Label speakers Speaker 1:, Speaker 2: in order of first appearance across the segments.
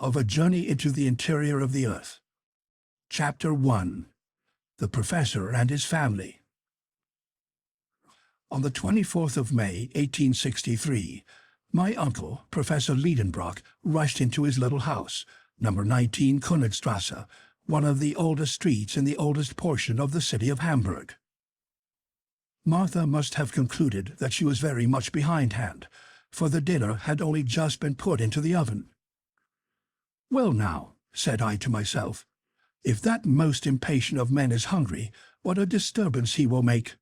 Speaker 1: of A Journey into the Interior of the Earth. Chapter 1. The Professor and His Family. On the 24th of May, 1863, my uncle, Professor Lidenbrock, rushed into his little house, number 19 Königstrasse, one of the oldest streets in the oldest portion of the city of Hamburg. Martha must have concluded that she was very much behindhand, for the dinner had only just been put into the oven. "Well now," said I to myself, "if that most impatient of men is hungry, what a disturbance he will make."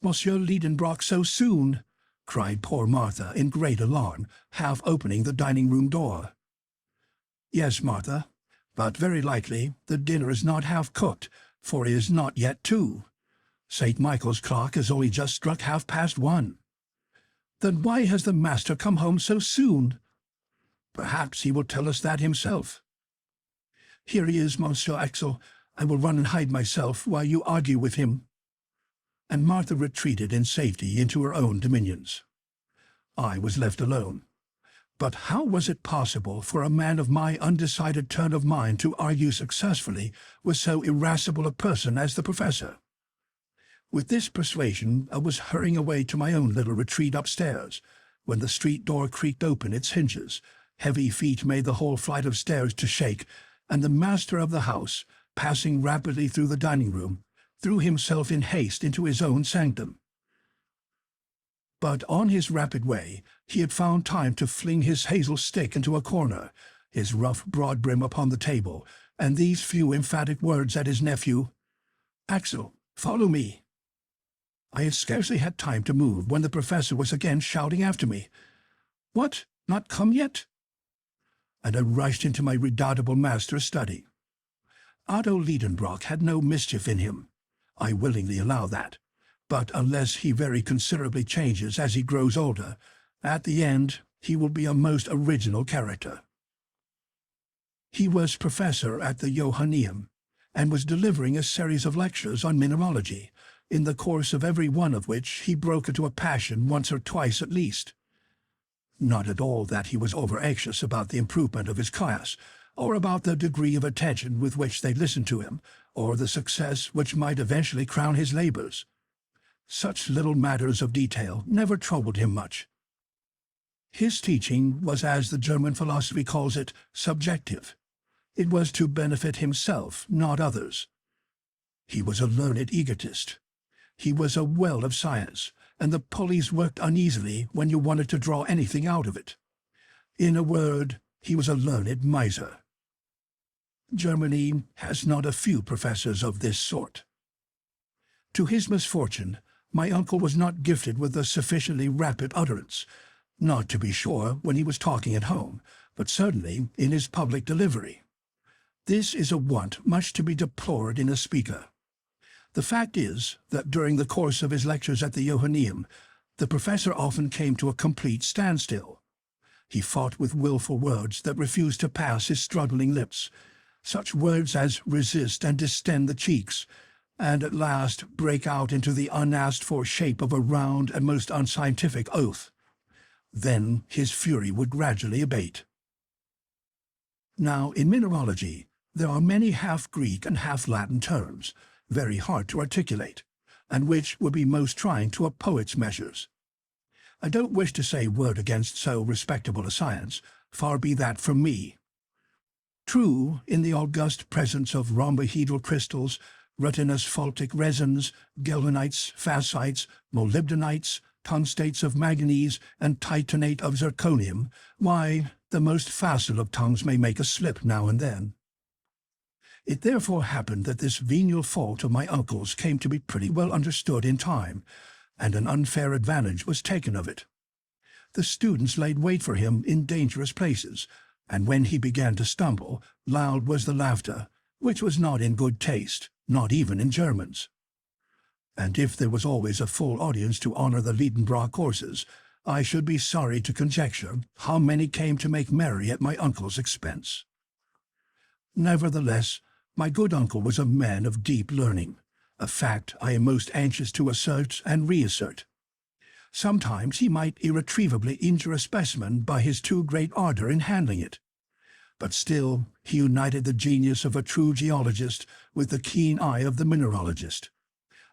Speaker 1: "Monsieur Lidenbrock so soon!" cried poor Martha in great alarm, half opening the dining-room door. "Yes, Martha, but very likely the dinner is not half cooked, for it is not yet 2. St. Michael's clock has only just struck 1:30. "Then why has the master come home so soon?" "Perhaps he will tell us that himself." "Here he is, Monsieur Axel. I will run and hide myself while you argue with him." And Martha retreated in safety into her own dominions. I was left alone. But how was it possible for a man of my undecided turn of mind to argue successfully with so irascible a person as the Professor? With this persuasion I was hurrying away to my own little retreat upstairs, when the street door creaked open its hinges, heavy feet made the whole flight of stairs to shake, and the master of the house, passing rapidly through the dining-room, threw himself in haste into his own sanctum. But on his rapid way he had found time to fling his hazel stick into a corner, his rough broad brim upon the table, and these few emphatic words at his nephew, "Axel, follow me." I had scarcely had time to move when the Professor was again shouting after me, "What, not come yet?" And I rushed into my redoubtable master's study. Otto Lidenbrock had no mischief in him. I willingly allow that. But unless he very considerably changes as he grows older, at the end he will be a most original character. He was professor at the Johanneum, and was delivering a series of lectures on mineralogy, in the course of every one of which he broke into a passion once or twice at least. Not at all that he was over-anxious about the improvement of his class, or about the degree of attention with which they listened to him, or the success which might eventually crown his labors. Such little matters of detail never troubled him much. His teaching was, as the German philosophy calls it, subjective. It was to benefit himself, not others. He was a learned egotist. He was a well of science, and the pulleys worked uneasily when you wanted to draw anything out of it. In a word, he was a learned miser. Germany has not a few professors of this sort. To his misfortune, my uncle was not gifted with a sufficiently rapid utterance, not to be sure when he was talking at home, but certainly in his public delivery. This is a want much to be deplored in a speaker. The fact is that during the course of his lectures at the Johanneum, the Professor often came to a complete standstill. He fought with willful words that refused to pass his struggling lips, such words as resist and distend the cheeks, and at last break out into the unasked-for shape of a round and most unscientific oath. Then his fury would gradually abate. Now, in mineralogy, there are many half-Greek and half-Latin terms, very hard to articulate, and which would be most trying to a poet's measures. I don't wish to say word against so respectable a science, far be that from me. True, in the august presence of rhombohedral crystals, retinous phaltic resins, galvanites, fascites, molybdenites, tungstates of manganese, and titanate of zirconium, why, the most facile of tongues may make a slip now and then. It therefore happened that this venial fault of my uncle's came to be pretty well understood in time, and an unfair advantage was taken of it. The students laid wait for him in dangerous places, and when he began to stumble, loud was the laughter, which was not in good taste, not even in Germans. And if there was always a full audience to honor the Lidenbrock courses, I should be sorry to conjecture how many came to make merry at my uncle's expense. Nevertheless, my good uncle was a man of deep learning, a fact I am most anxious to assert and reassert. Sometimes he might irretrievably injure a specimen by his too great ardor in handling it. But still, he united the genius of a true geologist with the keen eye of the mineralogist.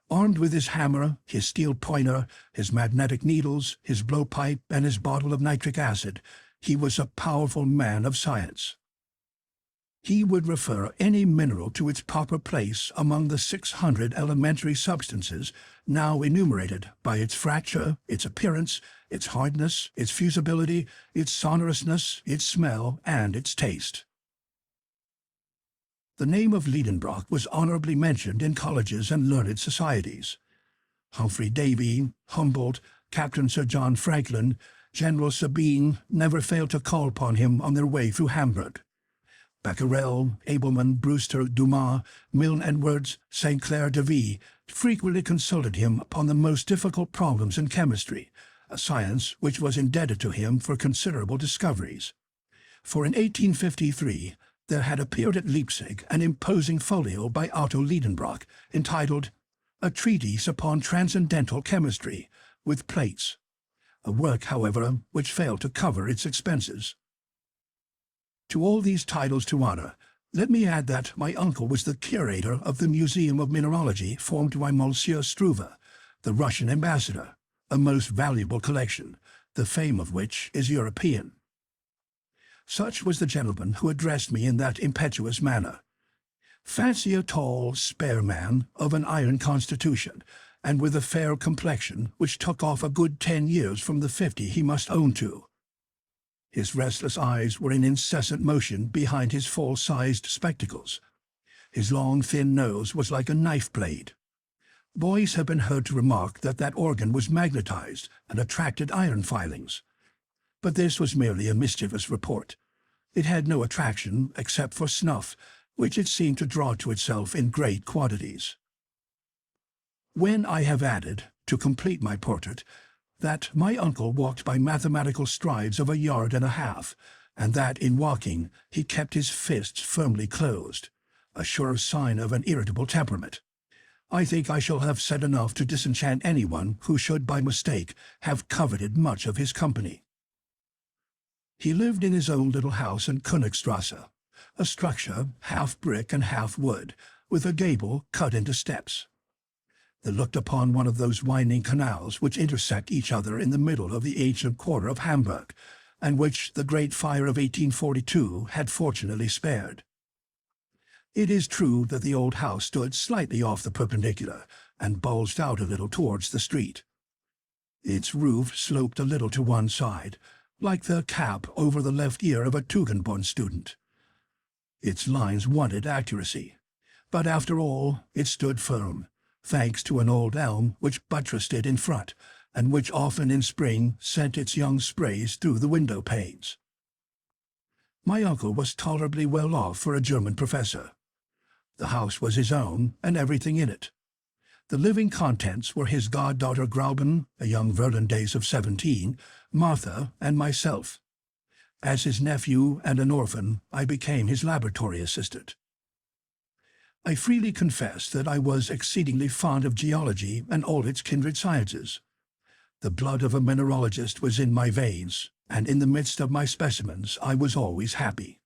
Speaker 1: Armed with his hammer, his steel pointer, his magnetic needles, his blowpipe, and his bottle of nitric acid, he was a powerful man of science. He would refer any mineral to its proper place among the 600 elementary substances now enumerated by its fracture, its appearance, its hardness, its fusibility, its sonorousness, its smell, and its taste. The name of Lidenbrock was honorably mentioned in colleges and learned societies. Humphrey Davy, Humboldt, Captain Sir John Franklin, General Sabine never failed to call upon him on their way through Hamburg. Becquerel, Abelman, Brewster, Dumas, Milne Edwards, St. Clair de Vie frequently consulted him upon the most difficult problems in chemistry, a science which was indebted to him for considerable discoveries. For in 1853 there had appeared at Leipzig an imposing folio by Otto Lidenbrock entitled A Treatise upon Transcendental Chemistry, with plates, a work, however, which failed to cover its expenses. To all these titles to honor, let me add that my uncle was the curator of the Museum of Mineralogy formed by Monsieur Struve, the Russian ambassador, a most valuable collection, the fame of which is European. Such was the gentleman who addressed me in that impetuous manner. Fancy a tall, spare man of an iron constitution, and with a fair complexion which took off a good 10 years from the 50 he must own to. His restless eyes were in incessant motion behind his full-sized spectacles. His long, thin nose was like a knife blade. Boys have been heard to remark that that organ was magnetized and attracted iron filings. But this was merely a mischievous report. It had no attraction except for snuff, which it seemed to draw to itself in great quantities. When I have added, to complete my portrait, that my uncle walked by mathematical strides of 1.5 yards, and that in walking he kept his fists firmly closed, a sure sign of an irritable temperament, I think I shall have said enough to disenchant anyone who should by mistake have coveted much of his company. He lived in his own little house in Königstrasse, a structure half brick and half wood, with a gable cut into steps. They looked upon one of those winding canals which intersect each other in the middle of the ancient quarter of Hamburg, and which the great fire of 1842 had fortunately spared. It is true that the old house stood slightly off the perpendicular, and bulged out a little towards the street. Its roof sloped a little to one side, like the cap over the left ear of a Tugendborn student. Its lines wanted accuracy, but after all it stood firm, thanks to an old elm which buttressed it in front, and which often in spring sent its young sprays through the window panes. My uncle was tolerably well off for a German professor. The house was his own, and everything in it. The living contents were his goddaughter Grauben, a young Virlandaise of 17, Martha, and myself. As his nephew and an orphan, I became his laboratory assistant. I freely confess that I was exceedingly fond of geology and all its kindred sciences. The blood of a mineralogist was in my veins, and in the midst of my specimens I was always happy.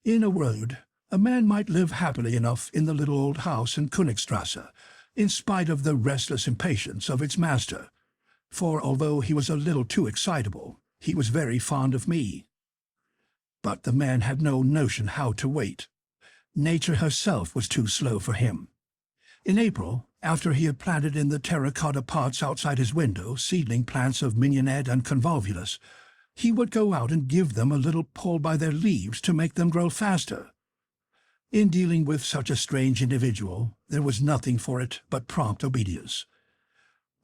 Speaker 1: In a word, a man might live happily enough in the little old house in Königstrasse, in spite of the restless impatience of its master, for although he was a little too excitable, he was very fond of me. But the man had no notion how to wait. Nature herself was too slow for him. In April, after he had planted in the terracotta pots outside his window seedling plants of mignonette and convolvulus, he would go out and give them a little pull by their leaves to make them grow faster. In dealing with such a strange individual, there was nothing for it but prompt obedience.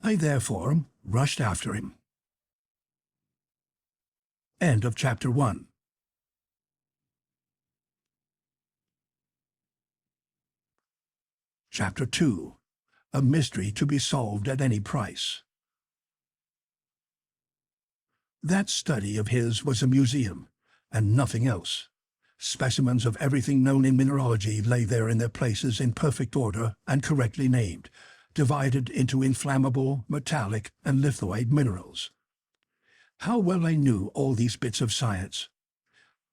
Speaker 1: I therefore rushed after him. End of Chapter 1. Chapter 2. A mystery to be solved at any price. That study of his was a museum, and nothing else. Specimens of everything known in mineralogy lay there in their places in perfect order and correctly named, divided into inflammable, metallic, and lithoid minerals. How well I knew all these bits of science!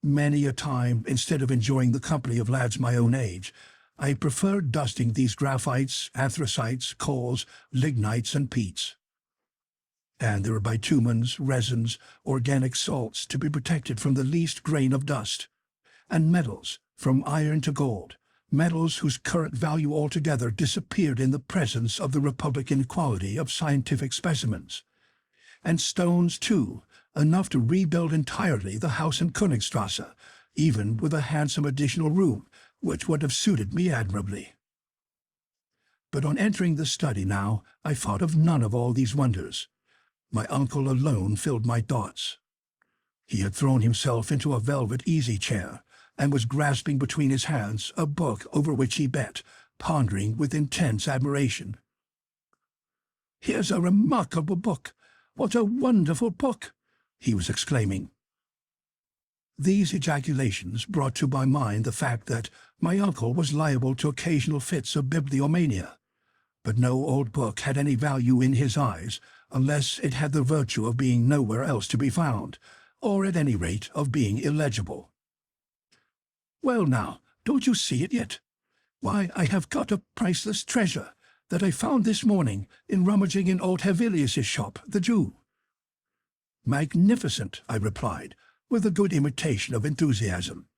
Speaker 1: Many a time, instead of enjoying the company of lads my own age, I preferred dusting these graphites, anthracites, coals, lignites, and peats. And there were bitumens, resins, organic salts to be protected from the least grain of dust, and metals, from iron to gold, metals whose current value altogether disappeared in the presence of the republican quality of scientific specimens, and stones, too, enough to rebuild entirely the house in Königstrasse, even with a handsome additional room, which would have suited me admirably. But on entering the study now, I thought of none of all these wonders. My uncle alone filled my thoughts. He had thrown himself into a velvet easy-chair, and was grasping between his hands a book over which he bent, pondering with intense admiration. "Here's a remarkable book! What a wonderful book!" he was exclaiming. These ejaculations brought to my mind the fact that my uncle was liable to occasional fits of bibliomania, but no old book had any value in his eyes unless it had the virtue of being nowhere else to be found, or at any rate of being illegible. "Well now, don't you see it yet? Why, I have got a priceless treasure that I found this morning in rummaging in old Hevelius's shop, the Jew." "Magnificent," I replied, with a good imitation of enthusiasm.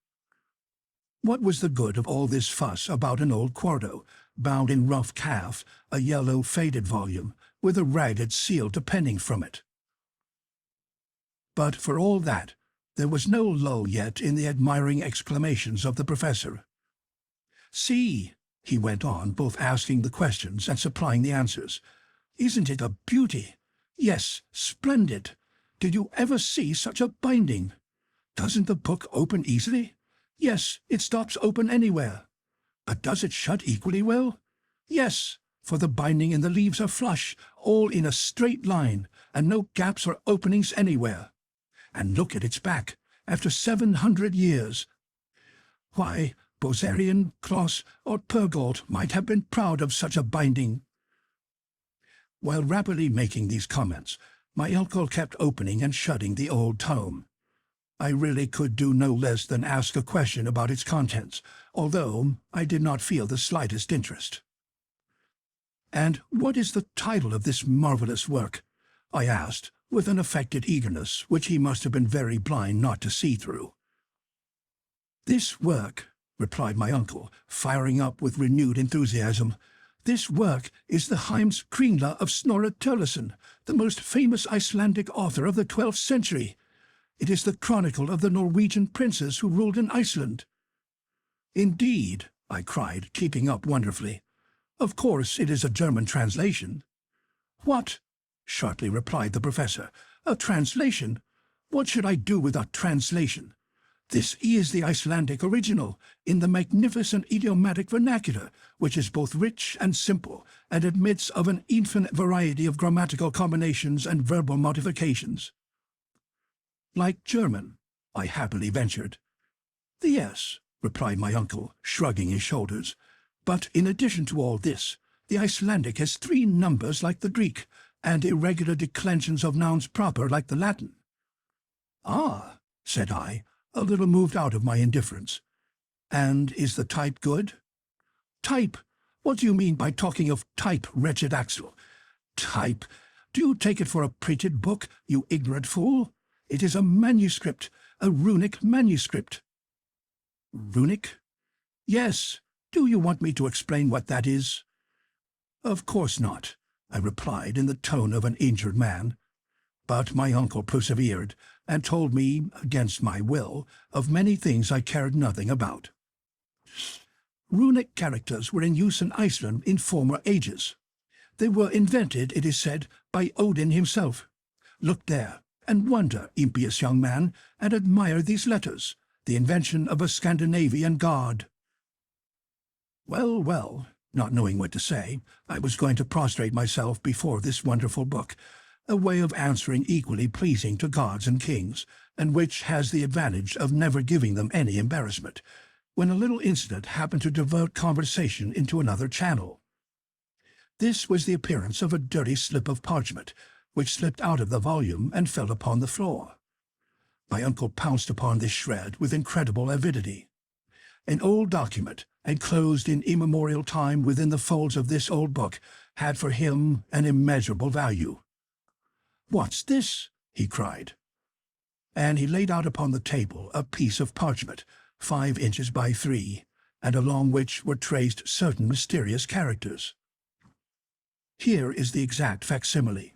Speaker 1: What was the good of all this fuss about an old quarto, bound in rough calf, a yellow faded volume, with a ragged seal depending from it? But for all that, there was no lull yet in the admiring exclamations of the professor. "See," he went on, both asking the questions and supplying the answers. "Isn't it a beauty? Yes, splendid. Did you ever see such a binding? Doesn't the book open easily? Yes, it stops open anywhere. But does it shut equally well? Yes, for the binding and the leaves are flush, all in a straight line, and no gaps or openings anywhere. And look at its back, after 700 years. Why, Bozerian, Kloss, or Purgold might have been proud of such a binding." While rapidly making these comments, my uncle kept opening and shutting the old tome. I really could do no less than ask a question about its contents, although I did not feel the slightest interest. "And what is the title of this marvelous work?" I asked, with an affected eagerness which he must have been very blind not to see through. "This work," replied my uncle, firing up with renewed enthusiasm, "this work is the Heimskringla of Snorre Turleson, the most famous Icelandic author of the 12th century. It is the chronicle of the Norwegian princes who ruled in Iceland." "Indeed," I cried, keeping up wonderfully. "Of course it is a German translation." "What?" sharply replied the professor. "A translation? What should I do with a translation? This is the Icelandic original, in the magnificent idiomatic vernacular, which is both rich and simple, and admits of an infinite variety of grammatical combinations and verbal modifications." "Like German?" I happily ventured. "Yes," replied my uncle, shrugging his shoulders. "But in addition to all this, the Icelandic has 3 numbers like the Greek, and irregular declensions of nouns proper like the Latin." "Ah," said I, a little moved out of my indifference. "And is the type good?" "Type? What do you mean by talking of type, wretched Axel? Type? Do you take it for a printed book, you ignorant fool? It is a manuscript, a runic manuscript." "Runic?" "Yes. Do you want me to explain what that is?" "Of course not," I replied in the tone of an injured man. But my uncle persevered, and told me, against my will, of many things I cared nothing about. Runic characters were in use in Iceland in former ages. They were invented, it is said, by Odin himself. Look there, and wonder, impious young man, and admire these letters, the invention of a Scandinavian god. Well, well, not knowing what to say, I was going to prostrate myself before this wonderful book, a way of answering equally pleasing to gods and kings, and which has the advantage of never giving them any embarrassment, when a little incident happened to divert conversation into another channel. This was the appearance of a dirty slip of parchment, which slipped out of the volume and fell upon the floor. My uncle pounced upon this shred with incredible avidity. An old document, enclosed in immemorial time within the folds of this old book, had for him an immeasurable value. "What's this?" he cried. And he laid out upon the table a piece of parchment, 5 inches by 3, and along which were traced certain mysterious characters. Here is the exact facsimile.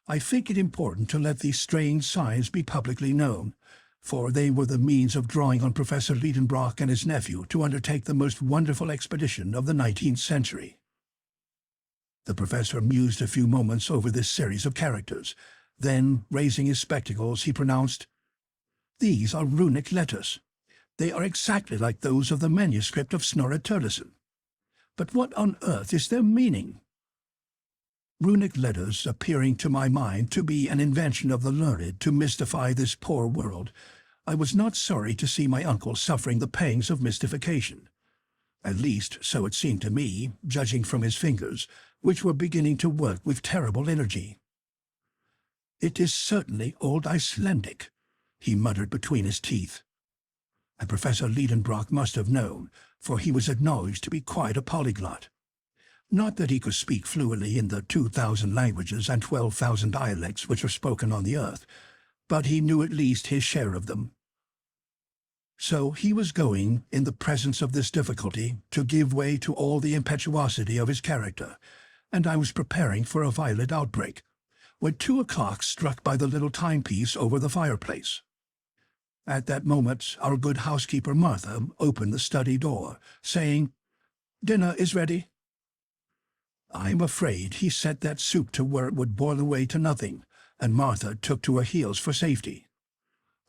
Speaker 1: I think it important to let these strange signs be publicly known, for they were the means of drawing on Professor Lidenbrock and his nephew to undertake the most wonderful expedition of the 19th century. The professor mused a few moments over this series of characters. Then, raising his spectacles, he pronounced, "These are runic letters. They are exactly like those of the manuscript of Snorre Sturluson. But what on earth is their meaning?" Runic letters appearing to my mind to be an invention of the learned to mystify this poor world, I was not sorry to see my uncle suffering the pangs of mystification. At least, so it seemed to me, judging from his fingers, which were beginning to work with terrible energy. "It is certainly old Icelandic," he muttered between his teeth. And Professor Lidenbrock must have known, for he was acknowledged to be quite a polyglot. Not that he could speak fluently in the 2,000 languages and 12,000 dialects which are spoken on the earth, but he knew at least his share of them. So he was going, in the presence of this difficulty, to give way to all the impetuosity of his character, and I was preparing for a violent outbreak, when 2 o'clock struck by the little timepiece over the fireplace. At that moment our good housekeeper Martha opened the study door, saying, "Dinner is ready." I'm afraid he set that soup to where it would boil away to nothing, and Martha took to her heels for safety.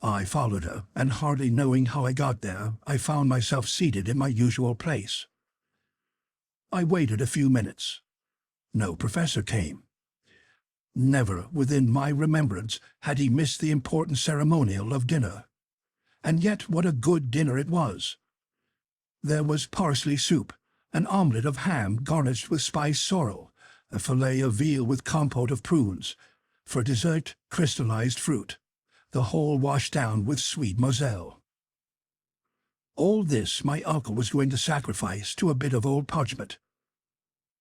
Speaker 1: I followed her, and hardly knowing how I got there, I found myself seated in my usual place. I waited a few minutes. No professor came. Never within my remembrance had he missed the important ceremonial of dinner. And yet what a good dinner it was! There was parsley soup, an omelette of ham garnished with spiced sorrel, a fillet of veal with compote of prunes, for dessert crystallized fruit, the whole washed down with sweet moselle. All this my uncle was going to sacrifice to a bit of old parchment.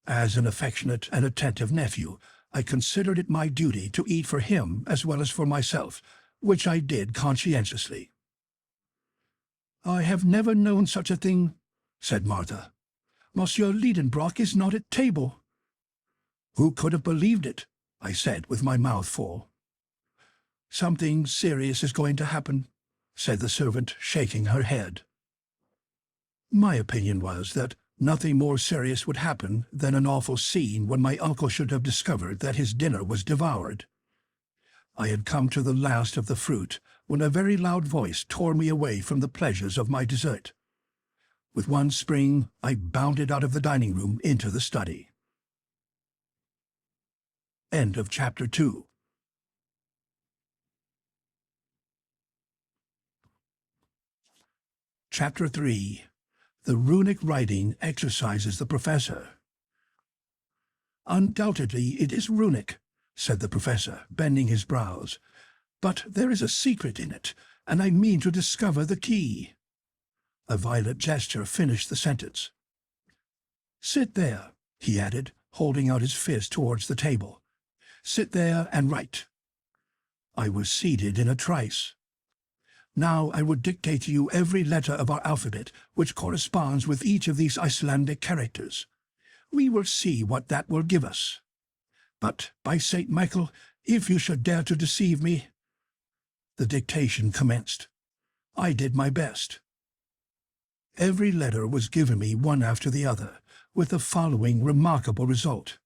Speaker 1: As an affectionate and attentive nephew, I considered it my duty to eat for him as well as for myself, which I did conscientiously. "I have never known such a thing," said Martha. "Monsieur Lidenbrock is not at table." "Who could have believed it?" I said with my mouth full. "Something serious is going to happen," said the servant, shaking her head. My opinion was that nothing more serious would happen than an awful scene when my uncle should have discovered that his dinner was devoured. I had come to the last of the fruit when a very loud voice tore me away from the pleasures of my dessert. With one spring, I bounded out of the dining room into the study. End of Chapter 2. Chapter 3. The runic writing exercises the professor. "Undoubtedly it is runic," said the professor, bending his brows. "But there is a secret in it, and I mean to discover the key." A violent gesture finished the sentence. "Sit there," he added, holding out his fist towards the table. "Sit there and write." I was seated in a trice. "Now I will dictate to you every letter of our alphabet which corresponds with each of these Icelandic characters. We will see what that will give us. But, by St. Michael, if you should dare to deceive me—" The dictation commenced. I did my best. Every letter was given me one after the other, with the following remarkable result: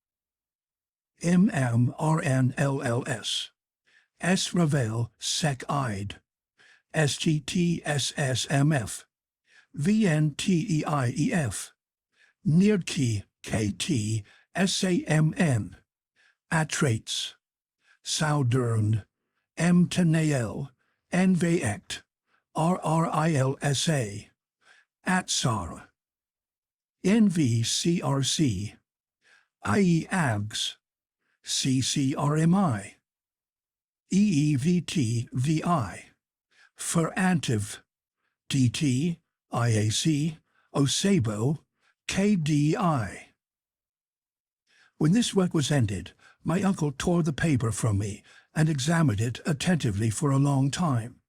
Speaker 1: MMRNLLS, S Ravel Sec Ide, SGTSSMF, VNTEIEF, Neardkey KT SAMN, Atrates, Soudern, M Tenael, NVECT, RRILSA, Atsar, NVCRC, IEAGS, CCRMI, EEVTVI, for antiv, DT, IAC, Osebo, KDI. When this work was ended, my uncle tore the paper from me and examined it attentively for a long time.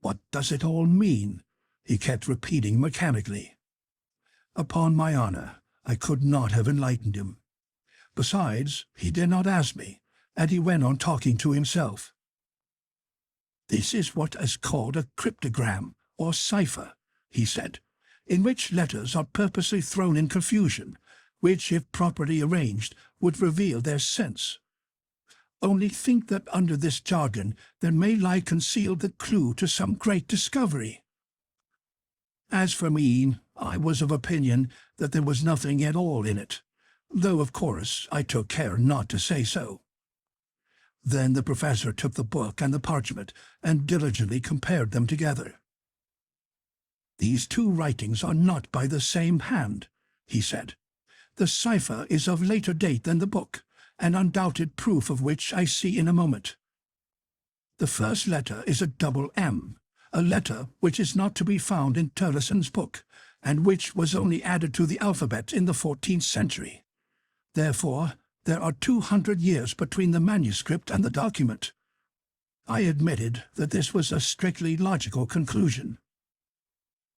Speaker 1: "What does it all mean?" he kept repeating mechanically. Upon my honor, I could not have enlightened him. Besides, he did not ask me, and he went on talking to himself. "This is what is called a cryptogram, or cipher," he said, "in which letters are purposely thrown in confusion, which, if properly arranged, would reveal their sense. Only think that under this jargon there may lie concealed the clue to some great discovery." As for me, I was of opinion that there was nothing at all in it, though of course I took care not to say so. Then the professor took the book and the parchment and diligently compared them together. "These two writings are not by the same hand," he said. "The cipher is of later date than the book, an undoubted proof of which I see in a moment. The first letter is a double M, a letter which is not to be found in Turleson's book, and which was only added to the alphabet in the 14th century. Therefore, there are 200 years between the manuscript and the document." I admitted that this was a strictly logical conclusion.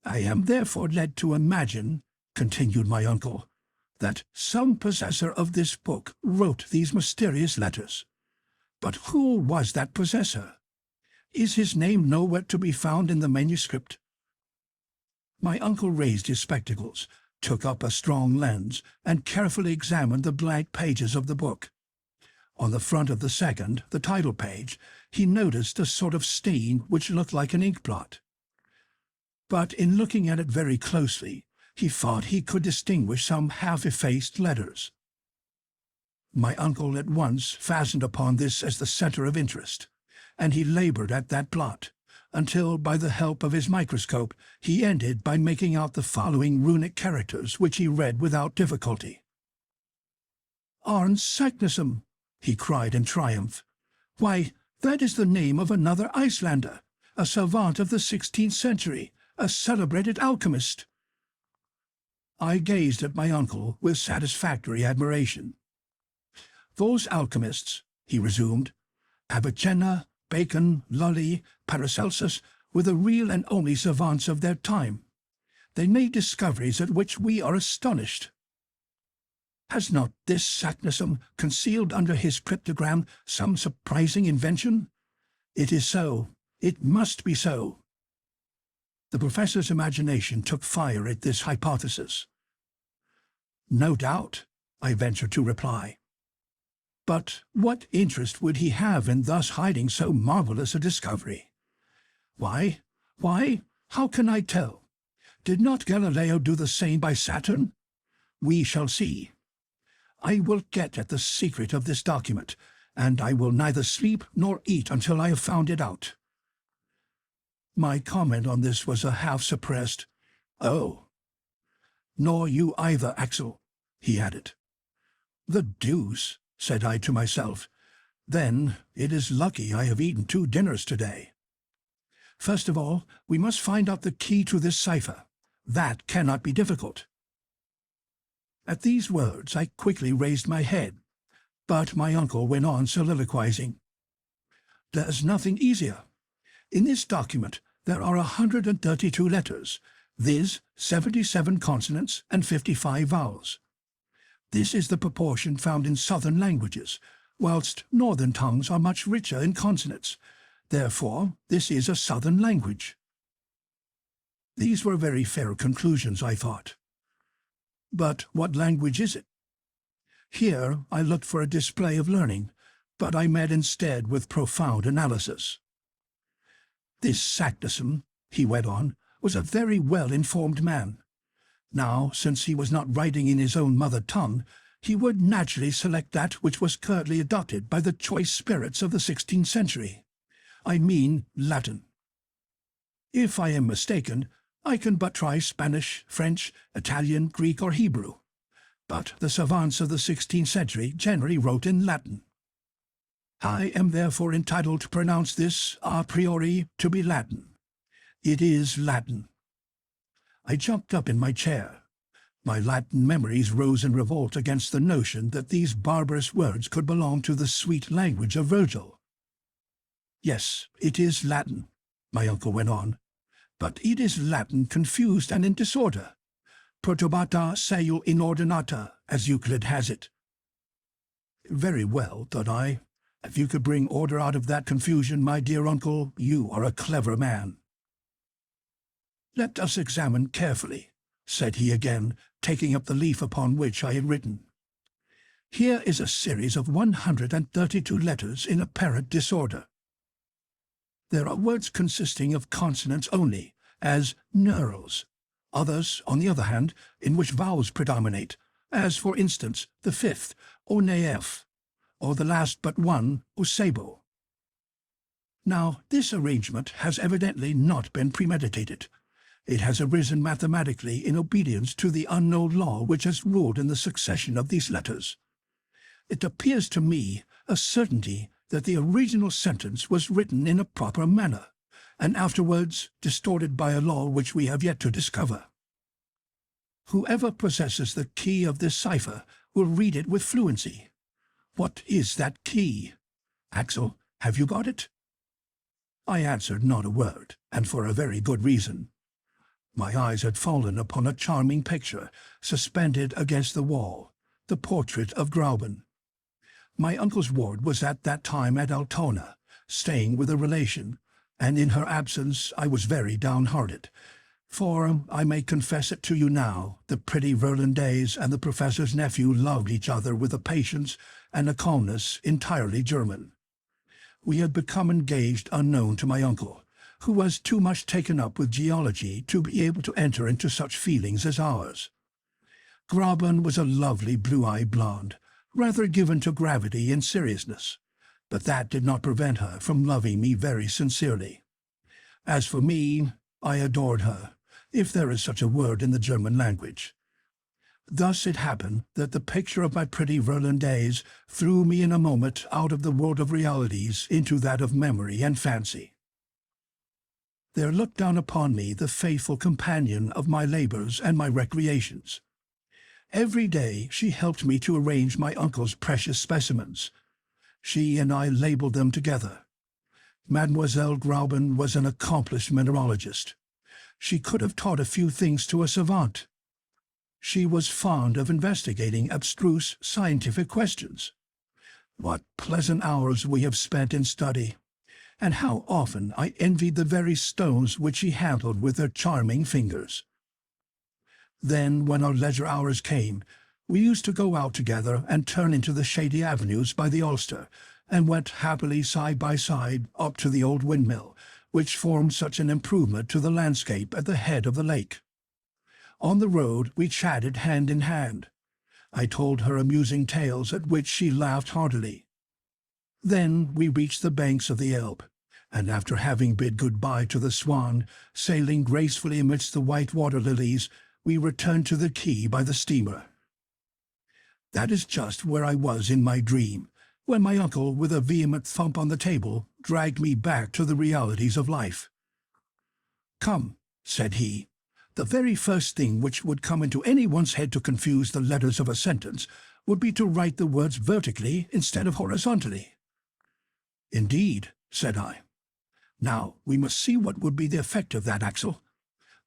Speaker 1: "I am therefore led to imagine," continued my uncle, "that some possessor of this book wrote these mysterious letters. But who was that possessor? Is his name nowhere to be found in the manuscript?" My uncle raised his spectacles, took up a strong lens, and carefully examined the blank pages of the book. On the front of the second, the title page, he noticed a sort of stain which looked like an ink blot. But in looking at it very closely, he thought he could distinguish some half-effaced letters. My uncle at once fastened upon this as the center of interest, and he labored at that blot, until, by the help of his microscope, he ended by making out the following runic characters, which he read without difficulty. "Arne Saknussemm!" he cried in triumph. "Why, that is the name of another Icelander, a savant of the 16th century, a celebrated alchemist." I gazed at my uncle with satisfactory admiration. "Those alchemists," he resumed, "Avicenna, Bacon, Lully, Paracelsus, were the real and only savants of their time. They made discoveries at which we are astonished. Has not this Saknussemm concealed under his cryptogram some surprising invention? It is so. It must be so." The professor's imagination took fire at this hypothesis. "No doubt," I ventured to reply. "But what interest would he have in thus hiding so marvelous a discovery?" Why, how can I tell? Did not Galileo do the same by Saturn? We shall see. I will get at the secret of this document, and I will neither sleep nor eat until I have found it out." My comment on this was a half-suppressed, "Oh." "Nor you either, Axel," he added. "The deuce," said I to myself. "Then it is lucky I have eaten 2 dinners today. First of all, we must find out the key to this cipher. That cannot be difficult." At these words I quickly raised my head, but my uncle went on soliloquizing. "There's nothing easier. In this document there are 132 letters, viz. 77 consonants and 55 vowels. This is the proportion found in southern languages, whilst northern tongues are much richer in consonants. Therefore, this is a southern language." These were very fair conclusions, I thought. But what language is it? Here I looked for a display of learning, but I met instead with profound analysis. "This Saknussemm," he went on, "was a very well-informed man. Now, since he was not writing in his own mother tongue, he would naturally select that which was currently adopted by the choice spirits of the 16th century. I mean Latin. If I am mistaken, I can but try Spanish, French, Italian, Greek, or Hebrew. But the savants of the 16th century generally wrote in Latin. I am therefore entitled to pronounce this a priori to be Latin. It is Latin. I jumped up in my chair. My Latin memories rose in revolt against the notion that these barbarous words could belong to the sweet language of Virgil. Yes, it is Latin, my uncle went on, but it is Latin confused and in disorder. Perturbata seu inordinata, as Euclid has it. Very well, thought I. If you could bring order out of that confusion, my dear uncle, you are a clever man. Let us examine carefully, said he again, taking up the leaf upon which I had written. Here is a series of 132 letters in apparent disorder. There are words consisting of consonants only, as neurals. Others, on the other hand, in which vowels predominate, as, for instance, the fifth, oneef, or the last but one, osebo. Now, this arrangement has evidently not been premeditated. It has arisen mathematically in obedience to the unknown law which has ruled in the succession of these letters. It appears to me a certainty that the original sentence was written in a proper manner, and afterwards distorted by a law which we have yet to discover. Whoever possesses the key of this cipher will read it with fluency. What is that key? Axel, have you got it? I answered not a word, and for a very good reason. My eyes had fallen upon a charming picture, suspended against the wall, the portrait of Grauben. My uncle's ward was at that time at Altona, staying with a relation, and in her absence I was very downhearted. For, I may confess it to you now, the pretty Virlandaise and the professor's nephew loved each other with a patience and a calmness entirely German. We had become engaged unknown to my uncle, who was too much taken up with geology to be able to enter into such feelings as ours. Grauben was a lovely blue-eyed blonde, rather given to gravity and seriousness, but that did not prevent her from loving me very sincerely. As for me, I adored her, if there is such a word in the German language. Thus it happened that the picture of my pretty Virlandaise threw me in a moment out of the world of realities into that of memory and fancy. There looked down upon me the faithful companion of my labors and my recreations. Every day she helped me to arrange my uncle's precious specimens. She and I labeled them together. Mademoiselle Grauben was an accomplished mineralogist. She could have taught a few things to a savant. She was fond of investigating abstruse scientific questions. What pleasant hours we have spent in study, and how often I envied the very stones which she handled with her charming fingers. Then, when our leisure hours came, we used to go out together and turn into the shady avenues by the Ulster, and went happily side by side up to the old windmill, which formed such an improvement to the landscape at the head of the lake. On the road we chatted hand in hand. I told her amusing tales at which she laughed heartily. Then we reached the banks of the Elbe, and after having bid good-bye to the Swan, sailing gracefully amidst the white water-lilies, we returned to the quay by the steamer. That is just where I was in my dream, when my uncle, with a vehement thump on the table, dragged me back to the realities of life. "Come," said he, "the very first thing which would come into anyone's head to confuse the letters of a sentence would be to write the words vertically instead of horizontally." "Indeed," said I. "Now we must see what would be the effect of that, Axel.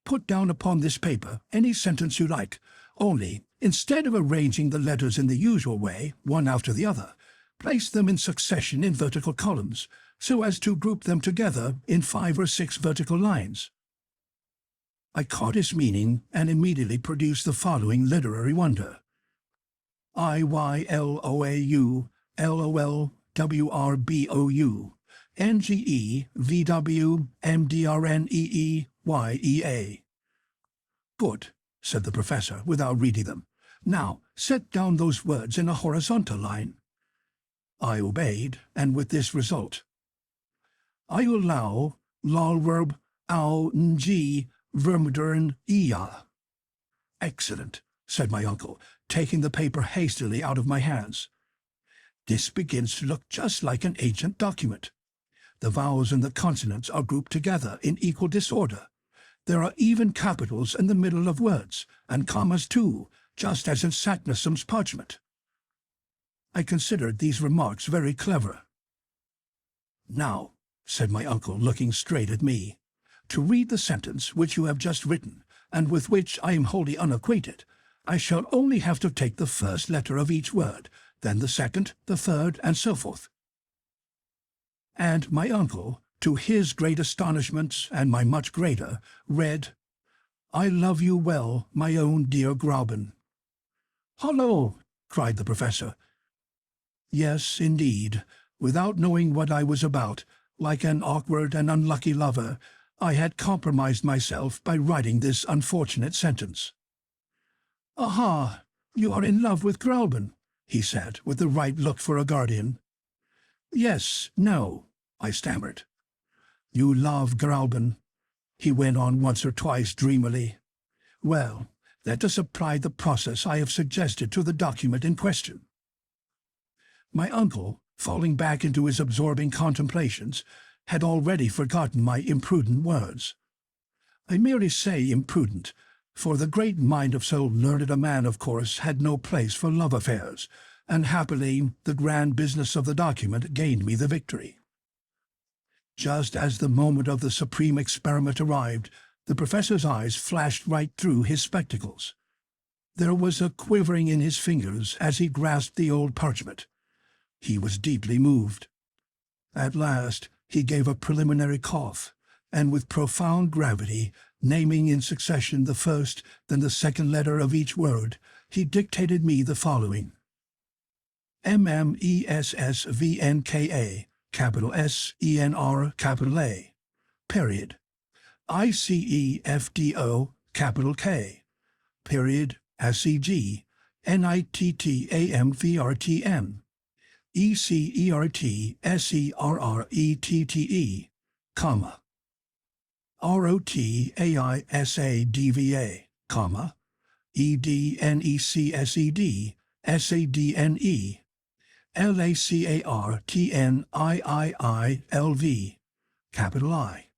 Speaker 1: Put down upon this paper any sentence you like, only, instead of arranging the letters in the usual way, one after the other, place them in succession in vertical columns, so as to group them together in 5 or 6 vertical lines." I caught his meaning and immediately produced the following literary wonder: IYLOAU LOLWRBOU NGE VW MDRNEEYEA. "Good," said the professor, without reading them. "Now set down those words in a horizontal line." I obeyed, and with this result: I allow lalverb au ng vermudern ia. "Excellent," said my uncle, taking the paper hastily out of my hands. This begins to look just like an ancient document. The vowels and the consonants are grouped together in equal disorder. There are even capitals in the middle of words, and commas too, just as in Saknussemm's parchment. I considered these remarks very clever. "Now," said my uncle, looking straight at me, "to read the sentence which you have just written, and with which I am wholly unacquainted, I shall only have to take the first letter of each word, then the second, the third, and so forth." And my uncle, to his great astonishment and my much greater, read, "I love you well, my own dear Grauben." "Hollo!" cried the professor. Yes, indeed, without knowing what I was about, like an awkward and unlucky lover, I had compromised myself by writing this unfortunate sentence. "Aha! You are in love with Grauben," he said, with the right look for a guardian. "Yes, no," I stammered. "You love Grauben," he went on once or twice dreamily. "Well, let us apply the process I have suggested to the document in question." My uncle, falling back into his absorbing contemplations, had already forgotten my imprudent words. I merely say imprudent, for the great mind of so learned a man, of course, had no place for love affairs, and happily the grand business of the document gained me the victory. Just as the moment of the supreme experiment arrived, the professor's eyes flashed right through his spectacles. There was a quivering in his fingers as he grasped the old parchment. He was deeply moved. At last he gave a preliminary cough, and with profound gravity, naming in succession the first, then the second letter of each word, he dictated me the following: MMESSVNKA, capital SENR, capital A, period. ICEFDO, capital K, period, SEG, NITTAMVRTN, ECERT comma, ROTAISADVA, comma, EDNECSED, SADNE, LACARTNIIILV, capital I,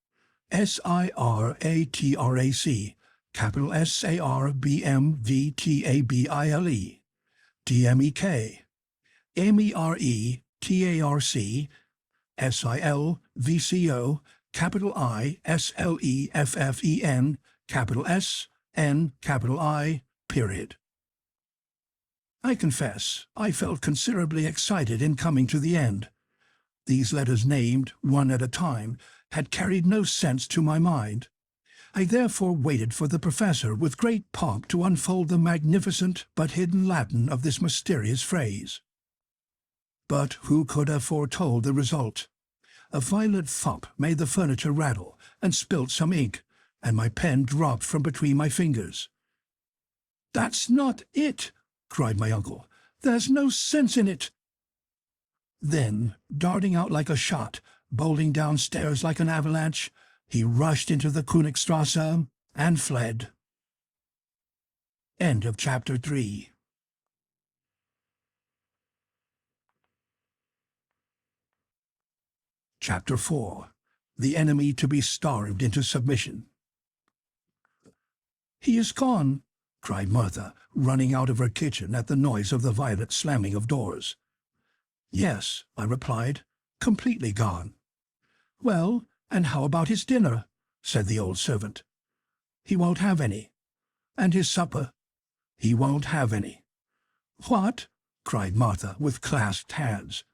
Speaker 1: SIRATRAC, capital SARBMVTABILE, DMEK, MERETARC, SILVCO, capital I, SLEFFEN, capital S, N, capital I, period. I confess I felt considerably excited in coming to the end. These letters named, one at a time, had carried no sense to my mind. I therefore waited for the professor with great pomp to unfold the magnificent but hidden Latin of this mysterious phrase. But who could have foretold the result? A violent thump made the furniture rattle and spilt some ink, and my pen dropped from between my fingers. "That's not it!" cried my uncle. "There's no sense in it." Then, darting out like a shot, bowling downstairs like an avalanche, he rushed into the Königstrasse and fled. End of Chapter 3. Chapter 4. The enemy to be starved into submission. "He is gone," cried Martha, running out of her kitchen at the noise of the violent slamming of doors. "Yes," I replied, "completely gone." "Well, and how about his dinner?" said the old servant. "He won't have any." "And his supper?" "He won't have any." "What?" cried Martha, with clasped hands.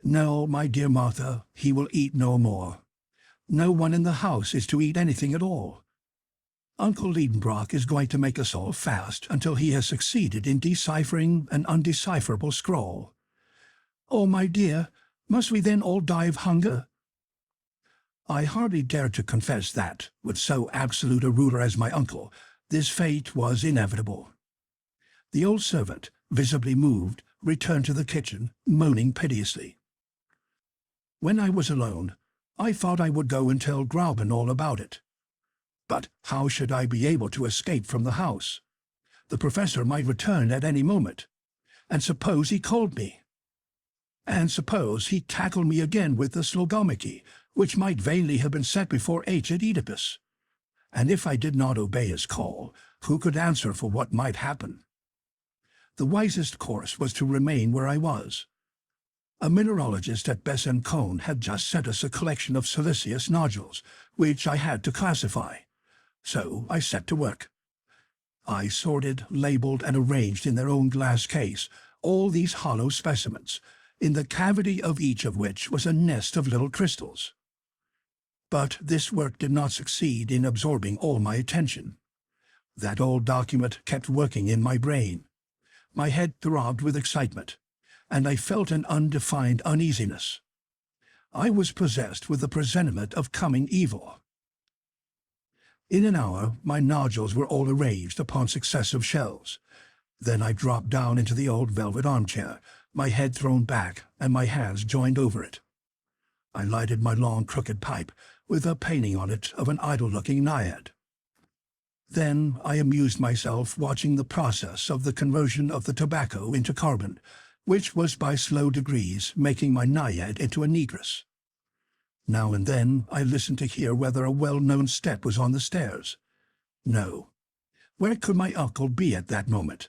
Speaker 1: "No, my dear Martha, he will eat no more. No one in the house is to eat anything at all. Uncle Lidenbrock is going to make us all fast until he has succeeded in deciphering an undecipherable scroll." "Oh, my dear, must we then all die of hunger?" I hardly dared to confess that, with so absolute a ruler as my uncle, this fate was inevitable. The old servant, visibly moved, returned to the kitchen, moaning piteously. When I was alone, I thought I would go and tell Grauben all about it. But how should I be able to escape from the house? The professor might return at any moment. And suppose he called me? And suppose he tackled me again with the slogomachy, which might vainly have been set before aged Oedipus. And if I did not obey his call, who could answer for what might happen? The wisest course was to remain where I was. A mineralogist at Besançon had just sent us a collection of siliceous nodules, which I had to classify. So I set to work. I sorted, labeled, and arranged in their own glass case all these hollow specimens, in the cavity of each of which was a nest of little crystals. But this work did not succeed in absorbing all my attention. That old document kept working in my brain. My head throbbed with excitement, and I felt an undefined uneasiness. I was possessed with the presentiment of coming evil. In an hour, my nodules were all arranged upon successive shelves. Then I dropped down into the old velvet armchair, my head thrown back and my hands joined over it. I lighted my long crooked pipe, with a painting on it of an idle-looking naiad. Then I amused myself watching the process of the conversion of the tobacco into carbon, which was by slow degrees making my naiad into a negress. Now and then I listened to hear whether a well-known step was on the stairs. No. Where could my uncle be at that moment?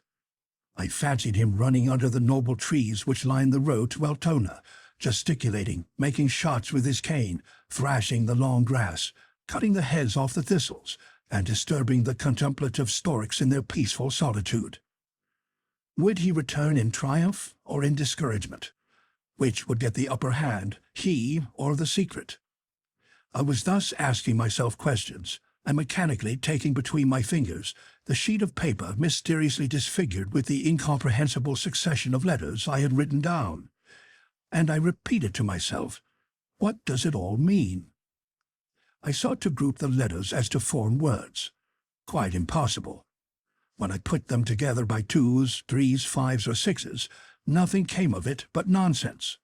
Speaker 1: I fancied him running under the noble trees which lined the road to Altona, gesticulating, making shots with his cane, thrashing the long grass, cutting the heads off the thistles, and disturbing the contemplative storks in their peaceful solitude. Would he return in triumph or in discouragement? Which would get the upper hand, he or the secret? I was thus asking myself questions, and mechanically taking between my fingers the sheet of paper mysteriously disfigured with the incomprehensible succession of letters I had written down. And I repeated to myself, what does it all mean? I sought to group the letters as to form words. Quite impossible. When I put them together by 2s, 3s, 5s, or 6s, nothing came of it but nonsense.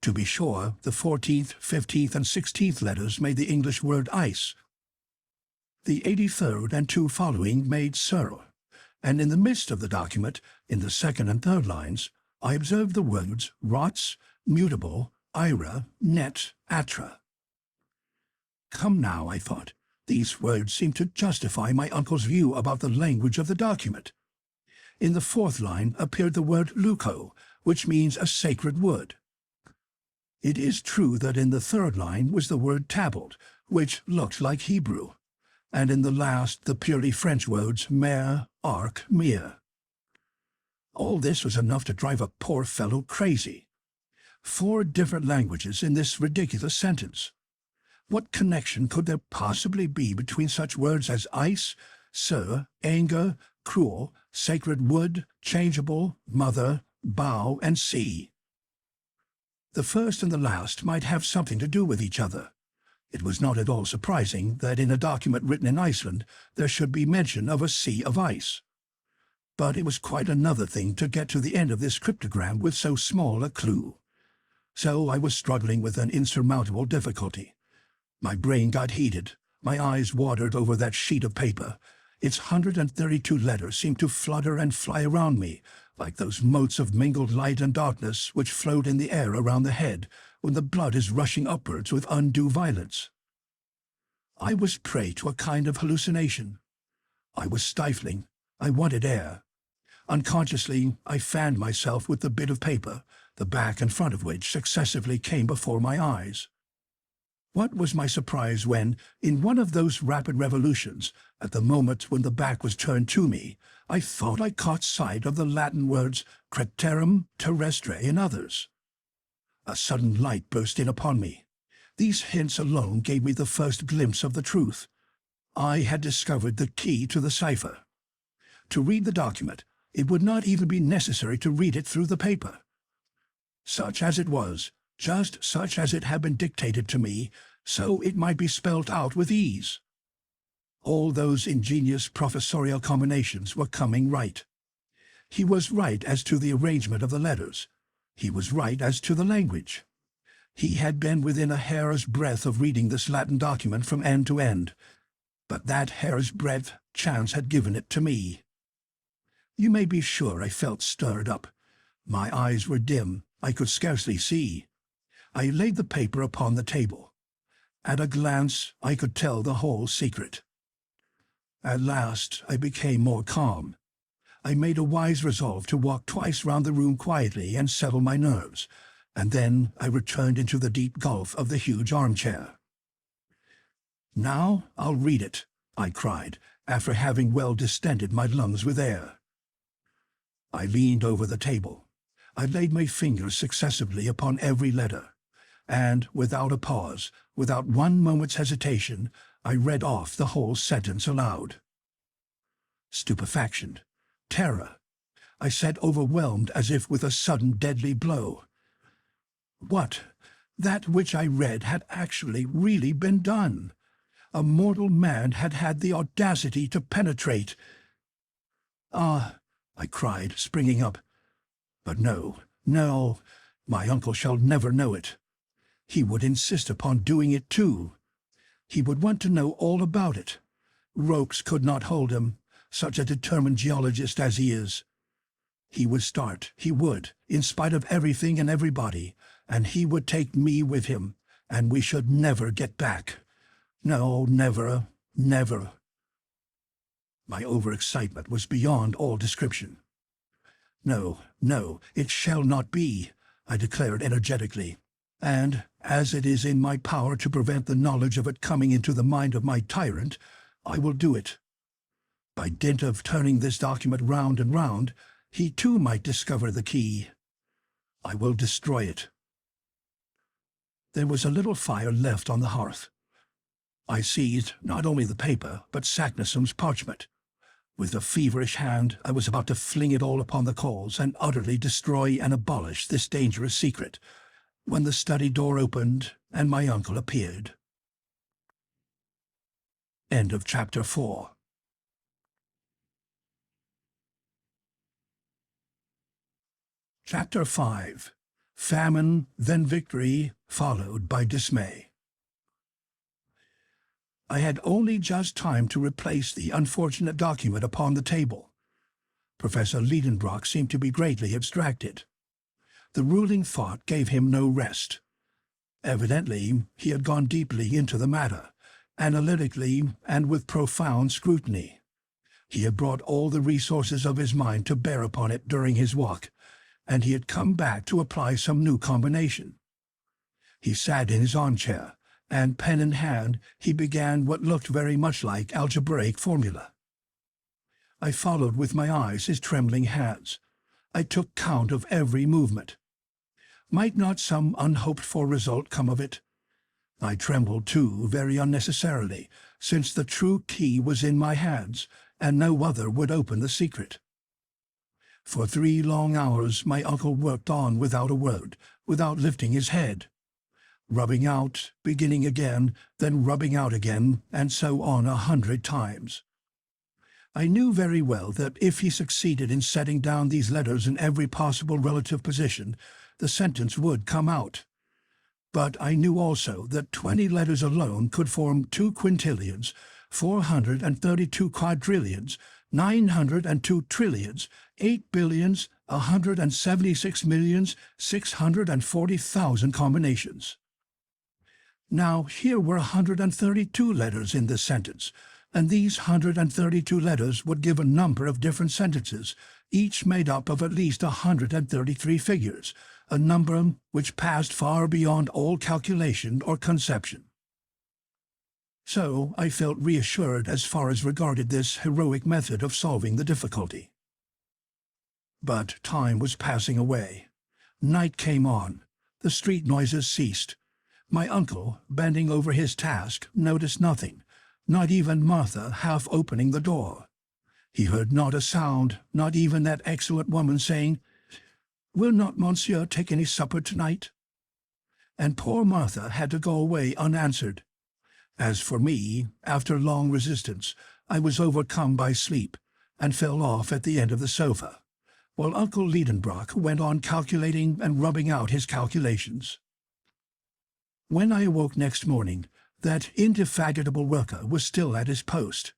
Speaker 1: To be sure, the 14th, 15th, and 16th letters made the English word ice. The 83rd and 2 following made sur, and in the midst of the document, in the 2nd and 3rd lines, I observed the words rots, mutable, ira, net, atra. Come now, I thought, these words seem to justify my uncle's view about the language of the document. In the 4th line appeared the word leuco, which means a sacred wood. It is true that in the 3rd line was the word tablet, which looked like Hebrew, and in the last the purely French words mer, arc, mir. All this was enough to drive a poor fellow crazy. 4 different languages in this ridiculous sentence. What connection could there possibly be between such words as ice, sir, anger, cruel, sacred wood, changeable, mother, bow, and sea? The first and the last might have something to do with each other. It was not at all surprising that in a document written in Iceland there should be mention of a sea of ice. But it was quite another thing to get to the end of this cryptogram with so small a clue. So I was struggling with an insurmountable difficulty. My brain got heated, my eyes watered over that sheet of paper. Its 132 letters seemed to flutter and fly around me, like those motes of mingled light and darkness which float in the air around the head when the blood is rushing upwards with undue violence. I was prey to a kind of hallucination. I was stifling. I wanted air. Unconsciously, I fanned myself with the bit of paper, the back and front of which successively came before my eyes. What was my surprise when, in one of those rapid revolutions, at the moment when the back was turned to me, I thought I caught sight of the Latin words craterem terrestre in others. A sudden light burst in upon me. These hints alone gave me the first glimpse of the truth. I had discovered the key to the cipher. To read the document, it would not even be necessary to read it through the paper. Such as it was, just such as it had been dictated to me, so it might be spelt out with ease. All those ingenious professorial combinations were coming right. He was right as to the arrangement of the letters. He was right as to the language. He had been within a hair's breadth of reading this Latin document from end to end, but that hair's breadth chance had given it to me. You may be sure I felt stirred up. My eyes were dim, I could scarcely see. I laid the paper upon the table. At a glance I could tell the whole secret. At last I became more calm. I made a wise resolve to walk twice round the room quietly and settle my nerves, and then I returned into the deep gulf of the huge armchair. "Now I'll read it," I cried, after having well distended my lungs with air. I leaned over the table. I laid my fingers successively upon every letter, and, without a pause, without one moment's hesitation, I read off the whole sentence aloud. Stupefaction, terror, I sat overwhelmed as if with a sudden deadly blow. What? That which I read had actually really been done. A mortal man had had the audacity to penetrate. "Ah," I cried, springing up. But no, no, my uncle shall never know it. He would insist upon doing it too. He would want to know all about it. Ropes could not hold him, such a determined geologist as he is. He would start, he would, in spite of everything and everybody, and he would take me with him, and we should never get back. No, never, never. My overexcitement was beyond all description. "No, no, it shall not be," I declared energetically, "and, as it is in my power to prevent the knowledge of it coming into the mind of my tyrant, I will do it. By dint of turning this document round and round, he too might discover the key. I will destroy it." There was a little fire left on the hearth. I seized not only the paper, but Saknussemm's parchment. With a feverish hand, I was about to fling it all upon the coals and utterly destroy and abolish this dangerous secret, when the study door opened and my uncle appeared. End of Chapter 4. Chapter 5. Famine, then victory, followed by dismay. I had only just time to replace the unfortunate document upon the table. Professor Lidenbrock seemed to be greatly abstracted. The ruling thought gave him no rest. Evidently, he had gone deeply into the matter, analytically and with profound scrutiny. He had brought all the resources of his mind to bear upon it during his walk, and he had come back to apply some new combination. He sat in his armchair, and pen in hand he began what looked very much like algebraic formula. I followed with my eyes his trembling hands. I took count of every movement. Might not some unhoped-for result come of it? I trembled, too, very unnecessarily, since the true key was in my hands, and no other would open the secret. For 3 long hours my uncle worked on without a word, without lifting his head. Rubbing out, beginning again, then rubbing out again, and so on 100 times. I knew very well that if he succeeded in setting down these letters in every possible relative position, the sentence would come out. But I knew also that 20 letters alone could form 2 quintillions, 432 quadrillions, 902 trillions, 8 billions, 176,640,000 combinations. Now here were 132 letters in this sentence, and these 132 letters would give a number of different sentences, each made up of at least 133 figures, a number which passed far beyond all calculation or conception. So I felt reassured as far as regarded this heroic method of solving the difficulty. But time was passing away. Night came on. The street noises ceased. My uncle, bending over his task, noticed nothing, not even Martha half opening the door. He heard not a sound, not even that excellent woman saying, "Will not monsieur take any supper tonight?" And poor Martha had to go away unanswered. As for me, after long resistance, I was overcome by sleep, and fell off at the end of the sofa, while Uncle Lidenbrock went on calculating and rubbing out his calculations. When I awoke next morning, that indefatigable worker was still at his post.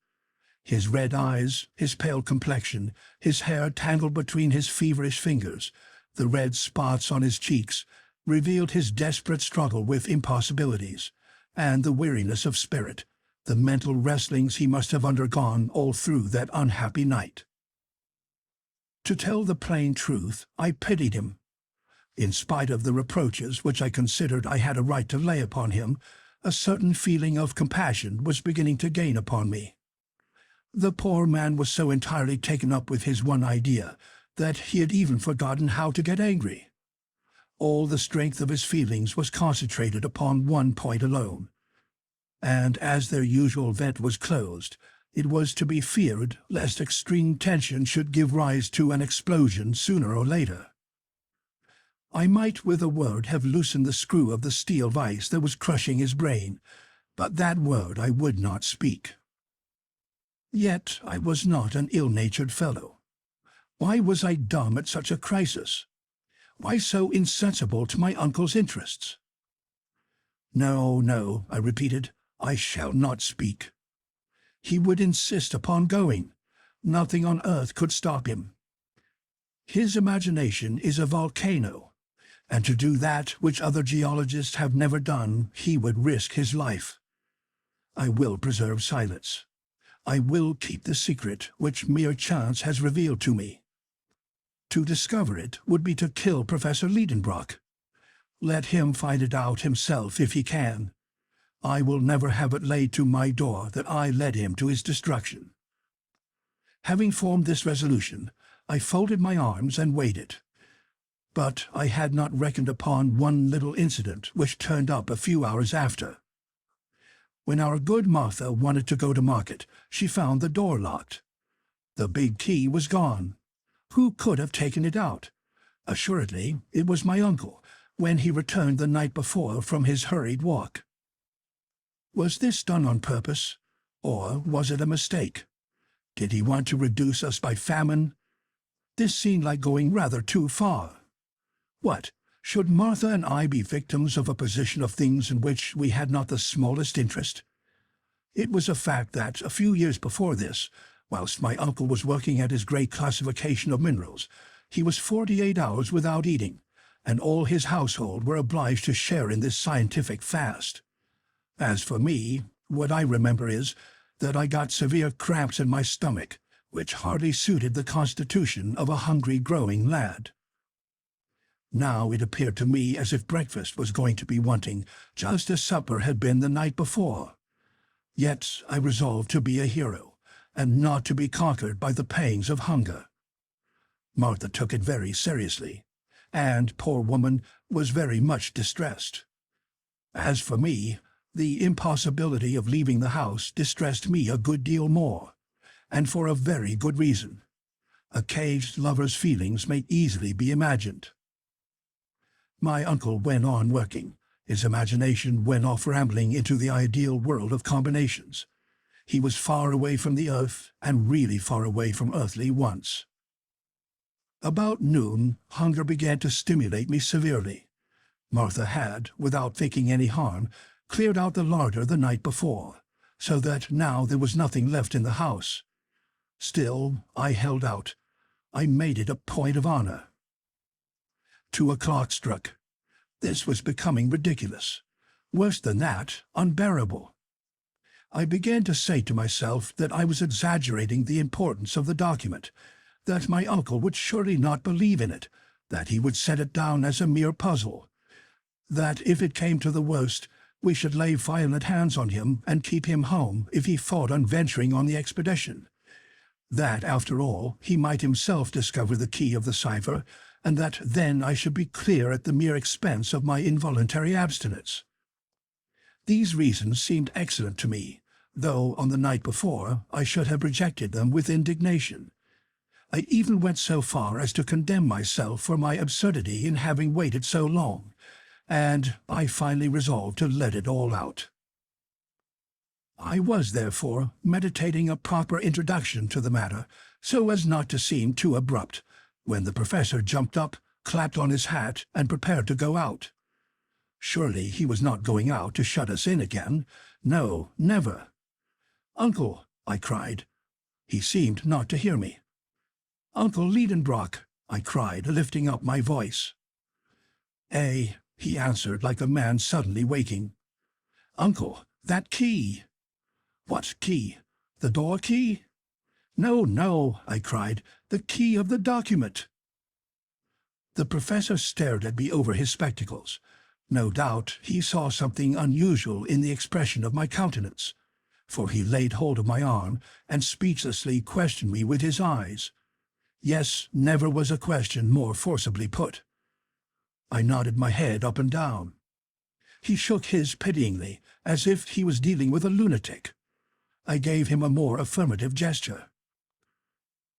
Speaker 1: His red eyes, his pale complexion, his hair tangled between his feverish fingers, The red spots on his cheeks revealed his desperate struggle with impossibilities, and the weariness of spirit, the mental wrestlings he must have undergone all through that unhappy night. To tell the plain truth, I pitied him. In spite of the reproaches which I considered I had a right to lay upon him, a certain feeling of compassion was beginning to gain upon me. The poor man was so entirely taken up with his one idea that he had even forgotten how to get angry. All the strength of his feelings was concentrated upon one point alone, and as their usual vent was closed, it was to be feared lest extreme tension should give rise to an explosion sooner or later. I might with a word have loosened the screw of the steel vice that was crushing his brain, but that word I would not speak. Yet I was not an ill-natured fellow. Why was I dumb at such a crisis? Why so insensible to my uncle's interests? No, no, I repeated, I shall not speak. He would insist upon going. Nothing on earth could stop him. His imagination is a volcano, and to do that which other geologists have never done, he would risk his life. I will preserve silence. I will keep the secret which mere chance has revealed to me. To discover it would be to kill Professor Lidenbrock. Let him find it out himself if he can. I will never have it laid to my door that I led him to his destruction. Having formed this resolution, I folded my arms and waited. But I had not reckoned upon one little incident which turned up a few hours after. When our good Martha wanted to go to market, she found the door locked. The big key was gone. Who could have taken it out? Assuredly, it was my uncle, when he returned the night before from his hurried walk. Was this done on purpose, or was it a mistake? Did he want to reduce us by famine? This seemed like going rather too far. What, should Martha and I be victims of a position of things in which we had not the smallest interest? It was a fact that, a few years before this, whilst my uncle was working at his great classification of minerals, he was 48 hours without eating, and all his household were obliged to share in this scientific fast. As for me, what I remember is that I got severe cramps in my stomach, which hardly suited the constitution of a hungry growing lad. Now it appeared to me as if breakfast was going to be wanting, just as supper had been the night before. Yet I resolved to be a hero, and not to be conquered by the pangs of hunger. Martha took it very seriously, and, poor woman, was very much distressed. As for me, the impossibility of leaving the house distressed me a good deal more, and for a very good reason. A caged lover's feelings may easily be imagined. My uncle went on working. His imagination went off rambling into the ideal world of combinations. He was far away from the earth, and really far away from earthly wants. About noon, hunger began to stimulate me severely. Martha had, without thinking any harm, cleared out the larder the night before, so that now there was nothing left in the house. Still, I held out. I made it a point of honor. 2 o'clock struck. This was becoming ridiculous. Worse than that, unbearable. I began to say to myself that I was exaggerating the importance of the document, that my uncle would surely not believe in it, that he would set it down as a mere puzzle, that if it came to the worst, we should lay violent hands on him and keep him home if he fought on venturing on the expedition, that, after all, he might himself discover the key of the cipher, and that then I should be clear at the mere expense of my involuntary abstinence. These reasons seemed excellent to me, though on the night before I should have rejected them with indignation. I even went so far as to condemn myself for my absurdity in having waited so long, and I finally resolved to let it all out. I was, therefore, meditating a proper introduction to the matter, so as not to seem too abrupt, when the professor jumped up, clapped on his hat, and prepared to go out. Surely he was not going out to shut us in again. No, never. "Uncle," I cried. He seemed not to hear me. "Uncle Lidenbrock," I cried, lifting up my voice. He answered like a man suddenly waking. Uncle, that key. What key? The door key? No, no, I cried, the key of the document. The professor stared at me over his spectacles. No doubt he saw something unusual in the expression of my countenance, for he laid hold of my arm and speechlessly questioned me with his eyes. Yes, never was a question more forcibly put. I nodded my head up and down. He shook his pityingly, as if he was dealing with a lunatic. I gave him a more affirmative gesture.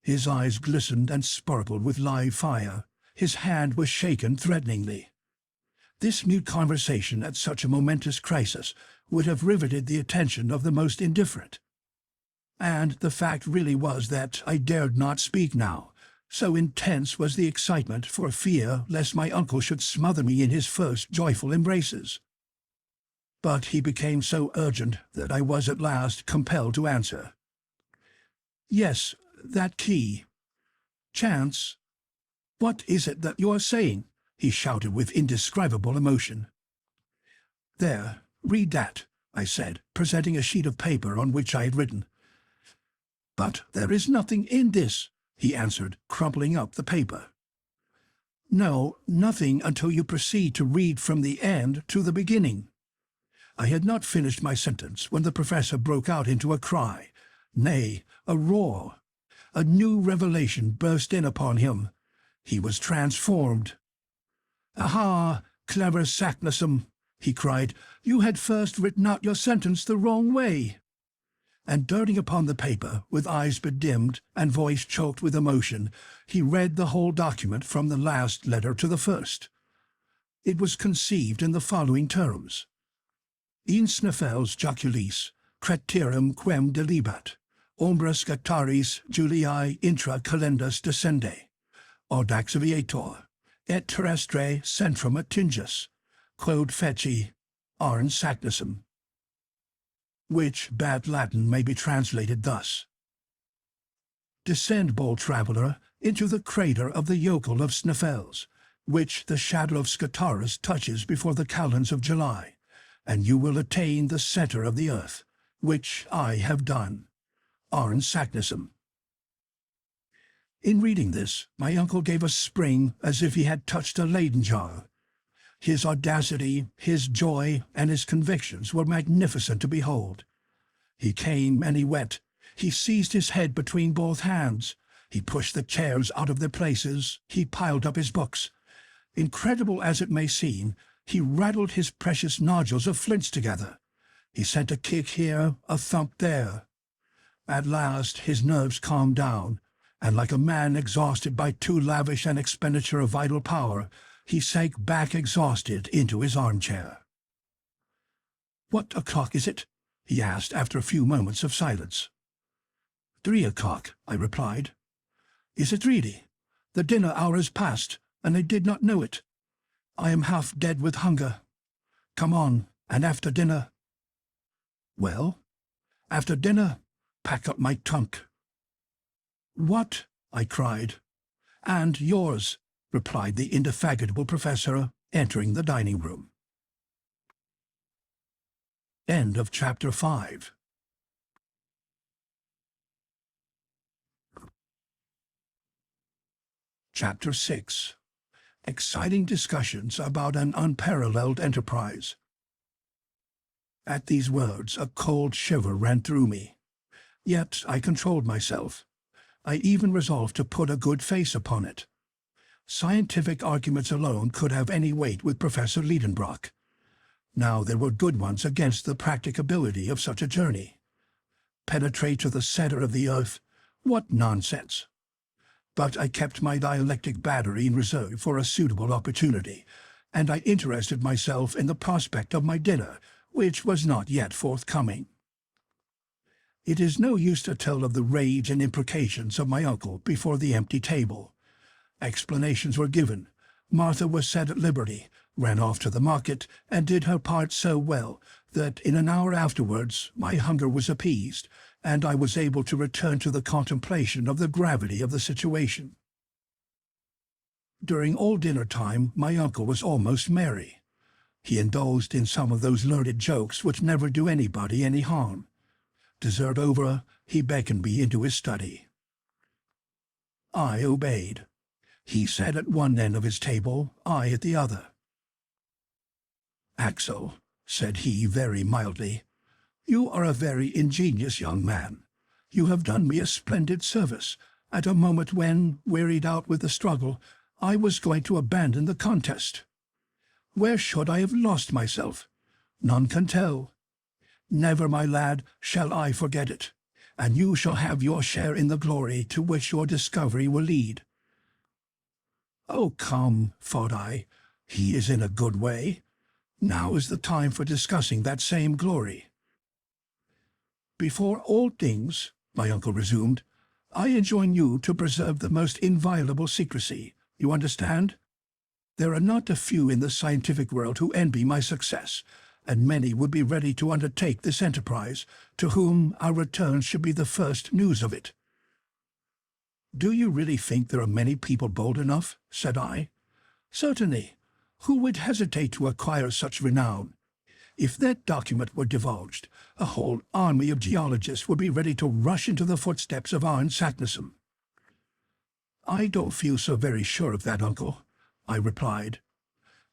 Speaker 1: His eyes glistened and sparkled with live fire. His hand was shaken threateningly. This mute conversation at such a momentous crisis would have riveted the attention of the most indifferent. And the fact really was that I dared not speak now, so intense was the excitement for fear lest my uncle should smother me in his first joyful embraces. But he became so urgent that I was at last compelled to answer. Yes, that key. Chance. What is it that you are saying? He shouted with indescribable emotion. There, read that, I said, presenting a sheet of paper on which I had written. But there is nothing in this, he answered, crumpling up the paper. No, nothing until you proceed to read from the end to the beginning. I had not finished my sentence when the professor broke out into a cry, nay, a roar. A new revelation burst in upon him. He was transformed. Aha, clever Saknussemm, he cried, you had first written out your sentence the wrong way. And darting upon the paper, with eyes bedimmed and voice choked with emotion, he read the whole document from the last letter to the first. It was conceived in the following terms. In Snæfellsjökull, cretirum quem delibat, ombra scataris Juliae intra calendus descende, audax aviator, et terrestre centrum attingus, quod feci Arne Saknussemm. Which bad Latin may be translated thus. Descend, bold traveller, into the crater of the Jökull of Snæfells, which the shadow of Scataris touches before the calends of July, and you will attain the centre of the earth, which I have done. Arne Saknussemm. In reading this, my uncle gave a spring as if he had touched a Leyden jar. His audacity, his joy, and his convictions were magnificent to behold. He came and he went. He seized his head between both hands. He pushed the chairs out of their places. He piled up his books. Incredible as it may seem, he rattled his precious nodules of flints together. He sent a kick here, a thump there. At last his nerves calmed down, and like a man exhausted by too lavish an expenditure of vital power, he sank back exhausted into his armchair. "What o'clock is it?" he asked after a few moments of silence. 3 o'clock, I replied. "Is it really? The dinner hour is past, and I did not know it. I am half dead with hunger. Come on, and after dinner—" "Well?" "After dinner, pack up my trunk." "What?" I cried. "And yours," replied the indefatigable professor, entering the dining room. End of Chapter 5. Chapter 6. Exciting discussions about an unparalleled enterprise. At these words a cold shiver ran through me. Yet I controlled myself. I even resolved to put a good face upon it. Scientific arguments alone could have any weight with Professor Lidenbrock. Now there were good ones against the practicability of such a journey. Penetrate to the centre of the earth? What nonsense! But I kept my dialectic battery in reserve for a suitable opportunity, and I interested myself in the prospect of my dinner, which was not yet forthcoming. It is no use to tell of the rage and imprecations of my uncle before the empty table. Explanations were given. Martha was set at liberty, ran off to the market, and did her part so well that in an hour afterwards my hunger was appeased, and I was able to return to the contemplation of the gravity of the situation. During all dinner time my uncle was almost merry. He indulged in some of those learned jokes which never do anybody any harm. Dessert over, he beckoned me into his study. I obeyed. He sat at one end of his table, I at the other. "Axel," said he very mildly, "you are a very ingenious young man. You have done me a splendid service, at a moment when, wearied out with the struggle, I was going to abandon the contest. Where should I have lost myself? None can tell. Never, my lad, shall I forget it, and you shall have your share in the glory to which your discovery will lead." "Oh, come," thought I, "he is in a good way. Now is the time for discussing that same glory." "Before all things," my uncle resumed, "I enjoin you to preserve the most inviolable secrecy. You understand? There are not a few in the scientific world who envy my success, and many would be ready to undertake this enterprise, to whom our return should be the first news of it." "Do you really think there are many people bold enough?" said I. "Certainly. Who would hesitate to acquire such renown? If that document were divulged, a whole army of geologists would be ready to rush into the footsteps of Arne Saknussemm." "I don't feel so very sure of that, uncle," I replied,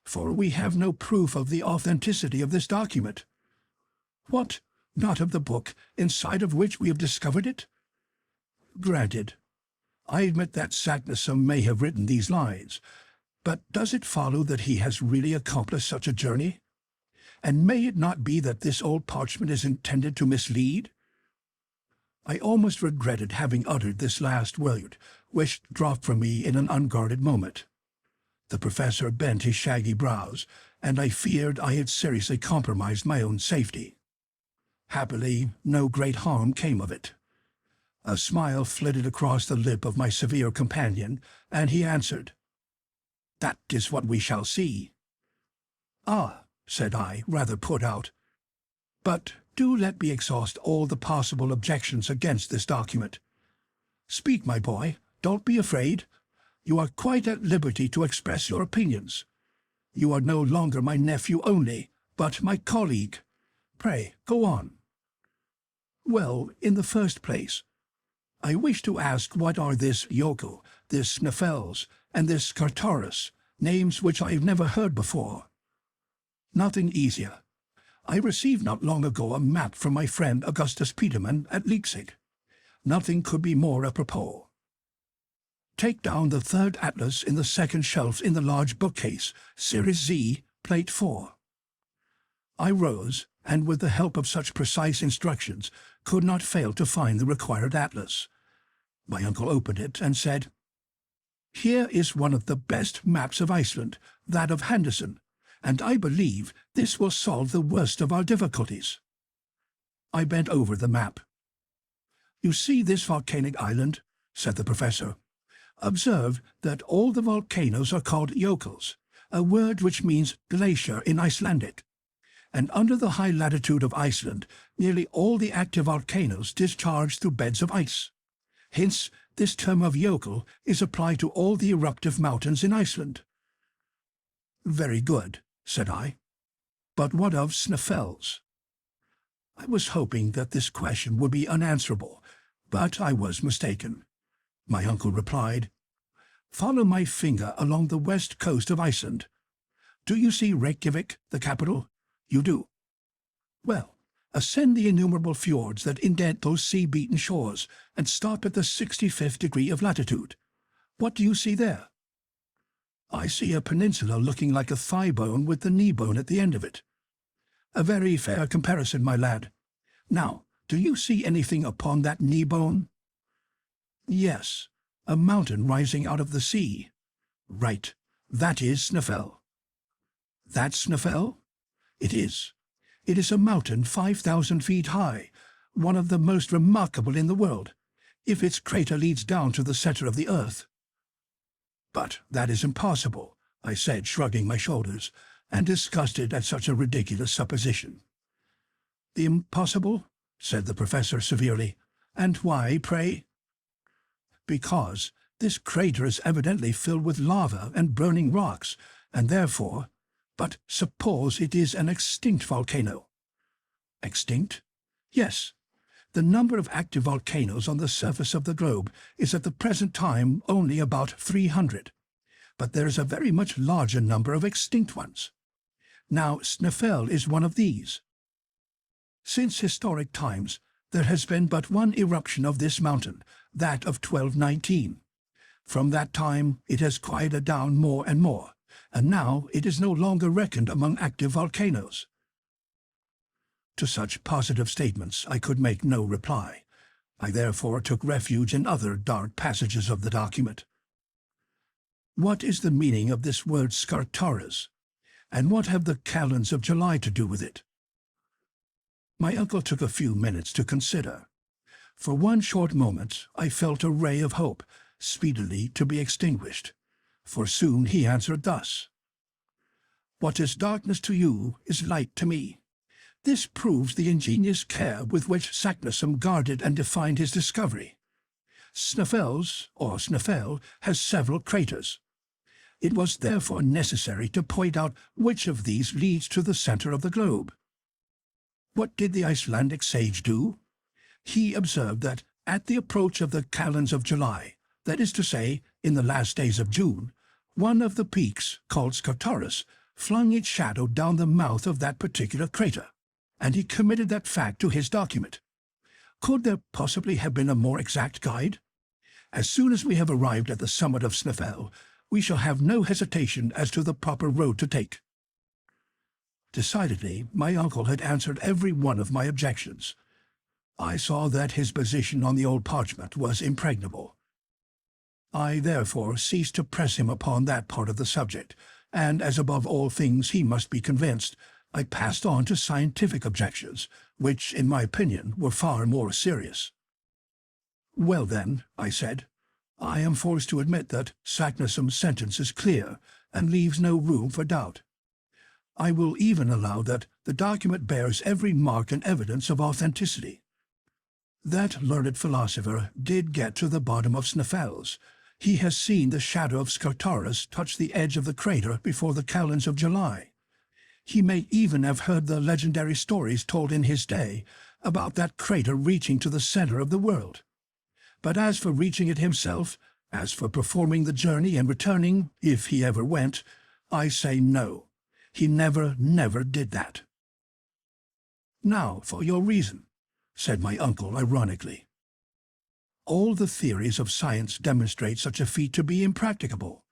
Speaker 1: "for we have no proof of the authenticity of this document." "What? Not of the book inside of which we have discovered it?" "Granted. I admit that Saknussemm may have written these lines, but does it follow that he has really accomplished such a journey? And may it not be that this old parchment is intended to mislead?" I almost regretted having uttered this last word, which dropped from me in an unguarded moment. The professor bent his shaggy brows, and I feared I had seriously compromised my own safety. Happily, no great harm came of it. A smile flitted across the lip of my severe companion, and he answered, "That is what we shall see." "Ah," said I, rather put out, "but do let me exhaust all the possible objections against this document. Speak, my boy, don't be afraid. You are quite at liberty to express your opinions. You are no longer my nephew only, but my colleague. Pray, go on." "Well, in the first place, I wish to ask what are this Jökull, this Snæfellsjökull, and this Skartaris, names which I have never heard before?" "Nothing easier. I received not long ago a map from my friend Augustus Petermann at Leipzig. Nothing could be more apropos. Take down the third atlas in the second shelf in the large bookcase, Series Z, Plate 4. I rose, and with the help of such precise instructions, could not fail to find the required atlas. My uncle opened it and said, "Here is one of the best maps of Iceland, that of Henderson, and I believe this will solve the worst of our difficulties." I bent over the map. "You see this volcanic island?" said the professor. "Observe that all the volcanoes are called jökulls, a word which means glacier in Icelandic. And under the high latitude of Iceland, nearly all the active volcanoes discharge through beds of ice. Hence, this term of jökull is applied to all the eruptive mountains in Iceland." "Very good," said I. "But what of Snæfellsjökull?" I was hoping that this question would be unanswerable, but I was mistaken. My uncle replied, "Follow my finger along the west coast of Iceland. Do you see Reykjavik, the capital? You do. Well, ascend the innumerable fjords that indent those sea-beaten shores, and stop at the 65th degree of latitude. What do you see there?" "I see a peninsula looking like a thigh bone with the knee bone at the end of it." "A very fair comparison, my lad. Now, do you see anything upon that knee bone?" "Yes, a mountain rising out of the sea." "Right. That is Snæfell." "That's Snæfell?" "It is. It is a mountain 5,000 feet high, one of the most remarkable in the world, if its crater leads down to the center of the earth." "But that is impossible," I said, shrugging my shoulders, and disgusted at such a ridiculous supposition. "The impossible?" said the professor severely. "And why, pray?" "Because This crater is evidently filled with lava and burning rocks, and therefore— But suppose it is an extinct volcano. Extinct? Yes. The number of active volcanoes on the surface of the globe is at the present time only about 300, but there is a very much larger number of extinct ones. Now, Snæfell is one of these. Since historic times, there has been but one eruption of this mountain, that of 1219. From that time, it has quieted down more and more, and now it is no longer reckoned among active volcanoes. To such positive statements I could make no reply. I therefore took refuge in other dark passages of the document. What is the meaning of this word Skartaris, and what have the calends of July to do with it? My uncle took a few minutes to consider. For one short moment I felt a ray of hope, speedily to be extinguished, for soon he answered thus: "What is darkness to you is light to me." This proves the ingenious care with which Saknussemm guarded and defined his discovery. Snæfell, has several craters. It was therefore necessary to point out which of these leads to the center of the globe. What did the Icelandic sage do? He observed that at the approach of the calends of July, that is to say, in the last days of June, one of the peaks, called Skartaris, flung its shadow down the mouth of that particular crater, and he committed that fact to his document. Could there possibly have been a more exact guide? As soon as we have arrived at the summit of Snæfell, we shall have no hesitation as to the proper road to take. Decidedly, my uncle had answered every one of my objections. I saw that his position on the old parchment was impregnable. I therefore ceased to press him upon that part of the subject, and as above all things he must be convinced, I passed on to scientific objections, which, in my opinion, were far more serious. "Well then," I said, "I am forced to admit that Saknussemm's sentence is clear and leaves no room for doubt. I will even allow that the document bears every mark and evidence of authenticity. That learned philosopher did get to the bottom of Snæfell's. He has seen the shadow of Skartaris touch the edge of the crater before the calends of July. He may even have heard the legendary stories told in his day about that crater reaching to the center of the world. But as for reaching it himself, as for performing the journey and returning, if he ever went, I say no. He never did that." "Now for your reason," said my uncle ironically. "All the theories of science demonstrate such a feat to be impracticable."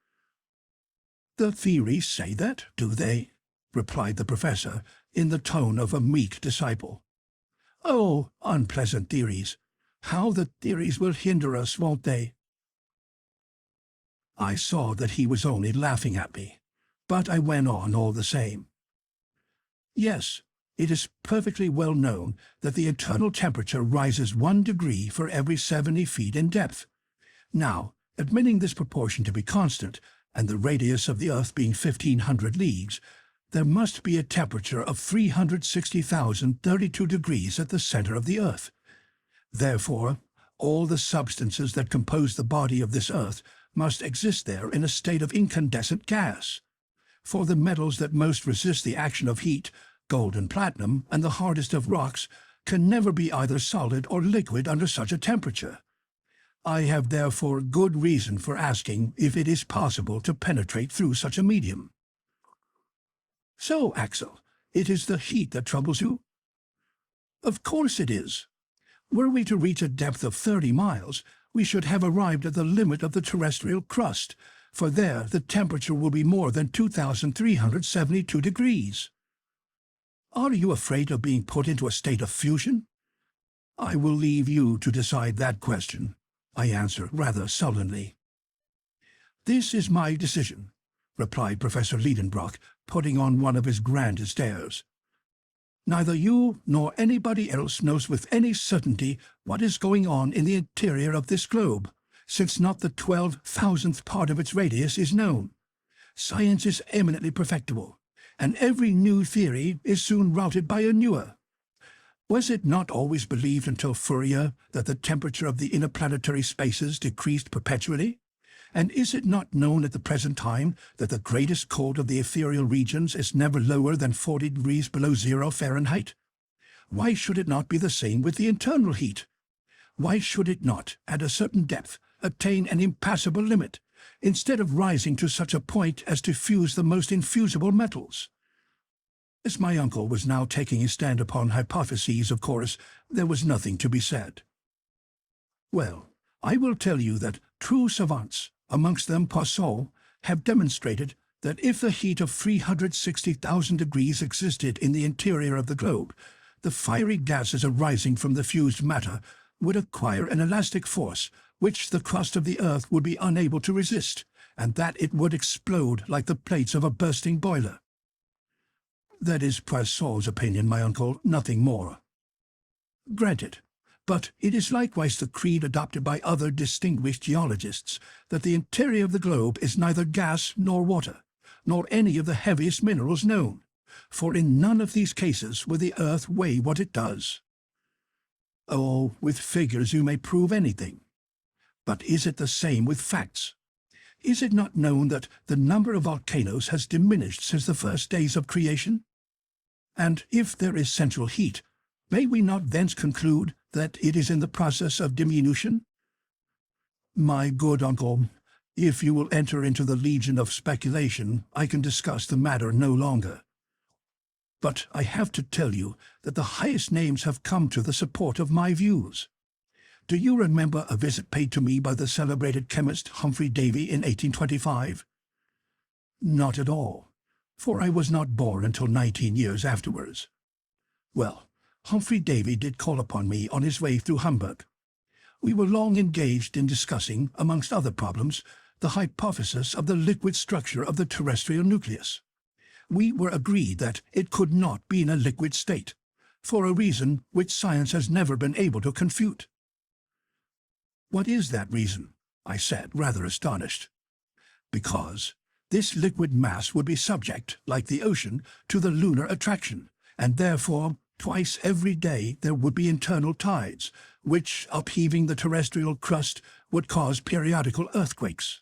Speaker 1: "The theories say that, do they?" replied the professor, in the tone of a meek disciple. "Oh, unpleasant theories! How the theories will hinder us, won't they?" I saw that he was only laughing at me, but I went on all the same. "Yes, it is perfectly well known that the internal temperature rises 1 degree for every 70 feet in depth. Now, admitting this proportion to be constant, and the radius of the earth being 1,500 leagues, there must be a temperature of 360,032 degrees at the center of the earth. Therefore, all the substances that compose the body of this earth must exist there in a state of incandescent gas. For the metals that most resist the action of heat, gold and platinum, and the hardest of rocks, can never be either solid or liquid under such a temperature. I have therefore good reason for asking if it is possible to penetrate through such a medium." "So, Axel, it is the heat that troubles you?" "Of course it is. Were we to reach a depth of 30 miles, we should have arrived at the limit of the terrestrial crust, for there the temperature will be more than 2,372 degrees. Are you afraid of being put into a state of fusion?" "I will leave you to decide that question," I answered rather sullenly. "This is my decision," replied Professor Lidenbrock, putting on one of his grandest airs. "Neither you nor anybody else knows with any certainty what is going on in the interior of this globe, since not the 12,000th part of its radius is known. Science is eminently perfectible, and every new theory is soon routed by a newer. Was it not always believed until Fourier that the temperature of the interplanetary spaces decreased perpetually? And is it not known at the present time that the greatest cold of the ethereal regions is never lower than 40 degrees below 0 Fahrenheit? Why should it not be the same with the internal heat? Why should it not, at a certain depth, attain an impassable limit, instead of rising to such a point as to fuse the most infusible metals? As my uncle was now taking his stand upon hypotheses, of course, there was nothing to be said. Well, I will tell you that true savants, amongst them Poisson, have demonstrated that if the heat of 360,000 degrees existed in the interior of the globe, the fiery gases arising from the fused matter would acquire an elastic force which the crust of the earth would be unable to resist, and that it would explode like the plates of a bursting boiler. That is Poisson's opinion, my uncle, nothing more. Granted, but it is likewise the creed adopted by other distinguished geologists that the interior of the globe is neither gas nor water, nor any of the heaviest minerals known, for in none of these cases will the earth weigh what it does. Oh, with figures you may prove anything. But is it the same with facts? Is it not known that the number of volcanoes has diminished since the first days of creation? And if there is central heat, may we not thence conclude that it is in the process of diminution? My good uncle, if you will enter into the legion of speculation, I can discuss the matter no longer. But I have to tell you that the highest names have come to the support of my views. Do you remember a visit paid to me by the celebrated chemist Humphrey Davy in 1825? Not at all, for I was not born until 19 years afterwards. Well, Humphrey Davy did call upon me on his way through Hamburg. We were long engaged in discussing, amongst other problems, the hypothesis of the liquid structure of the terrestrial nucleus. We were agreed that it could not be in a liquid state, for a reason which science has never been able to confute. What is that reason? I said, rather astonished. Because this liquid mass would be subject, like the ocean, to the lunar attraction, and therefore twice every day there would be internal tides, which, upheaving the terrestrial crust, would cause periodical earthquakes.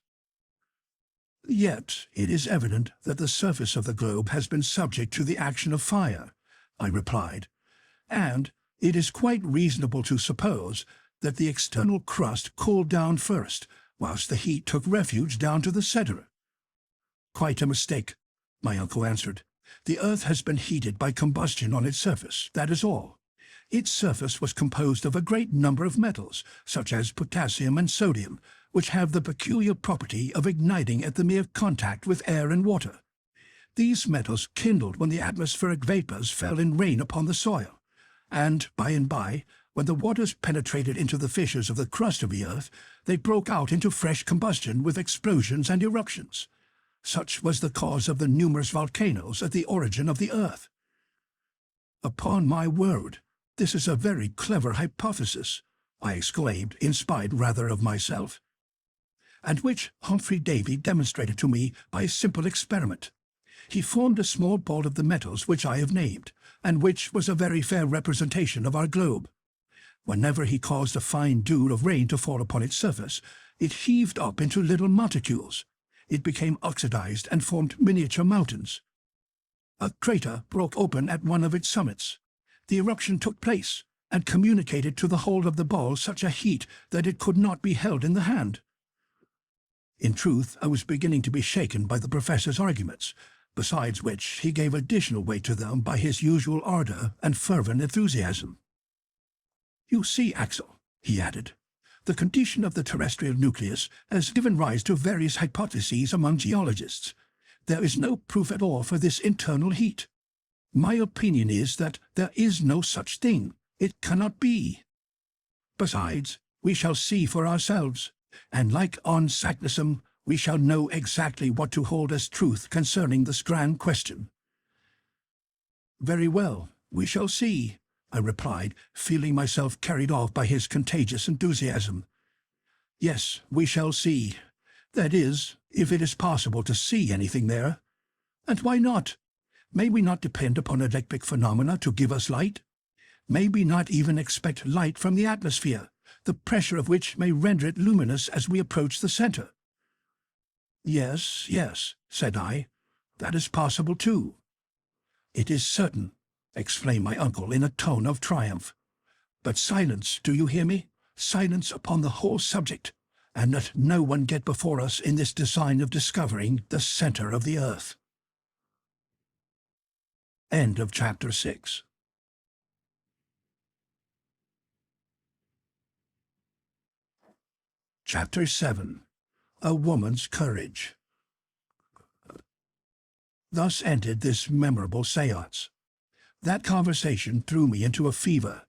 Speaker 1: Yet it is evident that the surface of the globe has been subject to the action of fire, I replied, and it is quite reasonable to suppose that the external crust cooled down first, whilst the heat took refuge down to the centre. Quite a mistake, my uncle answered. The earth has been heated by combustion on its surface, that is all. Its surface was composed of a great number of metals, such as potassium and sodium, which have the peculiar property of igniting at the mere contact with air and water. These metals kindled when the atmospheric vapours fell in rain upon the soil, and by, when the waters penetrated into the fissures of the crust of the earth, they broke out into fresh combustion with explosions and eruptions. Such was the cause of the numerous volcanoes at the origin of the earth. Upon my word, this is a very clever hypothesis, I exclaimed, inspired rather of myself, and which Humphrey Davy demonstrated to me by a simple experiment. He formed a small ball of the metals which I have named, and which was a very fair representation of our globe. Whenever he caused a fine dew of rain to fall upon its surface, it heaved up into little monticules. It became oxidized and formed miniature mountains. A crater broke open at one of its summits. The eruption took place, and communicated to the whole of the ball such a heat that it could not be held in the hand. In truth, I was beginning to be shaken by the professor's arguments, besides which he gave additional weight to them by his usual ardour and fervent enthusiasm. You see, Axel, he added, the condition of the terrestrial nucleus has given rise to various hypotheses among geologists. There is no proof at all for this internal heat. My opinion is that there is no such thing. It cannot be. Besides, we shall see for ourselves, and like Arne Saknussemm, we shall know exactly what to hold as truth concerning this grand question. Very well, we shall see, I replied, feeling myself carried off by his contagious enthusiasm. Yes, we shall see. That is, if it is possible to see anything there. And why not? May we not depend upon electric phenomena to give us light? May we not even expect light from the atmosphere, the pressure of which may render it luminous as we approach the centre? Yes, yes, said I. That is possible too. It is certain, exclaimed my uncle in a tone of triumph. But silence, do you hear me? Silence upon the whole subject, and let no one get before us in this design of discovering the centre of the earth. End of chapter 6. Chapter 7. A Woman's Courage. Thus ended this memorable séance. That conversation threw me into a fever.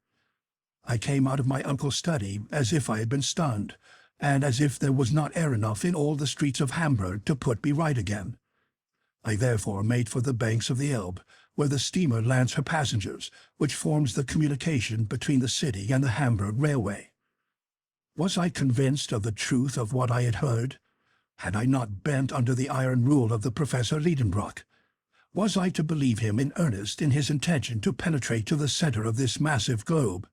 Speaker 1: I came out of my uncle's study as if I had been stunned, and as if there was not air enough in all the streets of Hamburg to put me right again. I therefore made for the banks of the Elbe, where the steamer lands her passengers, which forms the communication between the city and the Hamburg railway. Was I convinced of the truth of what I had heard? Had I not bent under the iron rule of the Professor Lidenbrock? Was I to believe him in earnest in his intention to penetrate to the centre of this massive globe?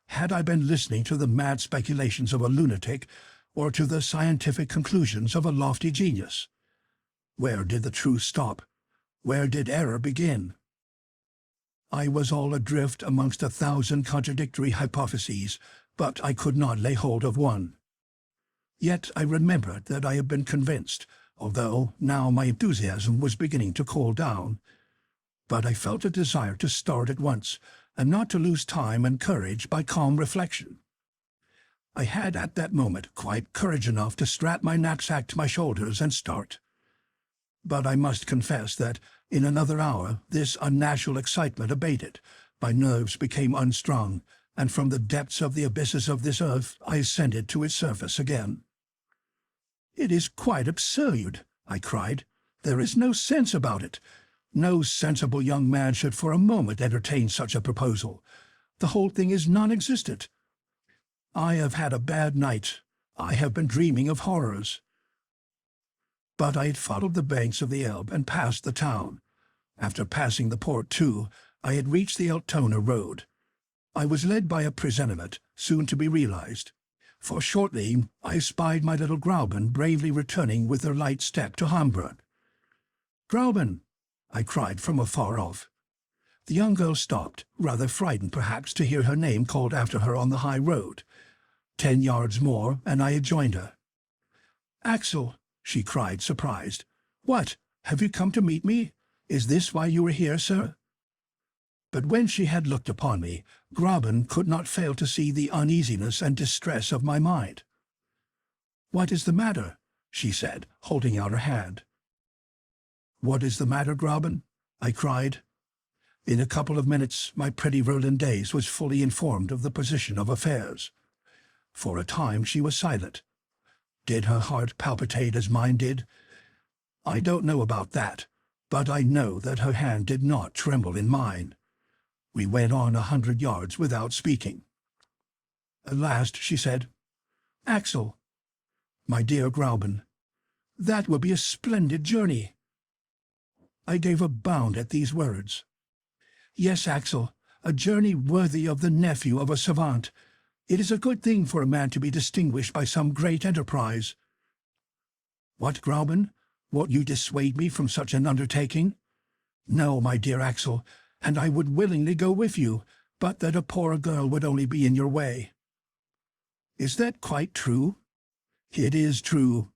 Speaker 1: Had I been listening to the mad speculations of a lunatic, or to the scientific conclusions of a lofty genius? Where did the truth stop? Where did error begin? I was all adrift amongst 1,000 contradictory hypotheses, but I could not lay hold of one. Yet I remembered that I had been convinced, although now my enthusiasm was beginning to cool down. But I felt a desire to start at once, and not to lose time and courage by calm reflection. I had at that moment quite courage enough to strap my knapsack to my shoulders and start. But I must confess that in another hour this unnatural excitement abated, my nerves became unstrung, and from the depths of the abysses of this earth I ascended to its surface again. "It is quite absurd," I cried. "There is no sense about it. No sensible young man should for a moment entertain such a proposal. The whole thing is non-existent. I have had a bad night. I have been dreaming of horrors." But I had followed the banks of the Elbe and passed the town. After passing the port, too, I had reached the Altona road. I was led by a presentiment, soon to be realized, for shortly I spied my little Grauben bravely returning with her light step to Hamburg. "Grauben!" I cried from afar off. The young girl stopped, rather frightened perhaps to hear her name called after her on the high road. 10 yards more, and I had joined her. "Axel!" she cried, surprised. "What? Have you come to meet me? Is this why you were here, sir?" But when she had looked upon me, Grauben could not fail to see the uneasiness and distress of my mind. "What is the matter?" she said, holding out her hand. "What is the matter, Grauben?" I cried. In a couple of minutes my pretty Virlandaise was fully informed of the position of affairs. For a time she was silent. Did her heart palpitate as mine did? I don't know about that, but I know that her hand did not tremble in mine. We went on 100 yards without speaking. At last she said, "Axel, my dear Grauben, that will be a splendid journey." I gave a bound at these words. "Yes, Axel, a journey worthy of the nephew of a savant. It is a good thing for a man to be distinguished by some great enterprise." "What, Grauben? Won't you dissuade me from such an undertaking?" "No, my dear Axel, and I would willingly go with you, but that a poor girl would only be in your way." "Is that quite true?" "It is true."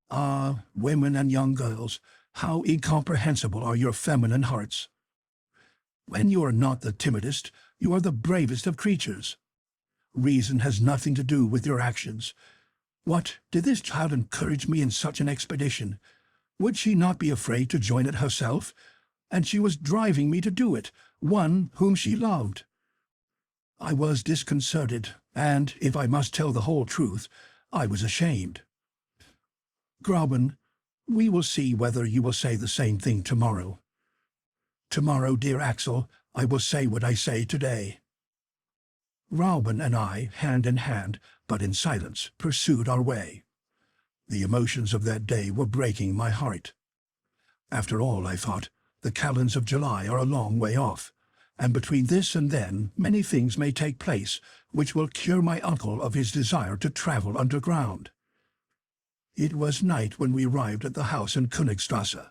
Speaker 1: Ah, women and young girls, how incomprehensible are your feminine hearts! When you are not the timidest, you are the bravest of creatures. Reason has nothing to do with your actions. What, did this child encourage me in such an expedition? Would she not be afraid to join it herself? And she was driving me to do it, one whom she loved. I was disconcerted, and, if I must tell the whole truth, I was ashamed. Grauben, we will see whether you will say the same thing tomorrow. Tomorrow, dear Axel, I will say what I say today. Grauben and I, hand in hand, but in silence, pursued our way. The emotions of that day were breaking my heart. After all, I thought, the calends of July are a long way off, and between this and then many things may take place which will cure my uncle of his desire to travel underground. It was night when we arrived at the house in Königstrasse.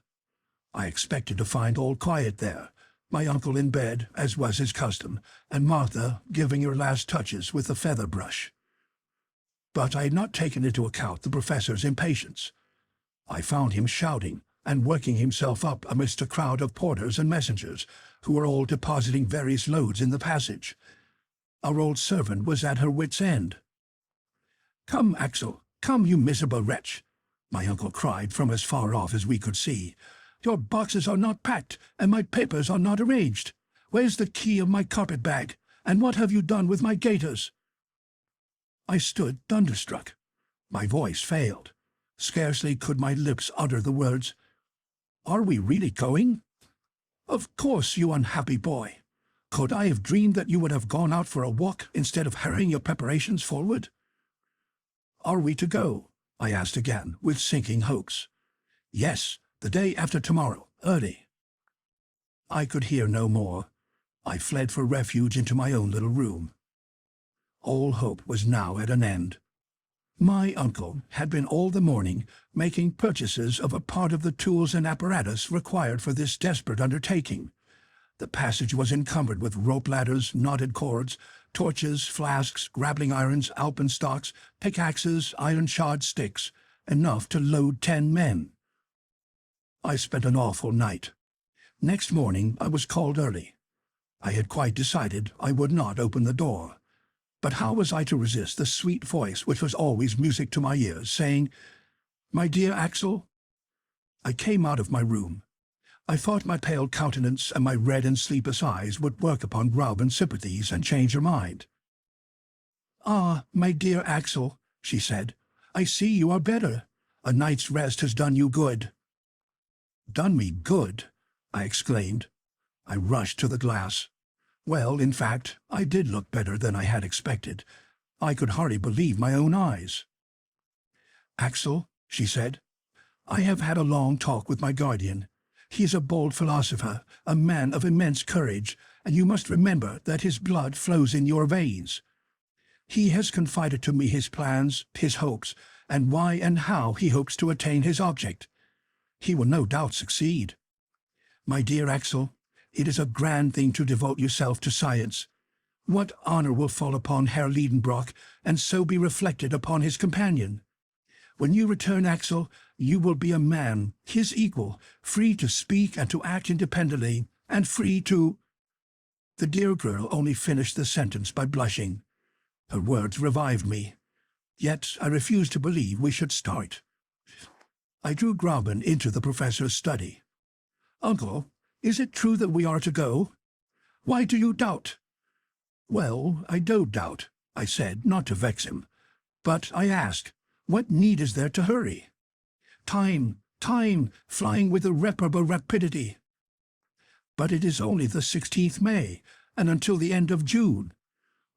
Speaker 1: I expected to find all quiet there, my uncle in bed, as was his custom, and Martha giving her last touches with the feather brush. But I had not taken into account the professor's impatience. I found him shouting and working himself up amidst a crowd of porters and messengers, who were all depositing various loads in the passage. Our old servant was at her wit's end. "Come, Axel, come, you miserable wretch," my uncle cried from as far off as we could see. "Your boxes are not packed, and my papers are not arranged. Where's the key of my carpet-bag, and what have you done with my gaiters?" I stood thunderstruck. My voice failed. Scarcely could my lips utter the words, "Are we really going?" "Of course, you unhappy boy. Could I have dreamed that you would have gone out for a walk instead of hurrying your preparations forward?" "Are we to go?" I asked again, with sinking hopes. "Yes, the day after tomorrow, early." I could hear no more. I fled for refuge into my own little room. All hope was now at an end. My uncle had been all the morning making purchases of a part of the tools and apparatus required for this desperate undertaking. The passage was encumbered with rope ladders, knotted cords, torches, flasks, grappling irons, alpenstocks, pickaxes, iron-shod sticks, enough to load 10 men. I spent an awful night. Next morning I was called early. I had quite decided I would not open the door. But how was I to resist the sweet voice which was always music to my ears, saying, "My dear Axel"? I came out of my room. I thought my pale countenance and my red and sleepless eyes would work upon Gräuben's sympathies and change her mind. "Ah, my dear Axel," she said, "I see you are better. A night's rest has done you good." "Done me good?" I exclaimed. I rushed to the glass. Well, in fact, I did look better than I had expected. I could hardly believe my own eyes. "Axel," she said, "I have had a long talk with my guardian. He is a bold philosopher, a man of immense courage, and you must remember that his blood flows in your veins. He has confided to me his plans, his hopes, and why and how he hopes to attain his object. He will no doubt succeed. My dear Axel, it is a grand thing to devote yourself to science. What honor will fall upon Herr Lidenbrock, and so be reflected upon his companion? When you return, Axel, you will be a man, his equal, free to speak and to act independently, and free to—" The dear girl only finished the sentence by blushing. Her words revived me. Yet I refused to believe we should start. I drew Gräuben into the professor's study. "Uncle, is it true that we are to go? Why do you doubt?" "Well, I do doubt," I said, not to vex him. "But I ask, what need is there to hurry? Time, flying with irreparable rapidity. But it is only the 16th May, and until the end of June.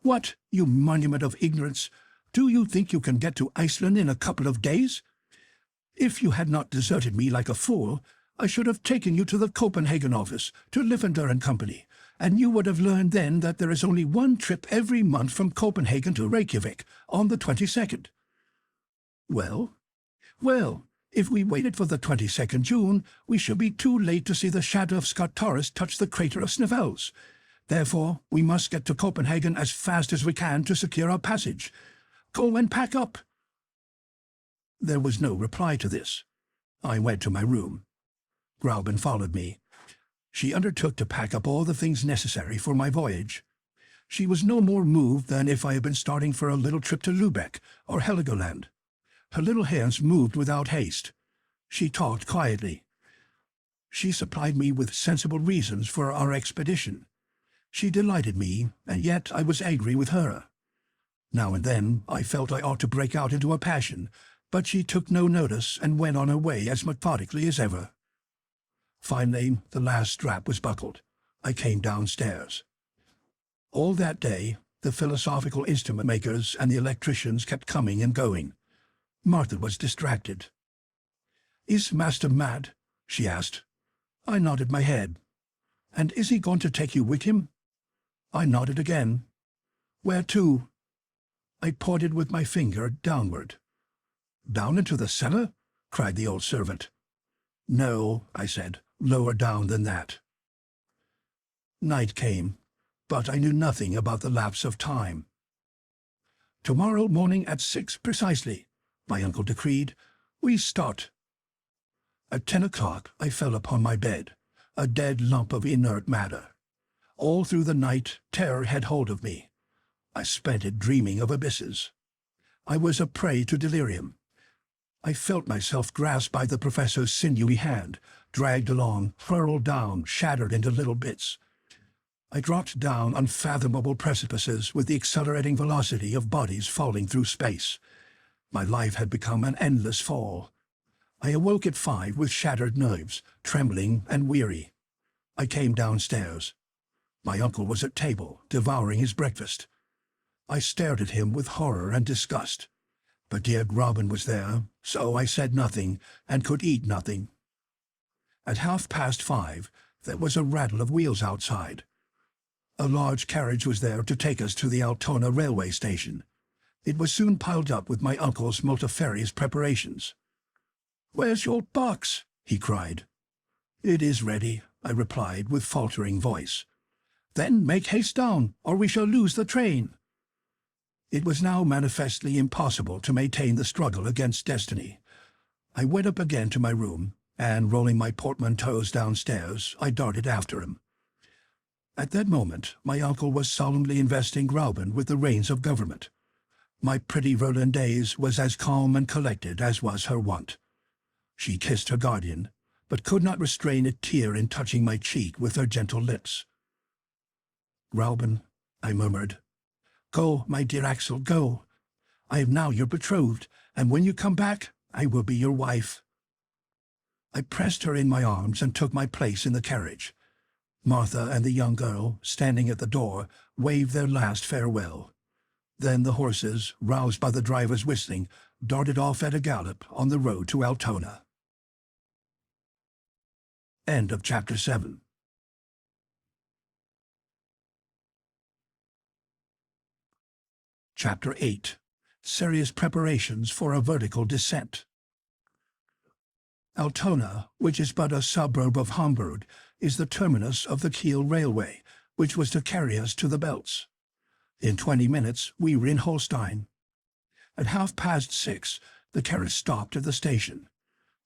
Speaker 1: What, you monument of ignorance, do you think you can get to Iceland in a couple of days? If you had not deserted me like a fool, I should have taken you to the Copenhagen office, to Liffender and Company, and you would have learned then that there is only one trip every month from Copenhagen to Reykjavik, on the 22nd. Well, if we waited for the 22nd June, we should be too late to see the shadow of Skartaris touch the crater of Snæfellsjökull. Therefore, we must get to Copenhagen as fast as we can to secure our passage. Go and pack up." There was no reply to this. I went to my room. Gräuben followed me. She undertook to pack up all the things necessary for my voyage. She was no more moved than if I had been starting for a little trip to Lübeck or Heligoland. Her little hands moved without haste. She talked quietly. She supplied me with sensible reasons for our expedition. She delighted me, and yet I was angry with her. Now and then I felt I ought to break out into a passion, but she took no notice and went on her way as methodically as ever. Finally, the last strap was buckled. I came downstairs. All that day, the philosophical instrument makers and the electricians kept coming and going. Martha was distracted. "Is Master mad?" she asked. I nodded my head. "And is he going to take you with him?" I nodded again. "Where to?" I pointed with my finger downward. Down into the cellar? Cried the old servant. No, I said, lower down than that. Night came, but I knew nothing about the lapse of time. Tomorrow morning at 6 precisely, my uncle decreed, we start. At 10 o'clock I fell upon my bed, a dead lump of inert matter. All through the night terror had hold of me. I spent it dreaming of abysses. I was a prey to delirium. I felt myself grasped by the professor's sinewy hand, dragged along, hurled down, shattered into little bits. I dropped down unfathomable precipices with the accelerating velocity of bodies falling through space. My life had become an endless fall. I awoke at 5 with shattered nerves, trembling and weary. I came downstairs. My uncle was at table, devouring his breakfast. I stared at him with horror and disgust. But dear Robin was there, so I said nothing and could eat nothing. At 5:30, there was a rattle of wheels outside. A large carriage was there to take us to the Altona railway station. It was soon piled up with my uncle's multifarious preparations. "Where's your box?" he cried. "It is ready," I replied with faltering voice. "Then make haste down, or we shall lose the train." It was now manifestly impossible to maintain the struggle against destiny. I went up again to my room, and rolling my portmanteaus downstairs, I darted after him. At that moment my uncle was solemnly investing Gräuben with the reins of government. My pretty Virlandaise was as calm and collected as was her wont. She kissed her guardian, but could not restrain a tear in touching my cheek with her gentle lips. "Gräuben," I murmured. "Go, my dear Axel, go. I am now your betrothed, and when you come back, I will be your wife." I pressed her in my arms and took my place in the carriage. Martha and the young girl, standing at the door, waved their last farewell. Then the horses, roused by the driver's whistling, darted off at a gallop on the road to Altona. End of Chapter 7. Chapter 8. Serious Preparations for a Vertical Descent. Altona, which is but a suburb of Hamburg, is the terminus of the Kiel Railway, which was to carry us to the Belts. In 20 minutes we were in Holstein. At 6:30 the carriage stopped at the station.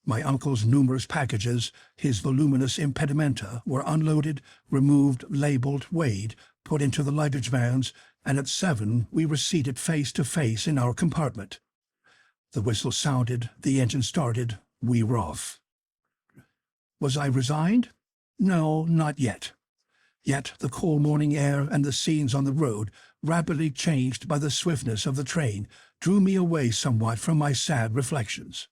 Speaker 1: My uncle's numerous packages, his voluminous impedimenta, were unloaded, removed, labelled, weighed, put into the luggage vans, and at 7 we were seated face to face in our compartment. The whistle sounded, the engine started, we were off. Was I resigned? No, not yet. Yet the cool morning air and the scenes on the road, rapidly changed by the swiftness of the train, drew me away somewhat from my sad reflections.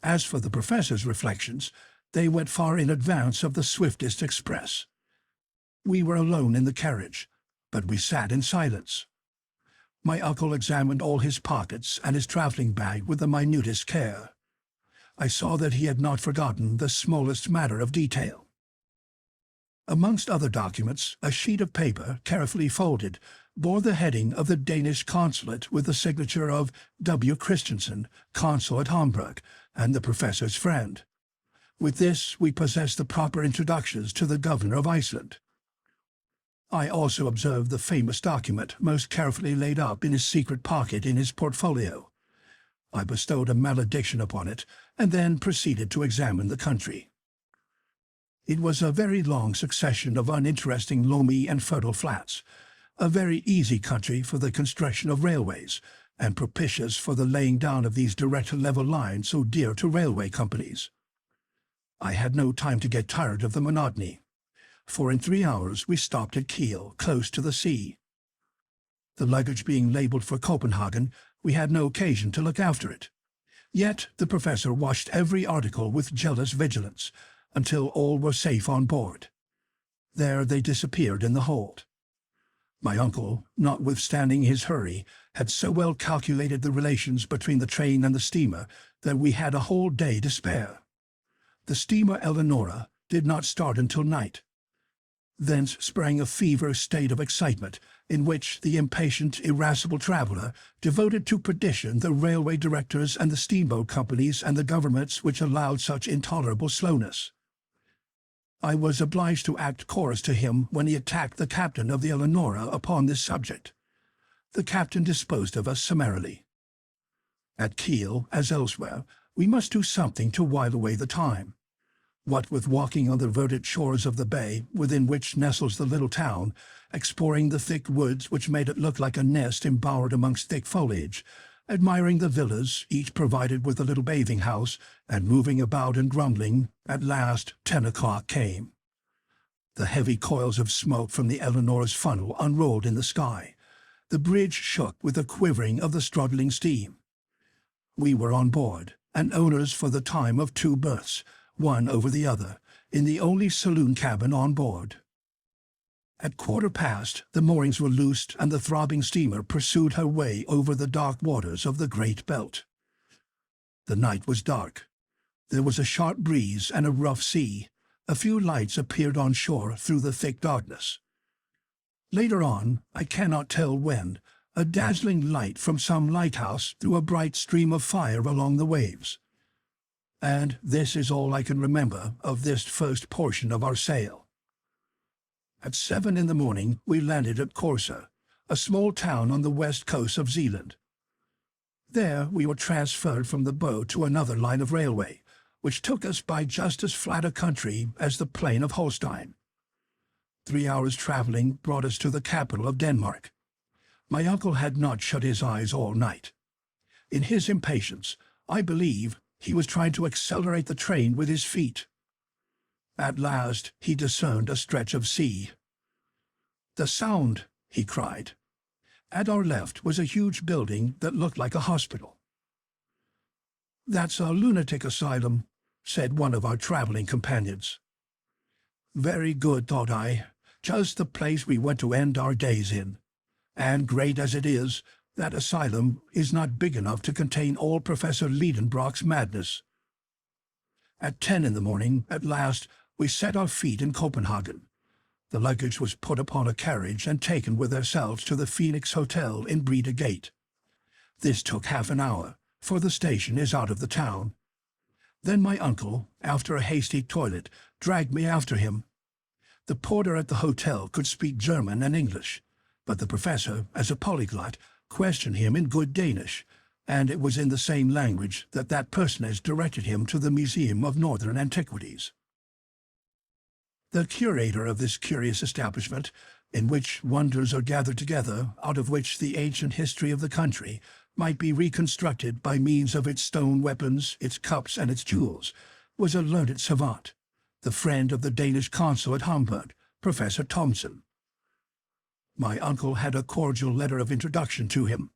Speaker 1: As for the professor's reflections, they went far in advance of the swiftest express. We were alone in the carriage, but we sat in silence. My uncle examined all his pockets and his travelling bag with the minutest care. I saw that he had not forgotten the smallest matter of detail. Amongst other documents, a sheet of paper, carefully folded, bore the heading of the Danish consulate with the signature of W. Christensen, consul at Hamburg, and the professor's friend. With this we possessed the proper introductions to the governor of Iceland. I also observed the famous document most carefully laid up in his secret pocket in his portfolio. I bestowed a malediction upon it, and then proceeded to examine the country. It was a very long succession of uninteresting loamy and fertile flats, a very easy country for the construction of railways, and propitious for the laying down of these direct level lines so dear to railway companies. I had no time to get tired of the monotony, for in 3 hours we stopped at Kiel, close to the sea. The luggage being labelled for Copenhagen, we had no occasion to look after it. Yet the professor watched every article with jealous vigilance, until all were safe on board. There they disappeared in the hold. My uncle, notwithstanding his hurry, had so well calculated the relations between the train and the steamer that we had a whole day to spare. The steamer Eleonora did not start until night. Thence sprang a feverish state of excitement, in which the impatient, irascible traveller devoted to perdition the railway directors and the steamboat companies and the governments which allowed such intolerable slowness. I was obliged to act chorus to him when he attacked the captain of the Eleonora upon this subject. The captain disposed of us summarily. At Kiel, as elsewhere, we must do something to while away the time. What with walking on the verdant shores of the bay within which nestles the little town, exploring the thick woods which made it look like a nest embowered amongst thick foliage, admiring the villas, each provided with a little bathing house, and moving about and grumbling, at last 10 o'clock came. The heavy coils of smoke from the Eleanor's funnel unrolled in the sky. The bridge shook with the quivering of the struggling steam. We were on board, and owners for the time of 2 berths, one over the other, in the only saloon cabin on board. At 1:15, the moorings were loosed and the throbbing steamer pursued her way over the dark waters of the Great Belt. The night was dark. There was a sharp breeze and a rough sea. A few lights appeared on shore through the thick darkness. Later on, I cannot tell when, a dazzling light from some lighthouse threw a bright stream of fire along the waves. And this is all I can remember of this first portion of our sail. At 7 in the morning we landed at Korsa, a small town on the west coast of Zealand. There we were transferred from the boat to another line of railway, which took us by just as flat a country as the plain of Holstein. 3 hours' travelling brought us to the capital of Denmark. My uncle had not shut his eyes all night. In his impatience, I believe, he was trying to accelerate the train with his feet. At last he discerned a stretch of sea. "The Sound!" he cried. At our left was a huge building that looked like a hospital. "That's a lunatic asylum," said one of our travelling companions. Very good, thought I, just the place we want to end our days in. And great as it is, that asylum is not big enough to contain all Professor Lidenbrock's madness. At 10 in the morning, at last, we set our feet in Copenhagen. The luggage was put upon a carriage and taken with ourselves to the Phoenix Hotel in Breda Gate. This took half an hour, for the station is out of the town. Then my uncle, after a hasty toilet, dragged me after him. The porter at the hotel could speak German and English, but the professor, as a polyglot, questioned him in good Danish, and it was in the same language that that personage directed him to the Museum of Northern Antiquities. The curator of this curious establishment, in which wonders are gathered together, out of which the ancient history of the country might be reconstructed by means of its stone weapons, its cups, and its jewels, was a learned savant, the friend of the Danish consul at Hamburg, Professor Thomsen. My uncle had a cordial letter of introduction to him.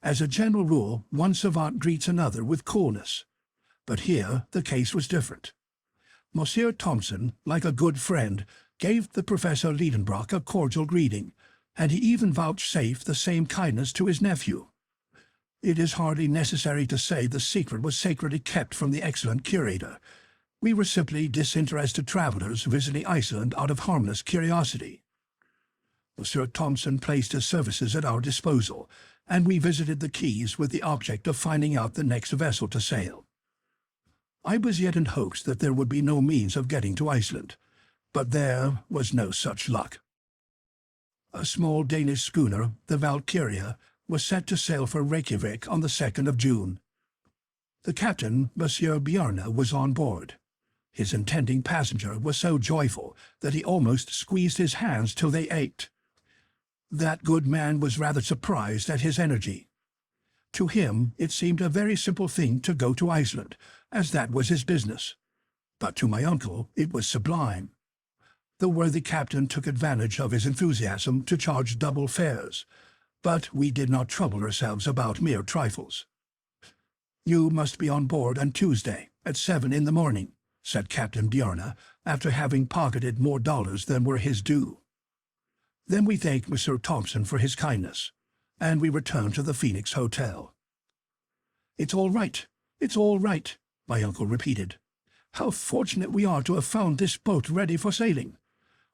Speaker 1: As a general rule, one savant greets another with coolness. But here the case was different. Monsieur Thomsen, like a good friend, gave the Professor Lidenbrock a cordial greeting, and he even vouchsafed the same kindness to his nephew. It is hardly necessary to say the secret was sacredly kept from the excellent curator. We were simply disinterested travellers visiting Iceland out of harmless curiosity. Monsieur Thomsen placed his services at our disposal, and we visited the quays with the object of finding out the next vessel to sail. I was yet in hopes that there would be no means of getting to Iceland, but there was no such luck. A small Danish schooner, the Valkyria, was set to sail for Reykjavik on the 2nd of June. The captain, Monsieur Bjarne, was on board. His intending passenger was so joyful that he almost squeezed his hands till they ached. That good man was rather surprised at his energy. To him it seemed a very simple thing to go to Iceland, as that was his business. But to my uncle it was sublime. The worthy captain took advantage of his enthusiasm to charge double fares, but we did not trouble ourselves about mere trifles. "You must be on board on Tuesday, at 7 in the morning," said Captain Bjarne, after having pocketed more dollars than were his due. Then we thanked Monsieur Thomsen for his kindness, and we returned to the Phoenix Hotel. "It's all right, it's all right," my uncle repeated. "How fortunate we are to have found this boat ready for sailing.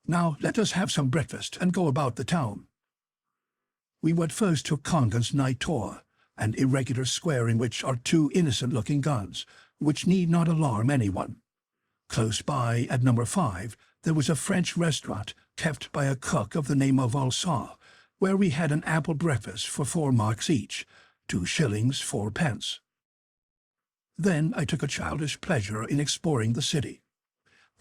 Speaker 1: Now let us have some breakfast and go about the town." We went first to Kongens Nye Tor, an irregular square in which are two innocent-looking guns, which need not alarm anyone. Close by, at number 5, there was a French restaurant kept by a cook of the name of Alcin, where we had an ample breakfast for 4 marks each, 2 shillings 4 pence. Then I took a childish pleasure in exploring the city.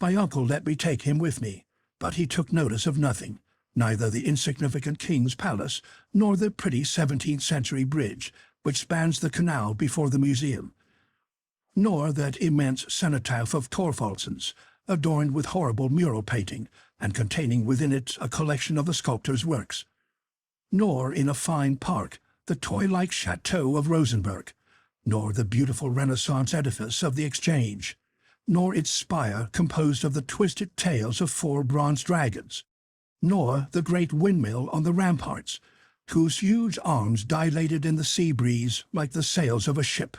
Speaker 1: My uncle let me take him with me, but he took notice of nothing, neither the insignificant king's palace nor the pretty 17th-century bridge which spans the canal before the museum, nor that immense cenotaph of Thorvaldson's, adorned with horrible mural painting and containing within it a collection of the sculptor's works, nor in a fine park the toy-like chateau of Rosenberg, nor the beautiful Renaissance edifice of the Exchange, nor its spire composed of the twisted tails of 4 bronze dragons, nor the great windmill on the ramparts, whose huge arms dilated in the sea breeze like the sails of a ship.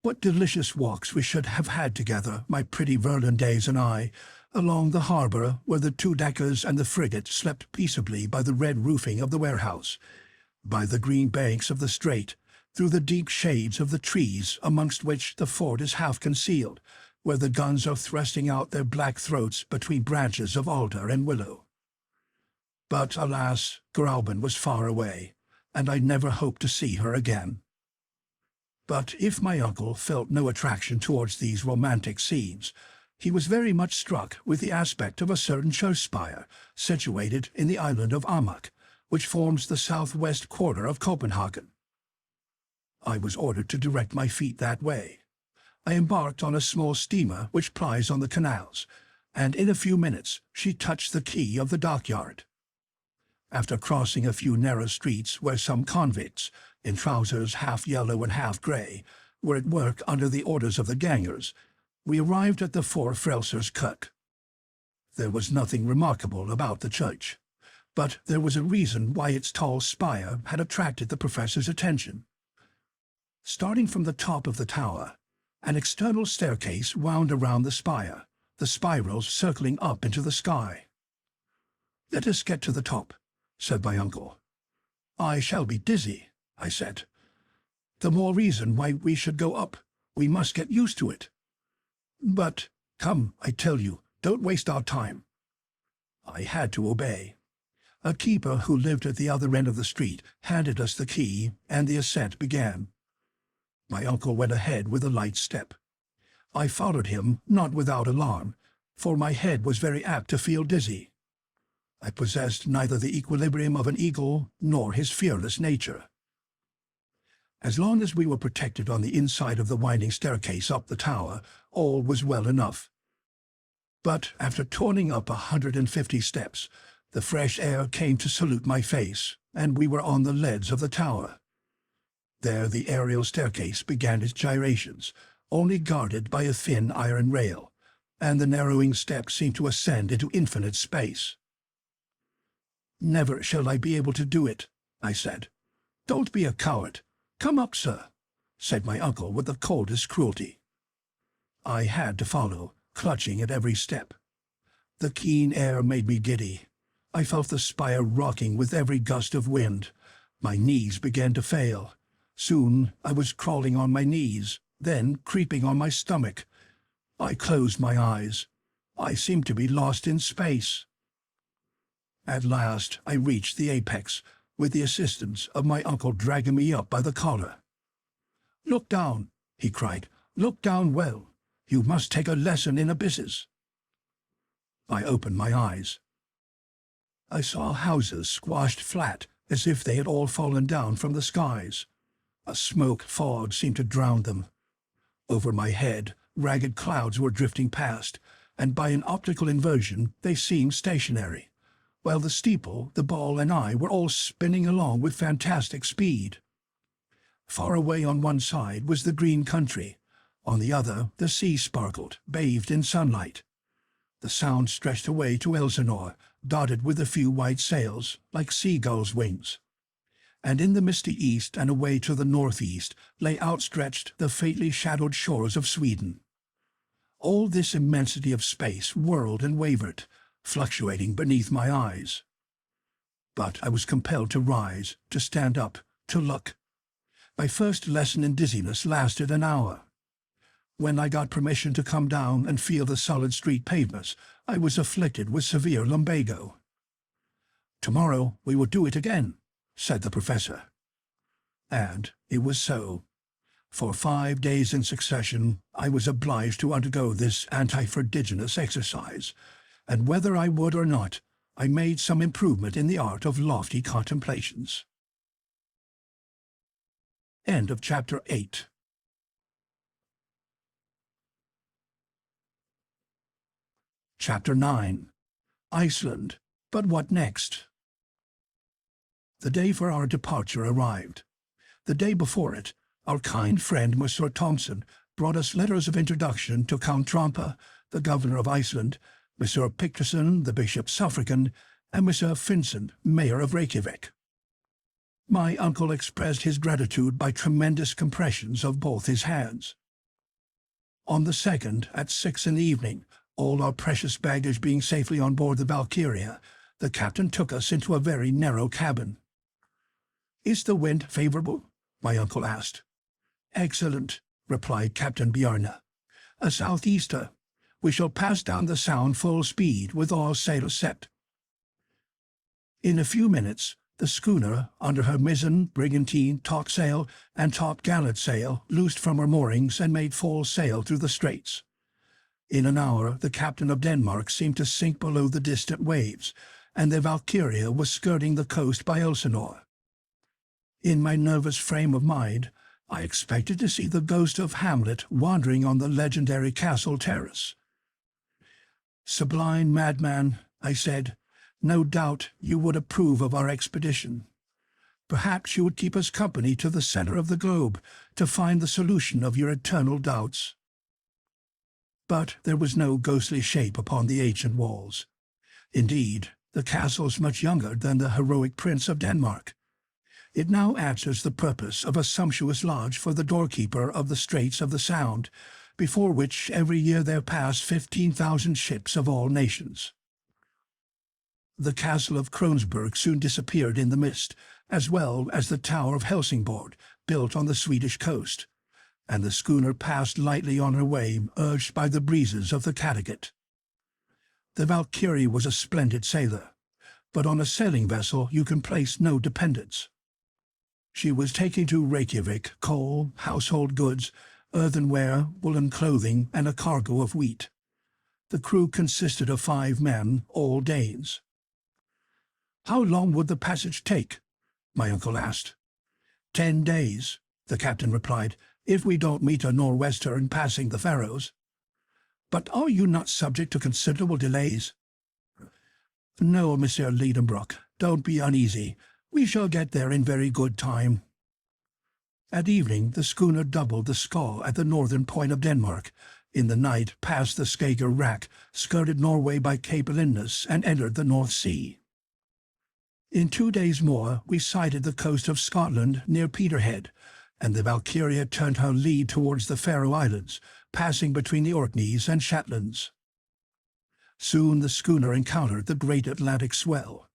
Speaker 1: What delicious walks we should have had together, my pretty Virlandaise and I, along the harbour where the 2-deckers and the frigate slept peaceably by the red roofing of the warehouse, by the green banks of the strait, through the deep shades of the trees amongst which the fort is half concealed, where the guns are thrusting out their black throats between branches of alder and willow. But, alas, Grauben was far away, and I never hoped to see her again. But if my uncle felt no attraction towards these romantic scenes, he was very much struck with the aspect of a certain church spire, situated in the island of Amak, which forms the southwest quarter of Copenhagen. I was ordered to direct my feet that way. I embarked on a small steamer which plies on the canals, and in a few minutes she touched the quay of the dockyard. After crossing a few narrow streets where some convicts, in trousers half yellow and half grey, were at work under the orders of the gangers, we arrived at the Four Frelsers Kirk. There was nothing remarkable about the church, but there was a reason why its tall spire had attracted the professor's attention. Starting from the top of the tower, an external staircase wound around the spire, the spirals circling up into the sky. "Let us get to the top," said my uncle. "I shall be dizzy," I said. "The more reason why we should go up. We must get used to it." "But, come, I tell you, don't waste our time." I had to obey. A keeper who lived at the other end of the street handed us the key, and the ascent began. My uncle went ahead with a light step. I followed him, not without alarm, for my head was very apt to feel dizzy. I possessed neither the equilibrium of an eagle nor his fearless nature. As long as we were protected on the inside of the winding staircase up the tower, all was well enough. But after toiling up 150 steps, the fresh air came to salute my face, and we were on the leads of the tower. There the aerial staircase began its gyrations, only guarded by a thin iron rail, and the narrowing steps seemed to ascend into infinite space. "Never shall I be able to do it," I said. "Don't be a coward. Come up, sir," said my uncle with the coldest cruelty. I had to follow, clutching at every step. The keen air made me giddy. I felt the spire rocking with every gust of wind. My knees began to fail. Soon I was crawling on my knees, then creeping on my stomach. I closed my eyes. I seemed to be lost in space. At last I reached the apex, with the assistance of my uncle dragging me up by the collar. "Look down," he cried. "Look down well. You must take a lesson in abysses." I opened my eyes. I saw houses squashed flat, as if they had all fallen down from the skies. A smoke fog seemed to drown them. Over my head, ragged clouds were drifting past, and by an optical inversion they seemed stationary, while the steeple, the ball, and I were all spinning along with fantastic speed. Far away on one side was the green country. On the other the sea sparkled, bathed in sunlight. The Sound stretched away to Elsinore, dotted with a few white sails, like seagulls' wings. And in the misty east and away to the northeast lay outstretched the faintly shadowed shores of Sweden. All this immensity of space whirled and wavered, fluctuating beneath my eyes. but I was compelled to rise, to stand up, to look. My first lesson in dizziness lasted an hour. When I got permission to come down and feel the solid street pavements, I was afflicted with severe lumbago. "Tomorrow we will do it again," said the professor. And it was so. For 5 days in succession I was obliged to undergo this anti-vertiginous exercise, and whether I would or not, I made some improvement in the art of lofty contemplations. End of Chapter 8. Chapter 9. Iceland. But what next? The day for our departure arrived. The day before it, our kind friend Monsieur Thomson brought us letters of introduction to Count Trampa, the governor of Iceland, Monsieur Picterson, the bishop suffragan, and Monsieur Finson, mayor of Reykjavik. My uncle expressed his gratitude by tremendous compressions of both his hands. On the 2nd, at 6 in the evening, all our precious baggage being safely on board the Valkyria, the captain took us into a very narrow cabin. "Is the wind favorable?" my uncle asked. "Excellent," replied Captain Bjarne. "A southeaster. We shall pass down the Sound full speed, with all sails set." In a few minutes, the schooner, under her mizzen, brigantine, topsail, and topgallant sail, loosed from her moorings and made full sail through the straits. In an hour the captain of Denmark seemed to sink below the distant waves, and the Valkyria was skirting the coast by Elsinore. In my nervous frame of mind, I expected to see the ghost of Hamlet wandering on the legendary castle terrace. "Sublime madman," I said, "no doubt you would approve of our expedition. Perhaps you would keep us company to the center of the globe to find the solution of your eternal doubts." But there was no ghostly shape upon the ancient walls. Indeed, the castle is much younger than the heroic Prince of Denmark. It now answers the purpose of a sumptuous lodge for the doorkeeper of the Straits of the Sound, before which every year there pass 15,000 ships of all nations. The castle of Kronsberg soon disappeared in the mist, as well as the tower of Helsingborg, built on the Swedish coast, and the schooner passed lightly on her way, urged by the breezes of the Kattegat. The Valkyrie was a splendid sailor, but on a sailing vessel you can place no dependence. She was taking to Reykjavik coal, household goods, earthenware, woolen clothing, and a cargo of wheat. The crew consisted of 5 men, all Danes. "How long would the passage take?" my uncle asked. 10 days, the captain replied, "if we don't meet a nor'wester in passing the Faroes." "But are you not subject to considerable delays?" "No, Monsieur Lidenbrock, don't be uneasy. We shall get there in very good time." At evening the schooner doubled the Skaw at the northern point of Denmark, in the night passed the Skager Rack, skirted Norway by Cape Lindness, and entered the North Sea. In 2 days more we sighted the coast of Scotland near Peterhead, and the Valkyria turned her lead towards the Faroe Islands, passing between the Orkneys and Shetlands. Soon the schooner encountered the great Atlantic swell.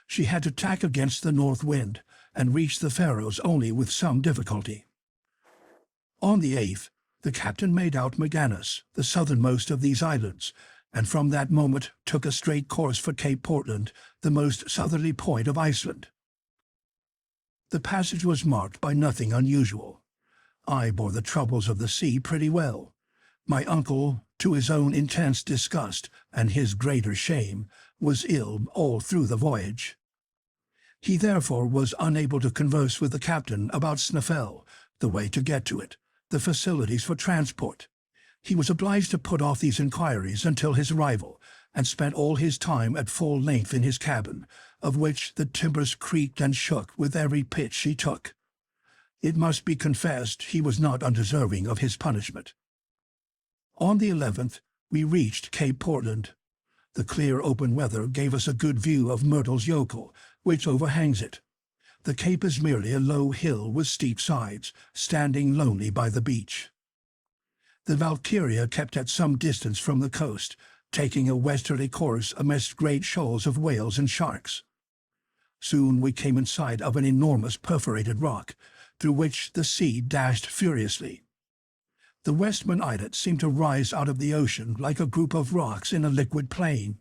Speaker 1: She had to tack against the north wind, and reached the Faroes only with some difficulty. On the 8th, the captain made out Maganus, the southernmost of these islands, and from that moment took a straight course for Cape Portland, the most southerly point of Iceland. The passage was marked by nothing unusual. I bore the troubles of the sea pretty well. My uncle, to his own intense disgust and his greater shame, was ill all through the voyage. He therefore was unable to converse with the captain about Snæfell, the way to get to it, the facilities for transport. He was obliged to put off these inquiries until his arrival, and spent all his time at full length in his cabin, of which the timbers creaked and shook with every pitch he took. It must be confessed he was not undeserving of his punishment. On the 11th we reached Cape Portland. The clear open weather gave us a good view of Snæfellsjökull, which overhangs it. The cape is merely a low hill with steep sides, standing lonely by the beach. The Valkyria kept at some distance from the coast, taking a westerly course amidst great shoals of whales and sharks. Soon we came in sight of an enormous perforated rock, through which the sea dashed furiously. The Westman islet seemed to rise out of the ocean like a group of rocks in a liquid plain.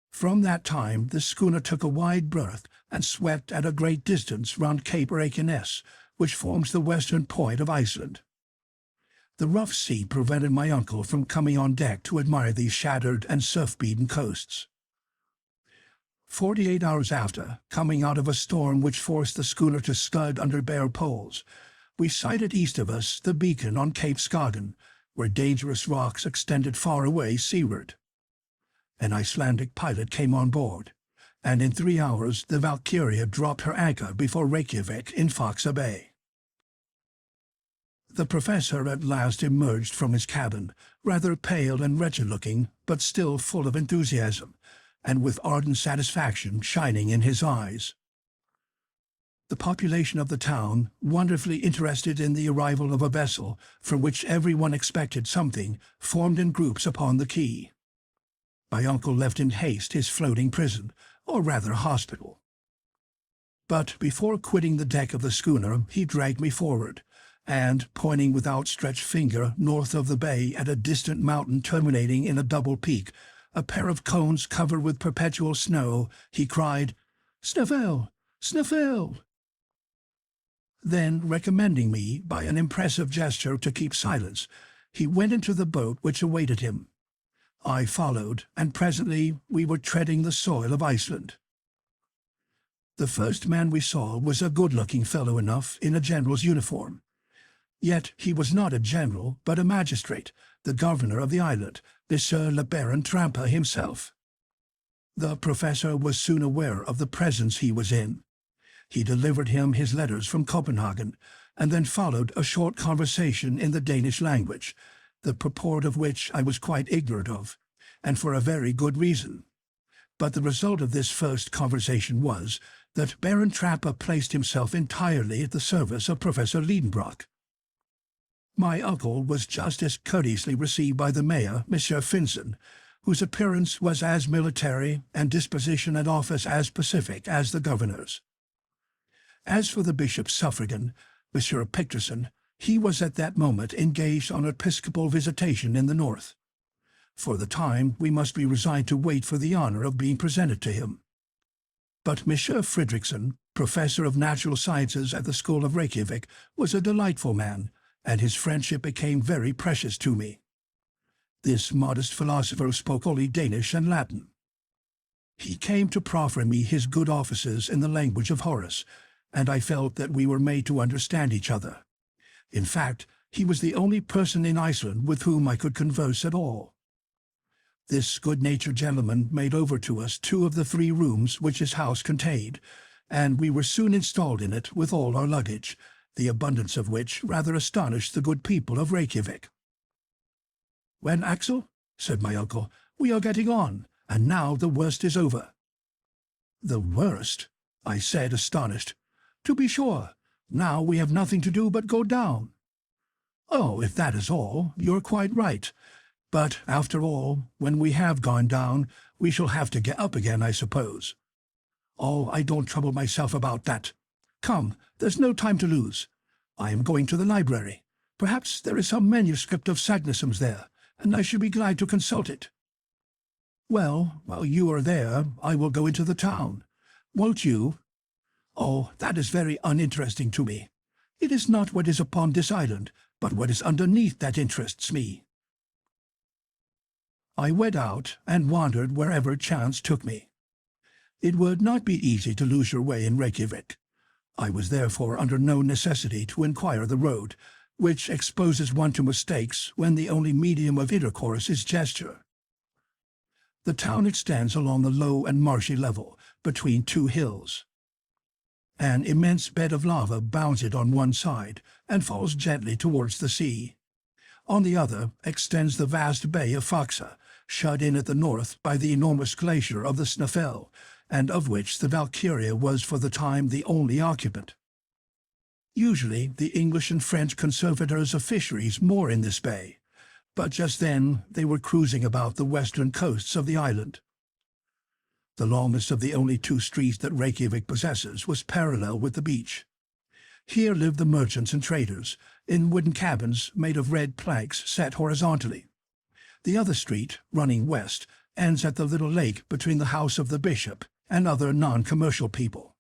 Speaker 1: From that time the schooner took a wide berth and swept at a great distance round Cape Reykjanes, which forms the western point of Iceland. The rough sea prevented my uncle from coming on deck to admire these shattered and surf-beaten coasts. 48 hours after, coming out of a storm which forced the schooner to scud under bare poles, we sighted east of us the beacon on Cape Skagen, where dangerous rocks extended far away seaward. An Icelandic pilot came on board, and in 3 hours the Valkyria dropped her anchor before Reykjavik in Faxa Bay. The professor at last emerged from his cabin, rather pale and wretched-looking, but still full of enthusiasm, and with ardent satisfaction shining in his eyes. The population of the town, wonderfully interested in the arrival of a vessel from which everyone expected something, formed in groups upon the quay. My uncle left in haste his floating prison, or rather hospital. But before quitting the deck of the schooner, he dragged me forward, and, pointing with outstretched finger north of the bay at a distant mountain terminating in a double peak, a pair of cones covered with perpetual snow, he cried, "Snæfell! Snæfell!" Then, recommending me by an impressive gesture to keep silence, he went into the boat which awaited him. I followed, and presently we were treading the soil of Iceland. The first man we saw was a good-looking fellow enough in a general's uniform. Yet he was not a general, but a magistrate, the governor of the island, Monsieur le Baron Trampa himself. The professor was soon aware of the presence he was in. He delivered him his letters from Copenhagen, and then followed a short conversation in the Danish language, the purport of which I was quite ignorant of, and for a very good reason. But the result of this first conversation was that Baron Trampa placed himself entirely at the service of Professor Lidenbrock. My uncle was just as courteously received by the mayor, Monsieur Finson, whose appearance was as military and disposition and office as pacific as the governor's. As for the bishop's suffragan, Monsieur Picterson, he was at that moment engaged on episcopal visitation in the north. For the time, we must be resigned to wait for the honor of being presented to him. But Monsieur Fridriksson, professor of natural sciences at the school of Reykjavik, was a delightful man, and his friendship became very precious to me. This modest philosopher spoke only Danish and Latin. He came to proffer me his good offices in the language of Horace, and I felt that we were made to understand each other. In fact, he was the only person in Iceland with whom I could converse at all. This good-natured gentleman made over to us 2 of the 3 rooms which his house contained, and we were soon installed in it with all our luggage, the abundance of which rather astonished the good people of Reykjavik. "When, Axel," said my uncle, "we are getting on, and now the worst is over." "The worst?" I said, astonished. "To be sure. Now we have nothing to do but go down." "Oh, if that is all, you're quite right. But, after all, when we have gone down, we shall have to get up again, I suppose." "Oh, I don't trouble myself about that. Come, there's no time to lose. I am going to the library. Perhaps there is some manuscript of Saknussemm's there, and I should be glad to consult it." "Well, while you are there, I will go into the town. Won't you?" "Oh, that is very uninteresting to me. It is not what is upon this island, but what is underneath that interests me." I went out and wandered wherever chance took me. It would not be easy to lose your way in Reykjavik. I was therefore under no necessity to inquire the road, which exposes one to mistakes when the only medium of intercourse is gesture. The town extends along a low and marshy level, between 2 hills. An immense bed of lava bounds it on one side, and falls gently towards the sea. On the other extends the vast bay of Faxa, shut in at the north by the enormous glacier of the Snæfell, and of which the Valkyria was for the time the only occupant. Usually the English and French conservators of fisheries moor in this bay, but just then they were cruising about the western coasts of the island. The longest of the only two streets that Reykjavik possesses was parallel with the beach. Here lived the merchants and traders, in wooden cabins made of red planks set horizontally. The other street, running west, ends at the little lake between the house of the bishop and other non-commercial people.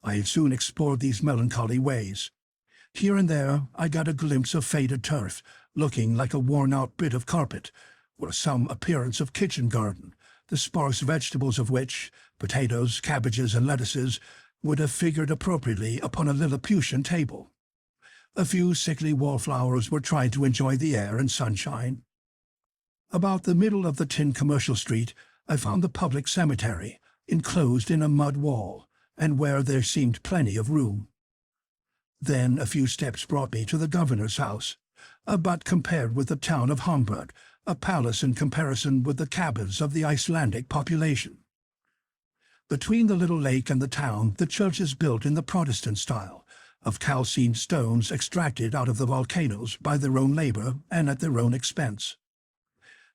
Speaker 1: I had soon explored these melancholy ways. Here and there I got a glimpse of faded turf, looking like a worn-out bit of carpet, or some appearance of kitchen garden, the sparse vegetables of which, potatoes, cabbages, and lettuces, would have figured appropriately upon a Lilliputian table. A few sickly wallflowers were trying to enjoy the air and sunshine. About the middle of the tin commercial street I found the public cemetery, enclosed in a mud wall, and where there seemed plenty of room. Then a few steps brought me to the governor's house, but compared with the town of Hamburg, a palace in comparison with the cabins of the Icelandic population. Between the little lake and the town, the church is built in the Protestant style, of calcined stones extracted out of the volcanoes by their own labor and at their own expense.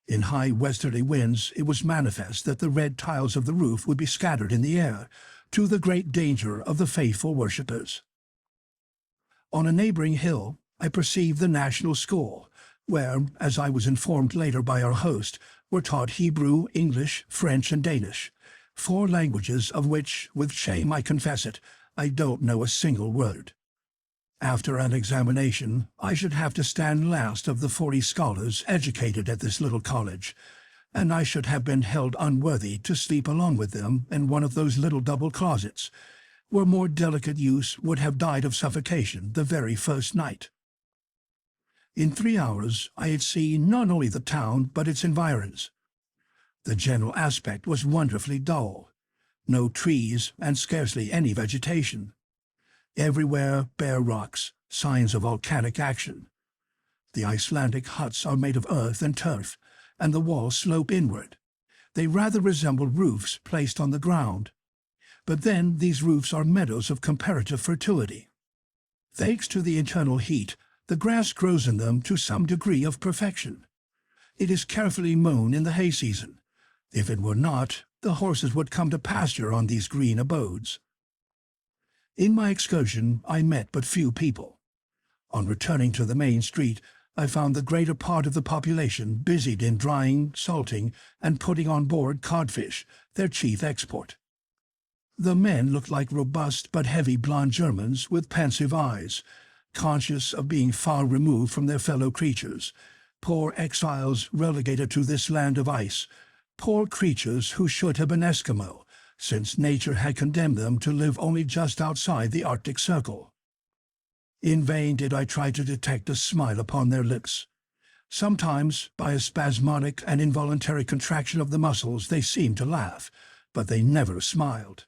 Speaker 1: In high westerly winds it was manifest that the red tiles of the roof would be scattered in the air, to the great danger of the faithful worshippers. On a neighboring hill I perceived the National School, where, as I was informed later by our host, were taught Hebrew, English, French, and Danish, 4 languages of which, with shame I confess it, I don't know a single word. After an examination, I should have to stand last of the 40 scholars educated at this little college, and I should have been held unworthy to sleep along with them in one of those little double closets, where more delicate youths would have died of suffocation the very first night. In 3 hours I had seen not only the town but its environs. The general aspect was wonderfully dull. No trees and scarcely any vegetation. Everywhere bare rocks, signs of volcanic action. The Icelandic huts are made of earth and turf, and the walls slope inward. They rather resemble roofs placed on the ground. But then these roofs are meadows of comparative fertility. Thanks to the internal heat, the grass grows in them to some degree of perfection. It is carefully mown in the hay season. If it were not, the horses would come to pasture on these green abodes. In my excursion I met but few people. On returning to the main street, I found the greater part of the population busied in drying, salting, and putting on board codfish, their chief export. The men looked like robust but heavy blond Germans with pensive eyes, conscious of being far removed from their fellow creatures, poor exiles relegated to this land of ice, poor creatures who should have been Eskimo, since nature had condemned them to live only just outside the Arctic Circle. In vain did I try to detect a smile upon their lips. Sometimes, by a spasmodic and involuntary contraction of the muscles, they seemed to laugh, but they never smiled.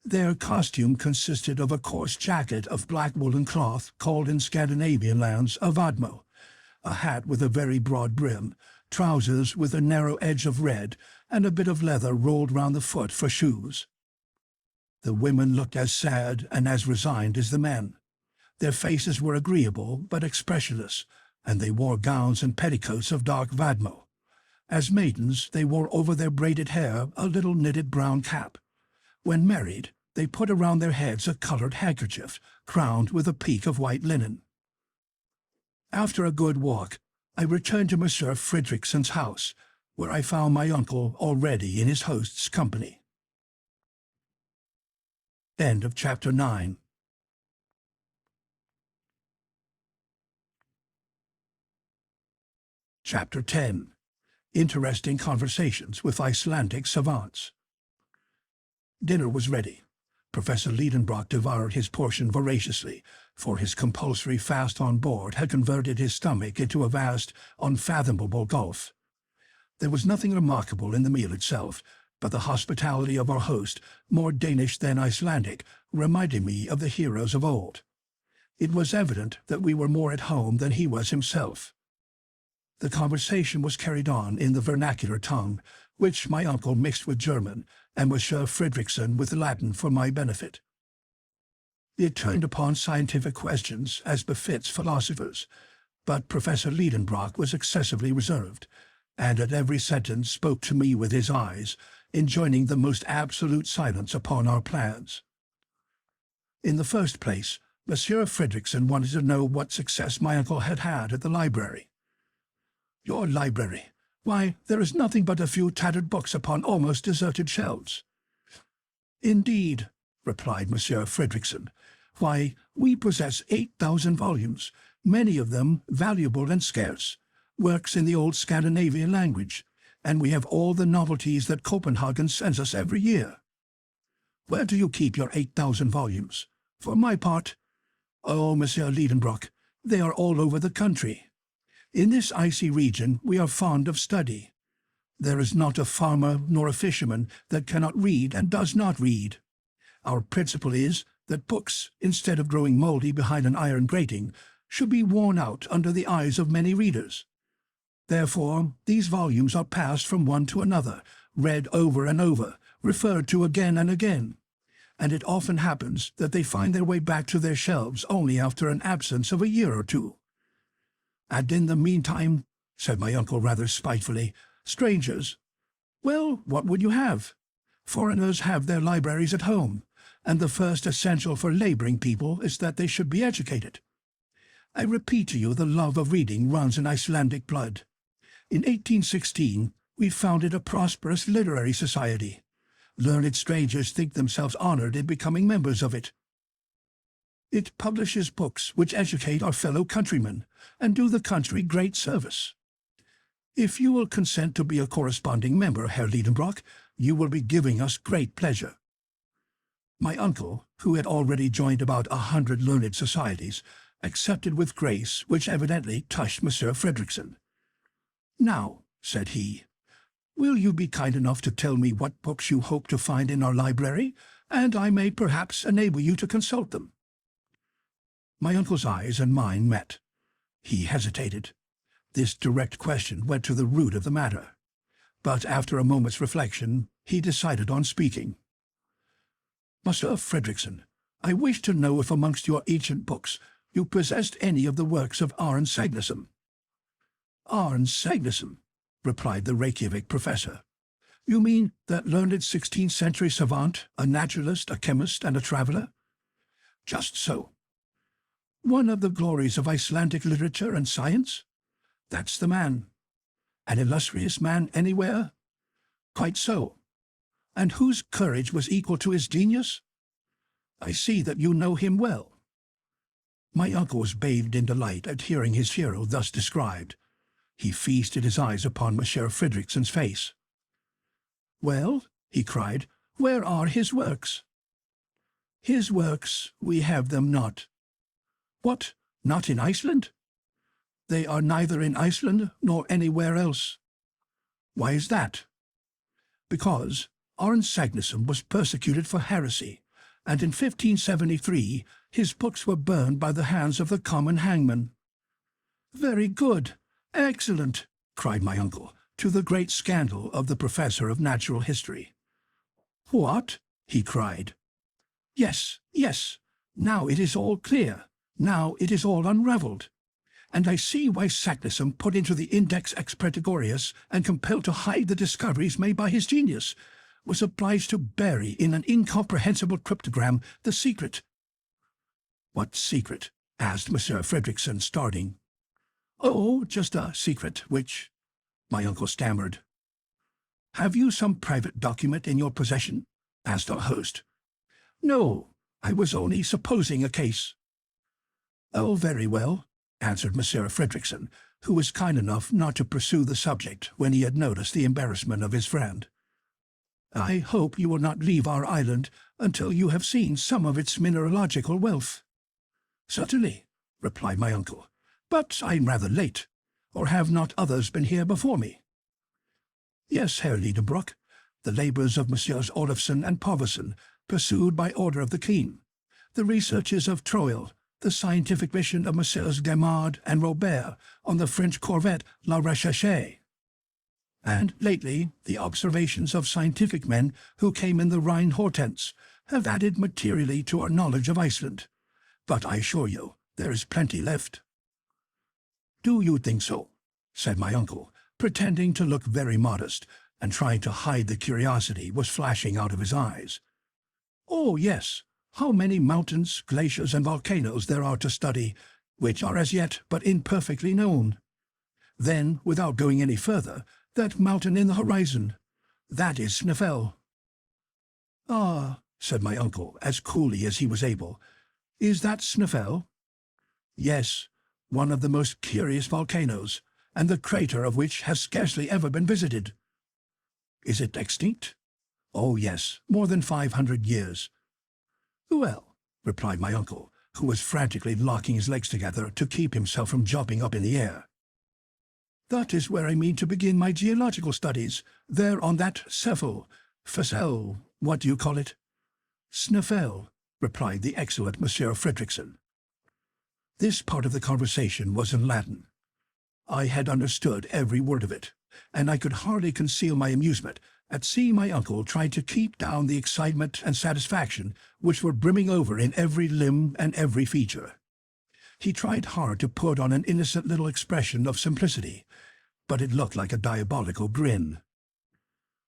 Speaker 1: Their costume consisted of a coarse jacket of black woolen cloth called in Scandinavian lands a vadmo, a hat with a very broad brim, trousers with a narrow edge of red, and a bit of leather rolled round the foot for shoes. The women looked as sad and as resigned as the men. Their faces were agreeable but expressionless, and they wore gowns and petticoats of dark vadmo. As maidens, they wore over their braided hair a little knitted brown cap. When married, they put around their heads a colored handkerchief, crowned with a peak of white linen. After a good walk, I returned to Monsieur Fredriksson's house, where I found my uncle already in his host's company. End of Chapter 9. Chapter 10. Interesting Conversations with Icelandic Savants. Dinner was ready. Professor Lidenbrock devoured his portion voraciously, for his compulsory fast on board had converted his stomach into a vast, unfathomable gulf. There was nothing remarkable in the meal itself, but the hospitality of our host, more Danish than Icelandic, reminded me of the heroes of old. It was evident that we were more at home than he was himself. The conversation was carried on in the vernacular tongue, which my uncle mixed with German, and Monsieur Fredriksson with Latin for my benefit. It turned upon scientific questions, as befits philosophers, but Professor Lidenbrock was excessively reserved, and at every sentence spoke to me with his eyes, enjoining the most absolute silence upon our plans. In the first place, Monsieur Fredrickson wanted to know what success my uncle had had at the library. "Your library? Why, there is nothing but a few tattered books upon almost deserted shelves." "Indeed," replied Monsieur Fredrickson. "Why, we possess 8,000 volumes, many of them valuable and scarce, works in the old Scandinavian language, and we have all the novelties that Copenhagen sends us every year." "Where do you keep your 8,000 volumes? For my part, oh, Monsieur Lidenbrock, they are all over the country. In this icy region we are fond of study. There is not a farmer nor a fisherman that cannot read and does not read. Our principle is that books, instead of growing mouldy behind an iron grating, should be worn out under the eyes of many readers. Therefore, these volumes are passed from one to another, read over and over, referred to again and again, and it often happens that they find their way back to their shelves only after an absence of a year or two. And in the meantime, said my uncle rather spitefully, strangers. Well, what would you have? Foreigners have their libraries at home, and the first essential for labouring people is that they should be educated. I repeat to you, the love of reading runs in Icelandic blood. In 1816 we founded a prosperous literary society. Learned strangers think themselves honoured in becoming members of it. It publishes books which educate our fellow countrymen and do the country great service. If you will consent to be a corresponding member, Herr Lidenbrock, you will be giving us great pleasure." My uncle, who had already joined about 100 learned societies, accepted with grace, which evidently touched Monsieur Fredrickson. "Now," said he, "will you be kind enough to tell me what books you hope to find in our library, and I may perhaps enable you to consult them?" My uncle's eyes and mine met. He hesitated. This direct question went to the root of the matter. But after a moment's reflection, he decided on speaking. "Monsieur Fredrickson, I wish to know if amongst your ancient books you possessed any of the works of Arne Saknussemm." "Arne Saknussemm," replied the Reykjavik professor. "You mean that learned 16th-century savant, a naturalist, a chemist, and a traveller?" "Just so." "One of the glories of Icelandic literature and science?" "That's the man." "An illustrious man anywhere?" "Quite so." "And whose courage was equal to his genius?" "I see that you know him well." My uncle was bathed in delight at hearing his hero thus described. He feasted his eyes upon Monsieur Fredrickson's face. "Well," he cried, "where are his works?" "His works, we have them not." "What, not in Iceland?" "They are neither in Iceland nor anywhere else." "Why is that?" "Because Arne Saknussemm was persecuted for heresy, and in 1573 his books were burned by the hands of the common hangman." "Very good, excellent," cried my uncle, to the great scandal of the professor of natural history. "What?" he cried. "Yes, yes, now it is all clear, now it is all unravelled. And I see why Saknussemm, put into the Index Expurgatorius and compelled to hide the discoveries made by his genius, was obliged to bury in an incomprehensible cryptogram the secret." "What secret?" asked Monsieur Fredrickson, starting. "Oh, just a secret which—" my uncle stammered. "Have you some private document in your possession?" asked our host. "No, I was only supposing a case." "Oh, very well," answered Monsieur Fredrickson, who was kind enough not to pursue the subject when he had noticed the embarrassment of his friend. "I hope you will not leave our island until you have seen some of its mineralogical wealth." "Certainly," replied my uncle, "but I am rather late, or have not others been here before me?" "Yes, Herr Lidenbrock, the labours of Messieurs Olofsson and Poverson, pursued by order of the King, the researches of Troil, the scientific mission of Messieurs Gaimard and Robert on the French corvette La Recherche, and lately the observations of scientific men who came in the Rhine Hortense have added materially to our knowledge of Iceland. But I assure you there is plenty left." "Do you think so?" said my uncle, pretending to look very modest, and trying to hide the curiosity was flashing out of his eyes. "Oh, yes. How many mountains, glaciers, and volcanoes there are to study, which are as yet but imperfectly known. Then, without going any further, that mountain in the horizon, that is Snæfell." "Ah," said my uncle, as coolly as he was able. "Is that Snæfell?" "Yes, one of the most curious volcanoes, and the crater of which has scarcely ever been visited." "Is it extinct?" "Oh, yes, more than 500 years. "Well," replied my uncle, who was frantically locking his legs together to keep himself from jumping up in the air, "that is where I mean to begin my geological studies, there on that Snæfell, what do you call it?" "Snæfell," replied the excellent Monsieur Fredrickson. This part of the conversation was in Latin. I had understood every word of it, and I could hardly conceal my amusement at seeing my uncle try to keep down the excitement and satisfaction which were brimming over in every limb and every feature. He tried hard to put on an innocent little expression of simplicity, but it looked like a diabolical grin.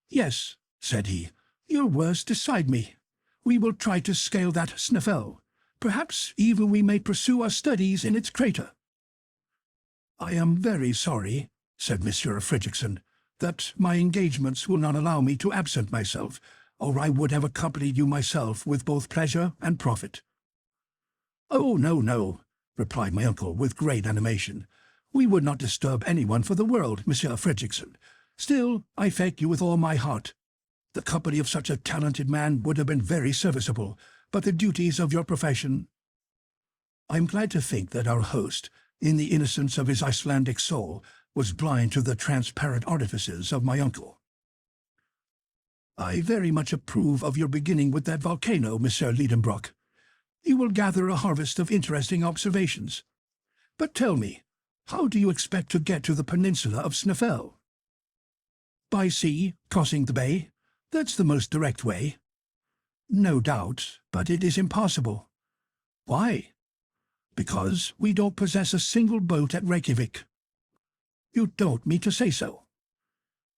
Speaker 1: "Yes," said he, "your words decide me. We will try to scale that Snæfell. Perhaps even we may pursue our studies in its crater." "I am very sorry," said Monsieur Fredrickson, "that my engagements will not allow me to absent myself, or I would have accompanied you myself with both pleasure and profit." "Oh, no, no," replied my uncle with great animation. "We would not disturb anyone for the world, Monsieur Fredrickson. Still, I thank you with all my heart. The company of such a talented man would have been very serviceable, but the duties of your profession—" I am glad to think that our host, in the innocence of his Icelandic soul, was blind to the transparent artifices of my uncle. "I very much approve of your beginning with that volcano, Monsieur Lidenbrock. You will gather a harvest of interesting observations. But tell me, how do you expect to get to the peninsula of Snæfell?" "By sea, crossing the bay. That's the most direct way." "No doubt, but it is impossible." "Why?" "Because we don't possess a single boat at Reykjavik." "You don't mean to say so?"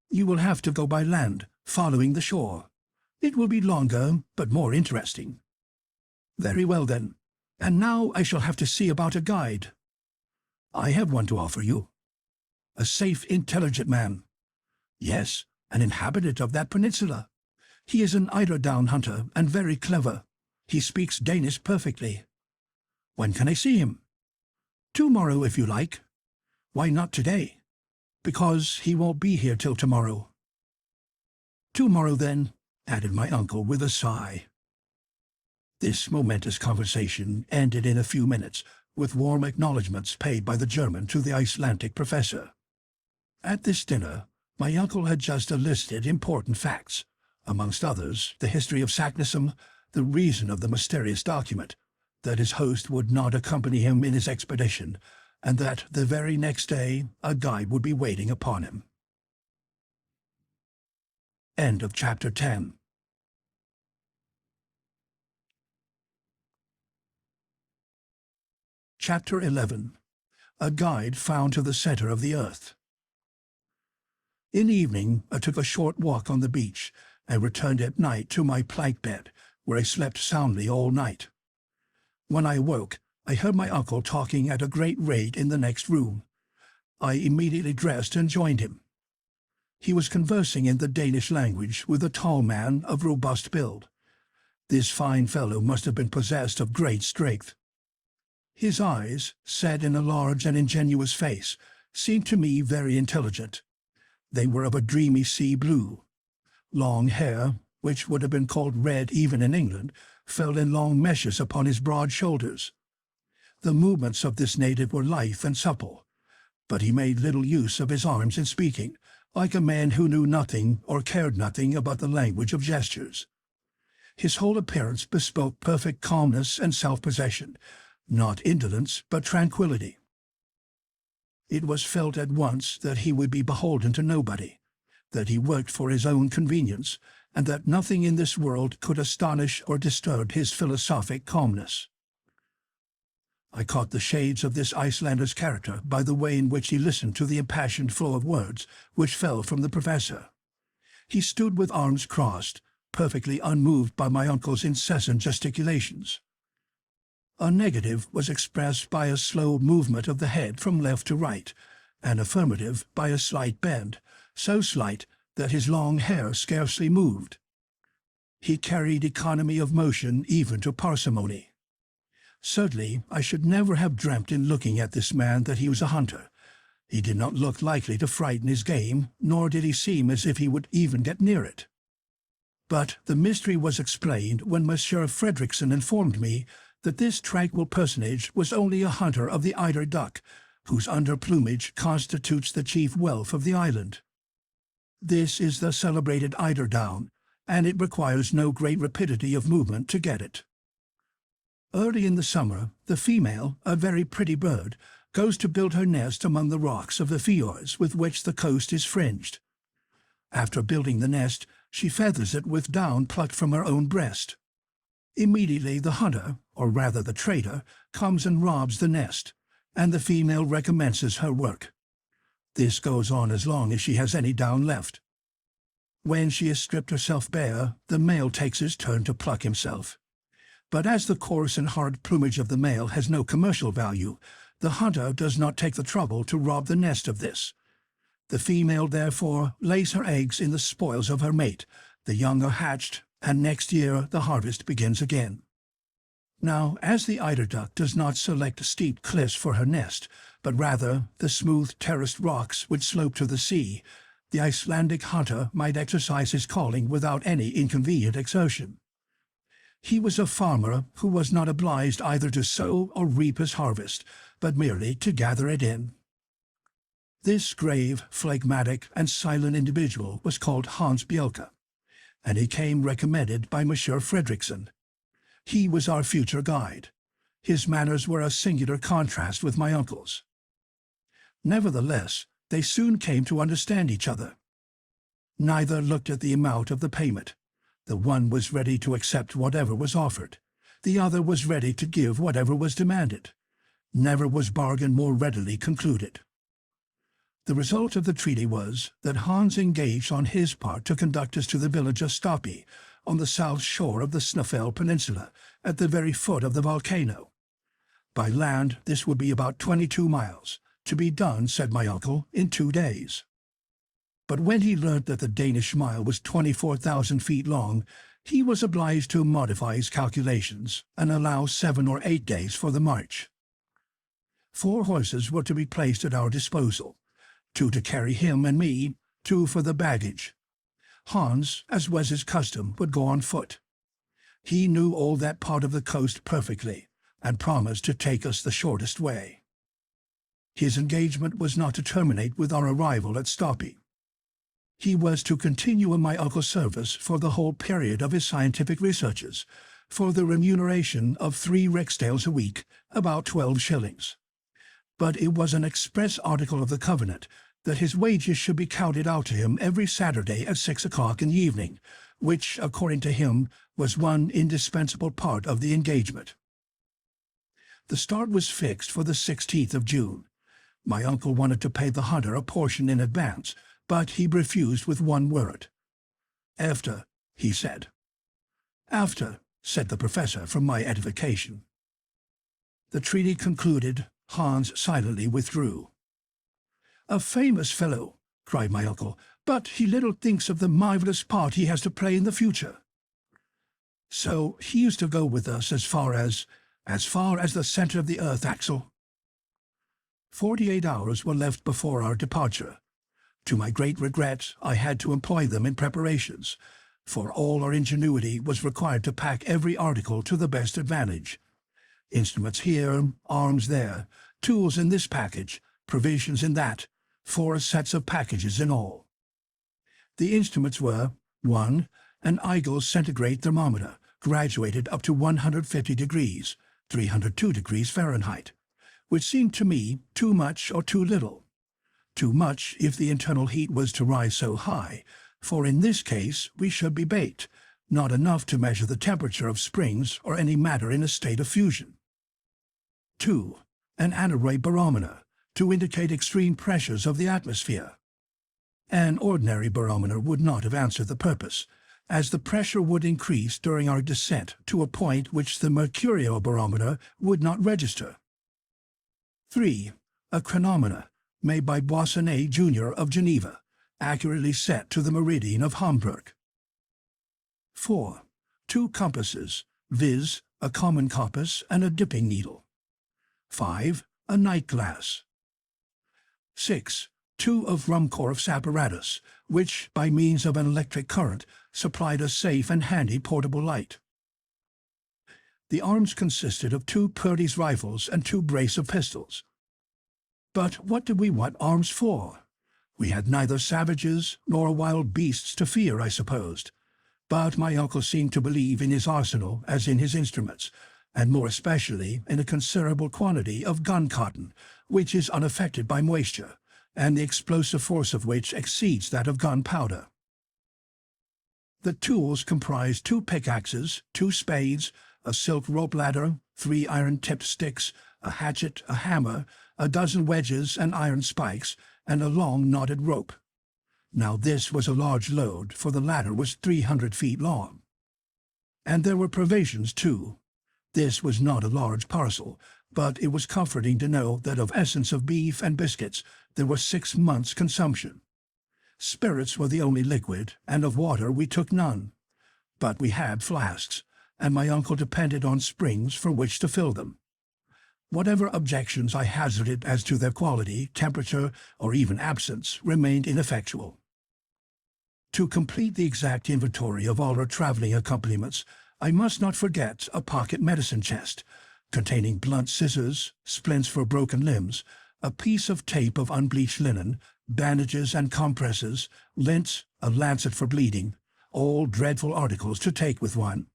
Speaker 1: "You will have to go by land, following the shore. It will be longer, but more interesting." "Very well, then. And now I shall have to see about a guide." "I have one to offer you." "A safe, intelligent man." "Yes, an inhabitant of that peninsula. He is an eiderdown hunter and very clever. He speaks Danish perfectly." "When can I see him?" "Tomorrow, if you like." "Why not today?" "Because he won't be here till tomorrow." "Tomorrow, then," added my uncle with a sigh. This momentous conversation ended in a few minutes, with warm acknowledgments paid by the German to the Icelandic professor. At this dinner, my uncle had just enlisted important facts, amongst others the history of Saknussemm, the reason of the mysterious document, that his host would not accompany him in his expedition, and that the very next day a guide would be waiting upon him. End of Chapter 10. Chapter 11. A Guide Found to the Center of the Earth. In evening I took a short walk on the beach, and returned at night to my plank bed, where I slept soundly all night. When I awoke, I heard my uncle talking at a great rate in the next room. I immediately dressed and joined him. He was conversing in the Danish language with a tall man of robust build. This fine fellow must have been possessed of great strength. His eyes, set in a large and ingenuous face, seemed to me very intelligent. They were of a dreamy sea blue. Long hair, which would have been called red even in England, fell in long meshes upon his broad shoulders. The movements of this native were lithe and supple, but he made little use of his arms in speaking, like a man who knew nothing or cared nothing about the language of gestures. His whole appearance bespoke perfect calmness and self-possession, not indolence but tranquillity. It was felt at once that he would be beholden to nobody, that he worked for his own convenience, and that nothing in this world could astonish or disturb his philosophic calmness. I caught the shades of this Icelander's character by the way in which he listened to the impassioned flow of words which fell from the professor. He stood with arms crossed, perfectly unmoved by my uncle's incessant gesticulations. A negative was expressed by a slow movement of the head from left to right, an affirmative by a slight bend, so slight that his long hair scarcely moved. He carried economy of motion even to parsimony. Certainly, I should never have dreamt in looking at this man that he was a hunter. He did not look likely to frighten his game, nor did he seem as if he would even get near it. But the mystery was explained when Monsieur Fredrickson informed me that this tranquil personage was only a hunter of the eider duck, whose under plumage constitutes the chief wealth of the island. This is the celebrated eider down, and it requires no great rapidity of movement to get it. Early in the summer, the female, a very pretty bird, goes to build her nest among the rocks of the fjords with which the coast is fringed. After building the nest, she feathers it with down plucked from her own breast. Immediately the hunter, or rather the trader, comes and robs the nest, and the female recommences her work. This goes on as long as she has any down left. When she has stripped herself bare, the male takes his turn to pluck himself. But as the coarse and hard plumage of the male has no commercial value, the hunter does not take the trouble to rob the nest of this. The female, therefore, lays her eggs in the spoils of her mate, the young are hatched, and next year the harvest begins again. Now, as the eider duck does not select steep cliffs for her nest, but rather the smooth terraced rocks which slope to the sea, the Icelandic hunter might exercise his calling without any inconvenient exertion. He was a farmer who was not obliged either to sow or reap his harvest, but merely to gather it in. This grave, phlegmatic, and silent individual was called Hans Belker, and he came recommended by Monsieur Fredrickson. He was our future guide. His manners were a singular contrast with my uncle's. Nevertheless, they soon came to understand each other. Neither looked at the amount of the payment. The one was ready to accept whatever was offered. The other was ready to give whatever was demanded. Never was bargain more readily concluded. The result of the treaty was that Hans engaged on his part to conduct us to the village of Stapi, on the south shore of the Snæfell Peninsula, at the very foot of the volcano. By land this would be about 22 miles, to be done, said my uncle, in 2 days. But when he learnt that the Danish mile was 24,000 feet long, he was obliged to modify his calculations and allow 7 or 8 days for the march. 4 horses were to be placed at our disposal, 2 to carry him and me, 2 for the baggage. Hans, as was his custom, would go on foot. He knew all that part of the coast perfectly, and promised to take us the shortest way. His engagement was not to terminate with our arrival at Stapi. He was to continue in my uncle's service for the whole period of his scientific researches, for the remuneration of 3 riksdales a week, about 12 shillings. But it was an express article of the covenant that his wages should be counted out to him every Saturday at 6 o'clock in the evening, which, according to him, was one indispensable part of the engagement. The start was fixed for the 16th of June. My uncle wanted to pay the hunter a portion in advance, but he refused with one word. "After," he said. "After," said the professor for my edification. The treaty concluded, Hans silently withdrew. "A famous fellow," cried my uncle, "but he little thinks of the marvelous part he has to play in the future." "So he used to go with us as far as the center of the earth, Axel." 48 hours were left before our departure. To my great regret, I had to employ them in preparations, for all our ingenuity was required to pack every article to the best advantage. Instruments here, arms there, tools in this package, provisions in that, 4 sets of packages in all. The instruments were, 1. An Eigel centigrade thermometer, graduated up to 150 degrees, 302 degrees Fahrenheit, which seemed to me too much or too little. Too much if the internal heat was to rise so high, for in this case we should be baked, not enough to measure the temperature of springs or any matter in a state of fusion. 2. An aneroid barometer, to indicate extreme pressures of the atmosphere. An ordinary barometer would not have answered the purpose, as the pressure would increase during our descent to a point which the mercuriobarometer would not register. 3. A chronometer, made by Boissonnet, Jr. of Geneva, accurately set to the meridian of Hamburg. 4. 2 compasses, viz., a common compass and a dipping needle. 5. A night glass. 6. 2 of Ruhmkorff's apparatus, which, by means of an electric current, supplied a safe and handy portable light. The arms consisted of 2 Purdy's rifles and 2 brace of pistols. But what did we want arms for? We had neither savages nor wild beasts to fear, I supposed. But my uncle seemed to believe in his arsenal as in his instruments, and more especially in a considerable quantity of gun cotton, which is unaffected by moisture, and the explosive force of which exceeds that of gunpowder. The tools comprised 2 pickaxes, 2 spades, a silk rope ladder, 3 iron-tipped sticks, a hatchet, a hammer, a dozen wedges and iron spikes, and a long knotted rope. Now this was a large load, for the ladder was 300 feet long. And there were provisions, too. This was not a large parcel, but it was comforting to know that of essence of beef and biscuits there was 6 months' consumption. Spirits were the only liquid, and of water we took none. But we had flasks, and my uncle depended on springs from which to fill them. Whatever objections I hazarded as to their quality, temperature, or even absence remained ineffectual. To complete the exact inventory of all our traveling accompaniments, I must not forget a pocket medicine chest, containing blunt scissors, splints for broken limbs, a piece of tape of unbleached linen, bandages and compresses, lint, a lancet for bleeding, all dreadful articles to take with one.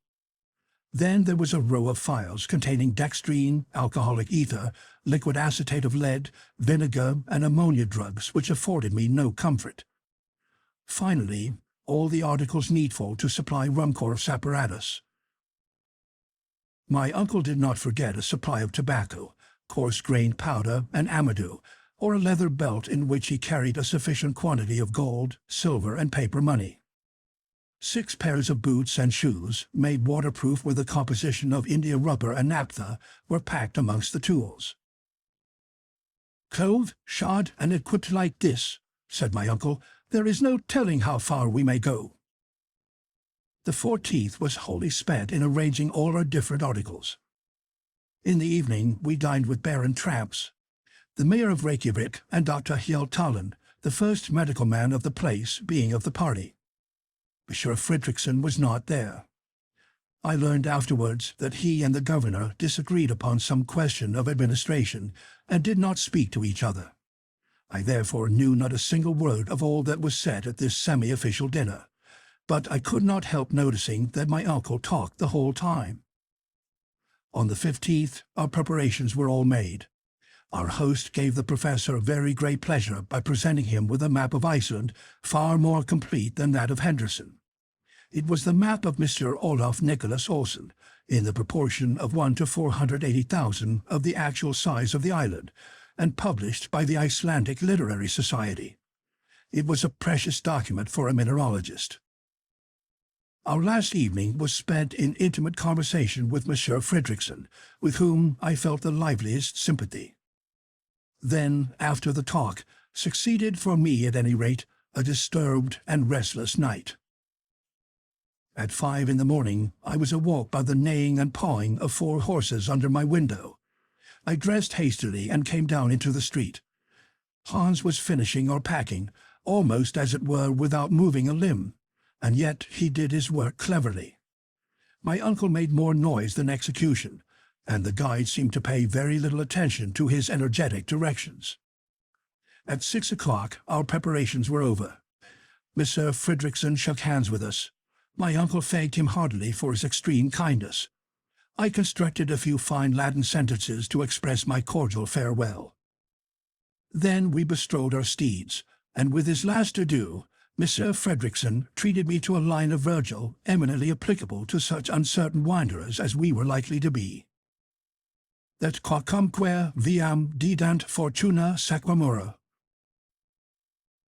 Speaker 1: Then there was a row of phials containing dextrine, alcoholic ether, liquid acetate of lead, vinegar, and ammonia drugs, which afforded me no comfort. Finally, all the articles needful to supply Ruhmkorff's apparatus. My uncle did not forget a supply of tobacco, coarse-grained powder, and amadou, or a leather belt in which he carried a sufficient quantity of gold, silver, and paper money. 6 pairs of boots and shoes, made waterproof with a composition of India rubber and naphtha, were packed amongst the tools. "Clothed, shod, and equipped like this," said my uncle, "there is no telling how far we may go." The 14th was wholly spent in arranging all our different articles. In the evening we dined with Baron Tramps, the mayor of Reykjavik, and Dr. Hjaltalin, the first medical man of the place, being of the party. Monsieur Fredrickson was not there. I learned afterwards that he and the governor disagreed upon some question of administration, and did not speak to each other. I therefore knew not a single word of all that was said at this semi-official dinner, but I could not help noticing that my uncle talked the whole time. On the 15th, our preparations were all made. Our host gave the professor very great pleasure by presenting him with a map of Iceland far more complete than that of Henderson. It was the map of Mr. Olaf Nicholas Olsen, in the proportion of 1 to 480,000 of the actual size of the island, and published by the Icelandic Literary Society. It was a precious document for a mineralogist. Our last evening was spent in intimate conversation with Monsieur Fredrickson, with whom I felt the liveliest sympathy. Then, after the talk, succeeded, for me at any rate, a disturbed and restless night. At 5 in the morning I was awoke by the neighing and pawing of 4 horses under my window. I dressed hastily and came down into the street. Hans was finishing or packing, almost as it were without moving a limb, and yet he did his work cleverly. My uncle made more noise than execution, and the guide seemed to pay very little attention to his energetic directions. At 6 o'clock our preparations were over. Mr. Fredrickson shook hands with us. My uncle thanked him heartily for his extreme kindness. I constructed a few fine Latin sentences to express my cordial farewell. Then we bestrode our steeds, and with his last adieu, Mr. Fredrickson treated me to a line of Virgil eminently applicable to such uncertain wanderers as we were likely to be. That quacumque viam didant fortuna sacramura.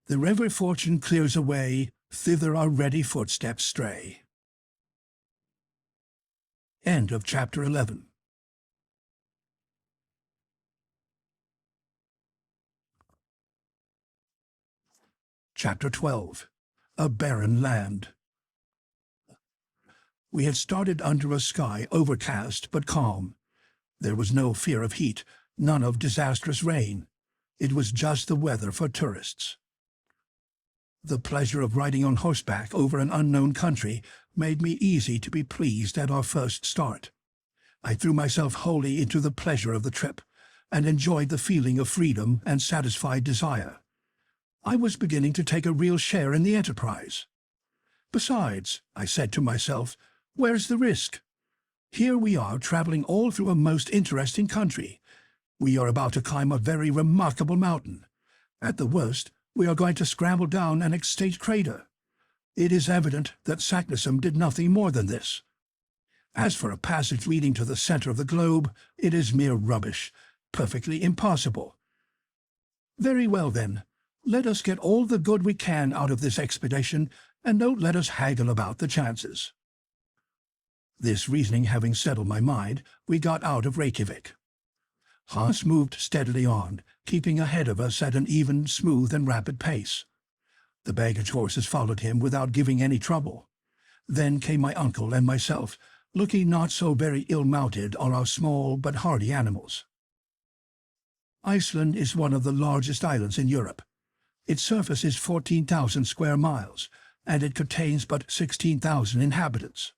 Speaker 1: Wherever fortune clears a way, thither our ready footsteps stray. End of chapter 11. Chapter 12. A Barren Land. We had started under a sky overcast but calm. There was no fear of heat, none of disastrous rain. It was just the weather for tourists. The pleasure of riding on horseback over an unknown country made me easy to be pleased at our first start. I threw myself wholly into the pleasure of the trip, and enjoyed the feeling of freedom and satisfied desire. I was beginning to take a real share in the enterprise. Besides, I said to myself, where's the risk? Here we are traveling all through a most interesting country. We are about to climb a very remarkable mountain. At the worst, we are going to scramble down an extinct crater. It is evident that Saknussemm did nothing more than this. As for a passage leading to the center of the globe, it is mere rubbish, perfectly impossible. Very well then, let us get all the good we can out of this expedition, and don't let us haggle about the chances. This reasoning having settled my mind, we got out of Reykjavik. Hans moved steadily on, keeping ahead of us at an even, smooth, and rapid pace. The baggage horses followed him without giving any trouble. Then came my uncle and myself, looking not so very ill-mounted on our small but hardy animals. Iceland is one of the largest islands in Europe. Its surface is 14,000 square miles, and it contains but 16,000 inhabitants.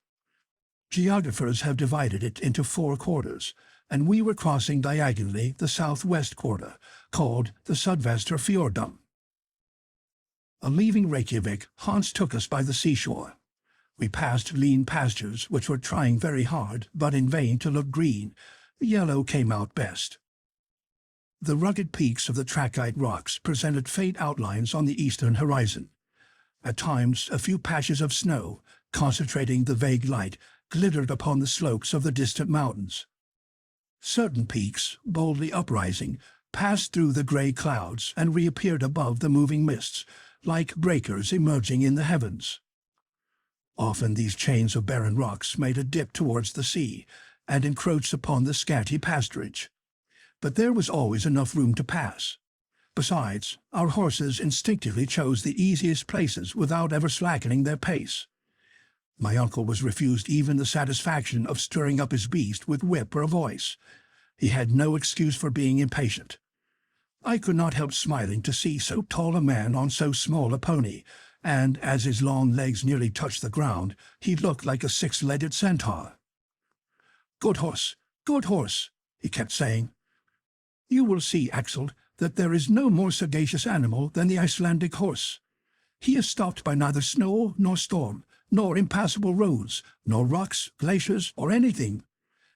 Speaker 1: Geographers have divided it into 4 quarters, and we were crossing diagonally the southwest quarter, called the Subterranean. On leaving Reykjavik, Hans took us by the seashore. We passed lean pastures which were trying very hard, but in vain, to look green. Yellow came out best. The rugged peaks of the trachyte rocks presented faint outlines on the eastern horizon. At times a few patches of snow, concentrating the vague light, glittered upon the slopes of the distant mountains. Certain peaks, boldly uprising, passed through the grey clouds and reappeared above the moving mists, like breakers emerging in the heavens. Often these chains of barren rocks made a dip towards the sea, and encroached upon the scanty pasturage. But there was always enough room to pass. Besides, our horses instinctively chose the easiest places without ever slackening their pace. My uncle was refused even the satisfaction of stirring up his beast with whip or voice. He had no excuse for being impatient. I could not help smiling to see so tall a man on so small a pony, and as his long legs nearly touched the ground, he looked like a 6-legged centaur. "Good horse, he kept saying. "You will see, Axel, that there is no more sagacious animal than the Icelandic horse. He is stopped by neither snow nor storm, nor impassable roads, nor rocks, glaciers, or anything.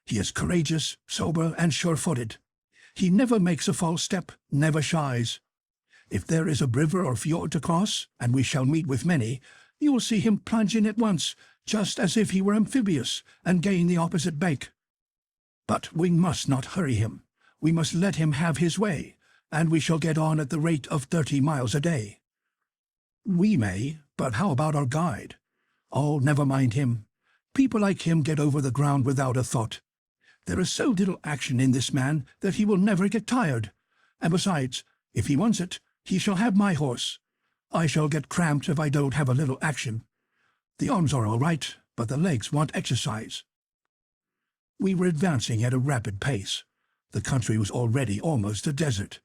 Speaker 1: He is courageous, sober, and sure-footed. He never makes a false step, never shies. If there is a river or fjord to cross, and we shall meet with many, you will see him plunge in at once, just as if he were amphibious, and gain the opposite bank. But we must not hurry him. We must let him have his way, and we shall get on at the rate of 30 miles a day. We may, but how about our guide? Oh, never mind him. People like him get over the ground without a thought. There is so little action in this man that he will never get tired. And besides, if he wants it, he shall have my horse. I shall get cramped if I don't have a little action. The arms are all right, but the legs want exercise." We were advancing at a rapid pace. The country was already almost a desert.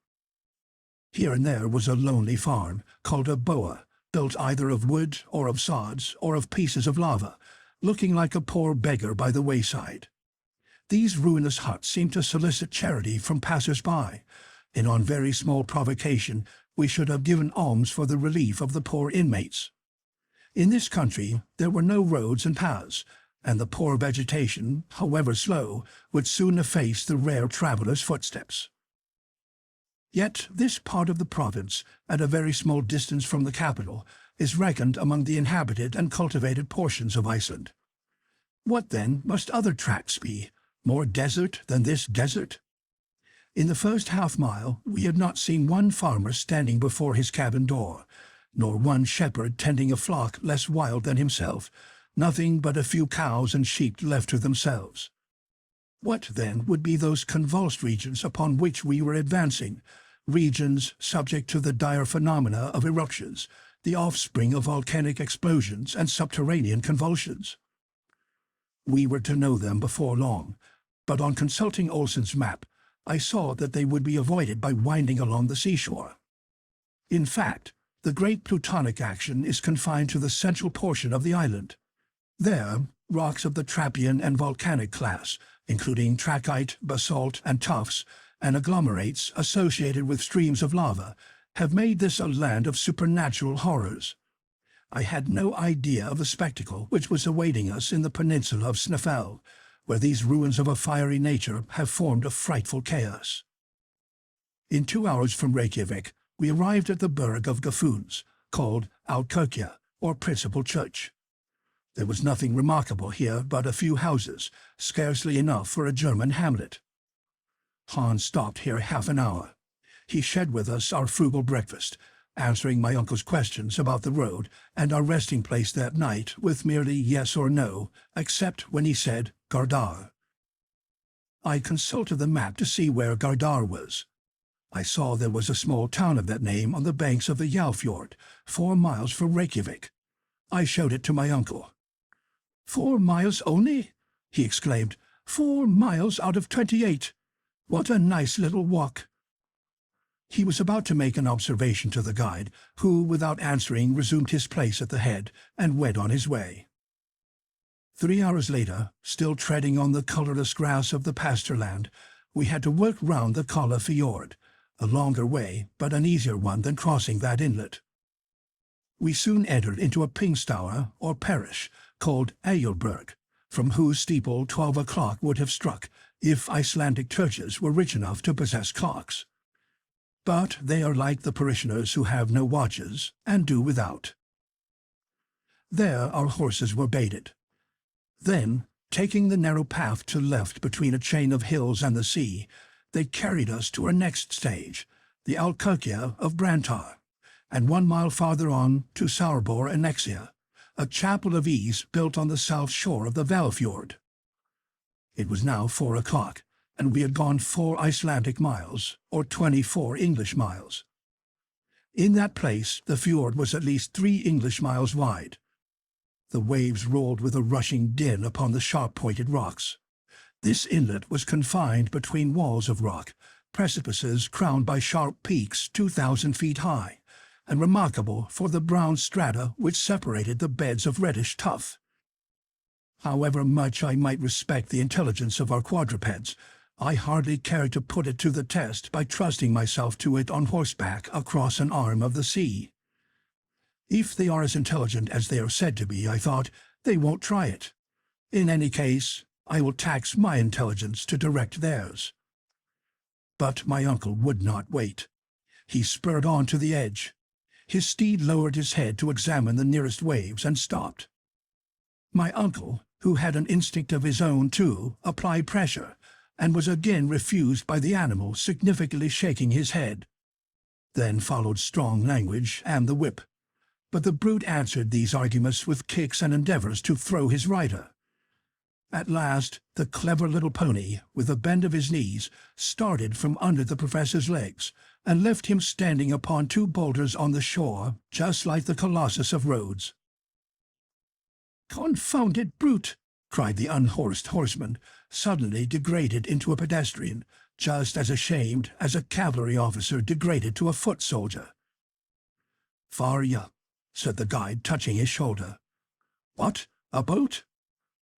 Speaker 1: Here and there was a lonely farm, called a boa, built either of wood or of sods or of pieces of lava, looking like a poor beggar by the wayside. These ruinous huts seemed to solicit charity from passers-by, and on very small provocation we should have given alms for the relief of the poor inmates. In this country there were no roads and paths, and the poor vegetation, however slow, would soon efface the rare traveller's footsteps. Yet this part of the province, at a very small distance from the capital, is reckoned among the inhabited and cultivated portions of Iceland. What, then, must other tracts be, more desert than this desert? In the first half-mile we had not seen one farmer standing before his cabin door, nor one shepherd tending a flock less wild than himself, nothing but a few cows and sheep left to themselves. What, then, would be those convulsed regions upon which we were advancing, regions subject to the dire phenomena of eruptions, the offspring of volcanic explosions and subterranean convulsions? We were to know them before long, but on consulting Olsen's map, I saw that they would be avoided by winding along the seashore. In fact, the great plutonic action is confined to the central portion of the island. There, rocks of the trappean and volcanic class, including trachyte, basalt, and tuffs, and agglomerates associated with streams of lava, have made this a land of supernatural horrors. I had no idea of the spectacle which was awaiting us in the peninsula of Snæfell, where these ruins of a fiery nature have formed a frightful chaos. In 2 hours from Reykjavik, we arrived at the burgh of Gafuns, called Alkirkja, or principal church. There was nothing remarkable here but a few houses, scarcely enough for a German hamlet. Hans stopped here half an hour. He shared with us our frugal breakfast, answering my uncle's questions about the road and our resting place that night with merely yes or no, except when he said Gardar. I consulted the map to see where Gardar was. I saw there was a small town of that name on the banks of the Jálfjord, 4 miles from Reykjavik. I showed it to my uncle. 4 miles only? He exclaimed. 4 miles out of 28. What a nice little walk. He was about to make an observation to the guide, who, without answering, resumed his place at the head and went on his way. 3 hours later, still treading on the colourless grass of the pasture land, we had to work round the Kalla Fjord, a longer way, but an easier one than crossing that inlet. We soon entered into a pingstower, or parish, called Eyjolfberg, from whose steeple 12 o'clock would have struck, if Icelandic churches were rich enough to possess clocks. But they are like the parishioners who have no watches, and do without. There our horses were baited. Then, taking the narrow path to left between a chain of hills and the sea, they carried us to our next stage, the Alkirkja of Brantar, and 1 mile farther on to Saurbor Annexia, a chapel of ease built on the south shore of the Hvalfjord. It was now 4 o'clock, and we had gone 4 Icelandic miles, or 24 English miles. In that place the fjord was at least 3 English miles wide. The waves rolled with a rushing din upon the sharp-pointed rocks. This inlet was confined between walls of rock, precipices crowned by sharp peaks 2,000 feet high, and remarkable for the brown strata which separated the beds of reddish tuff. However much I might respect the intelligence of our quadrupeds, I hardly cared to put it to the test by trusting myself to it on horseback across an arm of the sea. If they are as intelligent as they are said to be, I thought, they won't try it. In any case, I will tax my intelligence to direct theirs. But my uncle would not wait. He spurred on to the edge. His steed lowered his head to examine the nearest waves and stopped. My uncle, who had an instinct of his own too, applied pressure, and was again refused by the animal, significantly shaking his head. Then followed strong language and the whip, but the brute answered these arguments with kicks and endeavours to throw his rider. At last the clever little pony, with a bend of his knees, started from under the professor's legs, and left him standing upon 2 boulders on the shore, just like the Colossus of Rhodes. "Confounded brute!" cried the unhorsed horseman, suddenly degraded into a pedestrian, just as ashamed as a cavalry officer degraded to a foot soldier. "Farja," said the guide, touching his shoulder. "What? A boat?"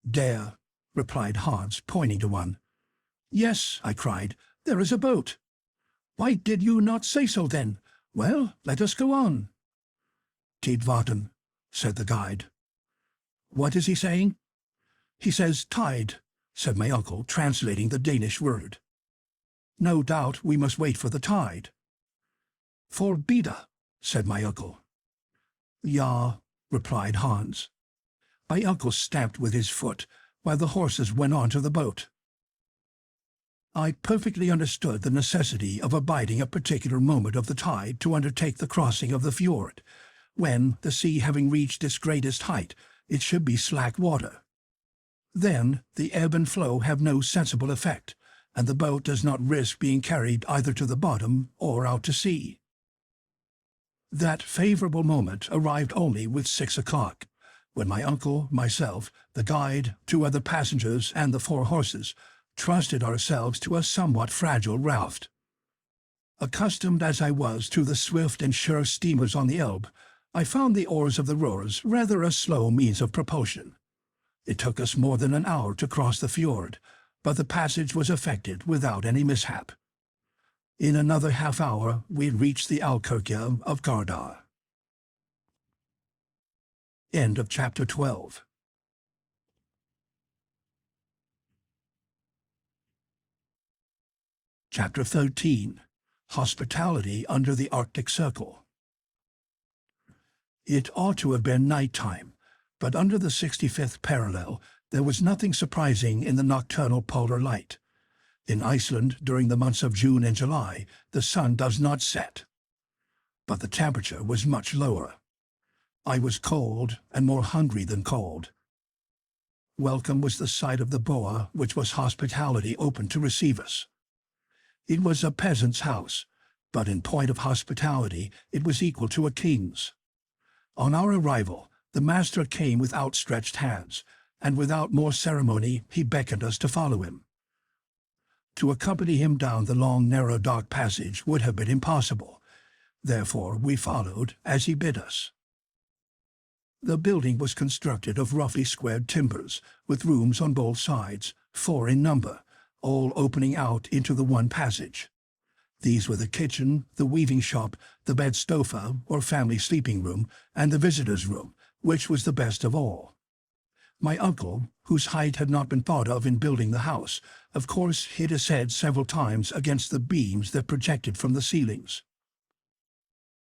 Speaker 1: "There," replied Hans, pointing to one. "Yes," I cried, "there is a boat." "Why did you not say so then? Well, let us go on." "Tidvatten," said the guide. "What is he saying?" "He says tide," said my uncle, translating the Danish word. "No doubt we must wait for the tide." "Forbida," said my uncle. "Ja," replied Hans. My uncle stamped with his foot, while the horses went on to the boat. I perfectly understood the necessity of abiding a particular moment of the tide to undertake the crossing of the fjord, when, the sea having reached its greatest height, it should be slack water. Then the ebb and flow have no sensible effect, and the boat does not risk being carried either to the bottom or out to sea. That favourable moment arrived only with 6 o'clock, when my uncle, myself, the guide, 2 other passengers, and the 4 horses trusted ourselves to a somewhat fragile raft. Accustomed as I was to the swift and sure steamers on the Elbe, I found the oars of the rowers rather a slow means of propulsion. It took us more than an hour to cross the fjord, but the passage was effected without any mishap. In another half-hour we had reached the Alkirkja of Gardar. End of chapter 12. Chapter 13. Hospitality under the Arctic Circle. It ought to have been night time, but under the 65th parallel there was nothing surprising in the nocturnal polar light. In Iceland, during the months of June and July, the sun does not set. But the temperature was much lower. I was cold, and more hungry than cold. Welcome was the sight of the boa, which was hospitality open to receive us. It was a peasant's house, but in point of hospitality it was equal to a king's. On our arrival, the master came with outstretched hands, and without more ceremony he beckoned us to follow him. To accompany him down the long, narrow, dark passage would have been impossible. Therefore we followed as he bid us. The building was constructed of roughly squared timbers, with rooms on both sides, 4 in number, all opening out into the one passage. These were the kitchen, the weaving shop, the bedstofa, or family sleeping room, and the visitors' room, which was the best of all. My uncle, whose height had not been thought of in building the house, of course hit his head several times against the beams that projected from the ceilings.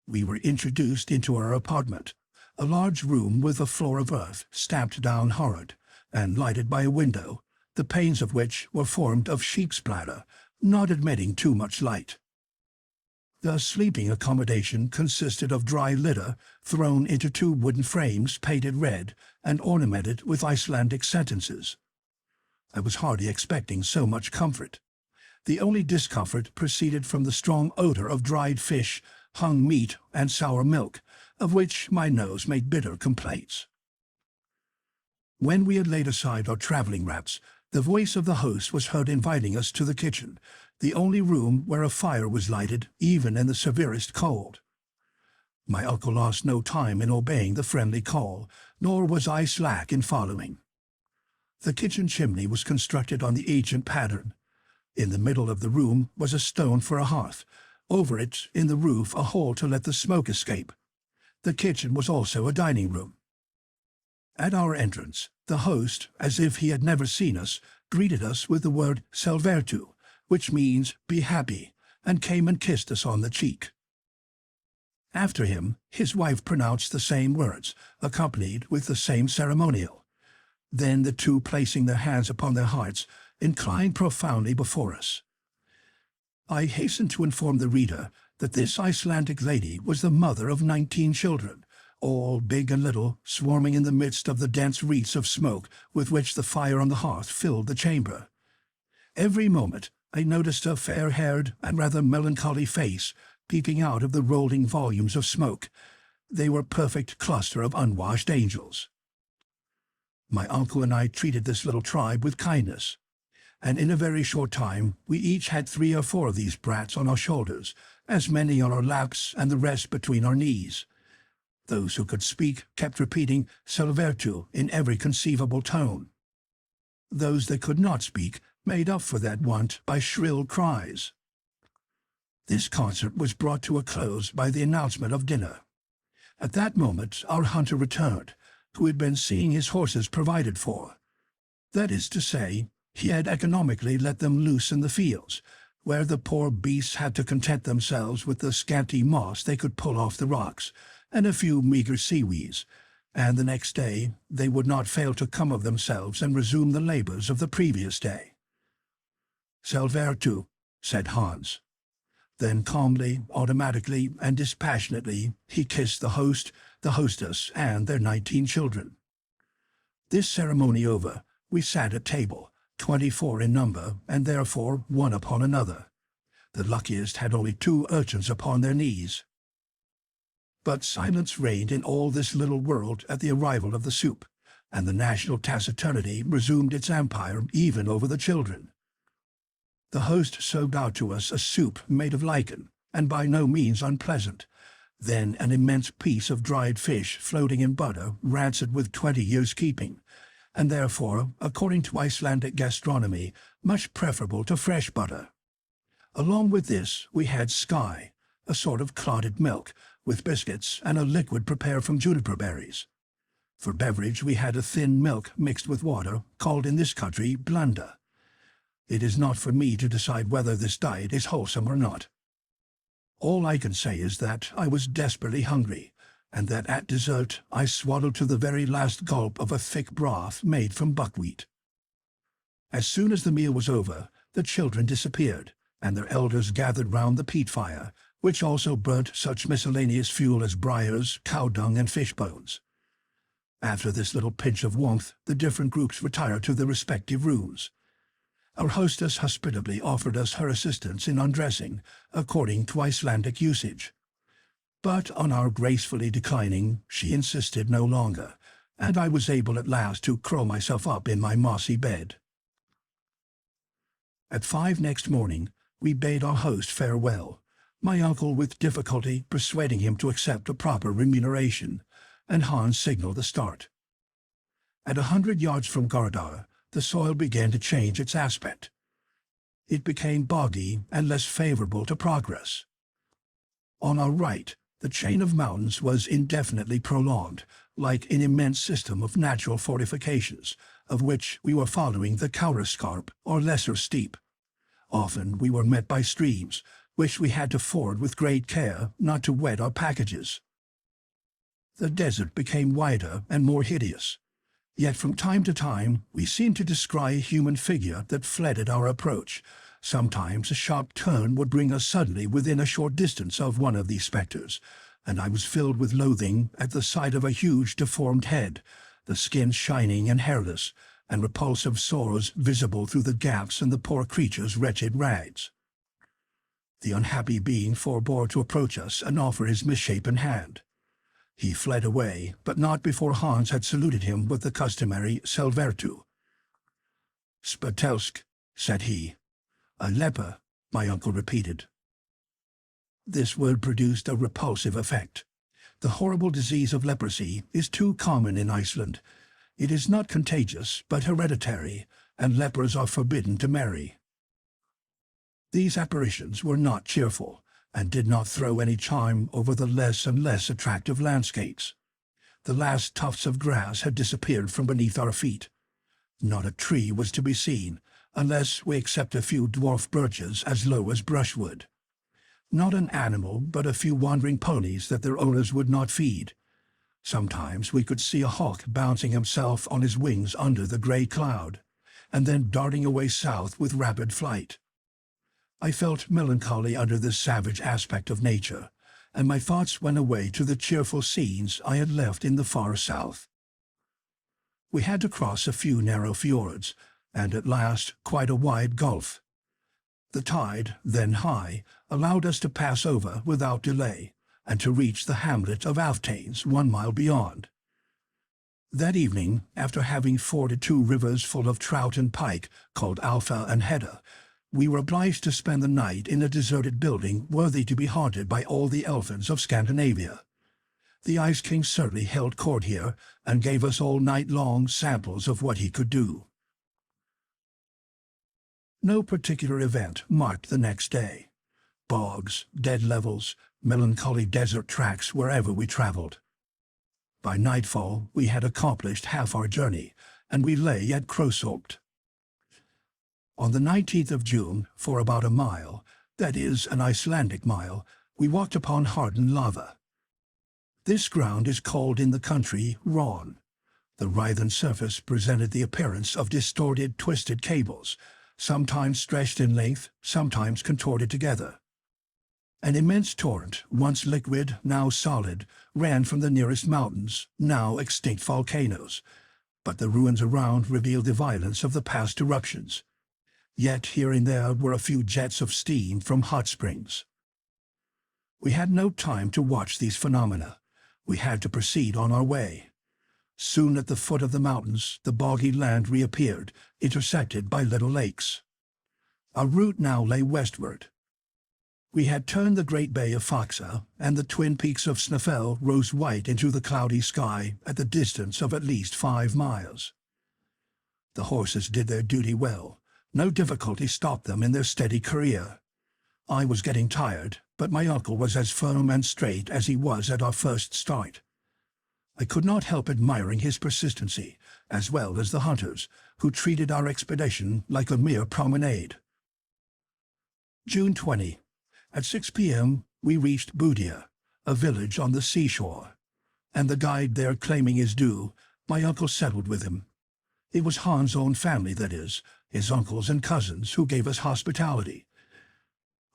Speaker 1: We were introduced into our apartment, a large room with a floor of earth stamped down hard, and lighted by a window, the panes of which were formed of sheep's bladder, not admitting too much light. The sleeping accommodation consisted of dry litter thrown into 2 wooden frames painted red and ornamented with Icelandic sentences. I was hardly expecting so much comfort. The only discomfort proceeded from the strong odor of dried fish, hung meat, and sour milk, of which my nose made bitter complaints. When we had laid aside our traveling wraps, the voice of the host was heard inviting us to the kitchen, the only room where a fire was lighted even in the severest cold. My uncle lost no time in obeying the friendly call, nor was I slack in following. The kitchen chimney was constructed on the ancient pattern. In the middle of the room was a stone for a hearth, over it, in the roof, a hole to let the smoke escape. The kitchen was also a dining room. At our entrance, the host, as if he had never seen us, greeted us with the word "Selvertu," which means "be happy," and came and kissed us on the cheek. After him, his wife pronounced the same words, accompanied with the same ceremonial. Then the 2, placing their hands upon their hearts, inclined profoundly before us. I hasten to inform the reader that this Icelandic lady was the mother of 19 children, all big and little, swarming in the midst of the dense wreaths of smoke with which the fire on the hearth filled the chamber. Every moment I noticed a fair-haired and rather melancholy face peeping out of the rolling volumes of smoke. They were a perfect cluster of unwashed angels. My uncle and I treated this little tribe with kindness, and in a very short time we each had 3 or 4 of these brats on our shoulders, as many on our laps, and the rest between our knees. Those who could speak kept repeating "Selvertu" in every conceivable tone. Those that could not speak made up for that want by shrill cries. This concert was brought to a close by the announcement of dinner. At that moment our hunter returned, who had been seeing his horses provided for. That is to say, he had economically let them loose in the fields, where the poor beasts had to content themselves with the scanty moss they could pull off the rocks, and a few meagre seaweeds, and the next day they would not fail to come of themselves and resume the labors of the previous day. "Selvertu," said Hans. Then calmly, automatically, and dispassionately, he kissed the host, the hostess, and their 19 children. This ceremony over, we sat at table, 24 in number, and therefore one upon another. The luckiest had only 2 urchins upon their knees. But silence reigned in all this little world at the arrival of the soup, and the national taciturnity resumed its empire even over the children. The host served out to us a soup made of lichen, and by no means unpleasant, then an immense piece of dried fish floating in butter rancid with 20 years' keeping, and therefore, according to Icelandic gastronomy, much preferable to fresh butter. Along with this we had sky, a sort of clotted milk, with biscuits and a liquid prepared from juniper berries. For beverage we had a thin milk mixed with water, called in this country blanda. It is not for me to decide whether this diet is wholesome or not. All I can say is that I was desperately hungry, and that at dessert I swallowed to the very last gulp of a thick broth made from buckwheat. As soon as the meal was over, the children disappeared, and their elders gathered round the peat fire, which also burnt such miscellaneous fuel as briars, cow dung, and fish bones. After this little pinch of warmth, the different groups retired to their respective rooms. Our hostess hospitably offered us her assistance in undressing, according to Icelandic usage. But on our gracefully declining, she insisted no longer, and I was able at last to curl myself up in my mossy bed. At 5 next morning, we bade our host farewell, my uncle with difficulty persuading him to accept a proper remuneration, and Hans signaled the start. At 100 yards from Gardar, the soil began to change its aspect. It became boggy and less favorable to progress. On our right, the chain of mountains was indefinitely prolonged, like an immense system of natural fortifications, of which we were following the counterscarp or lesser steep. Often we were met by streams, which we had to ford with great care not to wet our packages. The desert became wider and more hideous. Yet from time to time we seemed to descry a human figure that fled at our approach. Sometimes a sharp turn would bring us suddenly within a short distance of one of these spectres, and I was filled with loathing at the sight of a huge deformed head, the skin shining and hairless, and repulsive sores visible through the gaps in the poor creature's wretched rags. The unhappy being forbore to approach us and offer his misshapen hand. He fled away, but not before Hans had saluted him with the customary Selvertu. "Spatelsk," said he. "A leper," my uncle repeated. This word produced a repulsive effect. The horrible disease of leprosy is too common in Iceland. It is not contagious, but hereditary, and lepers are forbidden to marry. These apparitions were not cheerful, and did not throw any charm over the less and less attractive landscapes. The last tufts of grass had disappeared from beneath our feet. Not a tree was to be seen, unless we except a few dwarf birches as low as brushwood. Not an animal, but a few wandering ponies that their owners would not feed. Sometimes we could see a hawk bouncing himself on his wings under the grey cloud, and then darting away south with rapid flight. I felt melancholy under this savage aspect of nature, and my thoughts went away to the cheerful scenes I had left in the far south. We had to cross a few narrow fjords, and at last quite a wide gulf. The tide, then high, allowed us to pass over without delay, and to reach the hamlet of Alftanes 1 mile beyond. That evening, after having forded 2 rivers full of trout and pike, called Alfa and Hedda, we were obliged to spend the night in a deserted building worthy to be haunted by all the elephants of Scandinavia. The Ice King certainly held court here, and gave us all night long samples of what he could do. No particular event marked the next day. Bogs, dead levels, melancholy desert tracks wherever we traveled. By nightfall we had accomplished half our journey, and we lay at Krosopt. On the 19th of June, for about a mile, that is, an Icelandic mile, we walked upon hardened lava. This ground is called in the country Ron. The writhen surface presented the appearance of distorted, twisted cables, sometimes stretched in length, sometimes contorted together. An immense torrent, once liquid, now solid, ran from the nearest mountains, now extinct volcanoes, but the ruins around revealed the violence of the past eruptions. Yet here and there were a few jets of steam from hot springs. We had no time to watch these phenomena. We had to proceed on our way. Soon at the foot of the mountains, the boggy land reappeared, intersected by little lakes. Our route now lay westward. We had turned the great bay of Faxa, and the twin peaks of Snæfell rose white into the cloudy sky at the distance of at least 5 miles. The horses did their duty well. No difficulty stopped them in their steady career. I was getting tired, but my uncle was as firm and straight as he was at our first start. I could not help admiring his persistency, as well as the hunters, who treated our expedition like a mere promenade. June 20. At 6 p.m. we reached Budia, a village on the seashore, and the guide there claiming his due, my uncle settled with him. It was Hans' own family, that is, his uncles and cousins, who gave us hospitality.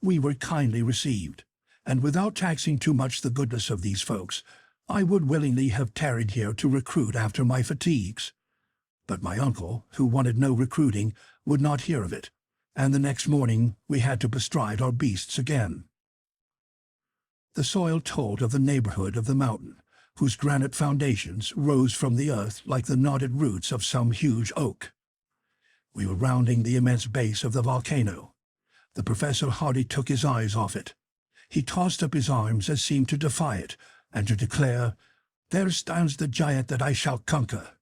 Speaker 1: We were kindly received, and without taxing too much the goodness of these folks, I would willingly have tarried here to recruit after my fatigues. But my uncle, who wanted no recruiting, would not hear of it, and the next morning we had to bestride our beasts again. The soil told of the neighborhood of the mountain, whose granite foundations rose from the earth like the knotted roots of some huge oak. We were rounding the immense base of the volcano. The professor hardly took his eyes off it. He tossed up his arms as seemed to defy it, and to declare, "There stands the giant that I shall conquer."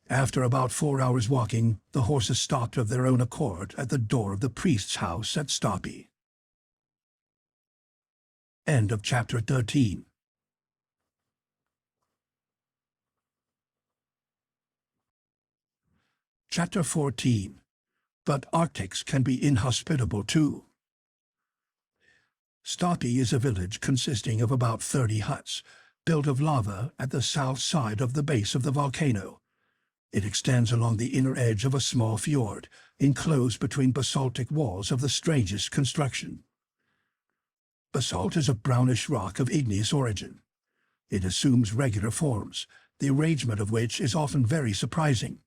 Speaker 1: After about 4 hours' walking, the horses stopped of their own accord at the door of the priest's house at Stapi. End of chapter 13. Chapter 14. But Arctics can be inhospitable too. Stapi is a village consisting of about 30 huts, built of lava at the south side of the base of the volcano. It extends along the inner edge of a small fjord, enclosed between basaltic walls of the strangest construction. Basalt is a brownish rock of igneous origin. It assumes regular forms, the arrangement of which is often very surprising.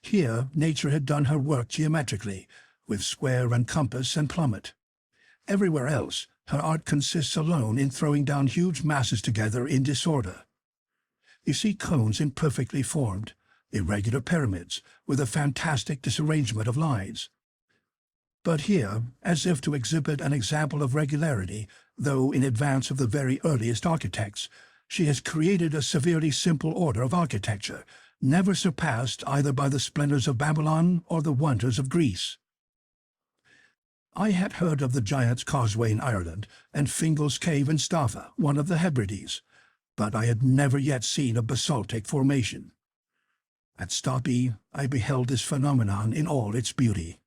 Speaker 1: Here nature had done her work geometrically, with square and compass and plummet. Everywhere else, her art consists alone in throwing down huge masses together in disorder. You see cones imperfectly formed, irregular pyramids, with a fantastic disarrangement of lines. But here, as if to exhibit an example of regularity, though in advance of the very earliest architects, she has created a severely simple order of architecture, never surpassed either by the splendors of Babylon or the wonders of Greece. I had heard of the Giant's Causeway in Ireland, and Fingal's Cave in Staffa, one of the Hebrides, but I had never yet seen a basaltic formation. At Stapi, I beheld this phenomenon in all its beauty.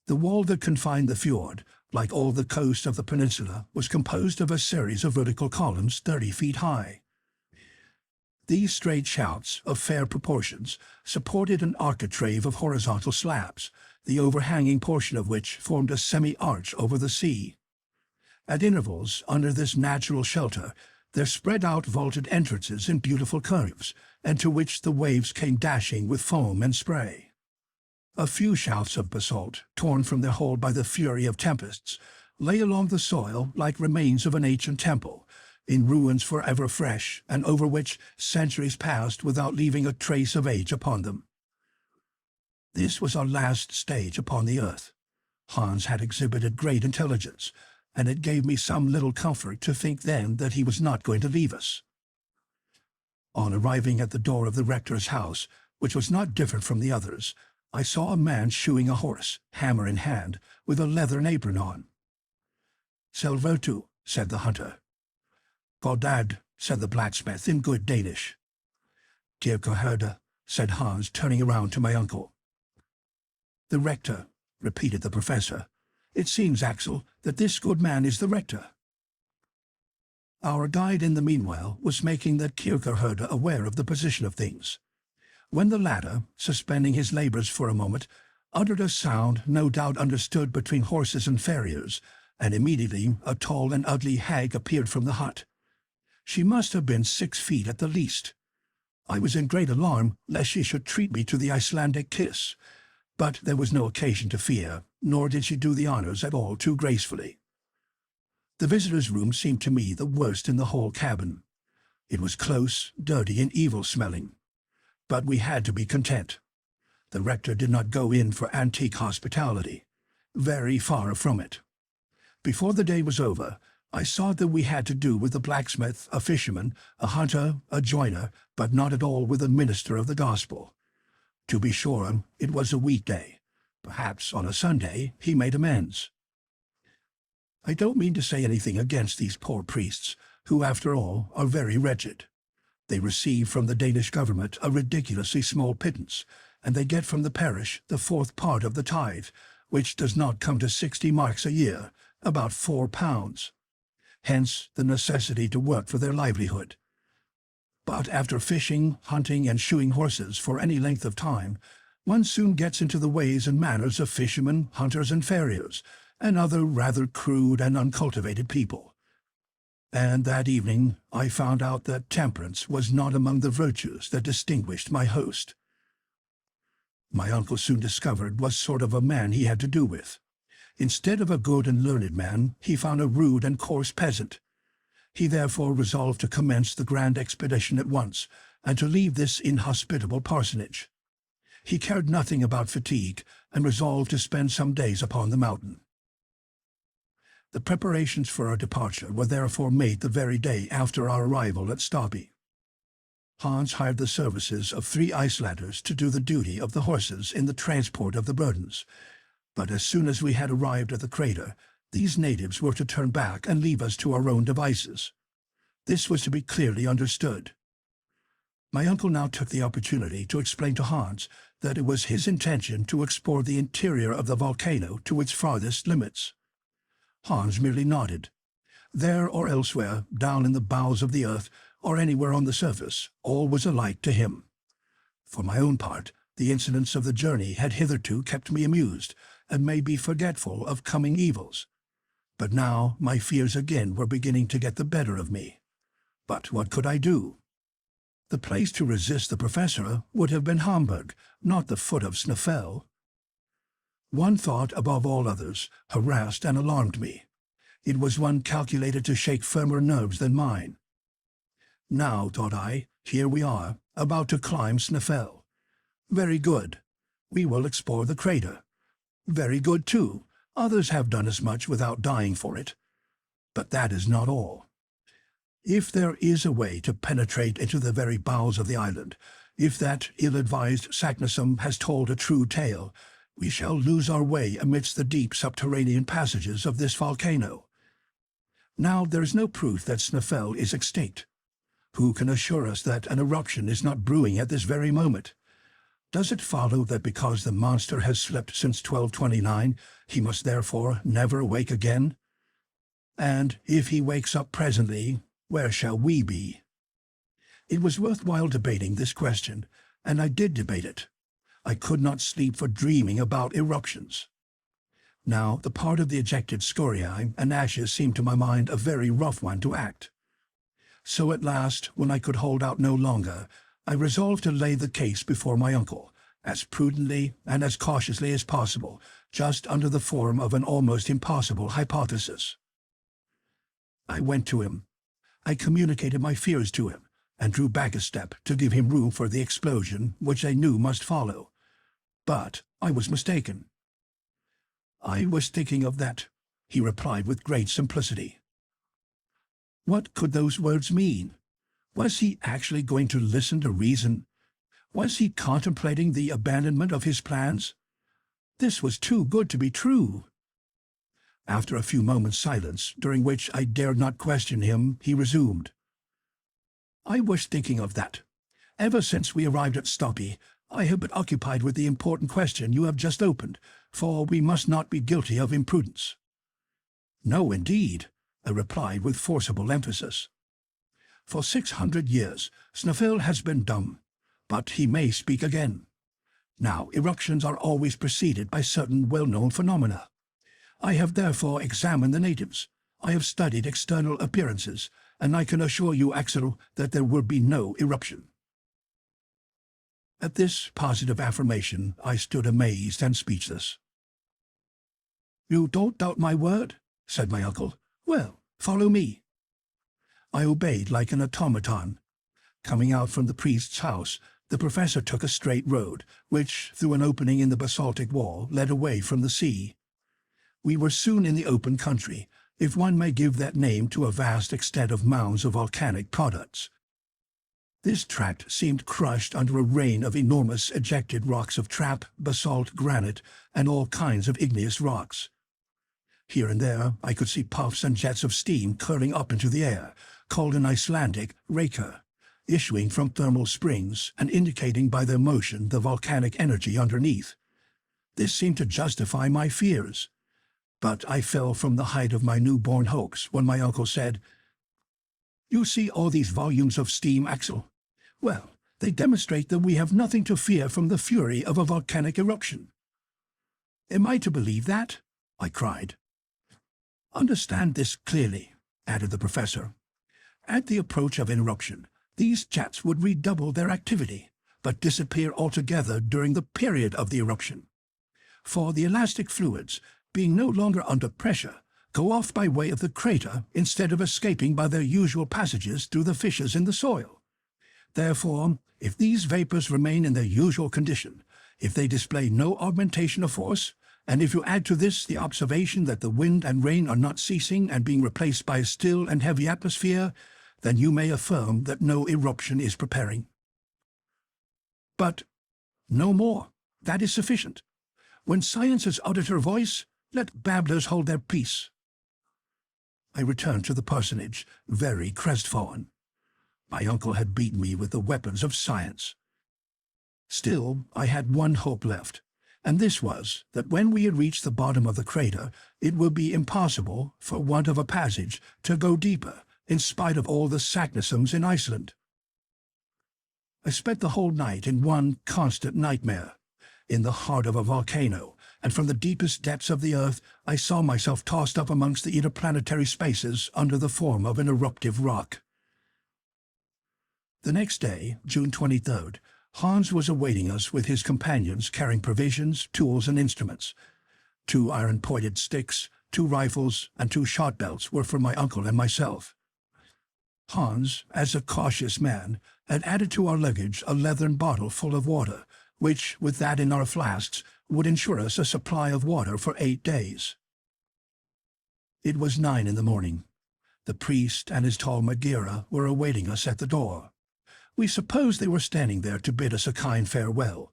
Speaker 1: The wall that confined the fjord, like all the coast of the peninsula, was composed of a series of vertical columns 30 feet high. These straight shouts, of fair proportions, supported an architrave of horizontal slabs, the overhanging portion of which formed a semi-arch over the sea. At intervals, under this natural shelter, there spread out vaulted entrances in beautiful curves, and to which the waves came dashing with foam and spray. A few shafts of basalt, torn from their hold by the fury of tempests, lay along the soil like remains of an ancient temple, in ruins forever fresh, and over which centuries passed without leaving a trace of age upon them. This was our last stage upon the earth. Hans had exhibited great intelligence, and it gave me some little comfort to think then that he was not going to leave us. On arriving at the door of the rector's house, which was not different from the others, I saw a man shoeing a horse, hammer in hand, with a leathern apron on. "Selvertu," said the hunter. "Godad," said the blacksmith in good Danish. "Kirkeherde," said Hans, turning around to my uncle. "The rector," repeated the professor. "It seems, Axel, that this good man is the rector." Our guide in the meanwhile was making the Kirkeherde aware of the position of things. When the latter, suspending his labors for a moment, uttered a sound no doubt understood between horses and farriers, and immediately a tall and ugly hag appeared from the hut. She must have been 6 feet at the least. I was in great alarm lest she should treat me to the Icelandic kiss, but there was no occasion to fear, nor did she do the honors at all too gracefully. The visitor's room seemed to me the worst in the whole cabin. It was close, dirty, and evil-smelling. But we had to be content. The rector did not go in for antique hospitality. Very far from it. Before the day was over, I saw that we had to do with a blacksmith, a fisherman, a hunter, a joiner, but not at all with a minister of the gospel. To be sure, it was a weekday. Perhaps on a Sunday he made amends. I don't mean to say anything against these poor priests, who, after all, are very wretched. They receive from the Danish government a ridiculously small pittance, and they get from the parish the 4th part of the tithe, which does not come to 60 marks a year, about £4. Hence the necessity to work for their livelihood. But after fishing, hunting, and shoeing horses for any length of time, one soon gets into the ways and manners of fishermen, hunters, and farriers, and other rather crude and uncultivated people. And that evening I found out that temperance was not among the virtues that distinguished my host. My uncle soon discovered what sort of a man he had to do with. Instead of a good and learned man, he found a rude and coarse peasant. He therefore resolved to commence the grand expedition at once, and to leave this inhospitable parsonage. He cared nothing about fatigue, and resolved to spend some days upon the mountain. The preparations for our departure were therefore made the very day after our arrival at Stapi. Hans hired the services of 3 Icelanders to do the duty of the horses in the transport of the burdens, but as soon as we had arrived at the crater, these natives were to turn back and leave us to our own devices. This was to be clearly understood. My uncle now took the opportunity to explain to Hans that it was his intention to explore the interior of the volcano to its farthest limits. Hans merely nodded. There or elsewhere, down in the bowels of the earth, or anywhere on the surface, all was alike to him. For my own part, the incidents of the journey had hitherto kept me amused, and made me forgetful of coming evils. But now my fears again were beginning to get the better of me. But what could I do? The place to resist the professor would have been Hamburg, not the foot of Snæfell. One thought, above all others, harassed and alarmed me. It was one calculated to shake firmer nerves than mine. Now, thought I, here we are, about to climb Snæfell. Very good. We will explore the crater. Very good, too. Others have done as much without dying for it. But that is not all. If there is a way to penetrate into the very bowels of the island, if that ill-advised Saknussemm has told a true tale, we shall lose our way amidst the deep subterranean passages of this volcano. Now there is no proof that Snæfell is extinct. Who can assure us that an eruption is not brewing at this very moment? Does it follow that because the monster has slept since 1229, he must therefore never wake again? And if he wakes up presently, where shall we be? It was worthwhile debating this question, and I did debate it. I could not sleep for dreaming about eruptions. Now, the part of the ejected scoriae and ashes seemed to my mind a very rough one to act. So at last, when I could hold out no longer, I resolved to lay the case before my uncle, as prudently and as cautiously as possible, just under the form of an almost impossible hypothesis. I went to him. I communicated my fears to him, and drew back a step to give him room for the explosion which I knew must follow. But I was mistaken. "I was thinking of that," he replied with great simplicity. What could those words mean? Was he actually going to listen to reason? Was he contemplating the abandonment of his plans? This was too good to be true. After a few moments' silence, during which I dared not question him, he resumed. "I was thinking of that. Ever since we arrived at Stapi, I have been occupied with the important question you have just opened, for we must not be guilty of imprudence." "No, indeed," I replied with forcible emphasis. "For 600 years Snæfell has been dumb, but he may speak again. Now, eruptions are always preceded by certain well-known phenomena. I have therefore examined the natives. I have studied external appearances, and I can assure you, Axel, that there will be no eruption." At this positive affirmation, I stood amazed and speechless. "You don't doubt my word?" said my uncle. "Well, follow me." I obeyed like an automaton. Coming out from the priest's house, the professor took a straight road, which, through an opening in the basaltic wall, led away from the sea. We were soon in the open country, if one may give that name to a vast extent of mounds of volcanic products. This tract seemed crushed under a rain of enormous ejected rocks of trap, basalt, granite, and all kinds of igneous rocks. Here and there I could see puffs and jets of steam curling up into the air, called in Icelandic reka, issuing from thermal springs and indicating by their motion the volcanic energy underneath. This seemed to justify my fears. But I fell from the height of my newborn hopes when my uncle said, "You see all these volumes of steam, Axel? Well, they demonstrate that we have nothing to fear from the fury of a volcanic eruption." "Am I to believe that?" I cried. "Understand this clearly," added the professor. "At the approach of an eruption, these jets would redouble their activity, but disappear altogether during the period of the eruption. For the elastic fluids, being no longer under pressure, go off by way of the crater instead of escaping by their usual passages through the fissures in the soil. Therefore, if these vapors remain in their usual condition, if they display no augmentation of force, and if you add to this the observation that the wind and rain are not ceasing and being replaced by a still and heavy atmosphere, then you may affirm that no eruption is preparing. But no more. That is sufficient. When science has uttered her voice, let babblers hold their peace." I returned to the parsonage, very crestfallen. My uncle had beaten me with the weapons of science. Still, I had one hope left, and this was that when we had reached the bottom of the crater, it would be impossible, for want of a passage, to go deeper, in spite of all the Saknussemms in Iceland. I spent the whole night in one constant nightmare. In the heart of a volcano, and from the deepest depths of the earth, I saw myself tossed up amongst the interplanetary spaces under the form of an eruptive rock. The next day, June 23rd, Hans was awaiting us with his companions carrying provisions, tools, and instruments. 2 iron-pointed sticks, 2 rifles, and 2 shot belts were for my uncle and myself. Hans, as a cautious man, had added to our luggage a leathern bottle full of water, which, with that in our flasks, would ensure us a supply of water for 8 days. It was 9 in the morning. The priest and his tall Magira were awaiting us at the door. We supposed they were standing there to bid us a kind farewell,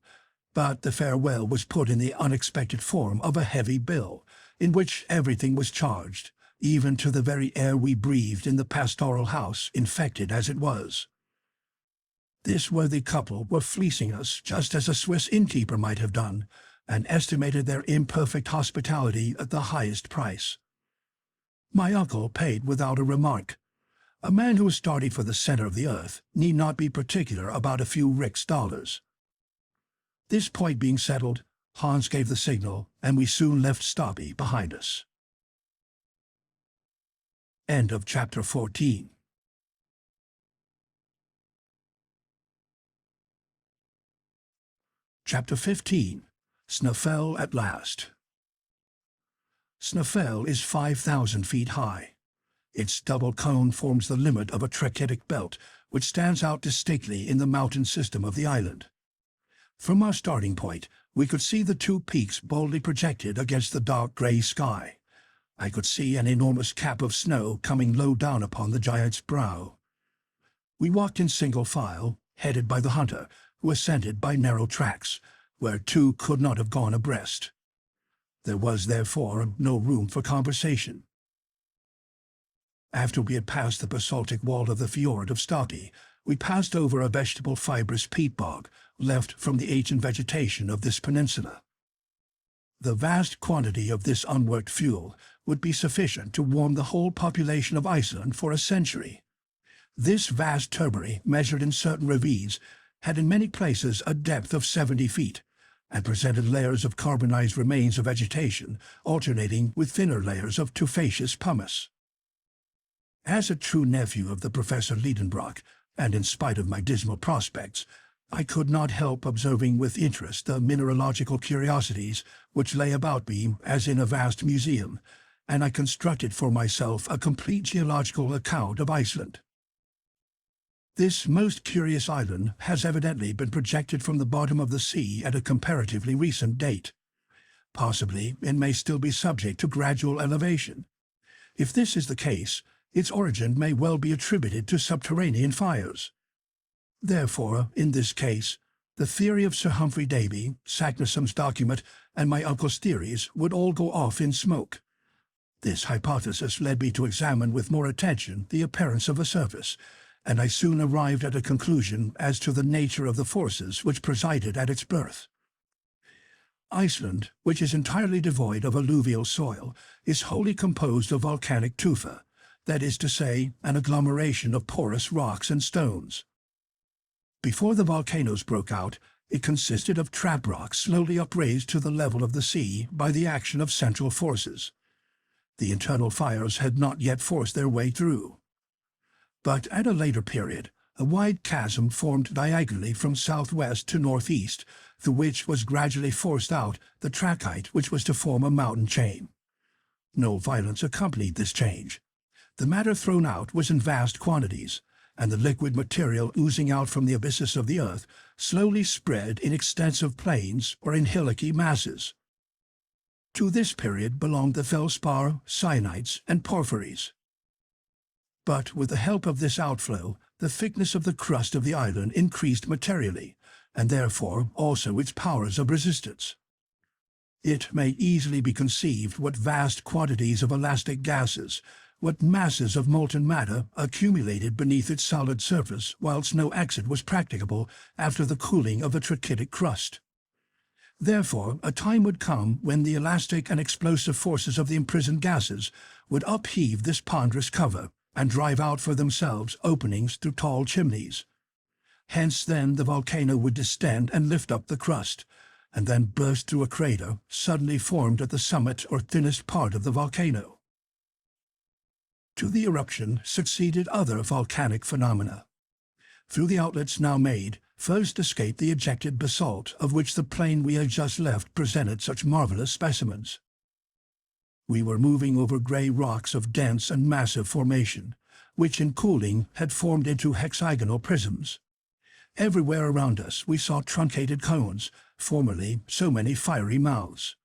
Speaker 1: but the farewell was put in the unexpected form of a heavy bill, in which everything was charged, even to the very air we breathed in the pastoral house, infected as it was. This worthy couple were fleecing us just as a Swiss innkeeper might have done, and estimated their imperfect hospitality at the highest price. My uncle paid without a remark. A man who is starting for the center of the earth need not be particular about a few rix dollars. This point being settled, Hans gave the signal, and we soon left Stabi behind us. End of chapter 14. Chapter 15. Snæfell at last. Snæfell is 5,000 feet high. Its double cone forms the limit of a trachytic belt, which stands out distinctly in the mountain system of the island. From our starting point, we could see the 2 peaks boldly projected against the dark gray sky. I could see an enormous cap of snow coming low down upon the giant's brow. We walked in single file, headed by the hunter, who ascended by narrow tracks, where 2 could not have gone abreast. There was, therefore, no room for conversation. After we had passed the basaltic wall of the fjord of Stabi, we passed over a vegetable fibrous peat bog, left from the ancient vegetation of this peninsula. The vast quantity of this unworked fuel would be sufficient to warm the whole population of Iceland for a century. This vast turbary, measured in certain ravines, had in many places a depth of 70 feet, and presented layers of carbonized remains of vegetation, alternating with thinner layers of tufaceous pumice. As a true nephew of the Professor Lidenbrock, and in spite of my dismal prospects, I could not help observing with interest the mineralogical curiosities which lay about me as in a vast museum, and I constructed for myself a complete geological account of Iceland. This most curious island has evidently been projected from the bottom of the sea at a comparatively recent date. Possibly it may still be subject to gradual elevation. If this is the case, its origin may well be attributed to subterranean fires. Therefore, in this case, the theory of Sir Humphrey Davy, Saknussemm's document, and my uncle's theories would all go off in smoke. This hypothesis led me to examine with more attention the appearance of the surface, and I soon arrived at a conclusion as to the nature of the forces which presided at its birth. Iceland, which is entirely devoid of alluvial soil, is wholly composed of volcanic tufa, that is to say, an agglomeration of porous rocks and stones. Before the volcanoes broke out, it consisted of trap rocks slowly upraised to the level of the sea by the action of central forces. The internal fires had not yet forced their way through. But at a later period, a wide chasm formed diagonally from southwest to northeast, through which was gradually forced out the trachyte which was to form a mountain chain. No violence accompanied this change. The matter thrown out was in vast quantities, and the liquid material oozing out from the abysses of the earth slowly spread in extensive plains or in hillocky masses. To this period belonged the feldspar, syenites, and porphyries. But with the help of this outflow, the thickness of the crust of the island increased materially, and therefore also its powers of resistance. It may easily be conceived what vast quantities of elastic gases, what masses of molten matter accumulated beneath its solid surface whilst no exit was practicable after the cooling of the trachytic crust. Therefore, a time would come when the elastic and explosive forces of the imprisoned gases would upheave this ponderous cover and drive out for themselves openings through tall chimneys. Hence then the volcano would distend and lift up the crust, and then burst through a crater suddenly formed at the summit or thinnest part of the volcano. To the eruption succeeded other volcanic phenomena. Through the outlets now made, first escaped the ejected basalt of which the plain we had just left presented such marvelous specimens. We were moving over grey rocks of dense and massive formation, which in cooling had formed into hexagonal prisms. Everywhere around us we saw truncated cones, formerly so many fiery mouths.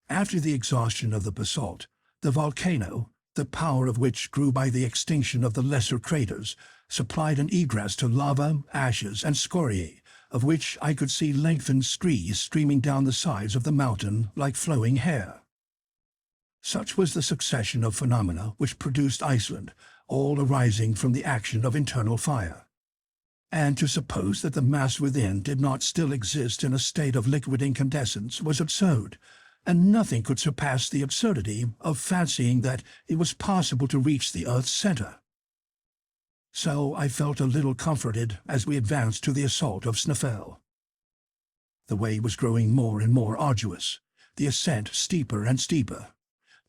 Speaker 1: After the exhaustion of the basalt, the volcano, the power of which grew by the extinction of the lesser craters, supplied an egress to lava, ashes, and scoriae, of which I could see lengthened screes streaming down the sides of the mountain like flowing hair. Such was the succession of phenomena which produced Iceland, all arising from the action of internal fire. And to suppose that the mass within did not still exist in a state of liquid incandescence was absurd, and nothing could surpass the absurdity of fancying that it was possible to reach the earth's center. So I felt a little comforted as we advanced to the assault of Snæfell. The way was growing more and more arduous, the ascent steeper and steeper.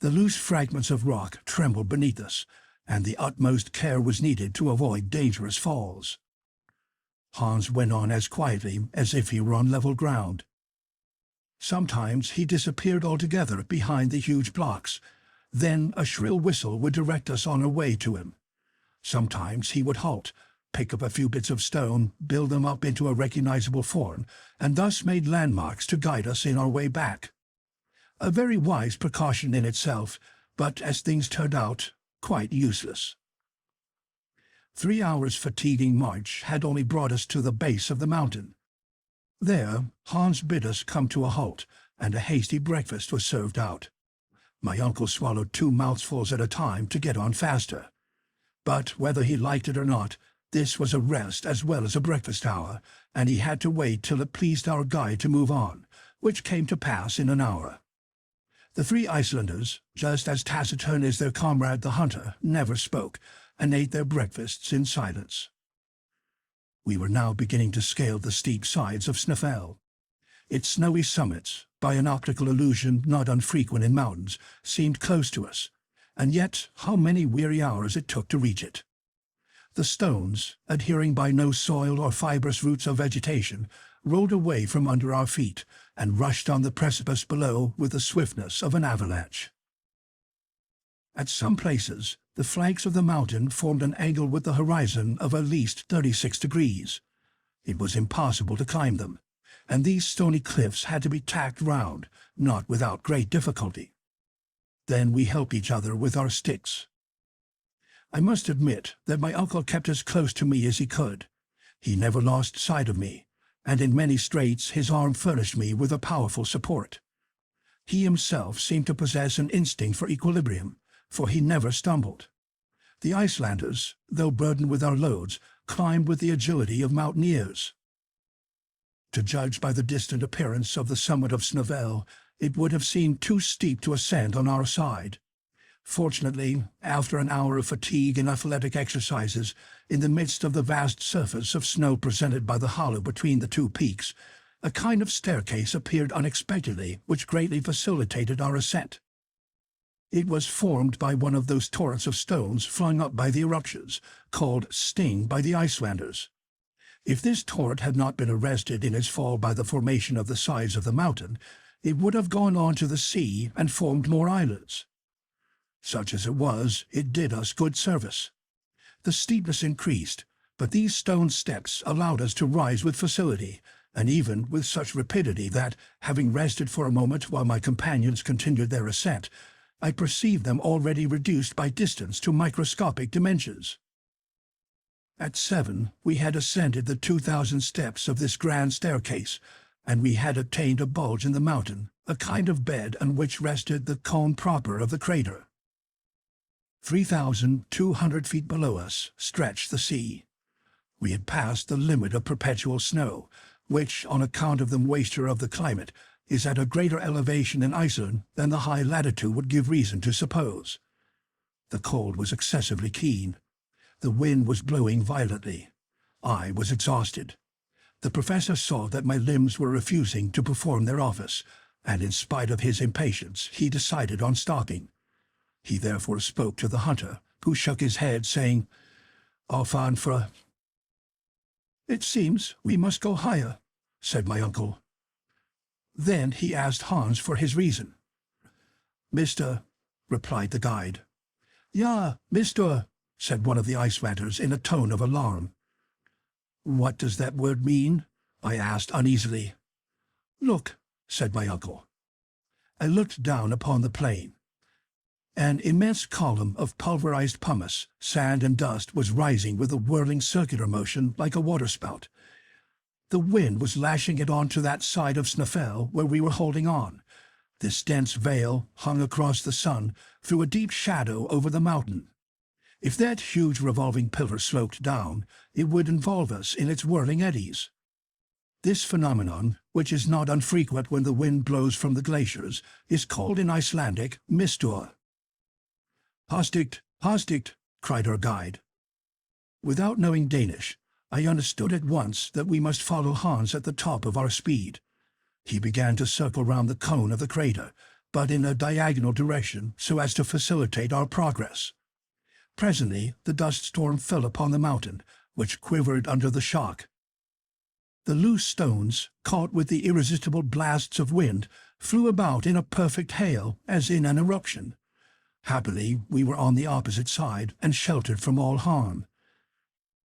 Speaker 1: The loose fragments of rock trembled beneath us, and the utmost care was needed to avoid dangerous falls. Hans went on as quietly as if he were on level ground. Sometimes he disappeared altogether behind the huge blocks. Then a shrill whistle would direct us on our way to him. Sometimes he would halt, pick up a few bits of stone, build them up into a recognizable form, and thus made landmarks to guide us in our way back. A very wise precaution in itself, but as things turned out, quite useless. 3 hours' fatiguing march had only brought us to the base of the mountain. There, Hans bid us come to a halt, and a hasty breakfast was served out. My uncle swallowed 2 mouthfuls at a time to get on faster. But whether he liked it or not, this was a rest as well as a breakfast hour, and he had to wait till it pleased our guide to move on, which came to pass in an hour. The 3 Icelanders, just as taciturn as their comrade the hunter, never spoke, and ate their breakfasts in silence. We were now beginning to scale the steep sides of Snæfell. Its snowy summits, by an optical illusion not unfrequent in mountains, seemed close to us, and yet how many weary hours it took to reach it. The stones, adhering by no soil or fibrous roots of vegetation, rolled away from under our feet and rushed on the precipice below with the swiftness of an avalanche. At some places, the flanks of the mountain formed an angle with the horizon of at least 36 degrees. It was impossible to climb them, and these stony cliffs had to be tacked round, not without great difficulty. Then we helped each other with our sticks. I must admit that my uncle kept as close to me as he could. He never lost sight of me, and in many straits his arm furnished me with a powerful support. He himself seemed to possess an instinct for equilibrium, for he never stumbled. The Icelanders, though burdened with our loads, climbed with the agility of mountaineers. To judge by the distant appearance of the summit of Snæfell, it would have seemed too steep to ascend on our side. Fortunately, after an hour of fatigue and athletic exercises, in the midst of the vast surface of snow presented by the hollow between the two peaks, a kind of staircase appeared unexpectedly, which greatly facilitated our ascent. It was formed by one of those torrents of stones flung up by the eruptions, called sting by the Icelanders. If this torrent had not been arrested in its fall by the formation of the sides of the mountain, it would have gone on to the sea and formed more islands. Such as it was, it did us good service. The steepness increased, but these stone steps allowed us to rise with facility, and even with such rapidity that, having rested for a moment while my companions continued their ascent, I perceived them already reduced by distance to microscopic dimensions. At 7, we had ascended the 2,000 steps of this grand staircase, and we had attained a bulge in the mountain, a kind of bed on which rested the cone proper of the crater. 3,200 feet below us stretched the sea. We had passed the limit of perpetual snow, which, on account of the moisture of the climate, is at a greater elevation in Iceland than the high latitude would give reason to suppose. The cold was excessively keen. The wind was blowing violently. I was exhausted. The professor saw that my limbs were refusing to perform their office, and in spite of his impatience, he decided on stopping. He therefore spoke to the hunter, who shook his head, saying, "Ofan for..." "It seems we must go higher," said my uncle. Then he asked Hans for his reason. "Mr.," replied the guide. "Ja, Mr.," said one of the Icelanders in a tone of alarm. "What does that word mean?" I asked uneasily. "Look," said my uncle. I looked down upon the plain. An immense column of pulverized pumice, sand and dust was rising with a whirling circular motion like a waterspout. The wind was lashing it on to that side of Snæfell where we were holding on. This dense veil hung across the sun, threw a deep shadow over the mountain. If that huge revolving pillar sloped down, it would involve us in its whirling eddies. This phenomenon, which is not unfrequent when the wind blows from the glaciers, is called in Icelandic mistur. "Hastigt, hastigt," cried our guide. Without knowing Danish, I understood at once that we must follow Hans at the top of our speed. He began to circle round the cone of the crater, but in a diagonal direction so as to facilitate our progress. Presently the dust storm fell upon the mountain, which quivered under the shock. The loose stones, caught with the irresistible blasts of wind, flew about in a perfect hail, as in an eruption. Happily, we were on the opposite side and sheltered from all harm.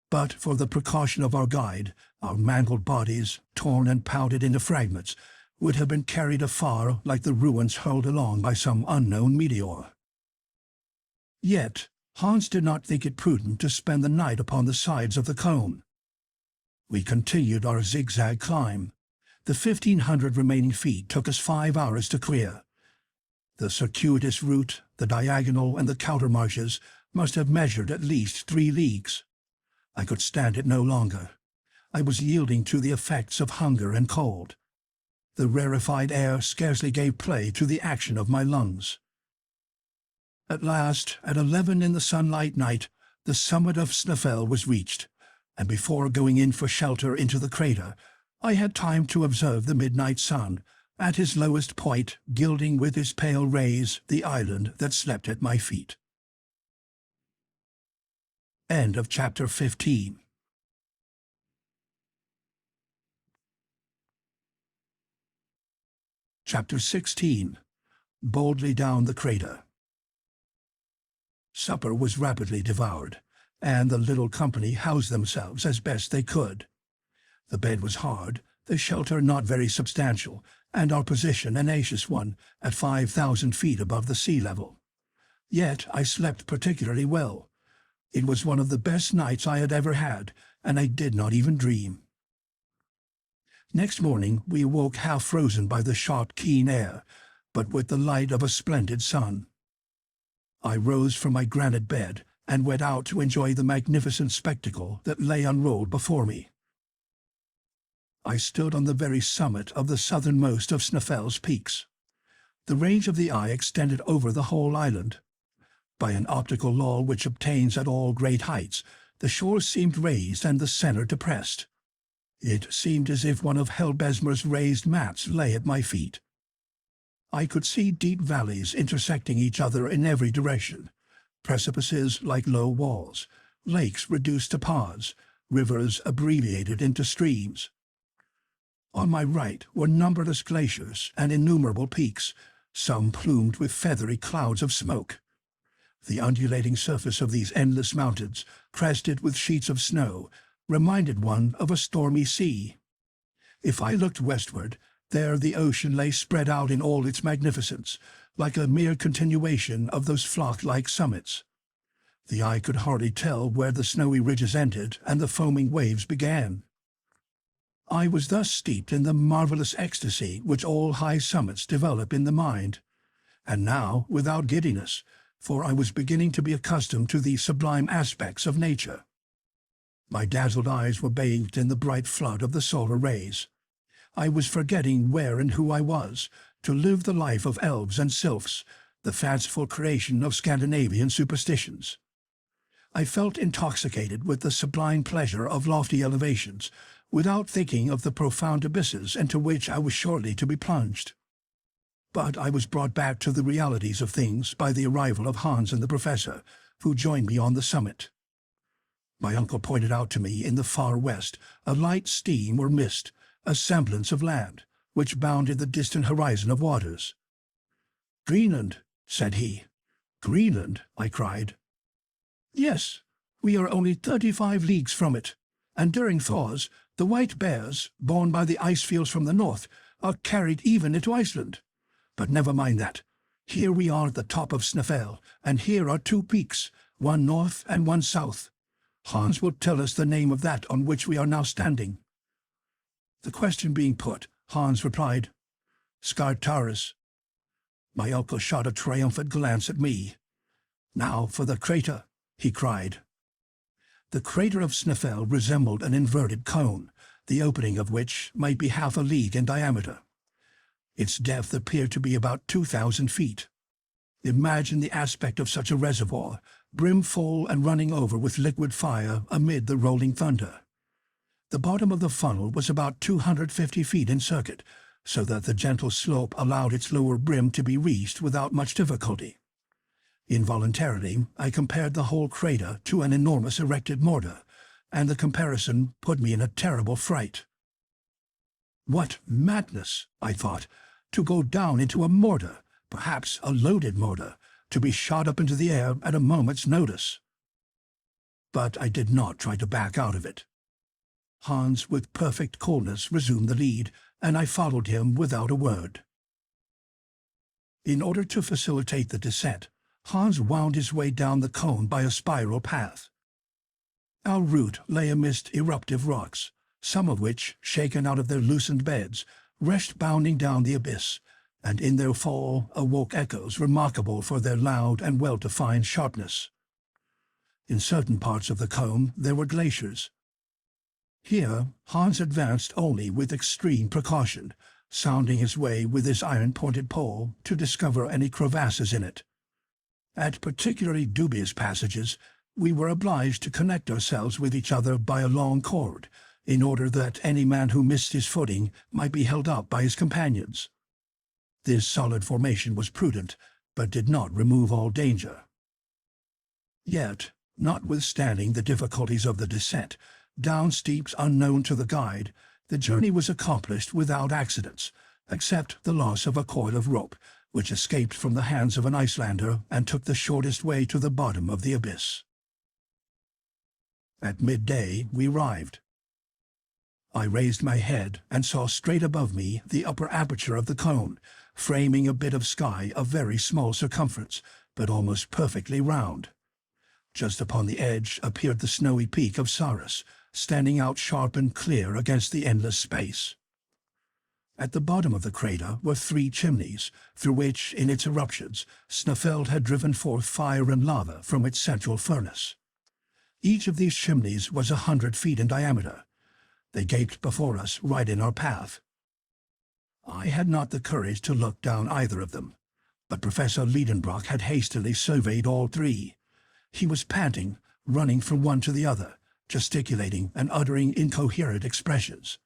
Speaker 1: But for the precaution of our guide, our mangled bodies, torn and pounded into fragments, would have been carried afar like the ruins hurled along by some unknown meteor. Yet Hans did not think it prudent to spend the night upon the sides of the cone. We continued our zigzag climb. The 1,500 remaining feet took us 5 hours to clear. The circuitous route, the diagonal, and the countermarches must have measured at least 3 leagues. I could stand it no longer. I was yielding to the effects of hunger and cold. The rarefied air scarcely gave play to the action of my lungs. At last, at 11 in the sunlight night, the summit of Snæfell was reached, and before going in for shelter into the crater, I had time to observe the midnight sun, at his lowest point, gilding with his pale rays the island that slept at my feet. End of chapter 15. Chapter 16. Boldly Down the Crater. Supper was rapidly devoured, and the little company housed themselves as best they could. The bed was hard, the shelter not very substantial, and our position an auspicious one at 5,000 feet above the sea level. Yet I slept particularly well. It was one of the best nights I had ever had, and I did not even dream. Next morning we awoke half frozen by the sharp, keen air, but with the light of a splendid sun. I rose from my granite bed and went out to enjoy the magnificent spectacle that lay unrolled before me. I stood on the very summit of the southernmost of Snæfellsjökull's peaks. The range of the eye extended over the whole island. By an optical law which obtains at all great heights, the shore seemed raised and the center depressed. It seemed as if one of Helbesmer's raised mats lay at my feet. I could see deep valleys intersecting each other in every direction, precipices like low walls, lakes reduced to ponds, rivers abbreviated into streams. On my right were numberless glaciers and innumerable peaks, some plumed with feathery clouds of smoke. The undulating surface of these endless mountains, crested with sheets of snow, reminded one of a stormy sea. If I looked westward, there the ocean lay spread out in all its magnificence, like a mere continuation of those flock-like summits. The eye could hardly tell where the snowy ridges ended and the foaming waves began. I was thus steeped in the marvelous ecstasy which all high summits develop in the mind, and now without giddiness, for I was beginning to be accustomed to the sublime aspects of nature. My dazzled eyes were bathed in the bright flood of the solar rays. I was forgetting where and who I was, to live the life of elves and sylphs, the fanciful creation of Scandinavian superstitions. I felt intoxicated with the sublime pleasure of lofty elevations, without thinking of the profound abysses into which I was shortly to be plunged. But I was brought back to the realities of things by the arrival of Hans and the professor, who joined me on the summit. My uncle pointed out to me in the far west a light steam or mist, a semblance of land, which bounded the distant horizon of waters. "Greenland," said he. "Greenland?" I cried. "Yes, we are only 35 leagues from it, and during thaws the white bears, borne by the ice fields from the north, are carried even into Iceland. But never mind that. Here we are at the top of Snæfell, and here are 2 peaks, one north and one south. Hans will tell us the name of that on which we are now standing." The question being put, Hans replied, "Skartaris." My uncle shot a triumphant glance at me. "Now for the crater," he cried. The crater of Snæfell resembled an inverted cone, the opening of which might be half a league in diameter. Its depth appeared to be about 2,000 feet. Imagine the aspect of such a reservoir, brimful and running over with liquid fire amid the rolling thunder. The bottom of the funnel was about 250 feet in circuit, so that the gentle slope allowed its lower brim to be reached without much difficulty. Involuntarily, I compared the whole crater to an enormous erected mortar, and the comparison put me in a terrible fright. What madness, I thought, to go down into a mortar, perhaps a loaded mortar, to be shot up into the air at a moment's notice. But I did not try to back out of it. Hans, with perfect coolness, resumed the lead, and I followed him without a word. In order to facilitate the descent, Hans wound his way down the cone by a spiral path. Our route lay amidst eruptive rocks, some of which, shaken out of their loosened beds, rushed bounding down the abyss, and in their fall awoke echoes remarkable for their loud and well-defined sharpness. In certain parts of the cone there were glaciers. Here Hans advanced only with extreme precaution, sounding his way with his iron-pointed pole to discover any crevasses in it. At particularly dubious passages we were obliged to connect ourselves with each other by a long cord, in order that any man who missed his footing might be held up by his companions. This solid formation was prudent, but did not remove all danger. Yet, notwithstanding the difficulties of the descent, down steeps unknown to the guide, the journey was accomplished without accidents, except the loss of a coil of rope, which escaped from the hands of an Icelander and took the shortest way to the bottom of the abyss. At midday we arrived. I raised my head and saw straight above me the upper aperture of the cone, framing a bit of sky of very small circumference, but almost perfectly round. Just upon the edge appeared the snowy peak of Sarus, standing out sharp and clear against the endless space. At the bottom of the crater were 3 chimneys, through which, in its eruptions, Snæfell had driven forth fire and lava from its central furnace. Each of these chimneys was 100 feet in diameter. They gaped before us right in our path. I had not the courage to look down either of them, but Professor Lidenbrock had hastily surveyed all 3. He was panting, running from one to the other, gesticulating and uttering incoherent expressions.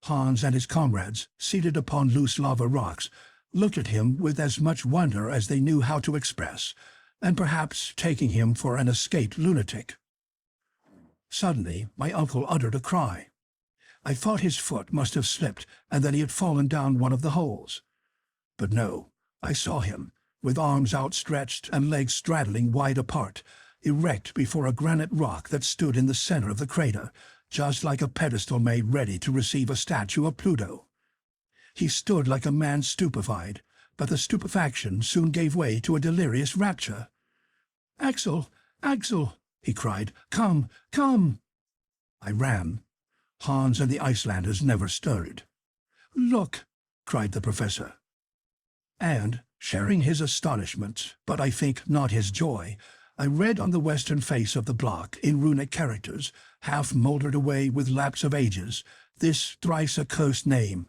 Speaker 1: Hans and his comrades, seated upon loose lava rocks, looked at him with as much wonder as they knew how to express, and perhaps taking him for an escaped lunatic. Suddenly my uncle uttered a cry. I thought his foot must have slipped and that he had fallen down one of the holes. But no, I saw him, with arms outstretched and legs straddling wide apart, erect before a granite rock that stood in the center of the crater, just like a pedestal made ready to receive a statue of Pluto. He stood like a man stupefied, but the stupefaction soon gave way to a delirious rapture. "Axel! Axel!" he cried. "Come! Come!" I ran. Hans and the Icelanders never stirred. "Look!" cried the professor. And, sharing his astonishment, but I think not his joy, I read on the western face of the block, in runic characters, half mouldered away with lapse of ages, this thrice accursed name.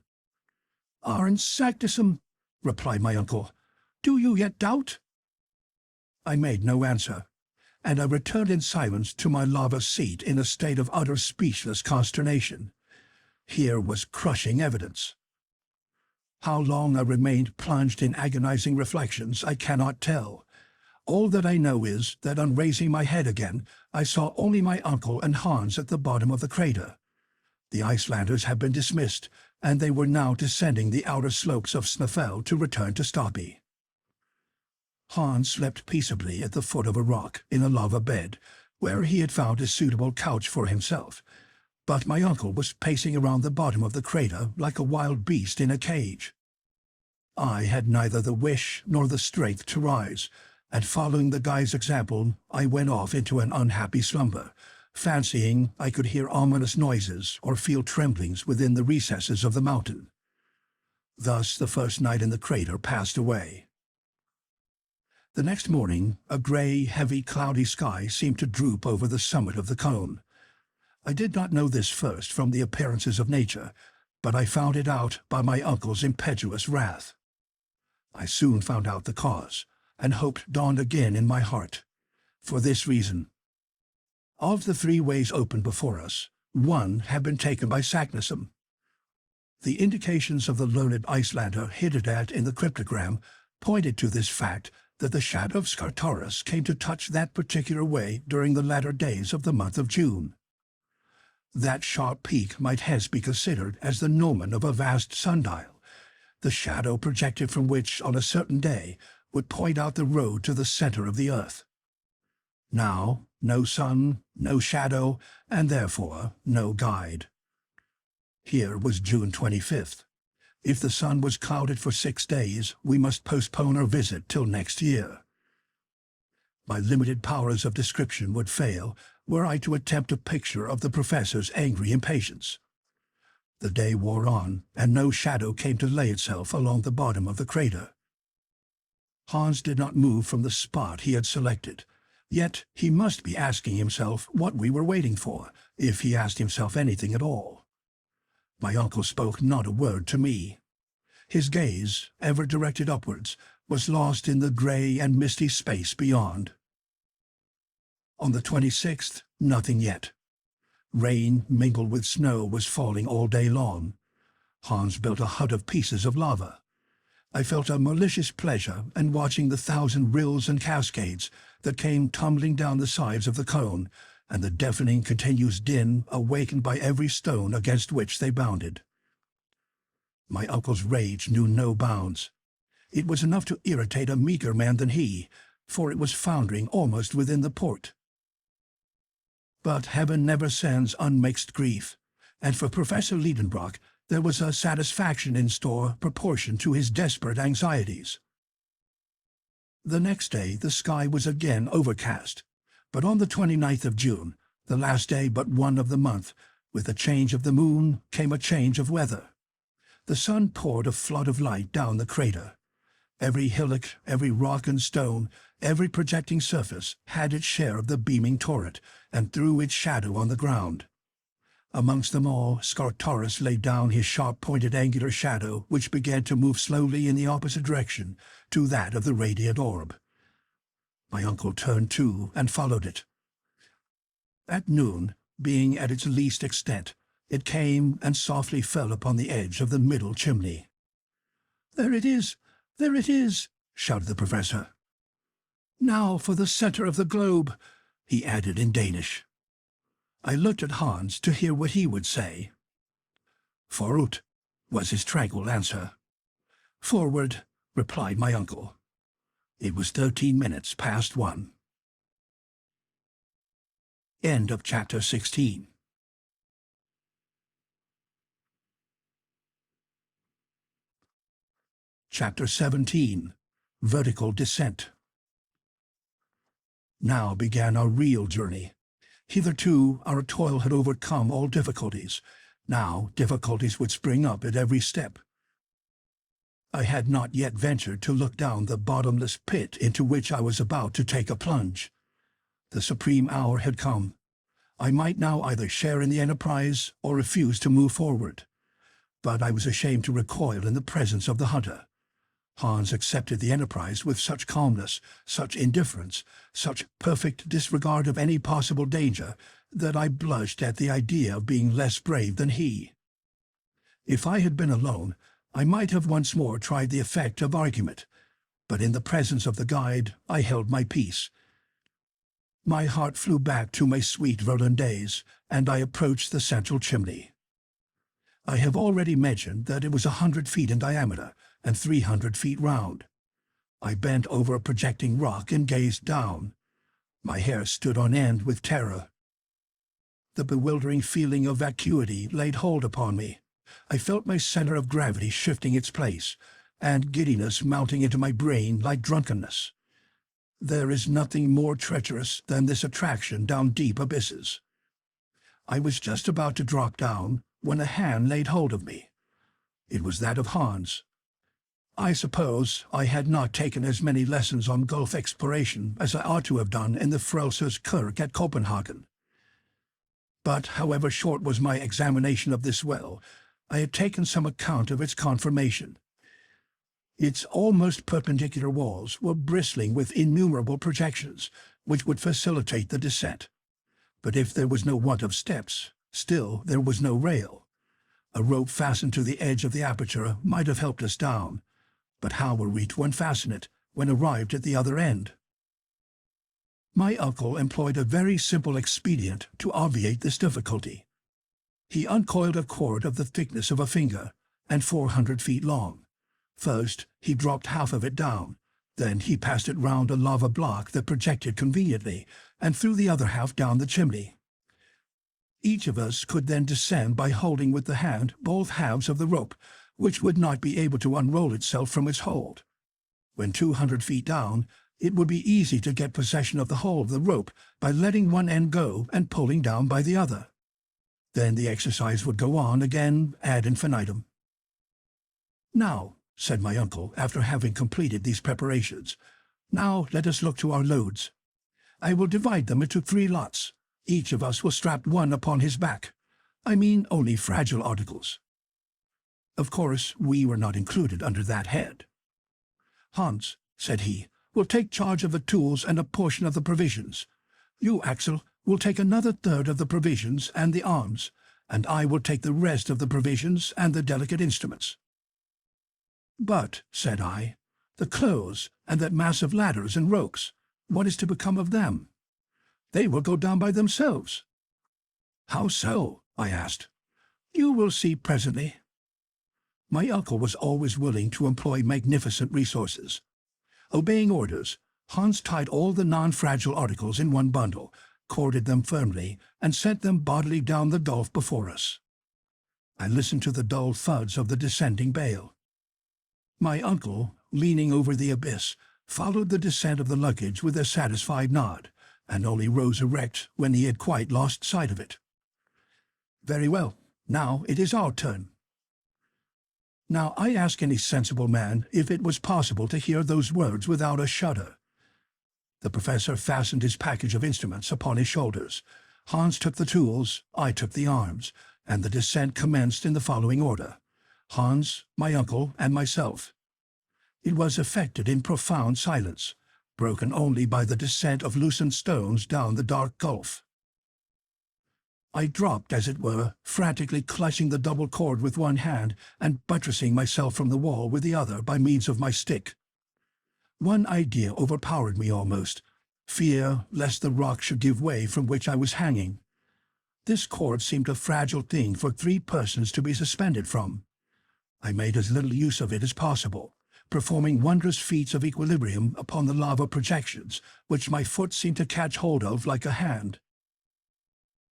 Speaker 1: "Arne Saknussemm," replied my uncle. "Do you yet doubt?" I made no answer, and I returned in silence to my lava seat in a state of utter speechless consternation. Here was crushing evidence. How long I remained plunged in agonizing reflections I cannot tell. All that I know is that on raising my head again, I saw only my uncle and Hans at the bottom of the crater. The Icelanders had been dismissed, and they were now descending the outer slopes of Snæfell to return to Stapi. Hans slept peaceably at the foot of a rock in a lava bed, where he had found a suitable couch for himself, but my uncle was pacing around the bottom of the crater like a wild beast in a cage. I had neither the wish nor the strength to rise, and following the guide's example, I went off into an unhappy slumber, fancying I could hear ominous noises or feel tremblings within the recesses of the mountain. Thus the first night in the crater passed away. The next morning, a grey, heavy, cloudy sky seemed to droop over the summit of the cone. I did not know this first from the appearances of nature, but I found it out by my uncle's impetuous wrath. I soon found out the cause, and hope dawned again in my heart. For this reason: of the 3 ways open before us, 1 had been taken by Saknussemm. The indications of the learned Icelander hinted at in the cryptogram pointed to this fact, that the shadow of Scartaris came to touch that particular way during the latter days of the month of June. That sharp peak might hence be considered as the gnomon of a vast sundial, the shadow projected from which on a certain day would point out the road to the center of the earth. Now, no sun, no shadow, and therefore no guide. Here was June 25th. If the sun was clouded for 6 days, we must postpone our visit till next year. My limited powers of description would fail were I to attempt a picture of the professor's angry impatience. The day wore on, and no shadow came to lay itself along the bottom of the crater. Hans did not move from the spot he had selected, yet he must be asking himself what we were waiting for, if he asked himself anything at all. My uncle spoke not a word to me. His gaze, ever directed upwards, was lost in the grey and misty space beyond. On the 26th, nothing yet. Rain mingled with snow was falling all day long. Hans built a hut of pieces of lava. I felt a malicious pleasure in watching the 1,000 rills and cascades that came tumbling down the sides of the cone, and the deafening continuous din awakened by every stone against which they bounded. My uncle's rage knew no bounds. It was enough to irritate a meeker man than he, for it was foundering almost within the port. But heaven never sends unmixed grief, and for Professor Lidenbrock there was a satisfaction in store proportioned to his desperate anxieties. The next day the sky was again overcast, but on the 29th of June, the last day but one of the month, with the change of the moon came a change of weather. The sun poured a flood of light down the crater. Every hillock, every rock and stone, every projecting surface had its share of the beaming torrent, and threw its shadow on the ground. Amongst them all, Scartaris laid down his sharp-pointed angular shadow, which began to move slowly in the opposite direction to that of the radiant orb. My uncle turned too and followed it. At noon, being at its least extent, it came and softly fell upon the edge of the middle chimney. "There it is! There it is!" shouted the professor. "Now for the center of the globe," he added in Danish. I looked at Hans to hear what he would say. "Forut," was his tranquil answer. "Forward," replied my uncle. It was 13 minutes past 1. End of chapter 16. Chapter 17. Vertical Descent. Now began our real journey. Hitherto our toil had overcome all difficulties. Now difficulties would spring up at every step. I had not yet ventured to look down the bottomless pit into which I was about to take a plunge. The supreme hour had come. I might now either share in the enterprise or refuse to move forward. But I was ashamed to recoil in the presence of the hunter. Hans accepted the enterprise with such calmness, such indifference, such perfect disregard of any possible danger, that I blushed at the idea of being less brave than he. If I had been alone, I might have once more tried the effect of argument, but in the presence of the guide I held my peace. My heart flew back to my sweet Verlin days, and I approached the central chimney. I have already mentioned that it was 100 feet in diameter, and 300 feet round. I bent over a projecting rock and gazed down. My hair stood on end with terror. The bewildering feeling of vacuity laid hold upon me. I felt my center of gravity shifting its place, and giddiness mounting into my brain like drunkenness. There is nothing more treacherous than this attraction down deep abysses. I was just about to drop down when a hand laid hold of me. It was that of Hans. I suppose I had not taken as many lessons on Gulf exploration as I ought to have done in the Snæfellsjökull at Copenhagen. But however short was my examination of this well, I had taken some account of its conformation. Its almost perpendicular walls were bristling with innumerable projections, which would facilitate the descent. But if there was no want of steps, still there was no rail. A rope fastened to the edge of the aperture might have helped us down, but how were we to unfasten it when arrived at the other end? My uncle employed a very simple expedient to obviate this difficulty. He uncoiled a cord of the thickness of a finger and 400 feet long. First, he dropped half of it down. Then he passed it round a lava block that projected conveniently, and threw the other half down the chimney. Each of us could then descend by holding with the hand both halves of the rope, which would not be able to unroll itself from its hold. When 200 feet down, it would be easy to get possession of the whole of the rope by letting one end go and pulling down by the other. Then the exercise would go on again ad infinitum. "Now," said my uncle, after having completed these preparations, "now let us look to our loads. I will divide them into 3 lots. Each of us will strap one upon his back. I mean only fragile articles." Of course, we were not included under that head. "Hans," said he, "will take charge of the tools and a portion of the provisions. You, Axel, will take another third of the provisions and the arms, and I will take the rest of the provisions and the delicate instruments." "But," said I, "the clothes and that mass of ladders and ropes, what is to become of them? They will go down by themselves." "How so?" I asked. "You will see presently." My uncle was always willing to employ magnificent resources. Obeying orders, Hans tied all the non-fragile articles in one bundle, corded them firmly, and sent them bodily down the gulf before us. I listened to the dull thuds of the descending bale. My uncle, leaning over the abyss, followed the descent of the luggage with a satisfied nod, and only rose erect when he had quite lost sight of it. "Very well, now it is our turn." Now I ask any sensible man if it was possible to hear those words without a shudder. The professor fastened his package of instruments upon his shoulders. Hans took the tools, I took the arms, and the descent commenced in the following order: Hans, my uncle, and myself. It was effected in profound silence, broken only by the descent of loosened stones down the dark gulf. I dropped, as it were, frantically clutching the double cord with one hand and buttressing myself from the wall with the other by means of my stick. One idea overpowered me almost: fear lest the rock should give way from which I was hanging. This cord seemed a fragile thing for 3 persons to be suspended from. I made as little use of it as possible, performing wondrous feats of equilibrium upon the lava projections, which my foot seemed to catch hold of like a hand.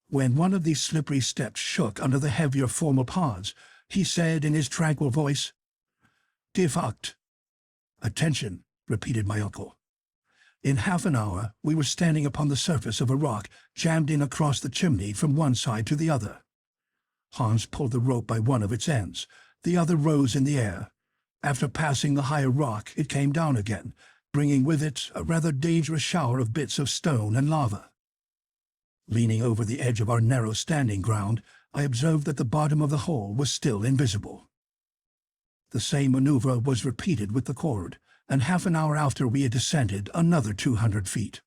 Speaker 1: When one of these slippery steps shook under the heavier formal pods, he said in his tranquil voice, "Defact." "Attention," repeated my uncle. In half an hour we were standing upon the surface of a rock jammed in across the chimney from one side to the other. Hans pulled the rope by one of its ends. The other rose in the air. After passing the higher rock it came down again, bringing with it a rather dangerous shower of bits of stone and lava. Leaning over the edge of our narrow standing ground, I observed that the bottom of the hole was still invisible. The same maneuver was repeated with the cord, and half an hour after we had descended another 200 feet.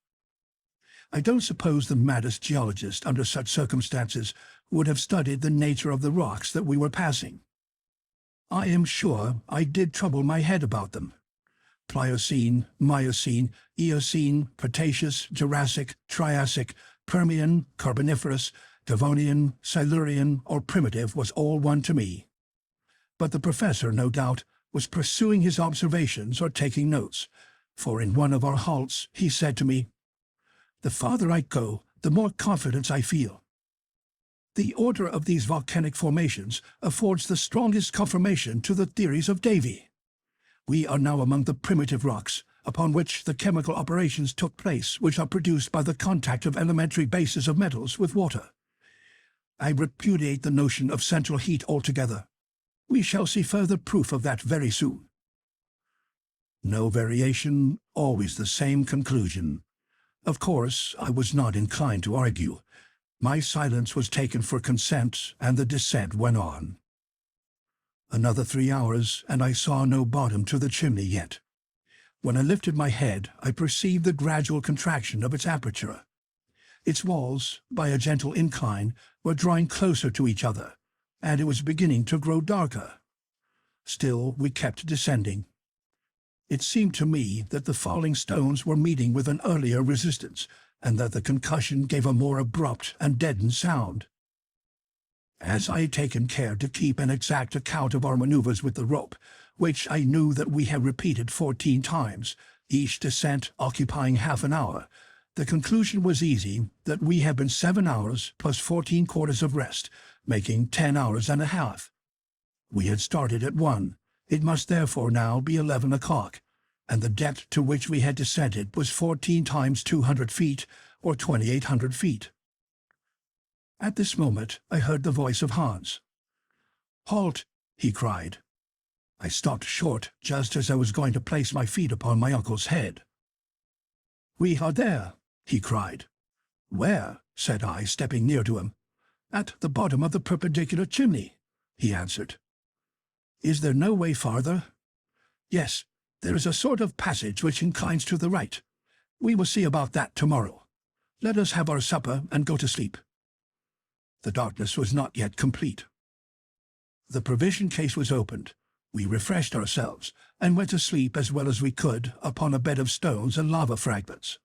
Speaker 1: I don't suppose the maddest geologist under such circumstances would have studied the nature of the rocks that we were passing. I am sure I did trouble my head about them. Pliocene, Miocene, Eocene, Cretaceous, Jurassic, Triassic, Permian, Carboniferous, Devonian, Silurian, or Primitive was all one to me. But the professor, no doubt, was pursuing his observations or taking notes, for in one of our halts he said to me, "The farther I go, the more confidence I feel. The order of these volcanic formations affords the strongest confirmation to the theories of Davy. We are now among the primitive rocks, upon which the chemical operations took place which are produced by the contact of elementary bases of metals with water. I repudiate the notion of central heat altogether. We shall see further proof of that very soon." No variation, always the same conclusion. Of course, I was not inclined to argue. My silence was taken for consent, and the descent went on. Another 3 hours, and I saw no bottom to the chimney yet. When I lifted my head, I perceived the gradual contraction of its aperture. Its walls, by a gentle incline, were drawing closer to each other, and it was beginning to grow darker. Still we kept descending. It seemed to me that the falling stones were meeting with an earlier resistance, and that the concussion gave a more abrupt and deadened sound. As I had taken care to keep an exact account of our maneuvers with the rope, which I knew that we had repeated 14 times, each descent occupying half an hour, the conclusion was easy that we had been 7 hours plus 14 quarters of rest, making 10 hours and a half. We had started at 1. It must therefore now be 11 o'clock, and the depth to which we had descended was 14 times 200 feet, or 2,800 feet. At this moment I heard the voice of Hans. "Halt!" he cried. I stopped short just as I was going to place my feet upon my uncle's head. "We are there!" he cried. "Where?" said I, stepping near to him. "At the bottom of the perpendicular chimney," he answered. "Is there no way farther?" "Yes, there is a sort of passage which inclines to the right. We will see about that tomorrow. Let us have our supper and go to sleep." The darkness was not yet complete. The provision case was opened. We refreshed ourselves and went to sleep as well as we could upon a bed of stones and lava fragments.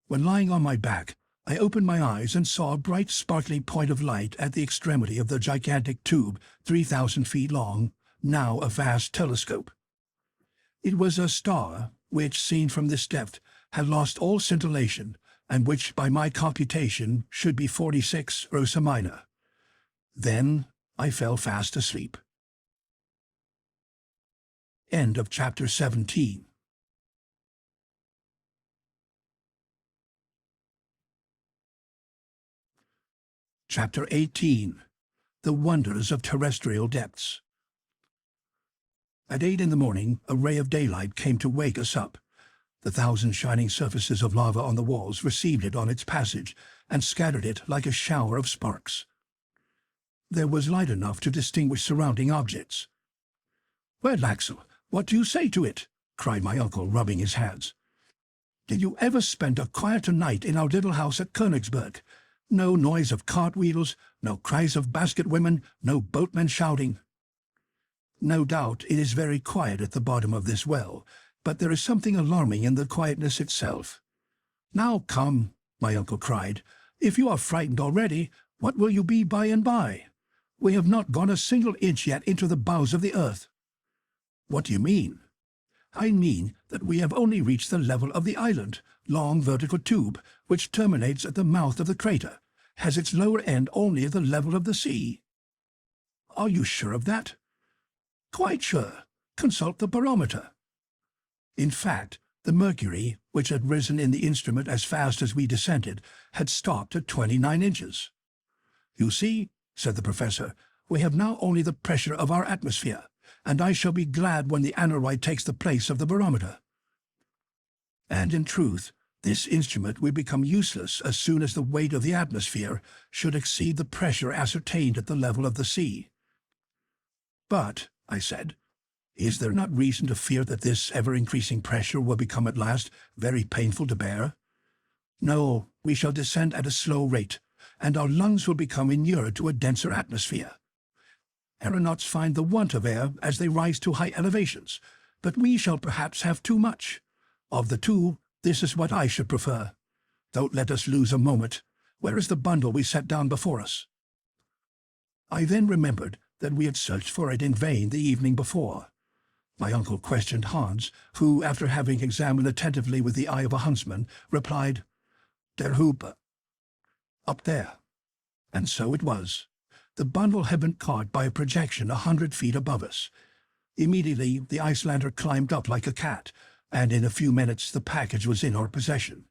Speaker 1: When lying on my back, I opened my eyes and saw a bright sparkling point of light at the extremity of the gigantic tube, 3,000 feet long, now a vast telescope. It was a star which, seen from this depth, had lost all scintillation, and which, by my computation, should be 46 Ursa Minor. Then I fell fast asleep. End of chapter 17. Chapter 18. The Wonders of Terrestrial Depths. At 8 in the morning, a ray of daylight came to wake us up. The thousand shining surfaces of lava on the walls received it on its passage and scattered it like a shower of sparks. There was light enough to distinguish surrounding objects. "Well, Axel, what do you say to it?" cried my uncle, rubbing his hands. "Did you ever spend a quieter night in our little house at Königsberg? No noise of cartwheels, no cries of basket women, no boatmen shouting." "No doubt it is very quiet at the bottom of this well, but there is something alarming in the quietness itself." "Now come," my uncle cried. "If you are frightened already, what will you be by and by? We have not gone a single inch yet into the bowels of the earth." "What do you mean?" "I mean that we have only reached the level of the island, long vertical tube, which terminates at the mouth of the crater, has its lower end only at the level of the sea." "Are you sure of that?" "Quite sure. Consult the barometer." In fact, the mercury, which had risen in the instrument as fast as we descended, had stopped at 29 inches. "You see," said the professor, "we have now only the pressure of our atmosphere, and I shall be glad when the aneroid takes the place of the barometer." And in truth, this instrument will become useless as soon as the weight of the atmosphere should exceed the pressure ascertained at the level of the sea. "But," I said, "is there not reason to fear that this ever-increasing pressure will become at last very painful to bear?" "No, we shall descend at a slow rate, and our lungs will become inured to a denser atmosphere. Aeronauts find the want of air as they rise to high elevations, but we shall perhaps have too much. Of the two, this is what I should prefer. Don't let us lose a moment. Where is the bundle we set down before us?" I then remembered that we had searched for it in vain the evening before. My uncle questioned Hans, who, after having examined attentively with the eye of a huntsman, replied, "Der Huber. Up there." And so it was. The bundle had been caught by a projection 100 feet above us. Immediately the Icelander climbed up like a cat, and in a few minutes the package was in our possession.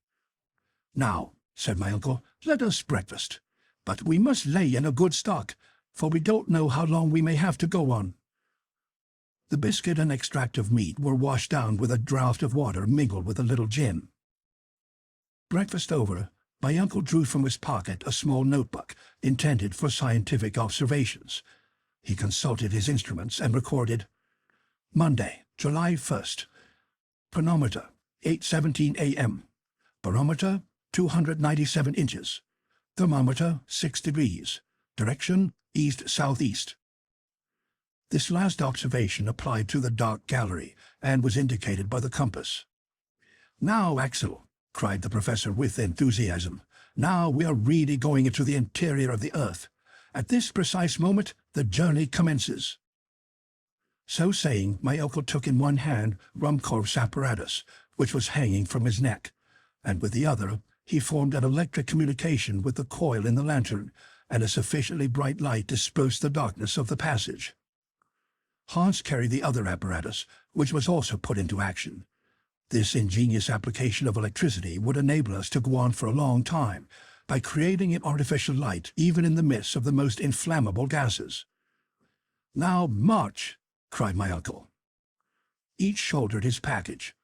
Speaker 1: "Now," said my uncle, "let us breakfast. But we must lay in a good stock, for we don't know how long we may have to go on." The biscuit and extract of meat were washed down with a draught of water mingled with a little gin. Breakfast over, my uncle drew from his pocket a small notebook intended for scientific observations. He consulted his instruments and recorded, "Monday, July 1st. Chronometer, 8:17 a.m. Barometer, 297 inches. Thermometer, 6 degrees. Direction, east-southeast." This last observation applied to the dark gallery, and was indicated by the compass. "Now, Axel," cried the professor with enthusiasm, "now we are really going into the interior of the earth. At this precise moment the journey commences." So saying, my uncle took in one hand Ruhmkorff's apparatus, which was hanging from his neck, and with the other he formed an electric communication with the coil in the lantern, and a sufficiently bright light dispersed the darkness of the passage. Hans carried the other apparatus, which was also put into action. This ingenious application of electricity would enable us to go on for a long time, by creating an artificial light even in the midst of the most inflammable gases. "Now march!" cried my uncle. Each shouldered his package.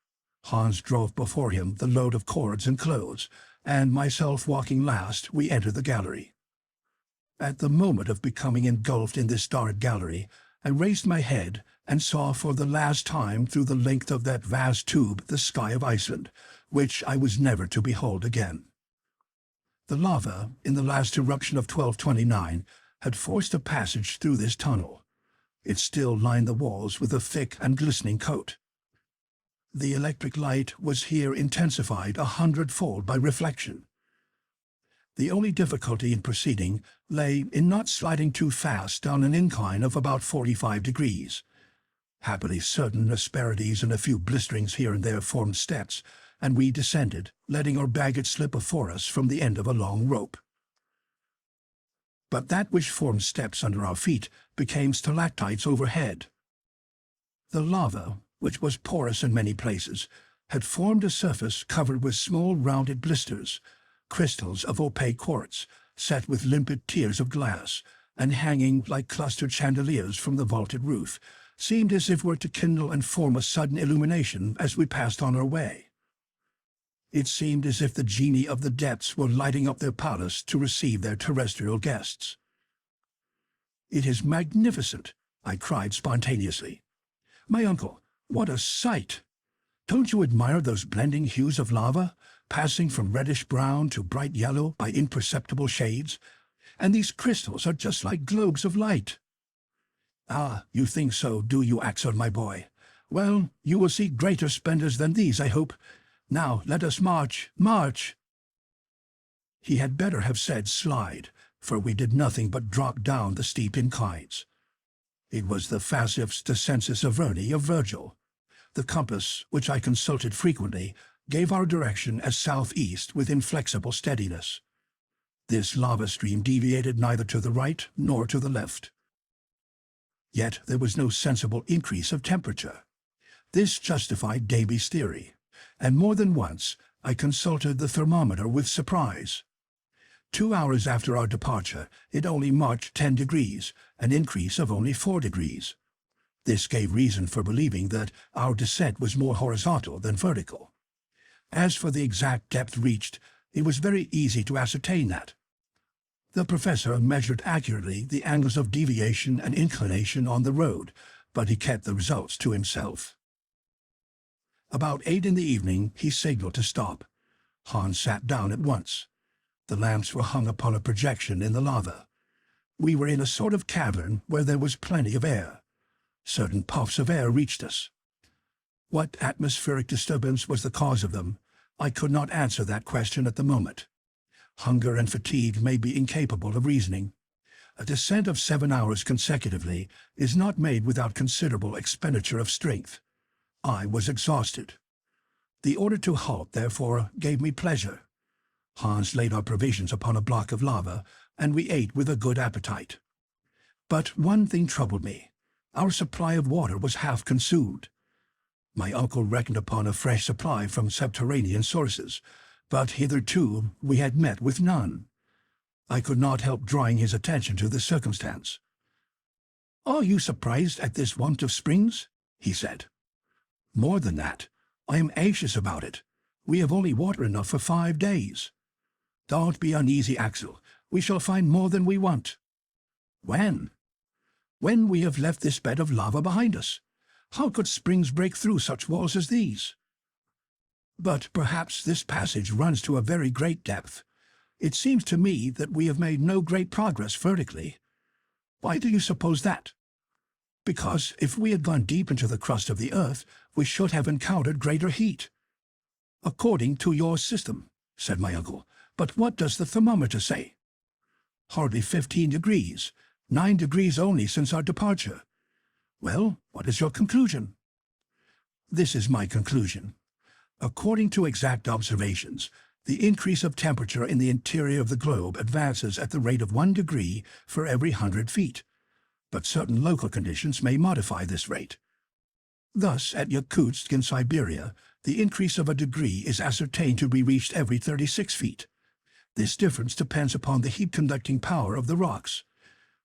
Speaker 1: Hans drove before him the load of cords and clothes, and myself walking last, we entered the gallery. At the moment of becoming engulfed in this dark gallery, I raised my head and saw for the last time through the length of that vast tube the sky of Iceland, which I was never to behold again. The lava, in the last eruption of 1229, had forced a passage through this tunnel. It still lined the walls with a thick and glistening coat. The electric light was here intensified 100-fold by reflection. The only difficulty in proceeding lay in not sliding too fast down an incline of about 45 degrees. Happily, certain asperities and a few blisterings here and there formed steps, and we descended, letting our baggage slip before us from the end of a long rope. But that which formed steps under our feet became stalactites overhead. The lava, which was porous in many places, had formed a surface covered with small rounded blisters, crystals of opaque quartz, set with limpid tiers of glass, and hanging like clustered chandeliers from the vaulted roof, seemed as if were to kindle and form a sudden illumination as we passed on our way. It seemed as if the genii of the depths were lighting up their palace to receive their terrestrial guests. "It is magnificent," I cried spontaneously. "My uncle, what a sight! Don't you admire those blending hues of lava, passing from reddish-brown to bright yellow by imperceptible shades? And these crystals are just like globes of light." "Ah, you think so, do you, Axel, my boy? Well, you will see greater splendors than these, I hope. Now let us march, march!" He had better have said slide, for we did nothing but drop down the steep inclines. It was the facifs descensus Averni of Virgil. The compass, which I consulted frequently, gave our direction as southeast with inflexible steadiness. This lava stream deviated neither to the right nor to the left. Yet there was no sensible increase of temperature. This justified Davy's theory, and more than once I consulted the thermometer with surprise. 2 hours after our departure, it only marked 10 degrees, an increase of only 4 degrees. This gave reason for believing that our descent was more horizontal than vertical. As for the exact depth reached, it was very easy to ascertain that. The professor measured accurately the angles of deviation and inclination on the road, but he kept the results to himself. About 8 in the evening he signaled to stop. Hans sat down at once. The lamps were hung upon a projection in the lava. We were in a sort of cavern where there was plenty of air. Certain puffs of air reached us. What atmospheric disturbance was the cause of them? I could not answer that question at the moment. Hunger and fatigue made me incapable of reasoning. A descent of 7 hours consecutively is not made without considerable expenditure of strength. I was exhausted. The order to halt, therefore, gave me pleasure. Hans laid our provisions upon a block of lava, and we ate with a good appetite. But one thing troubled me. Our supply of water was half consumed. My uncle reckoned upon a fresh supply from subterranean sources, but hitherto we had met with none. I could not help drawing his attention to the circumstance. "Are you surprised at this want of springs?" he said. "More than that, I am anxious about it. We have only water enough for 5 days." "Don't be uneasy, Axel. We shall find more than we want." "When?" "When we have left this bed of lava behind us. How could springs break through such walls as these?" "But perhaps this passage runs to a very great depth. It seems to me that we have made no great progress vertically." "Why do you suppose that?" "Because if we had gone deep into the crust of the earth, we should have encountered greater heat." "According to your system," said my uncle. "But what does the thermometer say?" "Hardly 15 degrees, 9 degrees only since our departure." "Well, what is your conclusion?" "This is my conclusion. According to exact observations, the increase of temperature in the interior of the globe advances at the rate of 1 degree for every 100 feet, but certain local conditions may modify this rate. Thus, at Yakutsk in Siberia, the increase of a degree is ascertained to be reached every 36 feet. This difference depends upon the heat-conducting power of the rocks.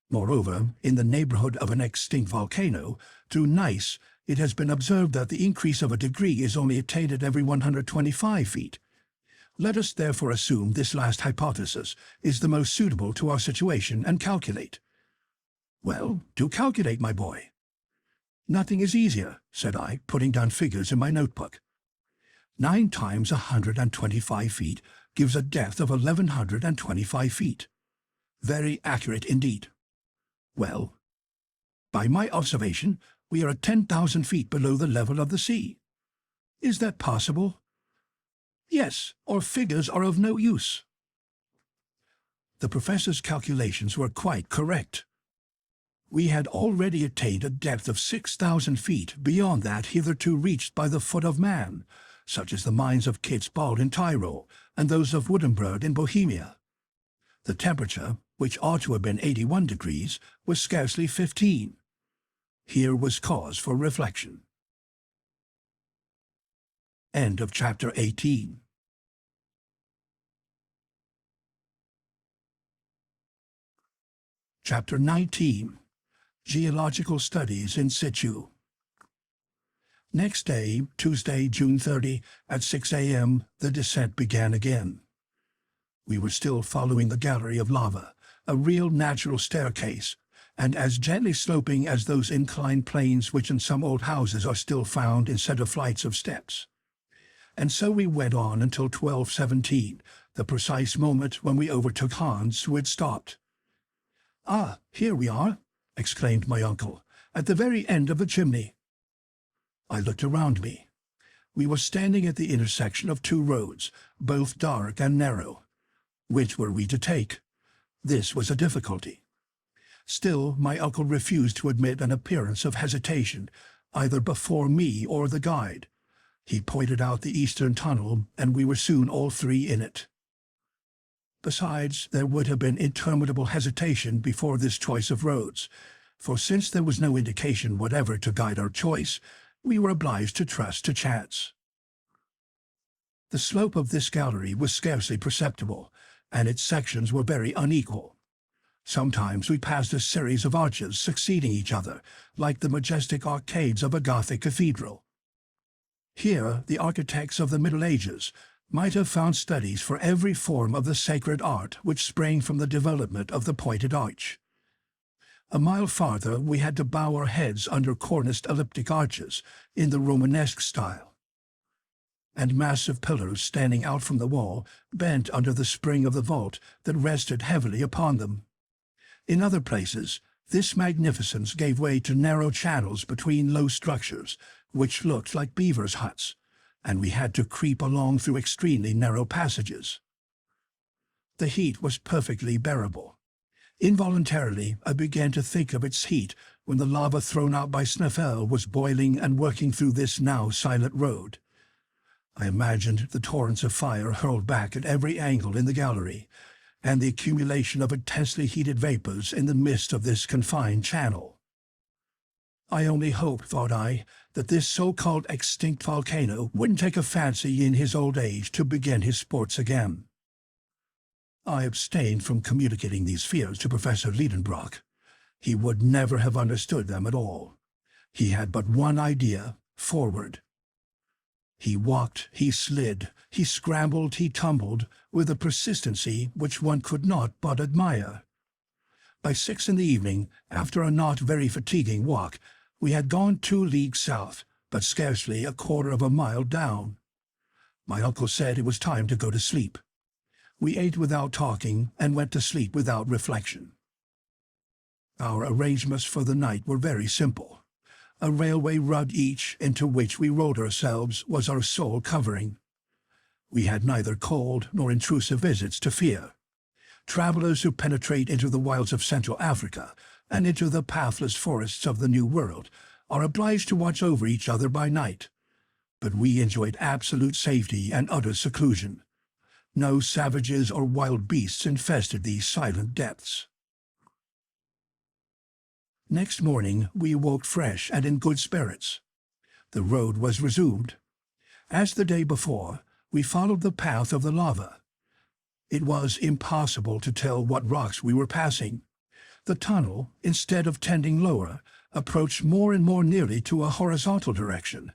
Speaker 1: Moreover, in the neighborhood of an extinct volcano, through gneiss, it has been observed that the increase of a degree is only attained at every 125 feet. Let us therefore assume this last hypothesis is the most suitable to our situation and calculate." "Well, do calculate, my boy." "Nothing is easier," said I, putting down figures in my notebook. 9 times 125 feet gives a depth of 1,125 feet. Very accurate indeed. Well, by my observation, we are at 10,000 feet below the level of the sea. Is that possible? Yes, or figures are of no use. The professor's calculations were quite correct. We had already attained a depth of 6,000 feet beyond that hitherto reached by the foot of man, such as the mines of Kitzbühel in Tyrol and those of Wittenberg in Bohemia. The temperature, which ought to have been 81 degrees, was scarcely 15. Here was cause for reflection. End of chapter 18. Chapter 19. Geological Studies in Situ. Next day, Tuesday, June 30, at 6 a.m., the descent began again. We were still following the gallery of lava, a real natural staircase, and as gently sloping as those inclined planes which in some old houses are still found instead of flights of steps. And so we went on until 12:17, the precise moment when we overtook Hans, who had stopped. "Ah, here we are," exclaimed my uncle, "at the very end of the chimney." I looked around me. We were standing at the intersection of two roads, both dark and narrow. Which were we to take? This was a difficulty. Still, my uncle refused to admit an appearance of hesitation, either before me or the guide. He pointed out the eastern tunnel, and we were soon all three in it. Besides, there would have been interminable hesitation before this choice of roads, for since there was no indication whatever to guide our choice, we were obliged to trust to chance. The slope of this gallery was scarcely perceptible, and its sections were very unequal. Sometimes we passed a series of arches succeeding each other, like the majestic arcades of a Gothic cathedral. Here the architects of the Middle Ages might have found studies for every form of the sacred art which sprang from the development of the pointed arch. A mile farther we had to bow our heads under corniced elliptic arches in the Romanesque style, and massive pillars standing out from the wall bent under the spring of the vault that rested heavily upon them. In other places, this magnificence gave way to narrow channels between low structures, which looked like beavers' huts, and we had to creep along through extremely narrow passages. The heat was perfectly bearable. Involuntarily, I began to think of its heat when the lava thrown out by Snæfellsjökull was boiling and working through this now silent road. I imagined the torrents of fire hurled back at every angle in the gallery, and the accumulation of intensely heated vapors in the midst of this confined channel. I only hope, thought I, that this so-called extinct volcano wouldn't take a fancy in his old age to begin his sports again. I abstained from communicating these fears to Professor Lidenbrock. He would never have understood them at all. He had but one idea: forward. He walked, he slid, he scrambled, he tumbled, with a persistency which one could not but admire. By 6 in the evening, after a not very fatiguing walk, we had gone 2 leagues south, but scarcely a quarter of a mile down. My uncle said it was time to go to sleep. We ate without talking and went to sleep without reflection. Our arrangements for the night were very simple. A railway rug each, into which we rolled ourselves, was our sole covering. We had neither cold nor intrusive visits to fear. Travelers who penetrate into the wilds of Central Africa and into the pathless forests of the New World are obliged to watch over each other by night. But we enjoyed absolute safety and utter seclusion. No savages or wild beasts infested these silent depths. Next morning we awoke fresh and in good spirits. The road was resumed. As the day before, we followed the path of the lava. It was impossible to tell what rocks we were passing. The tunnel, instead of tending lower, approached more and more nearly to a horizontal direction.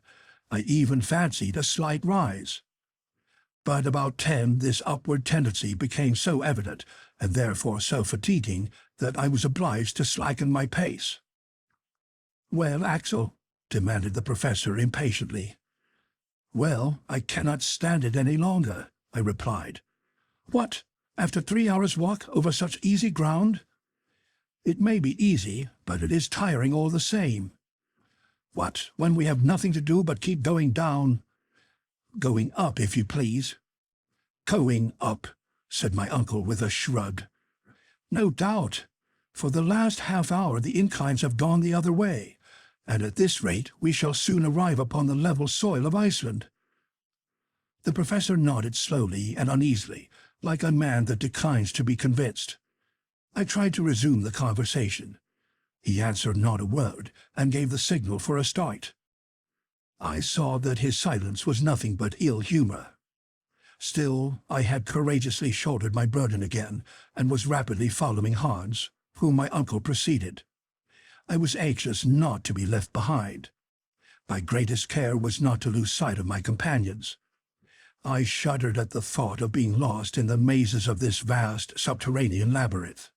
Speaker 1: I even fancied a slight rise. But about 10 this upward tendency became so evident, and therefore so fatiguing, that I was obliged to slacken my pace. "Well, Axel?" demanded the professor impatiently. "Well, I cannot stand it any longer," I replied. What? After 3 hours' walk over such easy ground? It may be easy, but it is tiring all the same. What, when we have nothing to do but keep going down? Going up, if you please. Going up, said my uncle with a shrug. No doubt. For the last half-hour the inclines have gone the other way, and at this rate we shall soon arrive upon the level soil of Iceland. The professor nodded slowly and uneasily, like a man that declines to be convinced. I tried to resume the conversation. He answered not a word, and gave the signal for a start. I saw that his silence was nothing but ill humor. Still, I had courageously shouldered my burden again, and was rapidly following Hans, whom my uncle preceded. I was anxious not to be left behind. My greatest care was not to lose sight of my companions. I shuddered at the thought of being lost in the mazes of this vast subterranean labyrinth.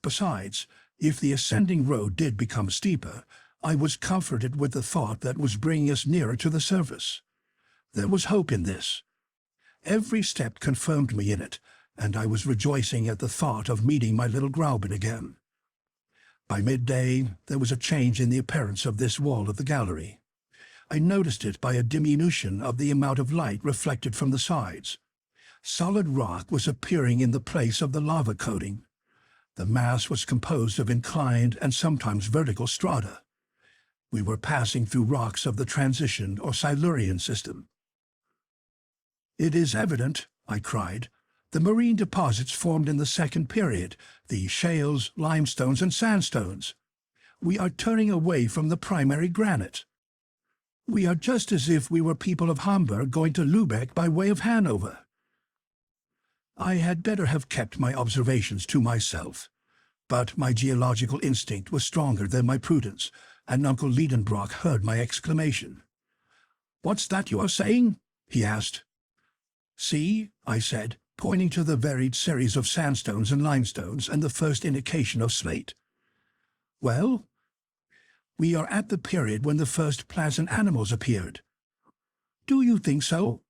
Speaker 1: Besides, if the ascending road did become steeper, I was comforted with the thought that was bringing us nearer to the surface. There was hope in this. Every step confirmed me in it, and I was rejoicing at the thought of meeting my little Graubin again. By midday there was a change in the appearance of this wall of the gallery. I noticed it by a diminution of the amount of light reflected from the sides. Solid rock was appearing in the place of the lava coating. The mass was composed of inclined and sometimes vertical strata. We were passing through rocks of the transition or Silurian system. "It is evident," I cried, "the marine deposits formed in the second period, the shales, limestones, and sandstones. We are turning away from the primary granite. We are just as if we were people of Hamburg going to Lübeck by way of Hanover." I had better have kept my observations to myself, but my geological instinct was stronger than my prudence, and Uncle Lidenbrock heard my exclamation. "What's that you are saying?" he asked. "See," I said, pointing to the varied series of sandstones and limestones and the first indication of slate. "Well?" "We are at the period when the first plants and animals appeared." "Do you think so?"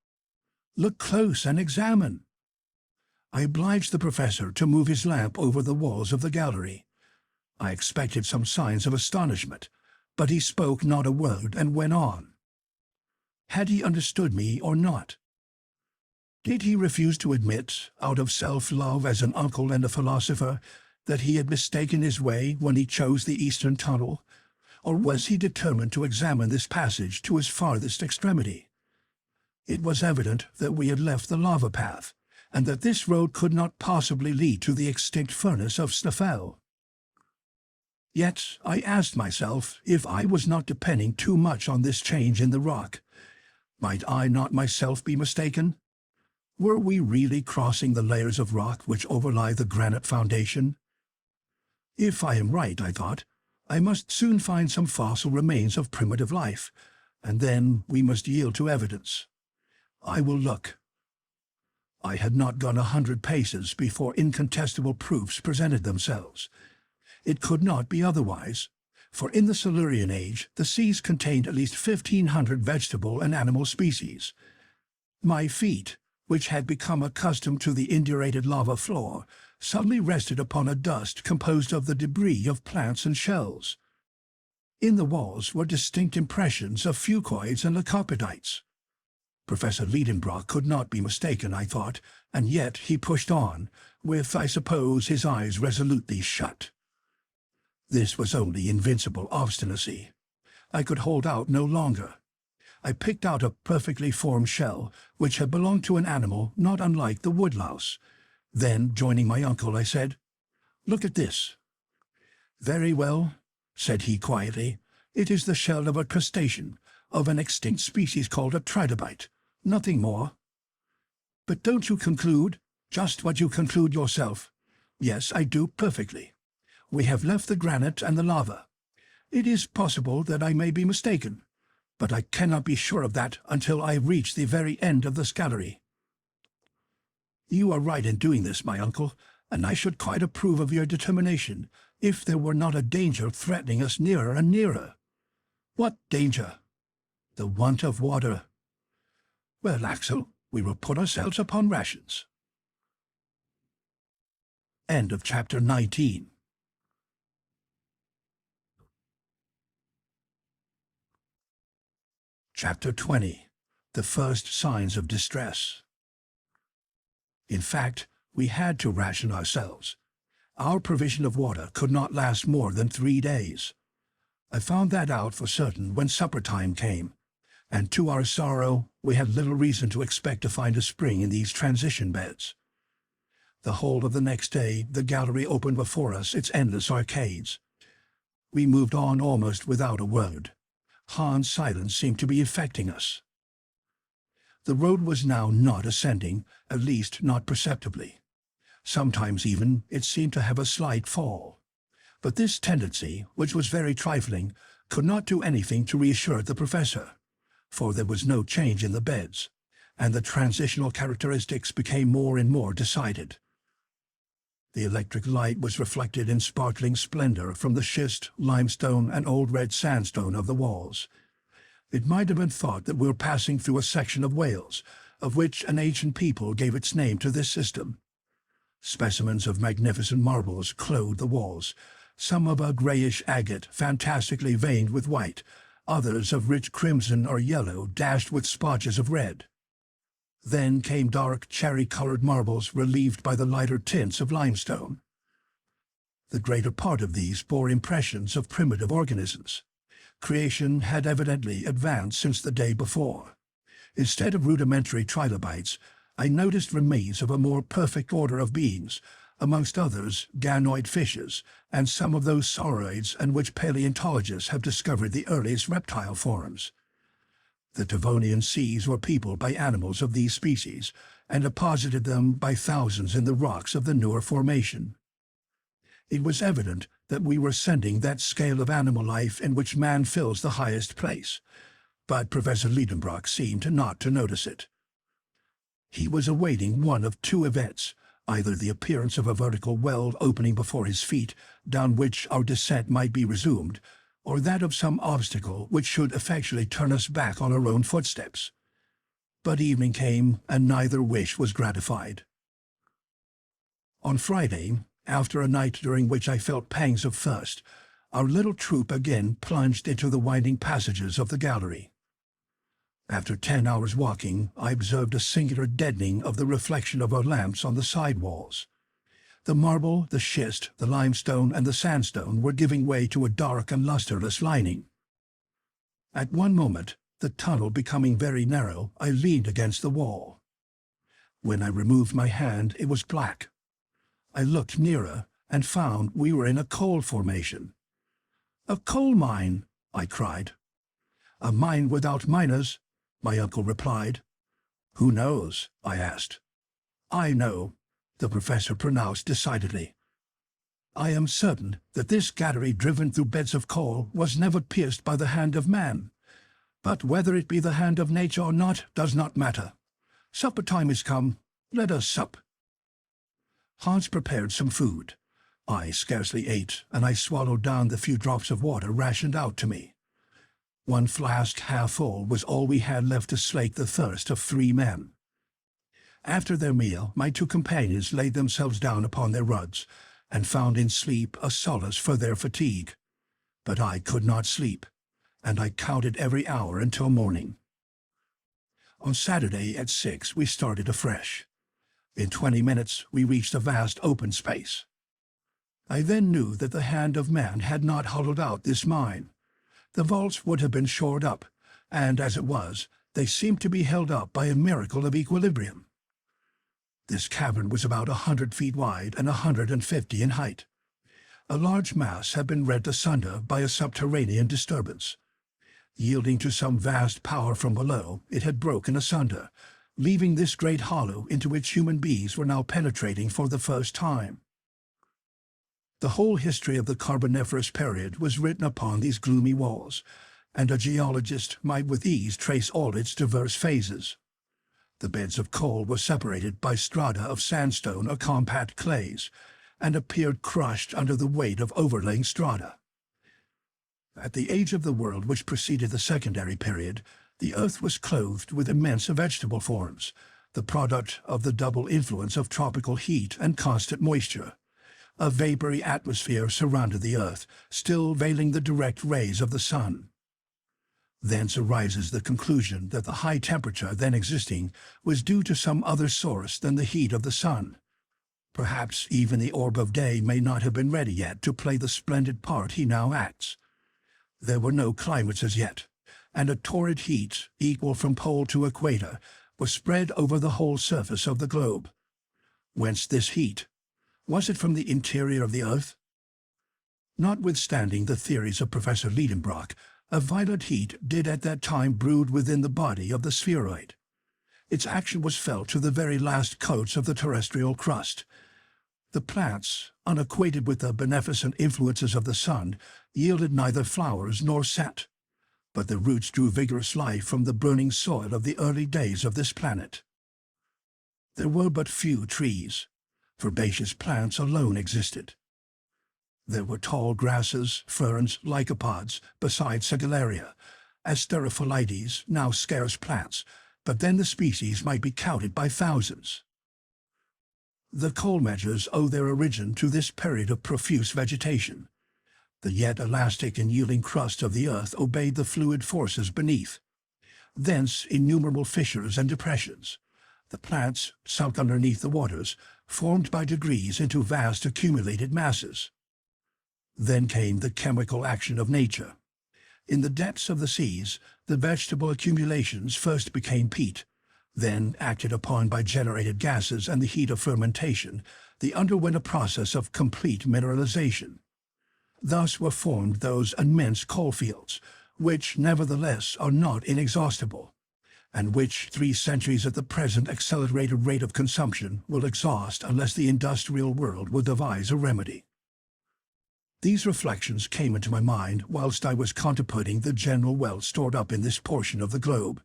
Speaker 1: "Look close and examine." I obliged the professor to move his lamp over the walls of the gallery. I expected some signs of astonishment, but he spoke not a word and went on. Had he understood me or not? Did he refuse to admit, out of self-love as an uncle and a philosopher, that he had mistaken his way when he chose the eastern tunnel? Or was he determined to examine this passage to its farthest extremity? It was evident that we had left the lava path, and that this road could not possibly lead to the extinct furnace of Snæfell. Yet I asked myself if I was not depending too much on this change in the rock. Might I not myself be mistaken? Were we really crossing the layers of rock which overlie the granite foundation? If I am right, I thought, I must soon find some fossil remains of primitive life, and then we must yield to evidence. I will look. I had not gone 100 paces before incontestable proofs presented themselves. It could not be otherwise, for in the Silurian age the seas contained at least 1,500 vegetable and animal species. My feet, which had become accustomed to the indurated lava floor, suddenly rested upon a dust composed of the debris of plants and shells. In the walls were distinct impressions of fucoids and leucopodites. Professor Lidenbrock could not be mistaken, I thought, and yet he pushed on, with, I suppose, his eyes resolutely shut. This was only invincible obstinacy. I could hold out no longer. I picked out a perfectly formed shell, which had belonged to an animal not unlike the woodlouse. Then, joining my uncle, I said, "Look at this." "Very well," said he quietly. "It is the shell of a crustacean, of an extinct species called a trilobite. Nothing more." "But don't you conclude just what you conclude yourself?" "Yes, I do perfectly. We have left the granite and the lava. It is possible that I may be mistaken, but I cannot be sure of that until I reach the very end of this gallery." "You are right in doing this, my uncle, and I should quite approve of your determination if there were not a danger threatening us nearer and nearer." "What danger?" "The want of water." "Well, Axel, we will put ourselves upon rations." End of chapter 19. Chapter 20. The First Signs of Distress. In fact, we had to ration ourselves. Our provision of water could not last more than 3 days. I found that out for certain when supper time came, and to our sorrow we had little reason to expect to find a spring in these transition beds. The whole of the next day the gallery opened before us its endless arcades. We moved on almost without a word. Hans' silence seemed to be affecting us. The road was now not ascending, at least not perceptibly. Sometimes even it seemed to have a slight fall. But this tendency, which was very trifling, could not do anything to reassure the professor, for there was no change in the beds, and the transitional characteristics became more and more decided. The electric light was reflected in sparkling splendor from the schist, limestone, and old red sandstone of the walls. It might have been thought that we were passing through a section of Wales, of which an ancient people gave its name to this system. Specimens of magnificent marbles clothed the walls, some of a grayish agate fantastically veined with white, others of rich crimson or yellow dashed with splotches of red. Then came dark cherry-colored marbles relieved by the lighter tints of limestone. The greater part of these bore impressions of primitive organisms. Creation had evidently advanced since the day before. Instead of rudimentary trilobites, I noticed remains of a more perfect order of beings, amongst others ganoid fishes, and some of those sauroids in which paleontologists have discovered the earliest reptile forms. The Devonian seas were peopled by animals of these species, and deposited them by thousands in the rocks of the newer formation. It was evident that we were ascending that scale of animal life in which man fills the highest place, but Professor Lidenbrock seemed not to notice it. He was awaiting one of two events, either the appearance of a vertical well opening before his feet, down which our descent might be resumed, or that of some obstacle which should effectually turn us back on our own footsteps. But evening came, and neither wish was gratified. On Friday, after a night during which I felt pangs of thirst, our little troop again plunged into the winding passages of the gallery. After 10 hours walking, I observed a singular deadening of the reflection of our lamps on the side walls. The marble, the schist, the limestone, and the sandstone were giving way to a dark and lustreless lining. At one moment, the tunnel becoming very narrow, I leaned against the wall. When I removed my hand, it was black. I looked nearer and found we were in a coal formation. "A coal mine!" I cried. "A mine without miners," my uncle replied. "Who knows?" I asked. "I know," the professor pronounced decidedly. "I am certain that this gallery driven through beds of coal was never pierced by the hand of man. But whether it be the hand of nature or not does not matter. Supper time is come. Let us sup." Hans prepared some food. I scarcely ate, and I swallowed down the few drops of water rationed out to me. One flask half full was all we had left to slake the thirst of 3 men. After their meal, my 2 companions laid themselves down upon their rugs, and found in sleep a solace for their fatigue. But I could not sleep, and I counted every hour until morning. On Saturday at 6 we started afresh. In 20 minutes we reached a vast open space. I then knew that the hand of man had not hollowed out this mine. The vaults would have been shored up, and as it was, they seemed to be held up by a miracle of equilibrium. This cavern was about 100 feet wide and 150 in height. A large mass had been rent asunder by a subterranean disturbance. Yielding to some vast power from below, it had broken asunder, leaving this great hollow into which human beings were now penetrating for the first time. The whole history of the Carboniferous period was written upon these gloomy walls, and a geologist might with ease trace all its diverse phases. The beds of coal were separated by strata of sandstone or compact clays, and appeared crushed under the weight of overlaying strata. At the age of the world which preceded the secondary period, the earth was clothed with immense vegetable forms, the product of the double influence of tropical heat and constant moisture, A vapory atmosphere surrounded the earth, still veiling the direct rays of the sun. Thence arises the conclusion that the high temperature then existing was due to some other source than the heat of the sun. Perhaps even the orb of day may not have been ready yet to play the splendid part he now acts. There were no climates as yet, and a torrid heat, equal from pole to equator, was spread over the whole surface of the globe. Whence this heat? Was it from the interior of the earth? Notwithstanding the theories of Professor Lidenbrock, a violent heat did at that time brood within the body of the spheroid. Its action was felt to the very last coats of the terrestrial crust. The plants, unacquainted with the beneficent influences of the sun, yielded neither flowers nor sap, but the roots drew vigorous life from the burning soil of the early days of this planet. There were but few trees. Herbaceous plants alone existed. There were tall grasses, ferns, lycopods, besides Sigillaria, Asterophilides, now scarce plants, but then the species might be counted by thousands. The coal measures owe their origin to this period of profuse vegetation. The yet elastic and yielding crust of the earth obeyed the fluid forces beneath. Thence innumerable fissures and depressions. The plants, sunk underneath the waters, formed by degrees into vast accumulated masses. Then came the chemical action of nature. In the depths of the seas, the vegetable accumulations first became peat. Then, acted upon by generated gases and the heat of fermentation, they underwent a process of complete mineralization. Thus were formed those immense coalfields, which nevertheless are not inexhaustible, and which 3 centuries at the present accelerated rate of consumption will exhaust unless the industrial world will devise a remedy. These reflections came into my mind whilst I was contemplating the general wealth stored up in this portion of the globe.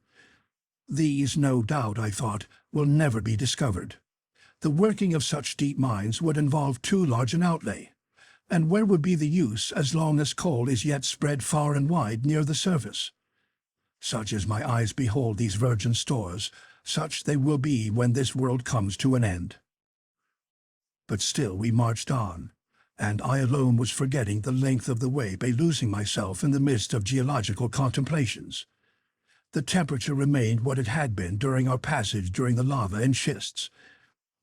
Speaker 1: These, no doubt, I thought, will never be discovered. The working of such deep mines would involve too large an outlay, and where would be the use as long as coal is yet spread far and wide near the surface? Such as my eyes behold these virgin stores, such they will be when this world comes to an end. But still we marched on, and I alone was forgetting the length of the way by losing myself in the midst of geological contemplations. The temperature remained what it had been during our passage during the lava and schists.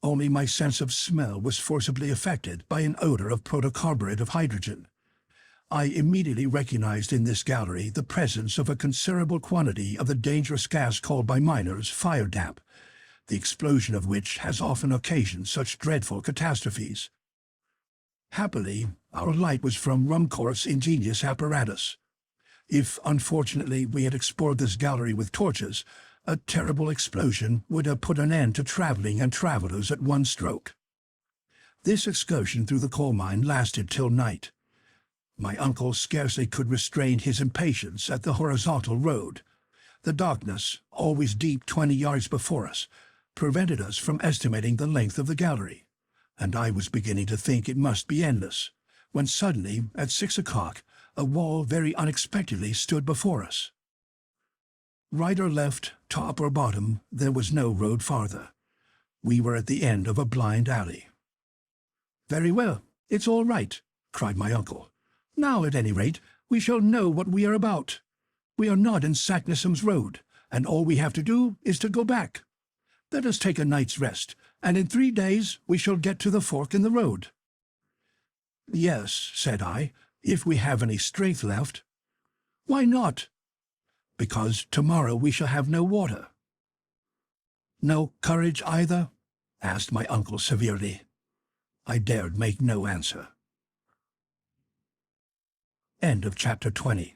Speaker 1: Only my sense of smell was forcibly affected by an odor of protocarburet of hydrogen. I immediately recognized in this gallery the presence of a considerable quantity of the dangerous gas called by miners fire damp, the explosion of which has often occasioned such dreadful catastrophes. Happily, our light was from Rumkor's ingenious apparatus. If, unfortunately, we had explored this gallery with torches, a terrible explosion would have put an end to traveling and travelers at one stroke. This excursion through the coal mine lasted till night. My uncle scarcely could restrain his impatience at the horizontal road. The darkness, always deep 20 yards before us, prevented us from estimating the length of the gallery, and I was beginning to think it must be endless, when suddenly, at 6 o'clock, a wall very unexpectedly stood before us. Right or left, top or bottom, there was no road farther. We were at the end of a blind alley. "Very well, it's all right," cried my uncle. "Now, at any rate, we shall know what we are about. We are not in Saknussemm's road, and all we have to do is to go back. Let us take a night's rest, and in 3 days we shall get to the fork in the road." "Yes," said I, "if we have any strength left." "Why not?" "Because tomorrow we shall have no water." "No courage either?" asked my uncle severely. I dared make no answer. End of chapter 20.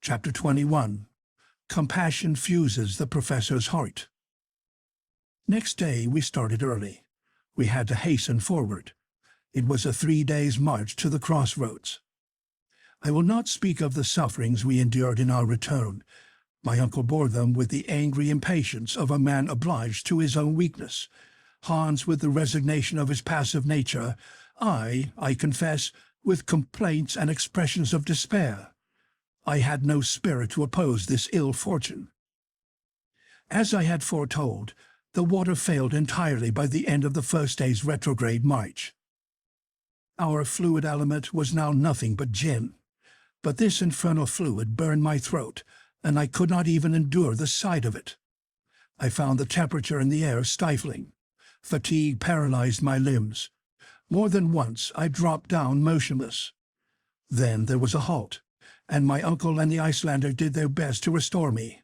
Speaker 1: Chapter 21. Compassion fuses the professor's heart. Next day we started early. We had to hasten forward. It was a 3 days' march to the crossroads. I will not speak of the sufferings we endured in our return. My uncle bore them with the angry impatience of a man obliged to his own weakness, Hans with the resignation of his passive nature, I confess, with complaints and expressions of despair. I had no spirit to oppose this ill fortune. As I had foretold, The water failed entirely by the end of the first day's retrograde march. Our fluid element was now nothing but gin, but this infernal fluid burned my throat, and I could not even endure the sight of it. I found the temperature in the air stifling. Fatigue paralyzed my limbs. More than once I dropped down motionless. Then there was a halt, and my uncle and the Icelander did their best to restore me.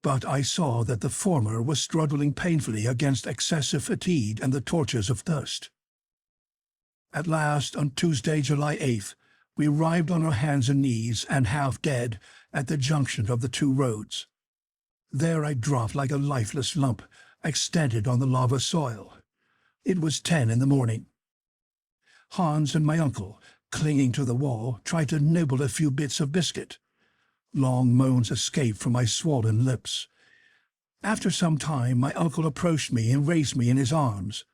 Speaker 1: But I saw that the former was struggling painfully against excessive fatigue and the tortures of thirst. At last, on Tuesday, July 8th, we arrived on our hands and knees and half dead at the junction of the two roads. There I dropped like a lifeless lump, extended on the lava soil. It was 10 in the morning. Hans and my uncle, clinging to the wall, tried to nibble a few bits of biscuit. Long moans escaped from my swollen lips. After some time, my uncle approached me and raised me in his arms.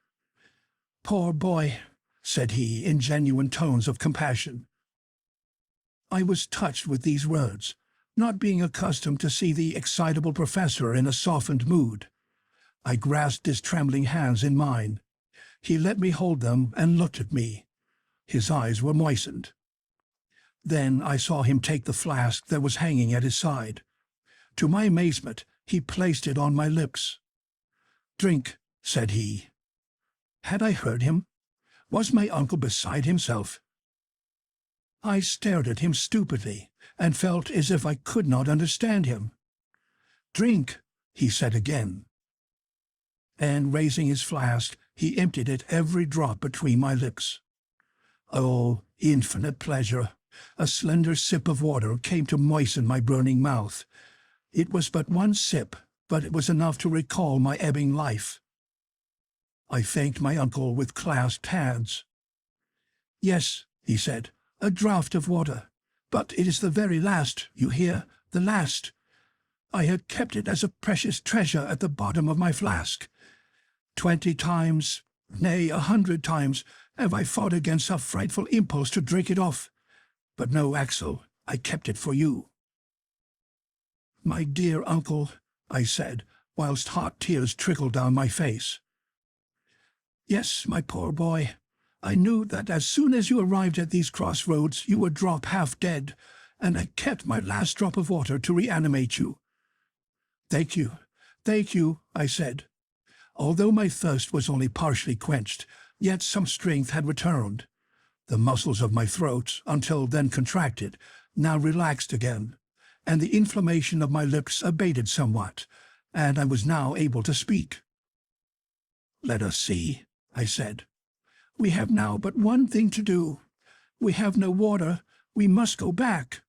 Speaker 1: "Poor boy," said he in genuine tones of compassion. I was touched with these words, not being accustomed to see the excitable professor in a softened mood. I grasped his trembling hands in mine. He let me hold them and looked at me. His eyes were moistened. Then I saw him take the flask that was hanging at his side. To my amazement, he placed it on my lips. "Drink," said he. Had I heard him? Was my uncle beside himself? I stared at him stupidly and felt as if I could not understand him. "Drink," he said again. And raising his flask, he emptied it every drop between my lips. Oh, infinite pleasure! A slender sip of water came to moisten my burning mouth. It was but one sip, but it was enough to recall my ebbing life. I thanked my uncle with clasped hands. "Yes," he said, "a draught of water. But it is the very last, you hear, the last. I had kept it as a precious treasure at the bottom of my flask. 20 times, nay, 100 times, have I fought against a frightful impulse to drink it off. But no, Axel, I kept it for you." "My dear uncle," I said, whilst hot tears trickled down my face. "Yes, my poor boy. I knew that as soon as you arrived at these crossroads you would drop half dead, and I kept my last drop of water to reanimate you." Thank you, I said. Although my thirst was only partially quenched, yet some strength had returned. The muscles of my throat, until then contracted, now relaxed again, and the inflammation of my lips abated somewhat, and I was now able to speak. "Let us see," I said. "We have now but one thing to do. We have no water. We must go back."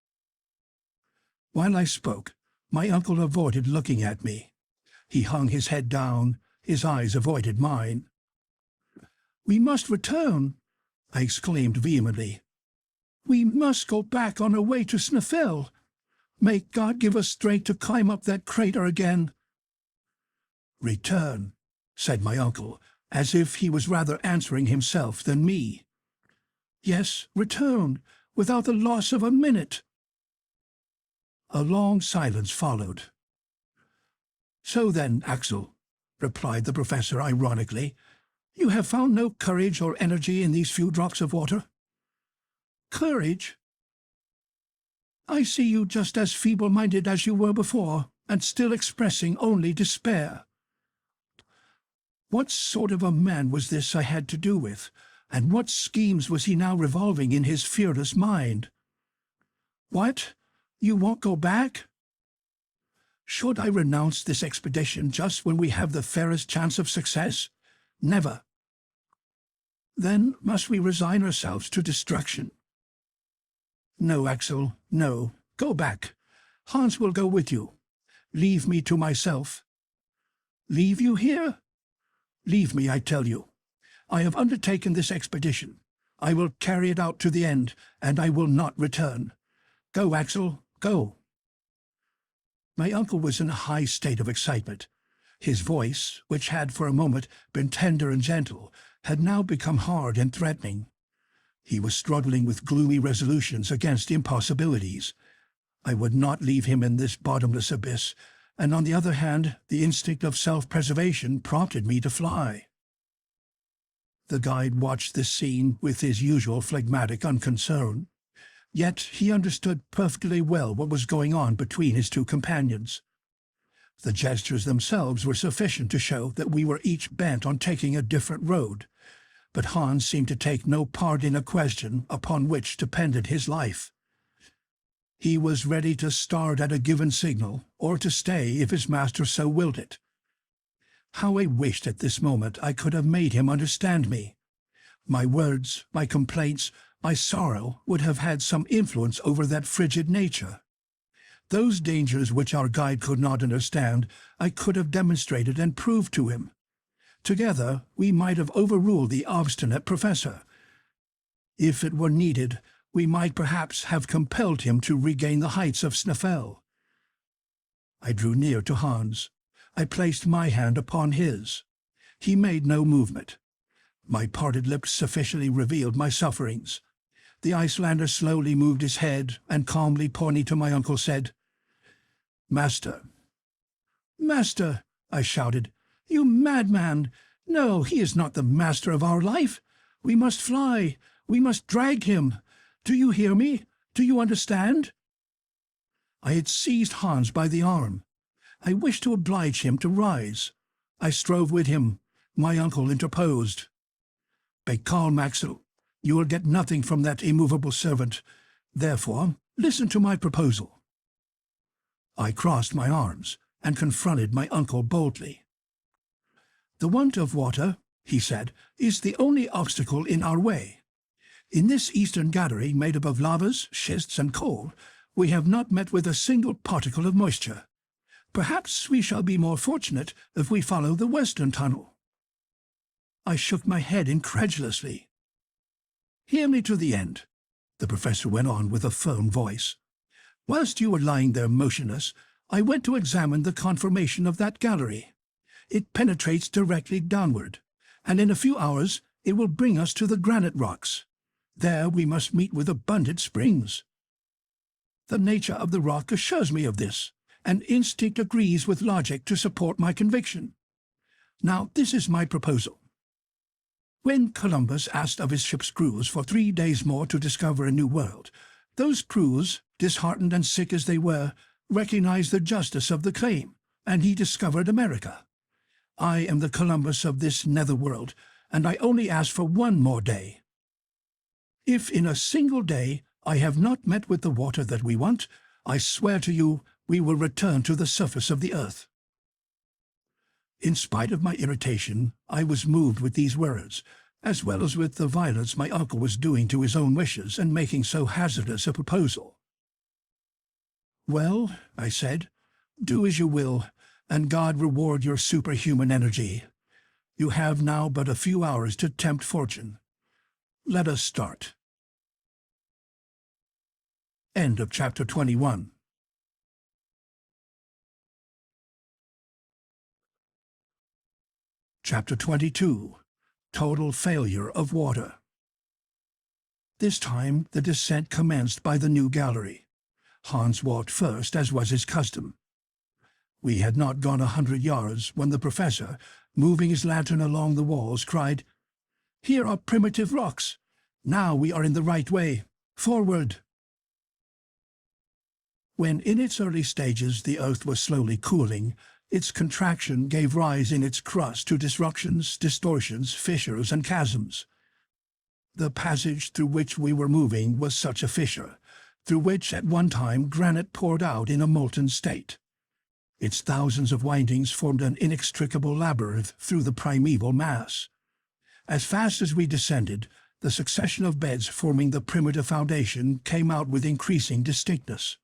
Speaker 1: While I spoke, my uncle avoided looking at me. He hung his head down. His eyes avoided mine. "We must return," I exclaimed vehemently. "We must go back on our way to Snæfell. May God give us strength to climb up that crater again." "Return," said my uncle, as if he was rather answering himself than me. "Yes, return, without the loss of a minute." A long silence followed. "So then, Axel," replied the professor ironically, "you have found no courage or energy in these few drops of water?" "Courage? I see you just as feeble-minded as you were before, and still expressing only despair." What sort of a man was this I had to do with, and what schemes was he now revolving in his fearless mind? "What? You won't go back?" Should I renounce this expedition just when we have the fairest chance of success? Never. Then must we resign ourselves to destruction? "No, Axel, no. Go back. Hans will go with you. Leave me to myself." "Leave you here?" "Leave me, I tell you. I have undertaken this expedition. I will carry it out to the end, and I will not return. Go, Axel, go." My uncle was in a high state of excitement. His voice, which had for a moment been tender and gentle, had now become hard and threatening. He was struggling with gloomy resolutions against impossibilities. I would not leave him in this bottomless abyss, and on the other hand, the instinct of self-preservation prompted me to fly. The guide watched this scene with his usual phlegmatic unconcern, yet he understood perfectly well what was going on between his two companions. The gestures themselves were sufficient to show that we were each bent on taking a different road, but Hans seemed to take no part in a question upon which depended his life. He was ready to start at a given signal, or to stay if his master so willed it. How I wished at this moment I could have made him understand me. My words, my complaints, my sorrow would have had some influence over that frigid nature. Those dangers which our guide could not understand, I could have demonstrated and proved to him. Together we might have overruled the obstinate professor. If it were needed, we might perhaps have compelled him to regain the heights of Snæfell. I drew near to Hans. I placed my hand upon his. He made no movement. My parted lips sufficiently revealed my sufferings. The Icelander slowly moved his head and calmly pointing to my uncle said, "Master." "Master!" I shouted. "You madman! No, he is not the master of our life. We must fly. We must drag him. Do you hear me? Do you understand?" I had seized Hans by the arm. I wished to oblige him to rise. I strove with him. My uncle interposed. "Be calm, Axel. You will get nothing from that immovable servant. Therefore, listen to my proposal." I crossed my arms and confronted my uncle boldly. "The want of water," he said, "is the only obstacle in our way. In this eastern gallery made up of lavas, schists, and coal, we have not met with a single particle of moisture. Perhaps we shall be more fortunate if we follow the western tunnel." I shook my head incredulously. "Hear me to the end," the professor went on with a firm voice. "Whilst you were lying there motionless, I went to examine the conformation of that gallery. It penetrates directly downward, and in a few hours it will bring us to the granite rocks. There we must meet with abundant springs. The nature of the rock assures me of this, and instinct agrees with logic to support my conviction. Now this is my proposal. When Columbus asked of his ship's crews for 3 days more to discover a new world, those crews, disheartened and sick as they were, recognized the justice of the claim, and he discovered America. I am the Columbus of this netherworld, and I only ask for 1 more day. If in a single day I have not met with the water that we want, I swear to you we will return to the surface of the earth." In spite of my irritation, I was moved with these words, as well as with the violence my uncle was doing to his own wishes and making so hazardous a proposal. "Well," I said, "do as you will, and God reward your superhuman energy. You have now but a few hours to tempt fortune. Let us start." End of chapter 21. Chapter 22. Total failure of water. This time the descent commenced by the new gallery. Hans walked first, as was his custom. We had not gone 100 yards when the professor, moving his lantern along the walls, cried, "Here are primitive rocks. Now we are in the right way. Forward!" When in its early stages the earth was slowly cooling, its contraction gave rise in its crust to disruptions, distortions, fissures, and chasms. The passage through which we were moving was such a fissure, through which at one time granite poured out in a molten state. Its thousands of windings formed an inextricable labyrinth through the primeval mass. As fast as we descended, the succession of beds forming the primitive foundation came out with increasing distinctness.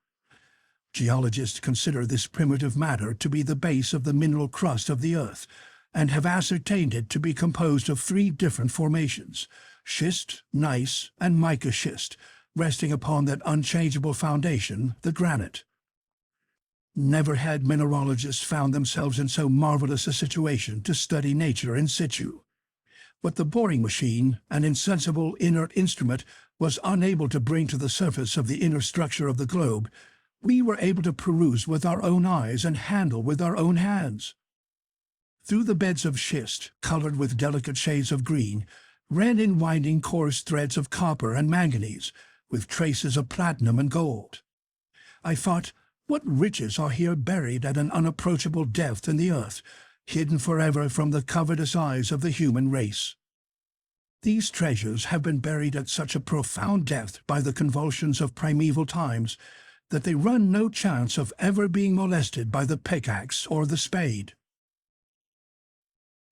Speaker 1: Geologists consider this primitive matter to be the base of the mineral crust of the earth, and have ascertained it to be composed of 3 different formations: schist, gneiss, and mica schist, resting upon that unchangeable foundation, the granite. Never had mineralogists found themselves in so marvelous a situation to study nature in situ. What the boring machine, an insensible inert instrument, was unable to bring to the surface of the inner structure of the globe, we were able to peruse with our own eyes and handle with our own hands. Through the beds of schist, colored with delicate shades of green, ran in winding coarse threads of copper and manganese, with traces of platinum and gold. I thought, what riches are here buried at an unapproachable depth in the earth, hidden forever from the covetous eyes of the human race. These treasures have been buried at such a profound depth by the convulsions of primeval times that they run no chance of ever being molested by the pickaxe or the spade.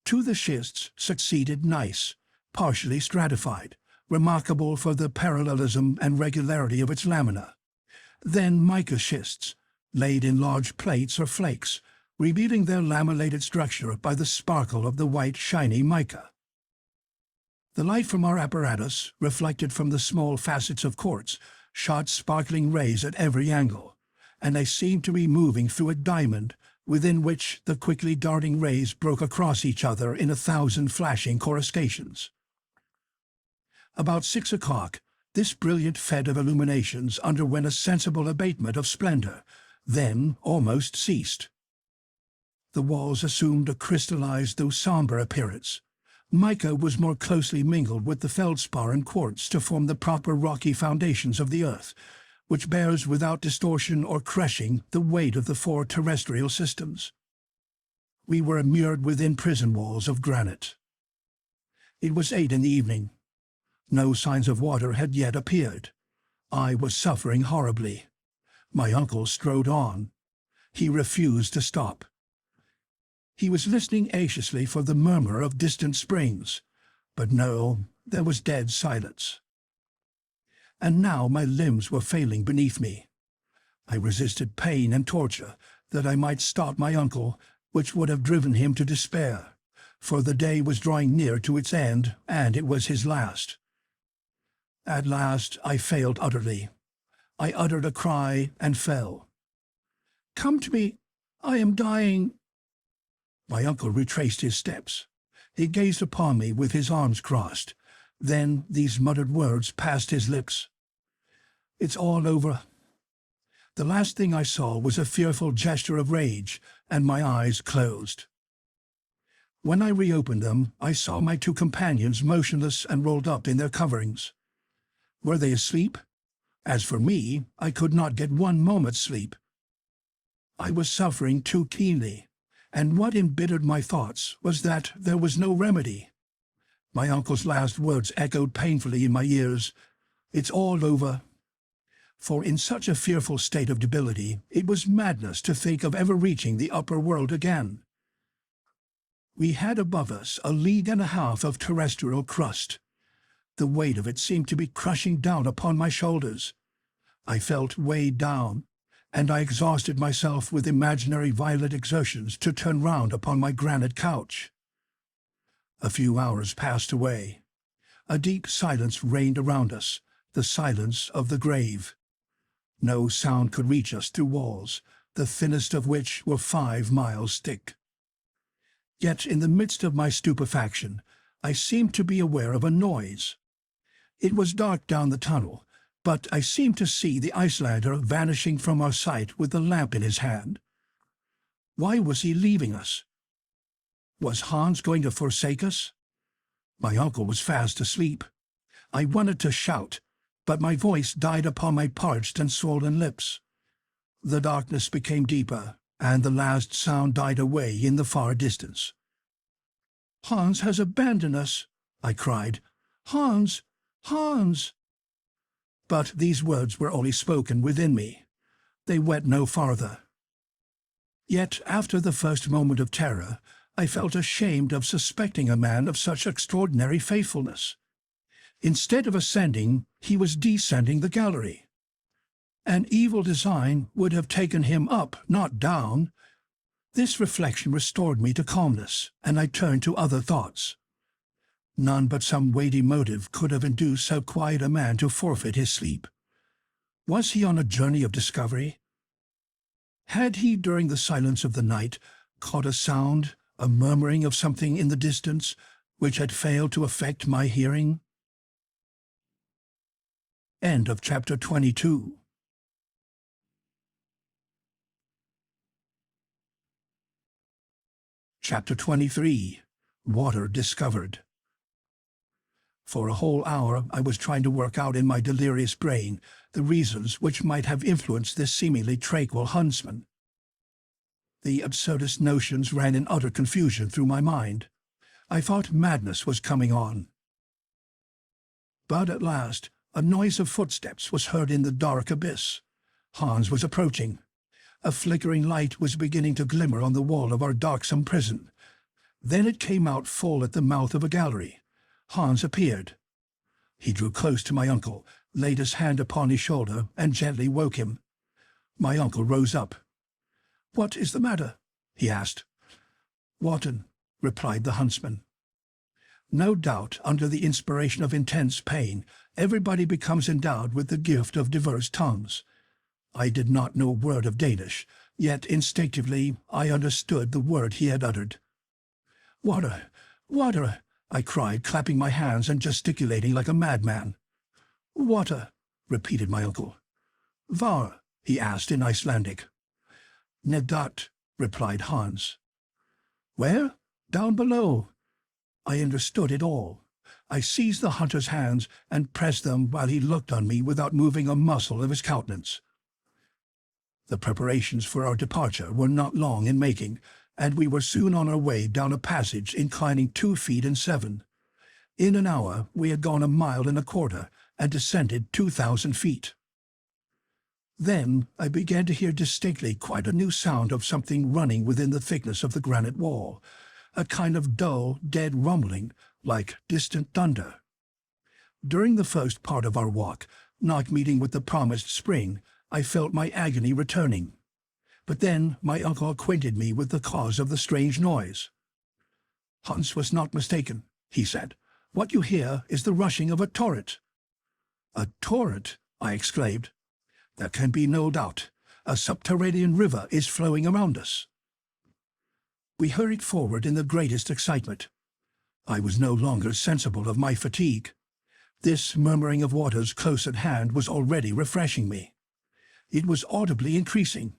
Speaker 1: To the schists succeeded gneiss, partially stratified, remarkable for the parallelism and regularity of its lamina. Then mica schists, laid in large plates or flakes, revealing their lamellated structure by the sparkle of the white shiny mica. The light from our apparatus, reflected from the small facets of quartz, shot sparkling rays at every angle, and they seemed to be moving through a diamond within which the quickly darting rays broke across each other in 1,000 flashing coruscations. About 6 o'clock, this brilliant fed of illuminations underwent a sensible abatement of splendor, then almost ceased. The walls assumed a crystallized though somber appearance. Mica was more closely mingled with the feldspar and quartz to form the proper rocky foundations of the earth, which bears without distortion or crushing the weight of the 4 terrestrial systems. We were immured within prison walls of granite. It was 8 in the evening. No signs of water had yet appeared. I was suffering horribly. My uncle strode on. He refused to stop. He was listening anxiously for the murmur of distant springs, but no, there was dead silence. And now my limbs were failing beneath me. I resisted pain and torture that I might stop my uncle, which would have driven him to despair, for the day was drawing near to its end, and it was his last. At last I failed utterly. I uttered a cry and fell. "Come to me, I am dying." My uncle retraced his steps. He gazed upon me with his arms crossed. Then these muttered words passed his lips. "It's all over." The last thing I saw was a fearful gesture of rage, and my eyes closed. When I reopened them, I saw my 2 companions motionless and rolled up in their coverings. Were they asleep? As for me, I could not get 1 moment's sleep. I was suffering too keenly, and what embittered my thoughts was that there was no remedy. My uncle's last words echoed painfully in my ears. "It's all over." For in such a fearful state of debility, it was madness to think of ever reaching the upper world again. We had above us 1.5 leagues of terrestrial crust. The weight of it seemed to be crushing down upon my shoulders. I felt weighed down, and I exhausted myself with imaginary violent exertions to turn round upon my granite couch. A few hours passed away. A deep silence reigned around us, the silence of the grave. No sound could reach us through walls, the thinnest of which were 5 miles thick. Yet in the midst of my stupefaction, I seemed to be aware of a noise. It was dark down the tunnel, but I seemed to see the Icelander vanishing from our sight with the lamp in his hand. Why was he leaving us? Was Hans going to forsake us? My uncle was fast asleep. I wanted to shout, but my voice died upon my parched and swollen lips. The darkness became deeper, and the last sound died away in the far distance. "Hans has abandoned us," I cried. "Hans! Hans!" But these words were only spoken within me. They went no farther. Yet after the first moment of terror, I felt ashamed of suspecting a man of such extraordinary faithfulness. Instead of ascending, he was descending the gallery. An evil design would have taken him up, not down. This reflection restored me to calmness, and I turned to other thoughts. None but some weighty motive could have induced so quiet a man to forfeit his sleep. Was he on a journey of discovery? Had he, during the silence of the night, caught a sound, a murmuring of something in the distance, which had failed to affect my hearing? End of chapter 22. Chapter 23. Water Discovered. For a whole hour I was trying to work out in my delirious brain the reasons which might have influenced this seemingly tranquil huntsman. The absurdest notions ran in utter confusion through my mind. I thought madness was coming on. But at last a noise of footsteps was heard in the dark abyss. Hans was approaching. A flickering light was beginning to glimmer on the wall of our darksome prison. Then it came out full at the mouth of a gallery. Hans appeared. He drew close to my uncle, laid his hand upon his shoulder, and gently woke him. My uncle rose up. "What is the matter?" he asked. "Water," replied the huntsman. No doubt, under the inspiration of intense pain, everybody becomes endowed with the gift of diverse tongues. I did not know a word of Danish, yet instinctively I understood the word he had uttered. "Water! Water!" I cried, clapping my hands and gesticulating like a madman. "Water," repeated my uncle. "Var?" he asked in Icelandic. "Nedat," replied Hans. "Where?" "Down below." I understood it all. I seized the hunter's hands and pressed them while he looked on me without moving a muscle of his countenance. The preparations for our departure were not long in making, and we were soon on our way down a passage inclining 2 feet and 7. In an hour we had gone 1.25 miles and descended 2,000 feet. Then I began to hear distinctly quite a new sound of something running within the thickness of the granite wall, a kind of dull, dead rumbling, like distant thunder. During the first part of our walk, not meeting with the promised spring, I felt my agony returning. But then my uncle acquainted me with the cause of the strange noise. "Hans was not mistaken," he said. "What you hear is the rushing of a torrent." "A torrent?" I exclaimed. "There can be no doubt. A subterranean river is flowing around us." We hurried forward in the greatest excitement. I was no longer sensible of my fatigue. This murmuring of waters close at hand was already refreshing me. It was audibly increasing.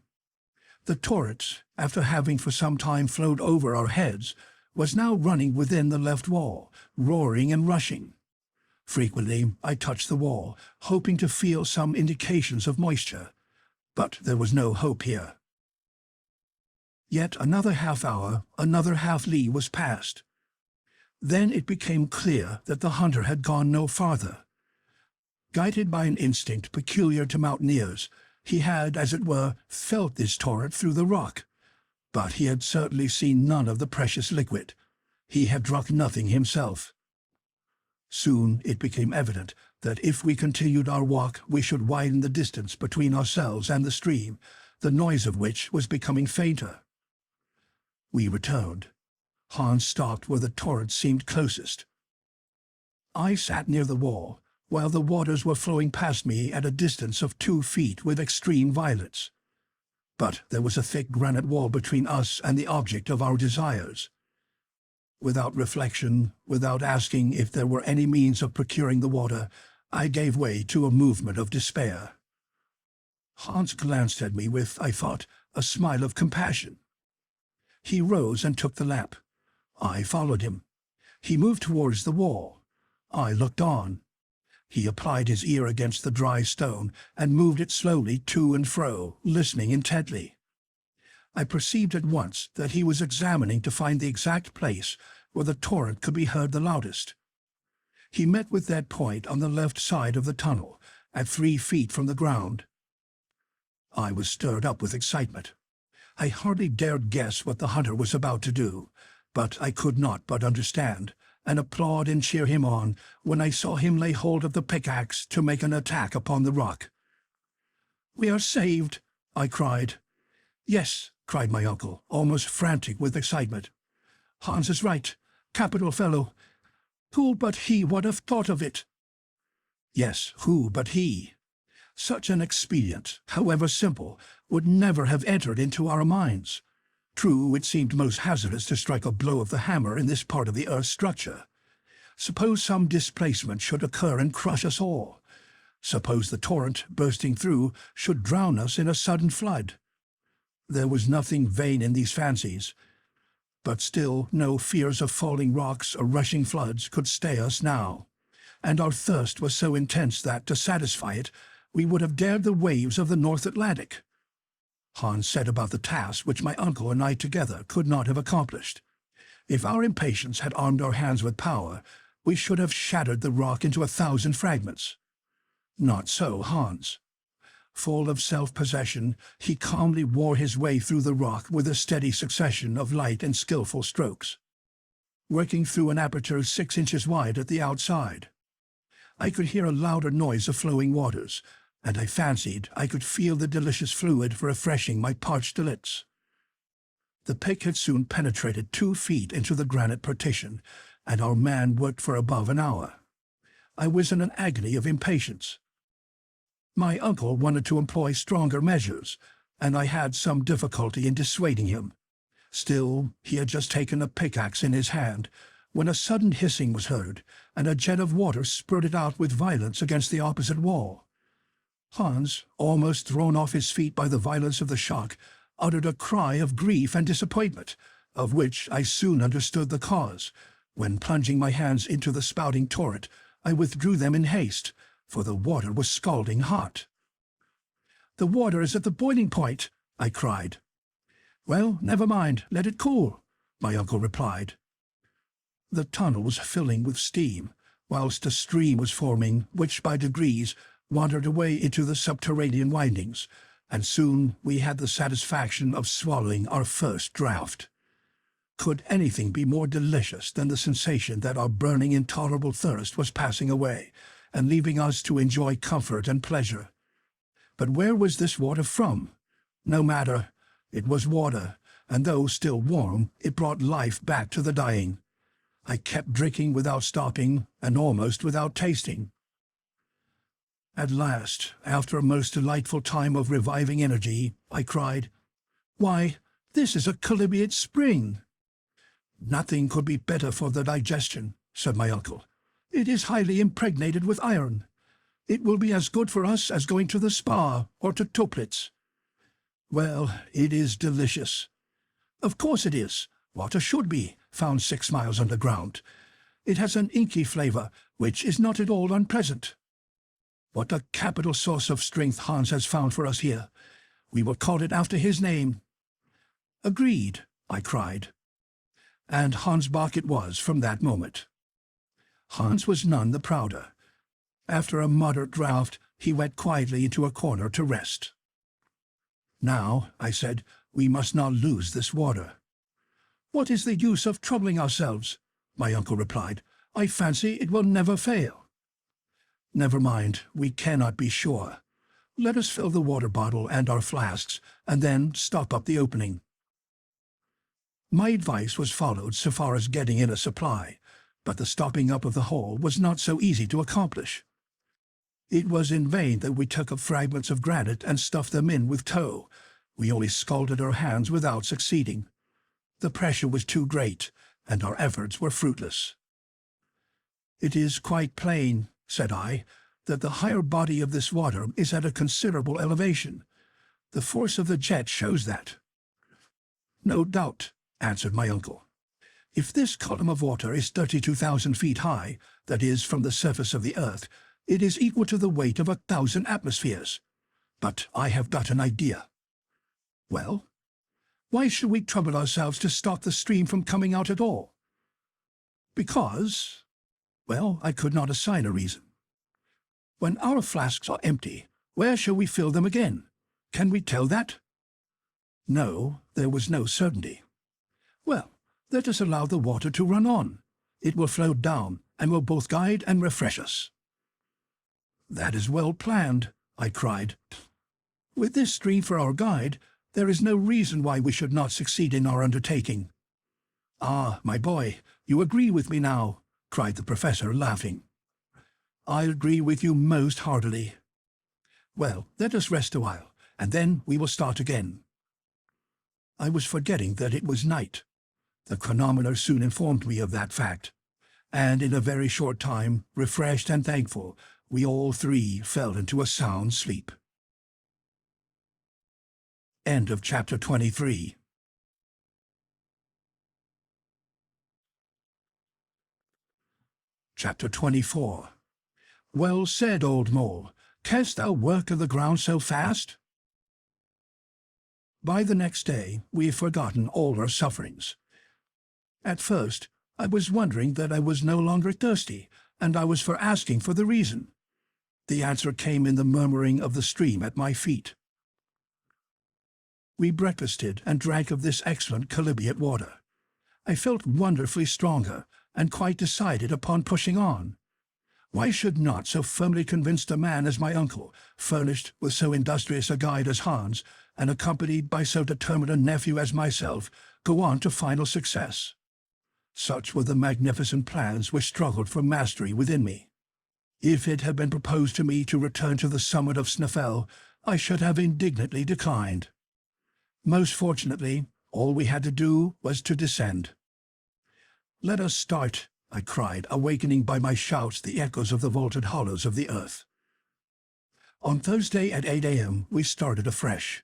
Speaker 1: The torrent, after having for some time flowed over our heads, was now running within the left wall, roaring and rushing. Frequently I touched the wall, hoping to feel some indications of moisture, but there was no hope here. Yet another half hour, another half-li was passed. Then it became clear that the hunter had gone no farther. Guided by an instinct peculiar to mountaineers, he had, as it were, felt this torrent through the rock, but he had certainly seen none of the precious liquid. He had drunk nothing himself. Soon it became evident that if we continued our walk we should widen the distance between ourselves and the stream, the noise of which was becoming fainter. We returned. Hans stopped where the torrent seemed closest. I sat near the wall, while the waters were flowing past me at a distance of 2 feet with extreme violence. But there was a thick granite wall between us and the object of our desires. Without reflection, without asking if there were any means of procuring the water, I gave way to a movement of despair. Hans glanced at me with, I thought, a smile of compassion. He rose and took the lamp. I followed him. He moved towards the wall. I looked on. He applied his ear against the dry stone and moved it slowly to and fro, listening intently. I perceived at once that he was examining to find the exact place where the torrent could be heard the loudest. He met with that point on the left side of the tunnel, at 3 feet from the ground. I was stirred up with excitement. I hardly dared guess what the hunter was about to do, but I could not but understand, and applaud and cheer him on when I saw him lay hold of the pickaxe to make an attack upon the rock. "We are saved!" I cried. "Yes," cried my uncle, almost frantic with excitement. "Hans is right. Capital fellow. Who but he would have thought of it?" Yes, who but he? Such an expedient, however simple, would never have entered into our minds. True, it seemed most hazardous to strike a blow of the hammer in this part of the earth's structure. Suppose some displacement should occur and crush us all. Suppose the torrent, bursting through, should drown us in a sudden flood. There was nothing vain in these fancies. But still no fears of falling rocks or rushing floods could stay us now, and our thirst was so intense that, to satisfy it, we would have dared the waves of the North Atlantic. Hans set about the task which my uncle and I together could not have accomplished. If our impatience had armed our hands with power, we should have shattered the rock into 1,000 fragments. Not so Hans. Full of self-possession, he calmly wore his way through the rock with a steady succession of light and skillful strokes, working through an aperture 6 inches wide at the outside. I could hear a louder noise of flowing waters, and I fancied I could feel the delicious fluid refreshing my parched lips. The pick had soon penetrated 2 feet into the granite partition, and our man worked for above an hour. I was in an agony of impatience. My uncle wanted to employ stronger measures, and I had some difficulty in dissuading him. Still, he had just taken a pickaxe in his hand, when a sudden hissing was heard, and a jet of water spurted out with violence against the opposite wall. Hans, almost thrown off his feet by the violence of the shock, uttered a cry of grief and disappointment, of which I soon understood the cause, when, plunging my hands into the spouting torrent, I withdrew them in haste, for the water was scalding hot. "The water is at the boiling point," I cried. "Well, never mind, let it cool," my uncle replied. The tunnel was filling with steam, whilst a stream was forming which by degrees wandered away into the subterranean windings, and soon we had the satisfaction of swallowing our first draught. Could anything be more delicious than the sensation that our burning intolerable thirst was passing away, and leaving us to enjoy comfort and pleasure? But where was this water from? No matter. It was water, and though still warm, it brought life back to the dying. I kept drinking without stopping, and almost without tasting. At last, after a most delightful time of reviving energy, I cried, "Why, this is a chalybeate spring!" "Nothing could be better for the digestion," said my uncle. "It is highly impregnated with iron. It will be as good for us as going to the spa or to Toplitz." "Well, it is delicious." "Of course it is. Water should be, found 6 miles underground. It has an inky flavour, which is not at all unpleasant. What a capital source of strength Hans has found for us here. We will call it after his name." "Agreed," I cried. And Hans Bach it was from that moment. Hans was none the prouder. After a moderate draught, he went quietly into a corner to rest. "Now," I said, "we must not lose this water." "What is the use of troubling ourselves?" my uncle replied. "I fancy it will never fail." "Never mind, we cannot be sure. Let us fill the water bottle and our flasks, and then stop up the opening." My advice was followed so far as getting in a supply, but the stopping up of the hole was not so easy to accomplish. It was in vain that we took up fragments of granite and stuffed them in with tow. We only scalded our hands without succeeding. The pressure was too great, and our efforts were fruitless. "It is quite plain," said I, "that the higher body of this water is at a considerable elevation. The force of the jet shows that." "No doubt," answered my uncle. "If this column of water is 32,000 feet high, that is, from the surface of the earth, it is equal to the weight of 1,000 atmospheres. But I have got an idea." "Well?" "Why should we trouble ourselves to stop the stream from coming out at all?" "Because—" Well, I could not assign a reason. "When our flasks are empty, where shall we fill them again? Can we tell that?" No, there was no certainty. "Well, let us allow the water to run on. It will flow down, and will both guide and refresh us." "That is well planned," I cried. "With this stream for our guide, there is no reason why we should not succeed in our undertaking." "Ah, my boy, you agree with me now," cried the professor, laughing. "I agree with you most heartily." "Well, let us rest a while, and then we will start again." I was forgetting that it was night. The chronometer soon informed me of that fact, and in a very short time, refreshed and thankful, we all three fell into a sound sleep. End of chapter 23. Chapter 24. Well said, old mole. Canst thou work of the ground so fast? By the next day we had forgotten all our sufferings. At first I was wondering that I was no longer thirsty, and I was for asking for the reason. The answer came in the murmuring of the stream at my feet. We breakfasted and drank of this excellent chalybeate water. I felt wonderfully stronger, and quite decided upon pushing on. Why should not so firmly convinced a man as my uncle, furnished with so industrious a guide as Hans, and accompanied by so determined a nephew as myself, go on to final success? Such were the magnificent plans which struggled for mastery within me. If it had been proposed to me to return to the summit of Snæfell, I should have indignantly declined. Most fortunately, all we had to do was to descend. "Let us start," I cried, awakening by my shouts the echoes of the vaulted hollows of the earth. On Thursday at 8 a.m. we started afresh.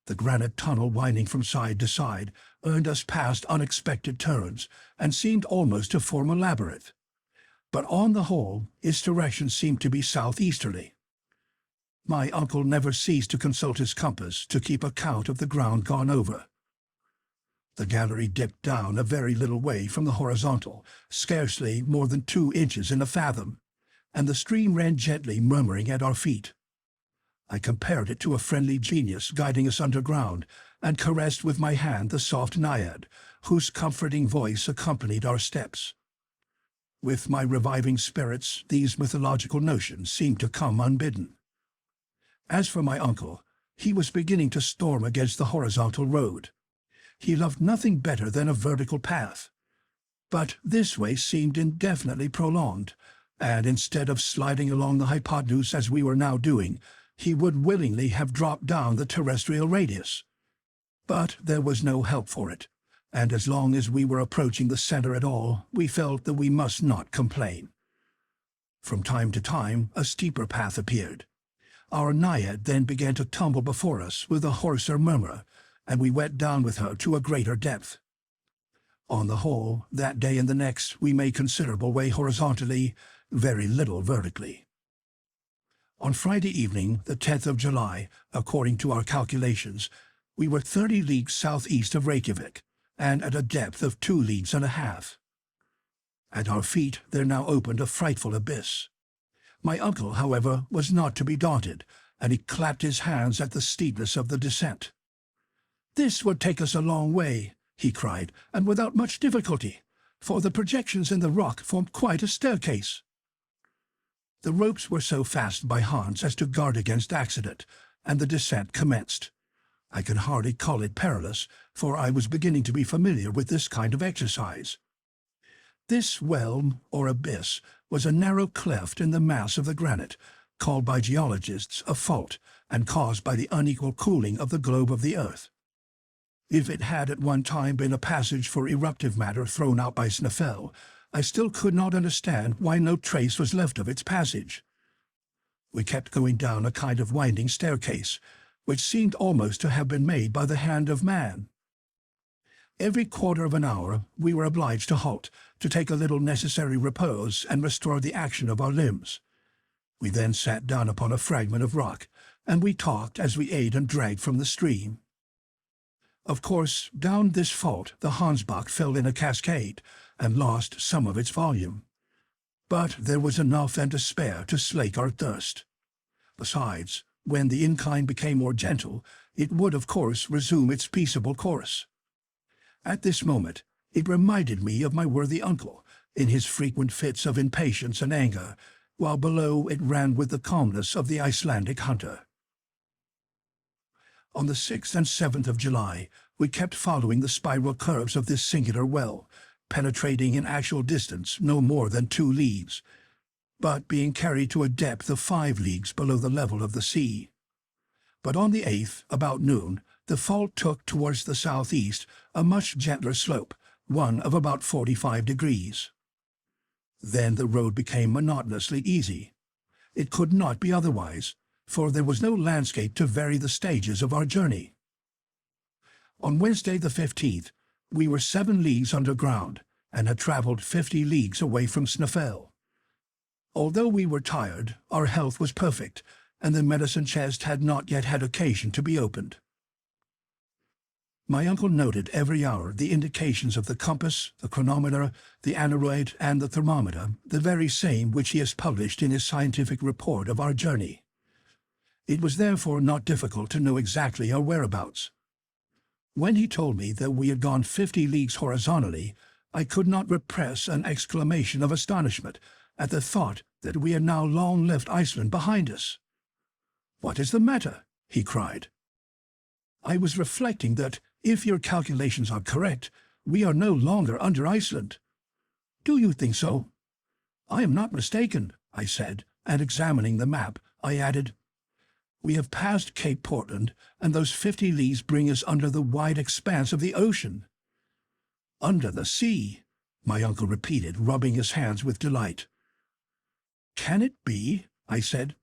Speaker 1: The granite tunnel winding from side to side earned us past unexpected turns, and seemed almost to form a labyrinth. But on the whole, its direction seemed to be southeasterly. My uncle never ceased to consult his compass to keep account of the ground gone over. The gallery dipped down a very little way from the horizontal, scarcely more than 2 inches in a fathom, and the stream ran gently murmuring at our feet. I compared it to a friendly genius guiding us underground, and caressed with my hand the soft naiad, whose comforting voice accompanied our steps. With my reviving spirits, these mythological notions seemed to come unbidden. As for my uncle, he was beginning to storm against the horizontal road. He loved nothing better than a vertical path. But this way seemed indefinitely prolonged, and instead of sliding along the hypotenuse as we were now doing, he would willingly have dropped down the terrestrial radius. But there was no help for it, and as long as we were approaching the center at all, we felt that we must not complain. From time to time a steeper path appeared. Our naiad then began to tumble before us with a hoarser murmur, and we went down with her to a greater depth. On the whole, that day and the next we made considerable way horizontally, very little vertically. On Friday evening, the 10th of July, according to our calculations, we were 30 leagues southeast of Reykjavik, and at a depth of 2 leagues and a half. At our feet there now opened a frightful abyss. My uncle, however, was not to be daunted, and he clapped his hands at the steepness of the descent. "This would take us a long way," he cried, "and without much difficulty, for the projections in the rock formed quite a staircase." The ropes were so fastened by Hans as to guard against accident, and the descent commenced. I can hardly call it perilous, for I was beginning to be familiar with this kind of exercise. This well, or abyss, was a narrow cleft in the mass of the granite, called by geologists a fault, and caused by the unequal cooling of the globe of the earth. If it had at one time been a passage for eruptive matter thrown out by Snæfell, I still could not understand why no trace was left of its passage. We kept going down a kind of winding staircase, which seemed almost to have been made by the hand of man. Every quarter of an hour we were obliged to halt, to take a little necessary repose and restore the action of our limbs. We then sat down upon a fragment of rock, and we talked as we ate and drank from the stream. Of course, down this fault the Hansbach fell in a cascade, and lost some of its volume. But there was enough and to spare to slake our thirst. Besides, when the incline became more gentle, it would of course resume its peaceable course. At this moment it reminded me of my worthy uncle, in his frequent fits of impatience and anger, while below it ran with the calmness of the Icelandic hunter. On the 6th and 7th of July we kept following the spiral curves of this singular well, penetrating in actual distance no more than 2 leagues, but being carried to a depth of 5 leagues below the level of the sea. But on the 8th, about noon, the fault took towards the southeast a much gentler slope, one of about 45 degrees. Then the road became monotonously easy. It could not be otherwise, for there was no landscape to vary the stages of our journey. On Wednesday the 15th, we were 7 leagues underground, and had travelled 50 leagues away from Snæfell. Although we were tired, our health was perfect, and the medicine chest had not yet had occasion to be opened. My uncle noted every hour the indications of the compass, the chronometer, the aneroid, and the thermometer, the very same which he has published in his scientific report of our journey. It was therefore not difficult to know exactly our whereabouts. When he told me that we had gone 50 leagues horizontally, I could not repress an exclamation of astonishment at the thought that we had now long left Iceland behind us. "What is the matter?" he cried. "I was reflecting that, if your calculations are correct, we are no longer under Iceland." "Do you think so?" "I am not mistaken," I said, and examining the map, I added, "We have passed Cape Portland, and those 50 leagues bring us under the wide expanse of the ocean." "Under the sea," my uncle repeated, rubbing his hands with delight. "Can it be?" I said.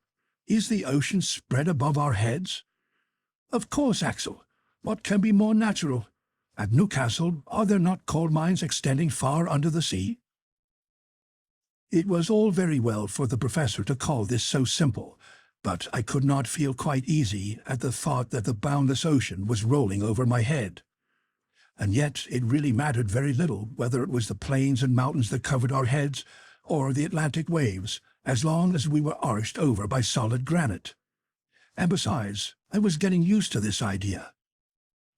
Speaker 1: "Is the ocean spread above our heads?" "Of course, Axel. What can be more natural? At Newcastle, are there not coal mines extending far under the sea?" It was all very well for the professor to call this so simple, but I could not feel quite easy at the thought that the boundless ocean was rolling over my head. And yet it really mattered very little whether it was the plains and mountains that covered our heads, or the Atlantic waves, as long as we were arched over by solid granite. And besides, I was getting used to this idea.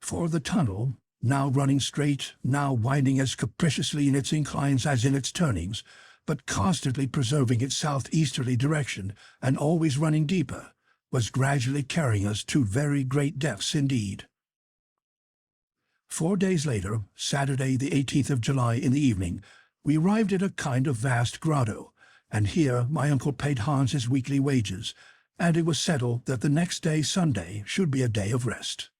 Speaker 1: For the tunnel, now running straight, now winding as capriciously in its inclines as in its turnings, but constantly preserving its southeasterly direction and always running deeper, was gradually carrying us to very great depths indeed. 4 days later, Saturday the 18th of July in the evening, we arrived at a kind of vast grotto, and here my uncle paid Hans his weekly wages, and it was settled that the next day, Sunday, should be a day of rest.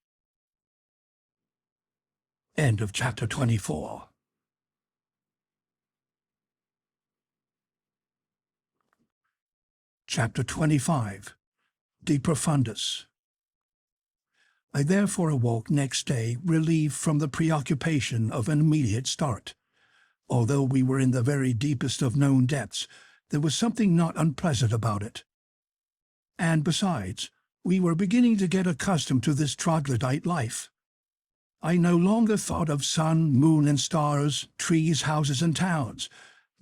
Speaker 1: End of chapter 24. Chapter 25. De Profundis. I therefore awoke next day relieved from the preoccupation of an immediate start. Although we were in the very deepest of known depths, there was something not unpleasant about it. And besides, we were beginning to get accustomed to this troglodyte life. I no longer thought of sun, moon, and stars, trees, houses, and towns,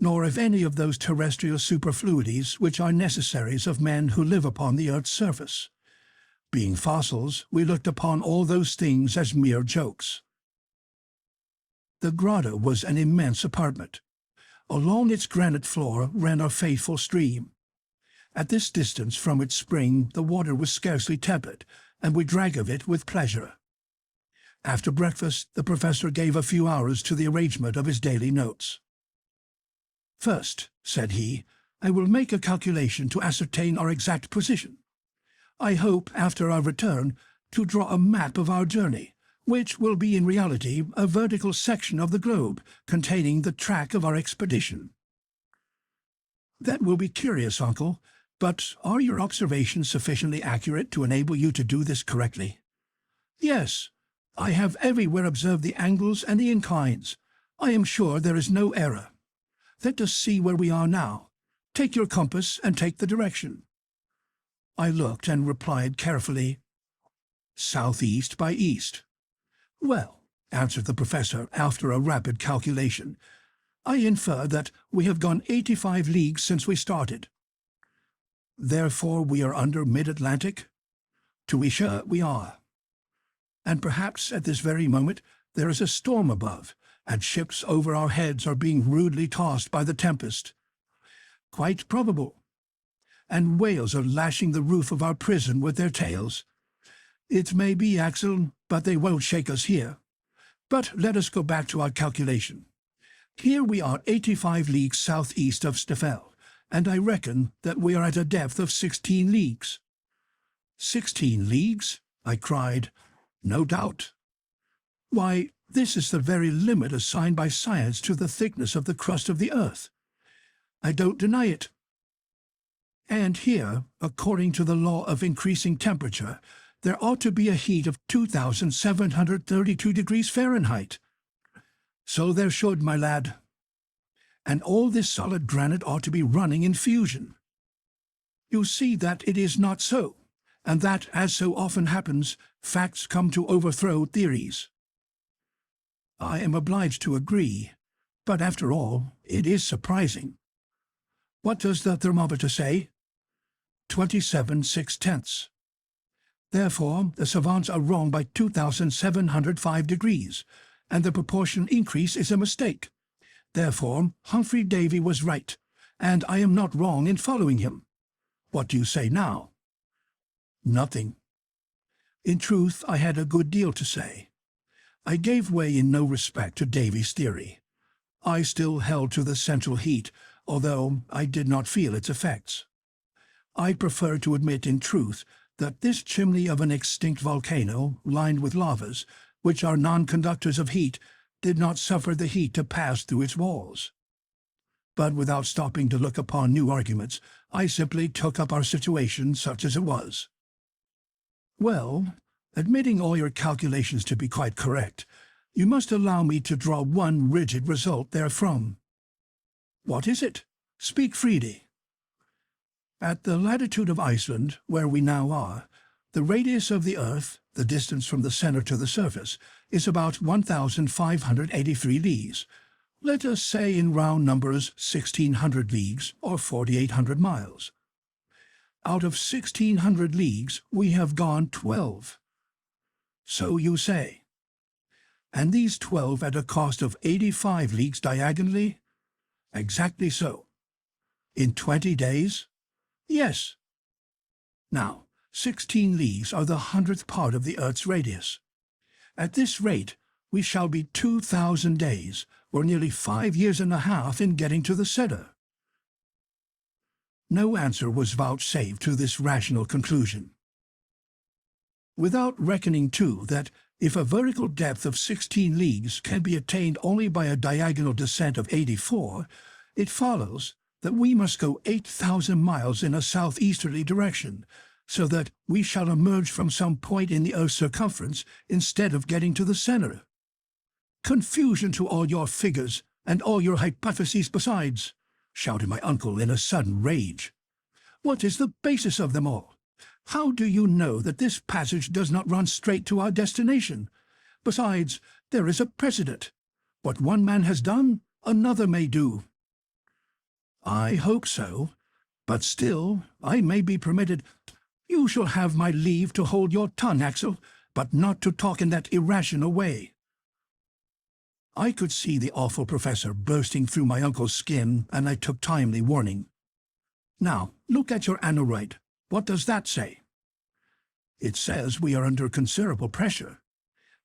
Speaker 1: nor of any of those terrestrial superfluities which are necessaries of men who live upon the earth's surface. Being fossils, we looked upon all those things as mere jokes. The grotto was an immense apartment. Along its granite floor ran a faithful stream. At this distance from its spring the water was scarcely tepid, and we drank of it with pleasure. After breakfast, the professor gave a few hours to the arrangement of his daily notes. "First," said he, "I will make a calculation to ascertain our exact position. I hope, after our return, to draw a map of our journey, which will be in reality a vertical section of the globe containing the track of our expedition." "That will be curious, uncle, but are your observations sufficiently accurate to enable you to do this correctly?" "Yes. I have everywhere observed the angles and the inclines. I am sure there is no error. Let us see where we are now. Take your compass and take the direction." I looked and replied carefully, "Southeast by east." "Well," answered the professor after a rapid calculation, "I infer that we have gone 85 leagues since we started." "Therefore we are under mid-Atlantic?" "To be sure we are." "And perhaps at this very moment there is a storm above, and ships over our heads are being rudely tossed by the tempest." "Quite probable." "And whales are lashing the roof of our prison with their tails." "It may be, Axel, but they won't shake us here. But let us go back to our calculation. Here we are 85 leagues southeast of Snæfellsjökull, and I reckon that we are at a depth of 16 leagues. 16 leagues? I cried. No doubt. Why, this is the very limit assigned by science to the thickness of the crust of the earth. I don't deny it. And here, according to the law of increasing temperature, there ought to be a heat of 2,732 degrees Fahrenheit. So there should, my lad. and all this solid granite ought to be running in fusion. You see that it is not so, and that, as so often happens, facts come to overthrow theories. I am obliged to agree, but after all, it is surprising. What does the thermometer say? 27/6. Therefore, the savants are wrong by 2,705 degrees, and the proportion increase is a mistake. Therefore, Humphrey Davy was right, and I am not wrong in following him. What do you say now? Nothing. In truth, I had a good deal to say. I gave way in no respect to Davy's theory. I still held to the central heat, although I did not feel its effects. I prefer to admit in truth that this chimney of an extinct volcano, lined with lavas, which are non-conductors of heat, did not suffer the heat to pass through its walls. But without stopping to look upon new arguments, I simply took up our situation such as it was. Well, admitting all your calculations to be quite correct, you must allow me to draw one rigid result therefrom. What is it? Speak freely. At the latitude of Iceland, where we now are, the radius of the Earth, the distance from the center to the surface, is about 1,583 leagues. Let us say in round numbers 1,600 leagues or 4,800 miles. Out of 1,600 leagues we have gone 12. So you say. And these 12 at a cost of 85 leagues diagonally? Exactly so. In 20 days? Yes. Now, 16 leagues are the 100th part of the Earth's radius. At this rate, we shall be 2,000 days, or nearly 5 years and a half in getting to the center. No answer was vouchsafed to this rational conclusion. Without reckoning, too, that if a vertical depth of 16 leagues can be attained only by a diagonal descent of 84, it follows that we must go 8,000 miles in a southeasterly direction, so that we shall emerge from some point in the Earth's circumference instead of getting to the center. Confusion to all your figures, and all your hypotheses besides, shouted my uncle in a sudden rage. What is the basis of them all? How do you know that this passage does not run straight to our destination? Besides, there is a precedent. What one man has done, another may do. I hope so, but still I may be permitted— You shall have my leave to hold your tongue, Axel, but not to talk in that irrational way. I could see the awful professor bursting through my uncle's skin, and I took timely warning. Now, look at your aneroid. What does that say? It says we are under considerable pressure.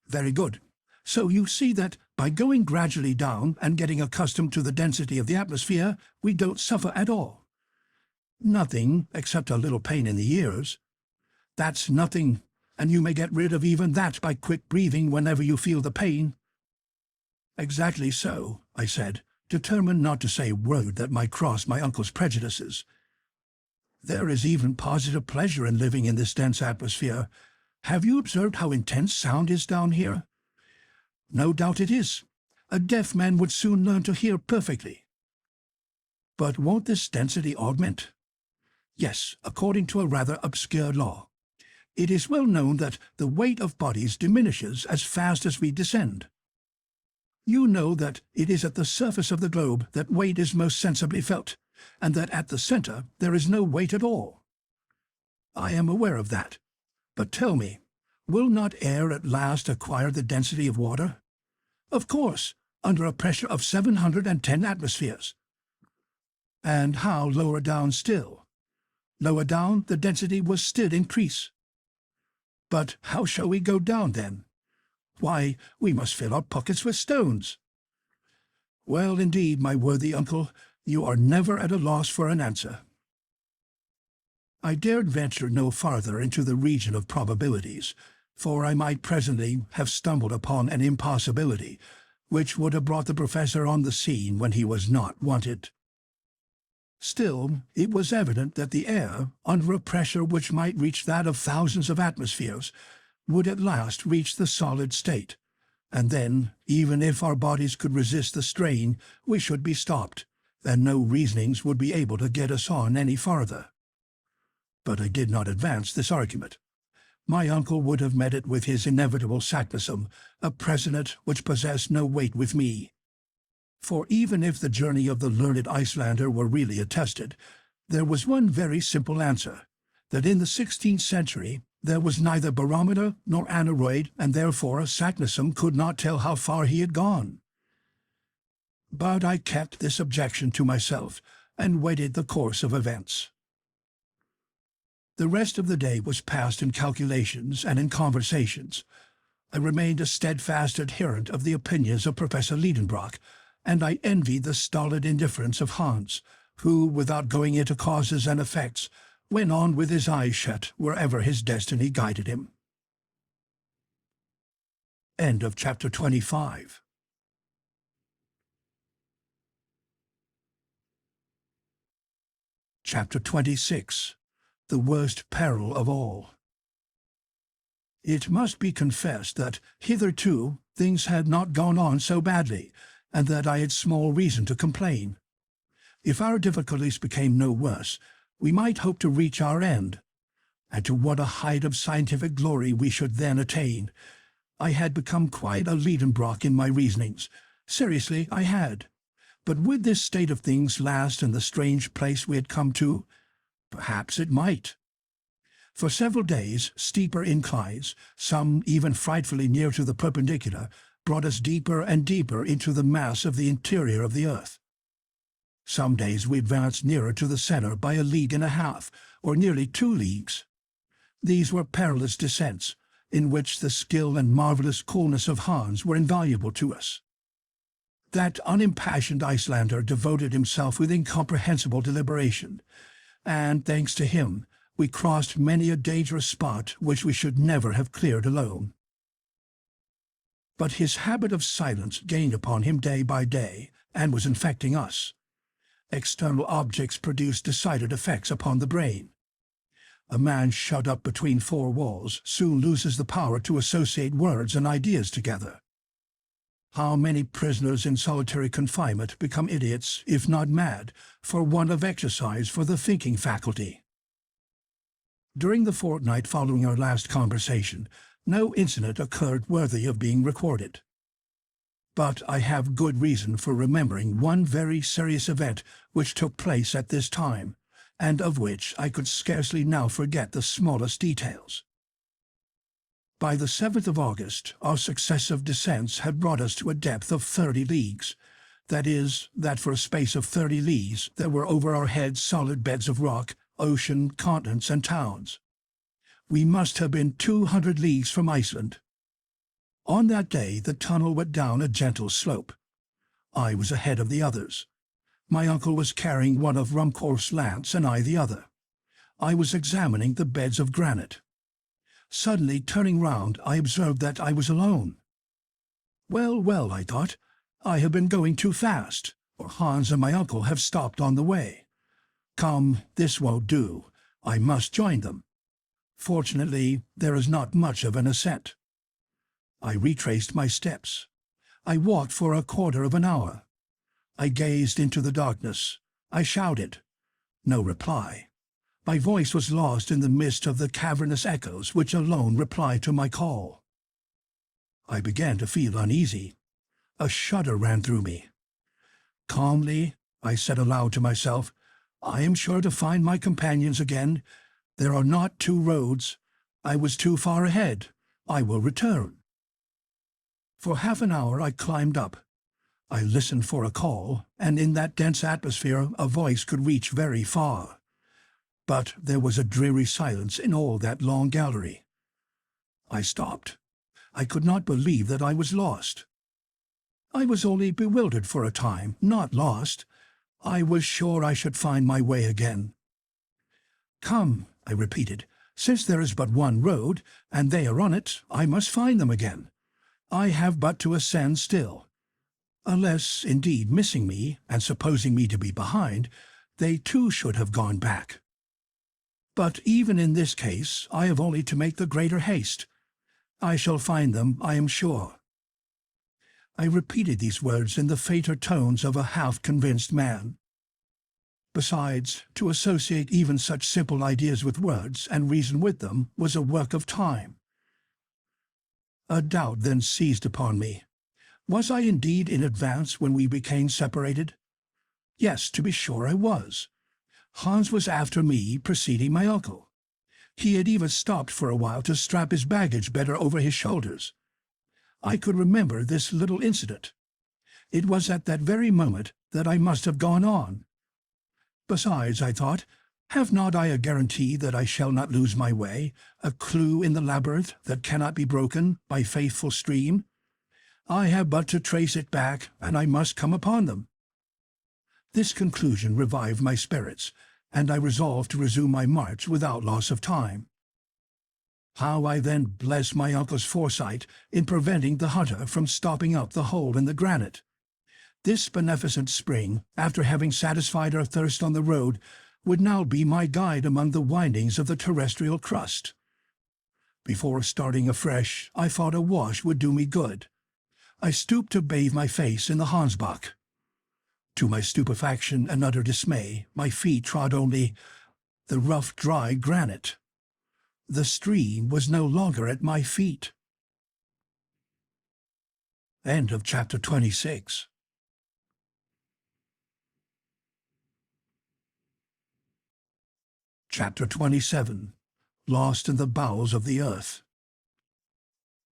Speaker 1: Very good. So you see that by going gradually down and getting accustomed to the density of the atmosphere, we don't suffer at all. Nothing except a little pain in the ears. That's nothing, and you may get rid of even that by quick breathing whenever you feel the pain. Exactly so, I said, determined not to say a word that might cross my uncle's prejudices. There is even positive pleasure in living in this dense atmosphere. Have you observed how intense sound is down here? No doubt it is. A deaf man would soon learn to hear perfectly. But won't this density augment? Yes, according to a rather obscure law. It is well known that the weight of bodies diminishes as fast as we descend. You know that it is at the surface of the globe that weight is most sensibly felt, and that at the center there is no weight at all. I am aware of that. But tell me, will not air at last acquire the density of water? Of course, under a pressure of 710 atmospheres. And how lower down still? Lower down, the density will still increase. But how shall we go down, then? Why, we must fill our pockets with stones. Well, indeed, my worthy uncle, you are never at a loss for an answer. I dared venture no farther into the region of probabilities, for I might presently have stumbled upon an impossibility, which would have brought the professor on the scene when he was not wanted. Still, it was evident that the air, under a pressure which might reach that of thousands of atmospheres, would at last reach the solid state, and then, even if our bodies could resist the strain, we should be stopped, and no reasonings would be able to get us on any farther. But I did not advance this argument. My uncle would have met it with his inevitable Saknussemm, a precedent which possessed no weight with me. For even if the journey of the learned Icelander were really attested, there was one very simple answer, that in the 16th century there was neither barometer nor aneroid, and therefore Saknussemm could not tell how far he had gone. But I kept this objection to myself, and waited the course of events. The rest of the day was passed in calculations and in conversations. I remained a steadfast adherent of the opinions of Professor Lidenbrock, and I envied the stolid indifference of Hans, who, without going into causes and effects, went on with his eyes shut wherever his destiny guided him. End of chapter 25. Chapter 26. The worst peril of all. It must be confessed that hitherto things had not gone on so badly, and that I had small reason to complain. If our difficulties became no worse, we might hope to reach our end, and to what a height of scientific glory we should then attain. I had become quite a Lidenbrock in my reasonings. Seriously, I had. But would this state of things last in the strange place we had come to? Perhaps it might. For several days, steeper inclines, some even frightfully near to the perpendicular, brought us deeper and deeper into the mass of the interior of the earth. Some days we advanced nearer to the center by 1.5 leagues, or nearly 2 leagues. These were perilous descents, in which the skill and marvelous coolness of Hans were invaluable to us. That unimpassioned Icelander devoted himself with incomprehensible deliberation, and, thanks to him, we crossed many a dangerous spot which we should never have cleared alone. But his habit of silence gained upon him day by day, and was infecting us. External objects produce decided effects upon the brain. A man shut up between 4 walls soon loses the power to associate words and ideas together. How many prisoners in solitary confinement become idiots, if not mad, for want of exercise for the thinking faculty? During the fortnight following our last conversation, no incident occurred worthy of being recorded. But I have good reason for remembering one very serious event which took place at this time, and of which I could scarcely now forget the smallest details. By the 7th of August, our successive descents had brought us to a depth of 30 leagues. That is, that for a space of 30 leagues there were over our heads solid beds of rock, ocean, continents, and towns. We must have been 200 leagues from Iceland. On that day the tunnel went down a gentle slope. I was ahead of the others. My uncle was carrying one of Ruhmkorff's lance and I the other. I was examining the beds of granite. Suddenly, turning round, I observed that I was alone. Well, well, I thought, I have been going too fast, or Hans and my uncle have stopped on the way. Come, this won't do. I must join them. Fortunately, there is not much of an ascent. I retraced my steps. I walked for a quarter of an hour. I gazed into the darkness. I shouted. No reply. My voice was lost in the mist of the cavernous echoes which alone replied to my call. I began to feel uneasy. A shudder ran through me. Calmly, I said aloud to myself, I am sure to find my companions again. There are not 2 roads. I was too far ahead. I will return. For half an hour I climbed up. I listened for a call, and in that dense atmosphere a voice could reach very far. But there was a dreary silence in all that long gallery. I stopped. I could not believe that I was lost. I was only bewildered for a time, not lost. I was sure I should find my way again. Come, I repeated, since there is but one road, and they are on it, I must find them again. I have but to ascend still. Unless, indeed, missing me, and supposing me to be behind, they too should have gone back. But even in this case, I have only to make the greater haste. I shall find them, I am sure. I repeated these words in the fainter tones of a half-convinced man. Besides, to associate even such simple ideas with words and reason with them was a work of time. A doubt then seized upon me. Was I indeed in advance when we became separated? Yes, to be sure I was. Hans was after me, preceding my uncle. He had even stopped for a while to strap his baggage better over his shoulders. I could remember this little incident. It was at that very moment that I must have gone on. Besides, I thought, have not I a guarantee that I shall not lose my way, a clue in the labyrinth that cannot be broken by faithful stream? I have but to trace it back, and I must come upon them. This conclusion revived my spirits, and I resolved to resume my march without loss of time. How I then blessed my uncle's foresight in preventing the hunter from stopping up the hole in the granite. This beneficent spring, after having satisfied our thirst on the road, would now be my guide among the windings of the terrestrial crust. Before starting afresh, I thought a wash would do me good. I stooped to bathe my face in the Hansbach. To my stupefaction and utter dismay, my feet trod only the rough, dry granite. The stream was no longer at my feet. End of chapter 26. Chapter 27. Lost in the bowels of the earth.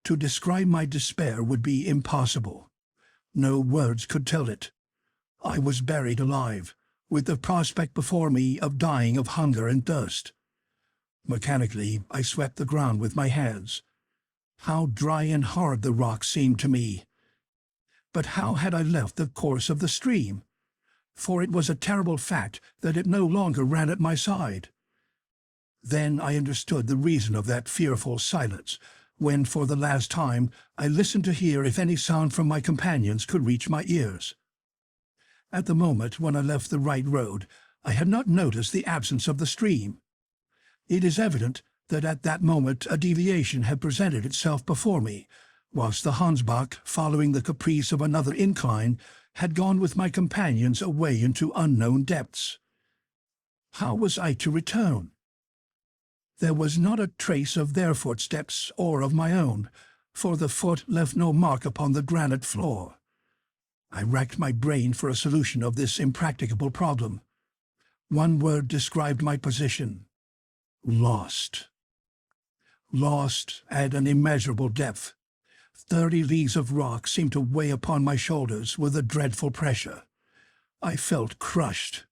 Speaker 1: To describe my despair would be impossible. No words could tell it. I was buried alive, with the prospect before me of dying of hunger and thirst. Mechanically, I swept the ground with my hands. How dry and hard the rock seemed to me! But how had I left the course of the stream? For it was a terrible fact that it no longer ran at my side. Then I understood the reason of that fearful silence, when for the last time I listened to hear if any sound from my companions could reach my ears. At the moment when I left the right road, I had not noticed the absence of the stream. It is evident that at that moment a deviation had presented itself before me, whilst the Hansbach, following the caprice of another incline, had gone with my companions away into unknown depths. How was I to return? There was not a trace of their footsteps or of my own, for the foot left no mark upon the granite floor. I racked my brain for a solution of this impracticable problem. One word described my position: lost. Lost at an immeasurable depth. 30 leagues of rock seemed to weigh upon my shoulders with a dreadful pressure. I felt crushed.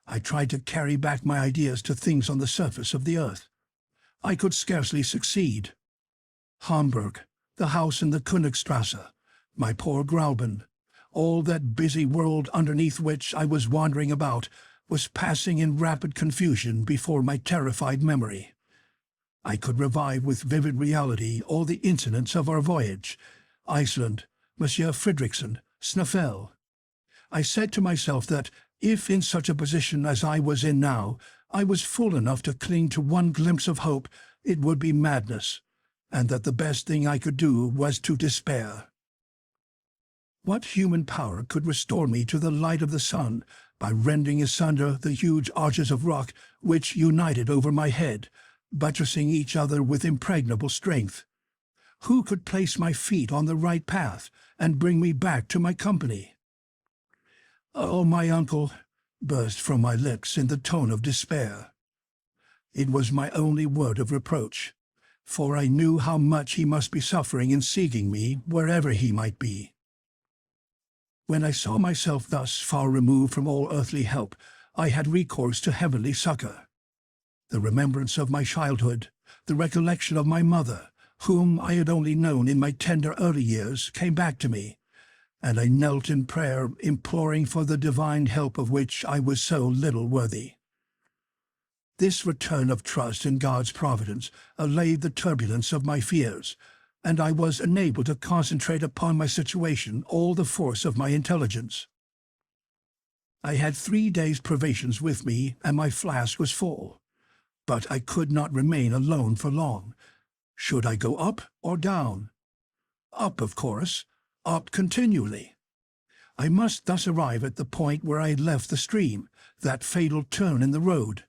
Speaker 1: I tried to carry back my ideas to things on the surface of the earth. I could scarcely succeed. Hamburg, the house in the Königstrasse, my poor Grauben, all that busy world underneath which I was wandering about, was passing in rapid confusion before my terrified memory. I could revive with vivid reality all the incidents of our voyage: Iceland, Monsieur Fridriksson, Snæfell. I said to myself that, if in such a position as I was in now, I was fool enough to cling to one glimpse of hope, it would be madness, and that the best thing I could do was to despair. What human power could restore me to the light of the sun by rending asunder the huge arches of rock which united over my head, buttressing each other with impregnable strength? Who could place my feet on the right path and bring me back to my company? "Oh, my uncle," burst from my lips in the tone of despair. It was my only word of reproach, for I knew how much he must be suffering in seeking me wherever he might be. When I saw myself thus far removed from all earthly help, I had recourse to heavenly succor. The remembrance of my childhood, the recollection of my mother, whom I had only known in my tender early years, came back to me, and I knelt in prayer, imploring for the divine help of which I was so little worthy. This return of trust in God's providence allayed the turbulence of my fears, and I was enabled to concentrate upon my situation all the force of my intelligence. I had 3 days' provisions with me, and my flask was full. But I could not remain alone for long. Should I go up or down? Up, of course. Up continually. I must thus arrive at the point where I had left the stream, that fatal turn in the road.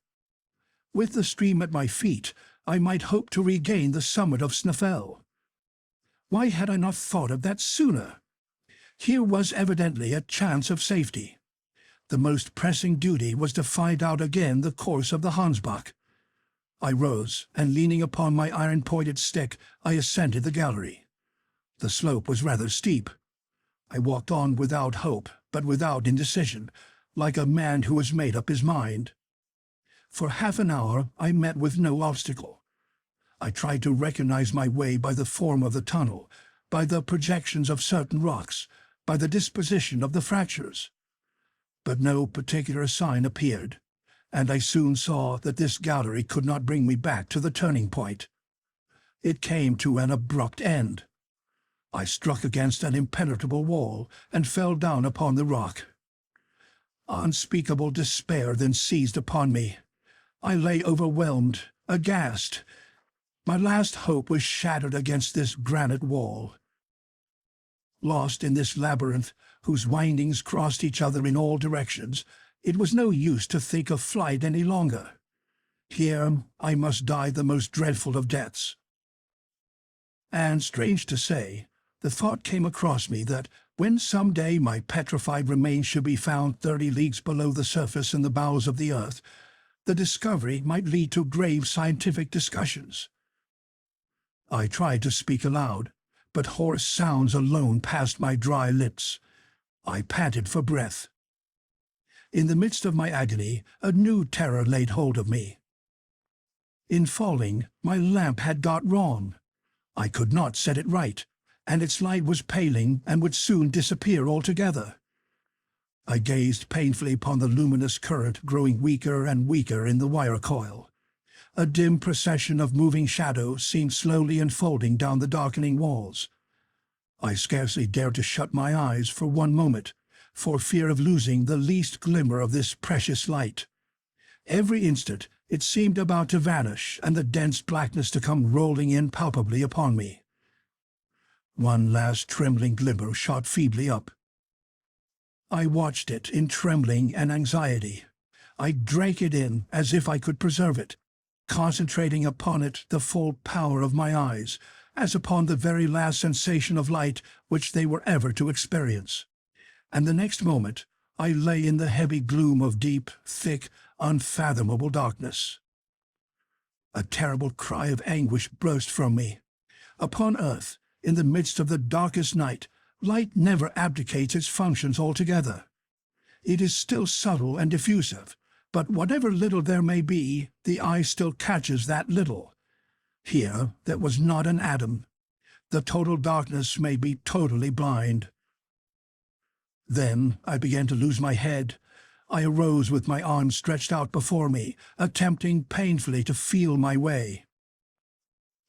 Speaker 1: With the stream at my feet, I might hope to regain the summit of Snæfell. Why had I not thought of that sooner? Here was evidently a chance of safety. The most pressing duty was to find out again the course of the Hansbach. I rose, and leaning upon my iron-pointed stick, I ascended the gallery. The slope was rather steep. I walked on without hope, but without indecision, like a man who has made up his mind. For half an hour I met with no obstacle. I tried to recognize my way by the form of the tunnel, by the projections of certain rocks, by the disposition of the fractures. But no particular sign appeared, and I soon saw that this gallery could not bring me back to the turning point. It came to an abrupt end. I struck against an impenetrable wall and fell down upon the rock. Unspeakable despair then seized upon me. I lay overwhelmed, aghast. My last hope was shattered against this granite wall. Lost in this labyrinth, whose windings crossed each other in all directions, it was no use to think of flight any longer. Here I must die the most dreadful of deaths. And, strange to say, the thought came across me that when some day my petrified remains should be found 30 leagues below the surface in the bowels of the earth, the discovery might lead to grave scientific discussions. I tried to speak aloud, but hoarse sounds alone passed my dry lips. I panted for breath. In the midst of my agony, a new terror laid hold of me. In falling, my lamp had got wrong. I could not set it right, and its light was paling and would soon disappear altogether. I gazed painfully upon the luminous current growing weaker and weaker in the wire coil. A dim procession of moving shadows seemed slowly unfolding down the darkening walls. I scarcely dared to shut my eyes for one moment, for fear of losing the least glimmer of this precious light. Every instant it seemed about to vanish, and the dense blackness to come rolling in palpably upon me. One last trembling glimmer shot feebly up. I watched it in trembling and anxiety. I drank it in as if I could preserve it, concentrating upon it the full power of my eyes, as upon the very last sensation of light which they were ever to experience. And the next moment I lay in the heavy gloom of deep, thick, unfathomable darkness. A terrible cry of anguish burst from me. Upon earth, in the midst of the darkest night, light never abdicates its functions altogether. It is still subtle and diffusive, but whatever little there may be, the eye still catches that little. Here there was not an atom. The total darkness made me totally blind. Then I began to lose my head. I arose with my arms stretched out before me, attempting painfully to feel my way.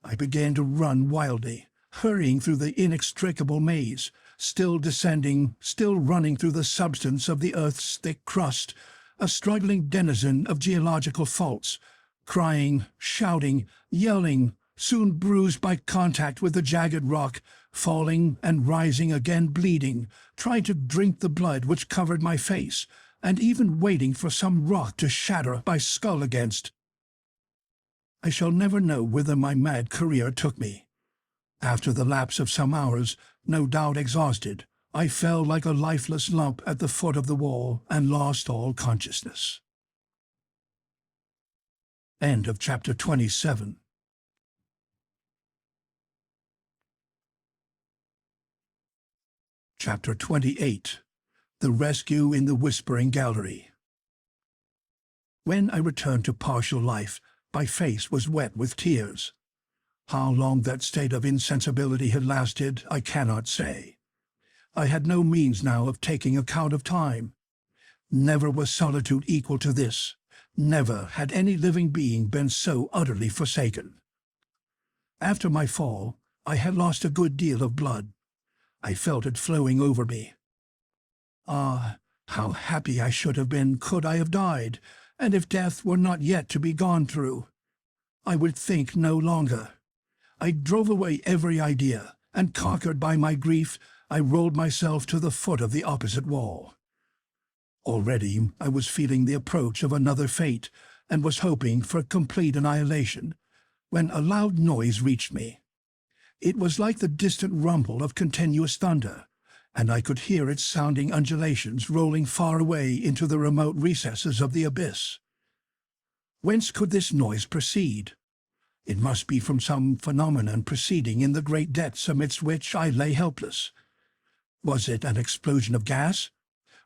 Speaker 1: I began to run wildly, hurrying through the inextricable maze, still descending, still running through the substance of the earth's thick crust, a struggling denizen of geological faults, crying, shouting, yelling, soon bruised by contact with the jagged rock, falling and rising again bleeding, trying to drink the blood which covered my face, and even waiting for some rock to shatter my skull against. I shall never know whither my mad career took me. After the lapse of some hours, no doubt exhausted, I fell like a lifeless lump at the foot of the wall and lost all consciousness. End of chapter 27. Chapter 28. The Rescue in the Whispering Gallery. When I returned to partial life, my face was wet with tears. How long that state of insensibility had lasted, I cannot say. I had no means now of taking account of time. Never was solitude equal to this. Never had any living being been so utterly forsaken. After my fall, I had lost a good deal of blood. I felt it flowing over me. Ah, how happy I should have been could I have died, and if death were not yet to be gone through. I would think no longer. I drove away every idea, and conquered by my grief, I rolled myself to the foot of the opposite wall. Already I was feeling the approach of another fate, and was hoping for complete annihilation, when a loud noise reached me. It was like the distant rumble of continuous thunder, and I could hear its sounding undulations rolling far away into the remote recesses of the abyss. Whence could this noise proceed? It must be from some phenomenon proceeding in the great depths amidst which I lay helpless. Was it an explosion of gas?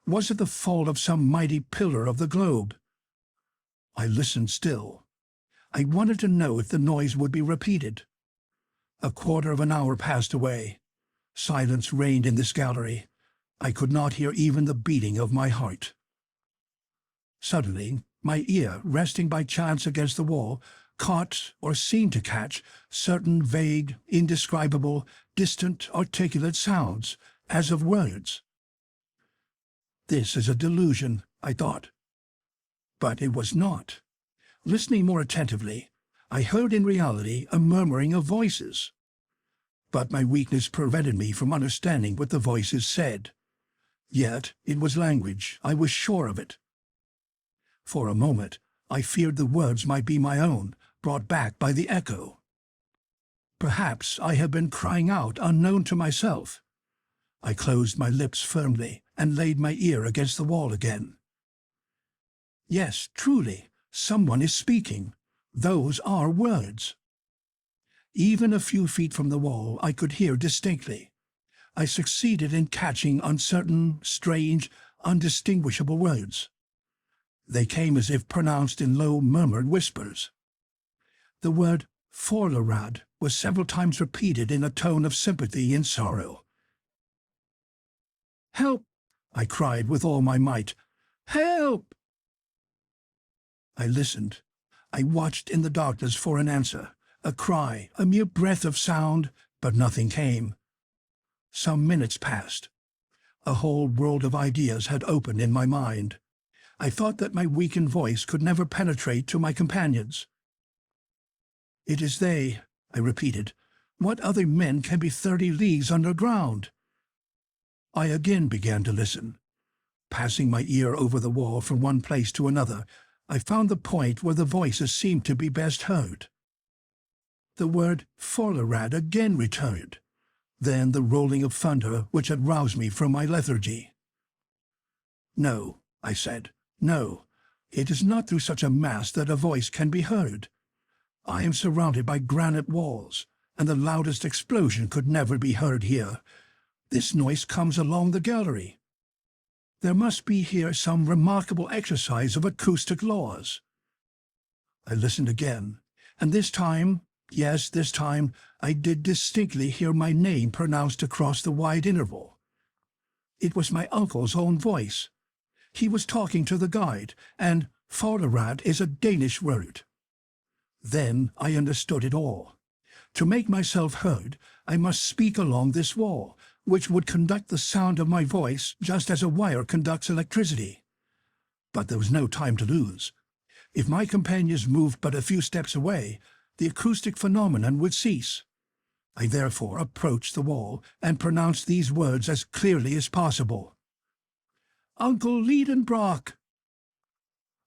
Speaker 1: Was it the fall of some mighty pillar of the globe? I listened still. I wanted to know if the noise would be repeated. A quarter of an hour passed away. Silence reigned in this gallery. I could not hear even the beating of my heart. Suddenly, my ear, resting by chance against the wall, caught, or seemed to catch, certain vague, indescribable, distant, articulate sounds, as of words. This is a delusion, I thought. But it was not. Listening more attentively, I heard in reality a murmuring of voices. But my weakness prevented me from understanding what the voices said. Yet it was language, I was sure of it. For a moment, I feared the words might be my own, brought back by the echo. Perhaps I had been crying out unknown to myself. I closed my lips firmly and laid my ear against the wall again. Yes, truly, someone is speaking. Those are words. Even a few feet from the wall I could hear distinctly. I succeeded in catching uncertain, strange, undistinguishable words. They came as if pronounced in low, murmured whispers. The word "Forlarad" was several times repeated in a tone of sympathy and sorrow. "Help!" I cried with all my might. "Help!" I listened. I watched in the darkness for an answer, a cry, a mere breath of sound, but nothing came. Some minutes passed. A whole world of ideas had opened in my mind. I thought that my weakened voice could never penetrate to my companions. "It is they," I repeated. "What other men can be 30 leagues underground?" I again began to listen. Passing my ear over the wall from one place to another, I found the point where the voices seemed to be best heard. The word "Forlarad" again returned, then the rolling of thunder which had roused me from my lethargy. "No," I said, "no, it is not through such a mass that a voice can be heard. I am surrounded by granite walls, and the loudest explosion could never be heard here. This noise comes along the gallery. There must be here some remarkable exercise of acoustic laws." I listened again, and this time, yes, this time, I did distinctly hear my name pronounced across the wide interval. It was my uncle's own voice. He was talking to the guide, and "Forlarad" is a Danish word. Then I understood it all. To make myself heard, I must speak along this wall, which would conduct the sound of my voice just as a wire conducts electricity. But there was no time to lose. If my companions moved but a few steps away, the acoustic phenomenon would cease. I therefore approached the wall and pronounced these words as clearly as possible. "Uncle Lidenbrock!"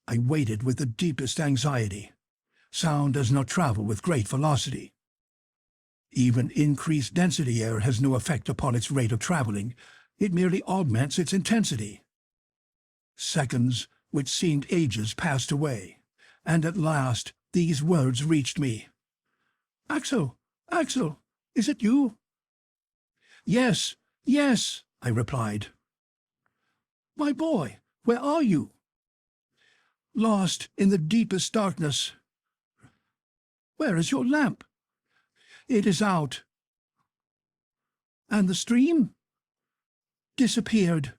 Speaker 1: I waited with the deepest anxiety. Sound does not travel with great velocity. Even increased density air has no effect upon its rate of traveling. It merely augments its intensity. Seconds, which seemed ages, passed away, and at last these words reached me. "Axel! Axel! Is it you?" "Yes, yes," I replied. "My boy, where are you?" "Lost in the deepest darkness." "Where is your lamp?" "It is out." "And the stream?" "Disappeared."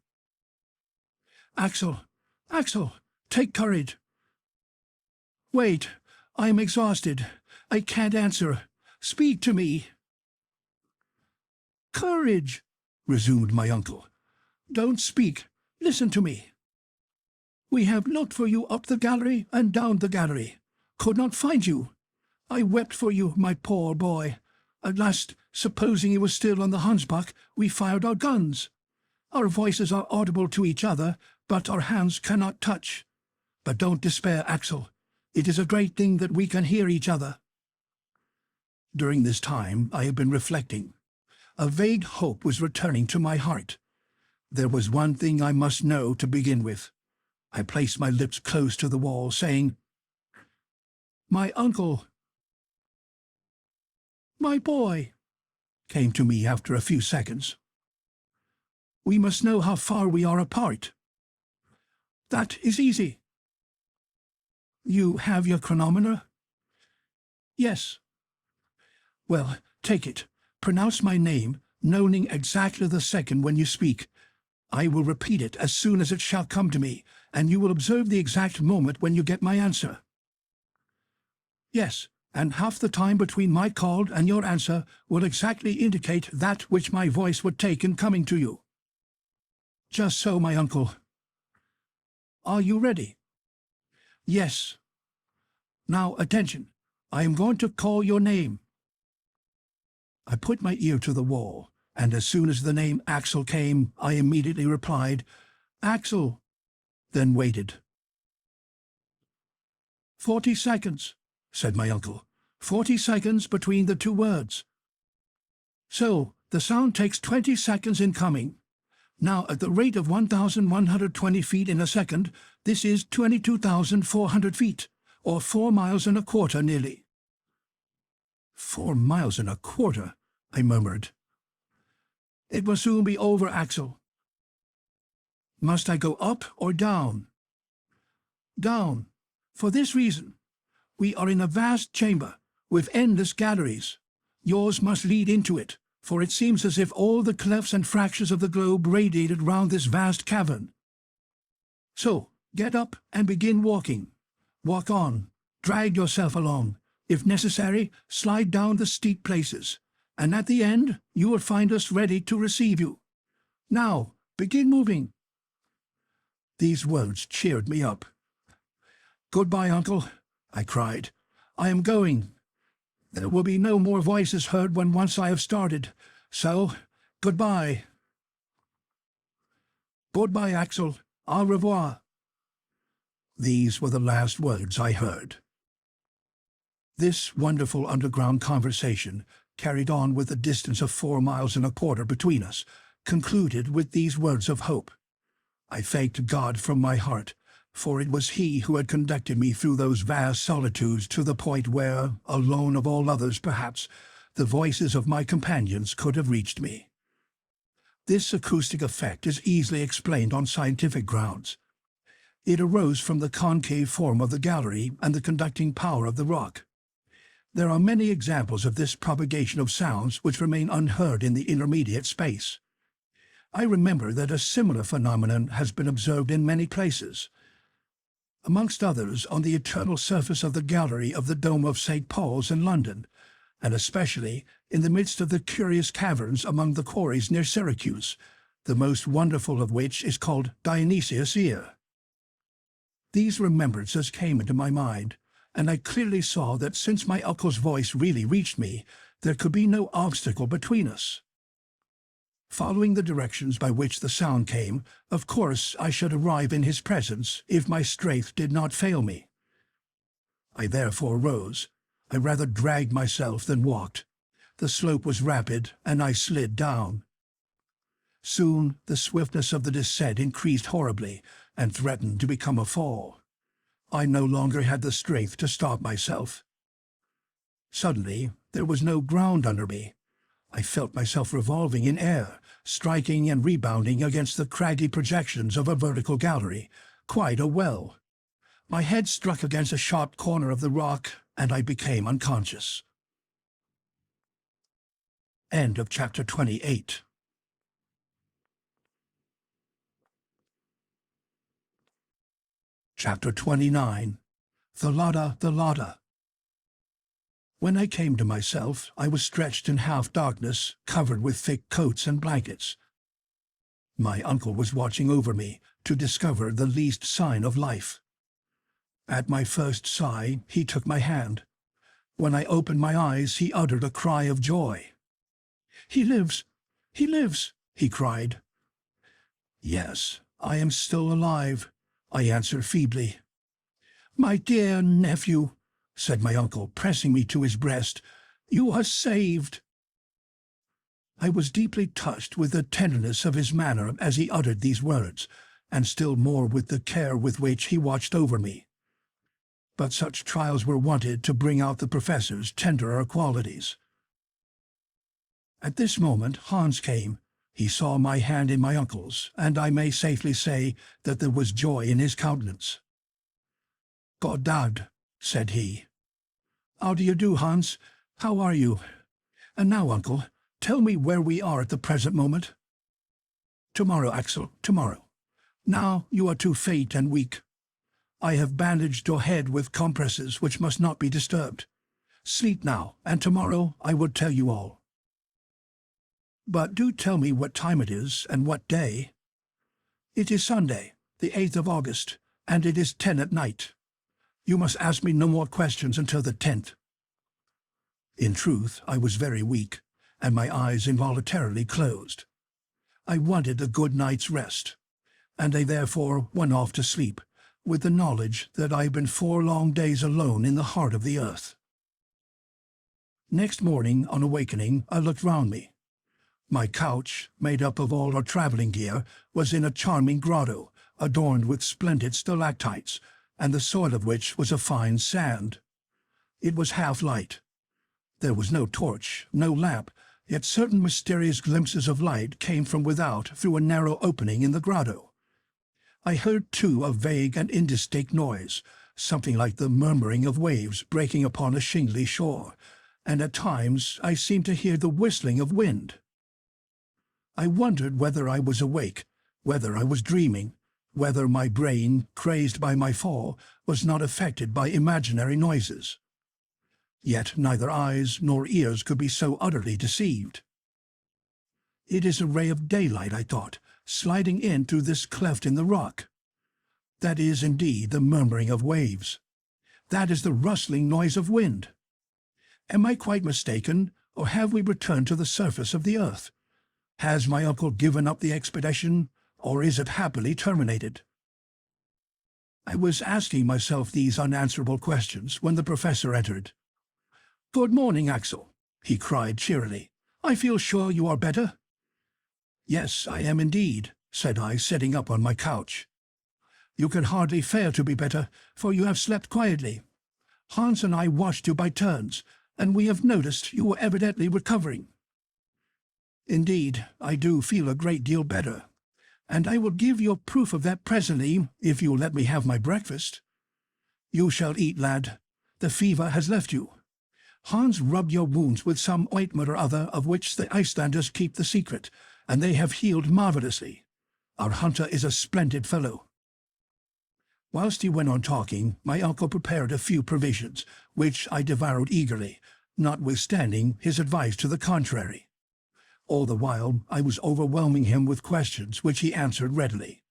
Speaker 1: "Axel, Axel, take courage." "Wait, I am exhausted. I can't answer. Speak to me." "Courage," resumed my uncle. "Don't speak. Listen to me. We have looked for you up the gallery and down the gallery. Could not find you. I wept for you, my poor boy. At last, supposing you were still on the Hansbach, we fired our guns. Our voices are audible to each other, but our hands cannot touch. But don't despair, Axel. It is a great thing that we can hear each other." During this time I had been reflecting. A vague hope was returning to my heart. There was one thing I must know to begin with. I placed my lips close to the wall, saying, "My uncle." "My boy," came to me after a few seconds. "We must know how far we are apart." "That is easy." "You have your chronometer?" "Yes." "Well, take it. Pronounce my name, knowing exactly the second when you speak. I will repeat it as soon as it shall come to me, and you will observe the exact moment when you get my answer." "Yes, and half the time between my call and your answer will exactly indicate that which my voice would take in coming to you." "Just so, my uncle." "Are you ready?" "Yes." "Now, attention. I am going to call your name." I put my ear to the wall, and as soon as the name Axel came, I immediately replied, "Axel," then waited. 40 seconds, said my uncle. 40 seconds between the two words. "So, the sound takes 20 seconds in coming. Now, at the rate of 1,120 feet in a second, this is 22,400 feet, or 4 miles and a quarter nearly." "4 miles and a quarter," I murmured. "It will soon be over, Axel." "Must I go up or down?" "Down. For this reason. We are in a vast chamber, with endless galleries. Yours must lead into it, for it seems as if all the clefts and fractures of the globe radiated round this vast cavern. So, get up and begin walking. Walk on. Drag yourself along. If necessary, slide down the steep places, and at the end you will find us ready to receive you. Now, begin moving." These words cheered me up. "Goodbye, uncle," I cried. "I am going. There will be no more voices heard when once I have started. So, goodbye." "Goodbye, Axel. Au revoir." These were the last words I heard. This wonderful underground conversation, carried on with a distance of 4 miles and a quarter between us, concluded with these words of hope. I thanked God from my heart, for it was He who had conducted me through those vast solitudes to the point where, alone of all others perhaps, the voices of my companions could have reached me. This acoustic effect is easily explained on scientific grounds. It arose from the concave form of the gallery and the conducting power of the rock. There are many examples of this propagation of sounds which remain unheard in the intermediate space. I remember that a similar phenomenon has been observed in many places, amongst others on the eternal surface of the gallery of the Dome of St. Paul's in London, and especially in the midst of the curious caverns among the quarries near Syracuse, the most wonderful of which is called Dionysius' Ear. These remembrances came into my mind, and I clearly saw that since my uncle's voice really reached me, there could be no obstacle between us. Following the directions by which the sound came, of course I should arrive in his presence if my strength did not fail me. I therefore rose. I rather dragged myself than walked. The slope was rapid, and I slid down. Soon the swiftness of the descent increased horribly, and threatened to become a fall. I no longer had the strength to stop myself. Suddenly there was no ground under me. I felt myself revolving in air, striking and rebounding against the craggy projections of a vertical gallery, quite a well. My head struck against a sharp corner of the rock, and I became unconscious. End of chapter 28. Chapter 29. The Ladder. When I came to myself, I was stretched in half-darkness, covered with thick coats and blankets. My uncle was watching over me to discover the least sign of life. At my first sigh, he took my hand. When I opened my eyes, he uttered a cry of joy. "He lives! He lives!" he cried. Yes, I am still alive, I answered feebly. My dear nephew, said my uncle, pressing me to his breast, you are saved. I was deeply touched with the tenderness of his manner as he uttered these words, and still more with the care with which he watched over me. But such trials were wanted to bring out the professor's tenderer qualities. At this moment Hans came. He saw my hand in my uncle's, and I may safely say that there was joy in his countenance. "Goddag," said he. "How do you do, Hans? How are you? And now, uncle, tell me where we are at the present moment." "Tomorrow, Axel, tomorrow. Now you are too faint and weak. I have bandaged your head with compresses which must not be disturbed. Sleep now, and tomorrow I will tell you all." "But do tell me what time it is, and what day." "It is Sunday, the 8th of August, and it is 10 at night. You must ask me no more questions until the 10th. In truth, I was very weak, and my eyes involuntarily closed. I wanted a good night's rest, and I therefore went off to sleep, with the knowledge that I had been 4 long days alone in the heart of the earth. Next morning, on awakening, I looked round me. My couch, made up of all our travelling gear, was in a charming grotto, adorned with splendid stalactites, and the soil of which was a fine sand. It was half light. There was no torch, no lamp, yet certain mysterious glimpses of light came from without through a narrow opening in the grotto. I heard, too, a vague and indistinct noise, something like the murmuring of waves breaking upon a shingly shore, and at times I seemed to hear the whistling of wind. I wondered whether I was awake, whether I was dreaming, whether my brain, crazed by my fall, was not affected by imaginary noises. Yet neither eyes nor ears could be so utterly deceived. It is a ray of daylight, I thought, sliding in through this cleft in the rock. That is indeed the murmuring of waves. That is the rustling noise of wind. Am I quite mistaken, or have we returned to the surface of the earth? Has my uncle given up the expedition, or is it happily terminated? I was asking myself these unanswerable questions when the professor entered. "Good morning, Axel," he cried cheerily. "I feel sure you are better." "Yes, I am indeed," said I, sitting up on my couch. "You can hardly fail to be better, for you have slept quietly. Hans and I watched you by turns, and we have noticed you were evidently recovering." "Indeed, I do feel a great deal better, and I will give you a proof of that presently, if you will let me have my breakfast." "You shall eat, lad. The fever has left you. Hans rubbed your wounds with some ointment or other of which the Icelanders keep the secret, and they have healed marvellously. Our hunter is a splendid fellow." Whilst he went on talking, my uncle prepared a few provisions, which I devoured eagerly, notwithstanding his advice to the contrary. All the while I was overwhelming him with questions which he answered readily.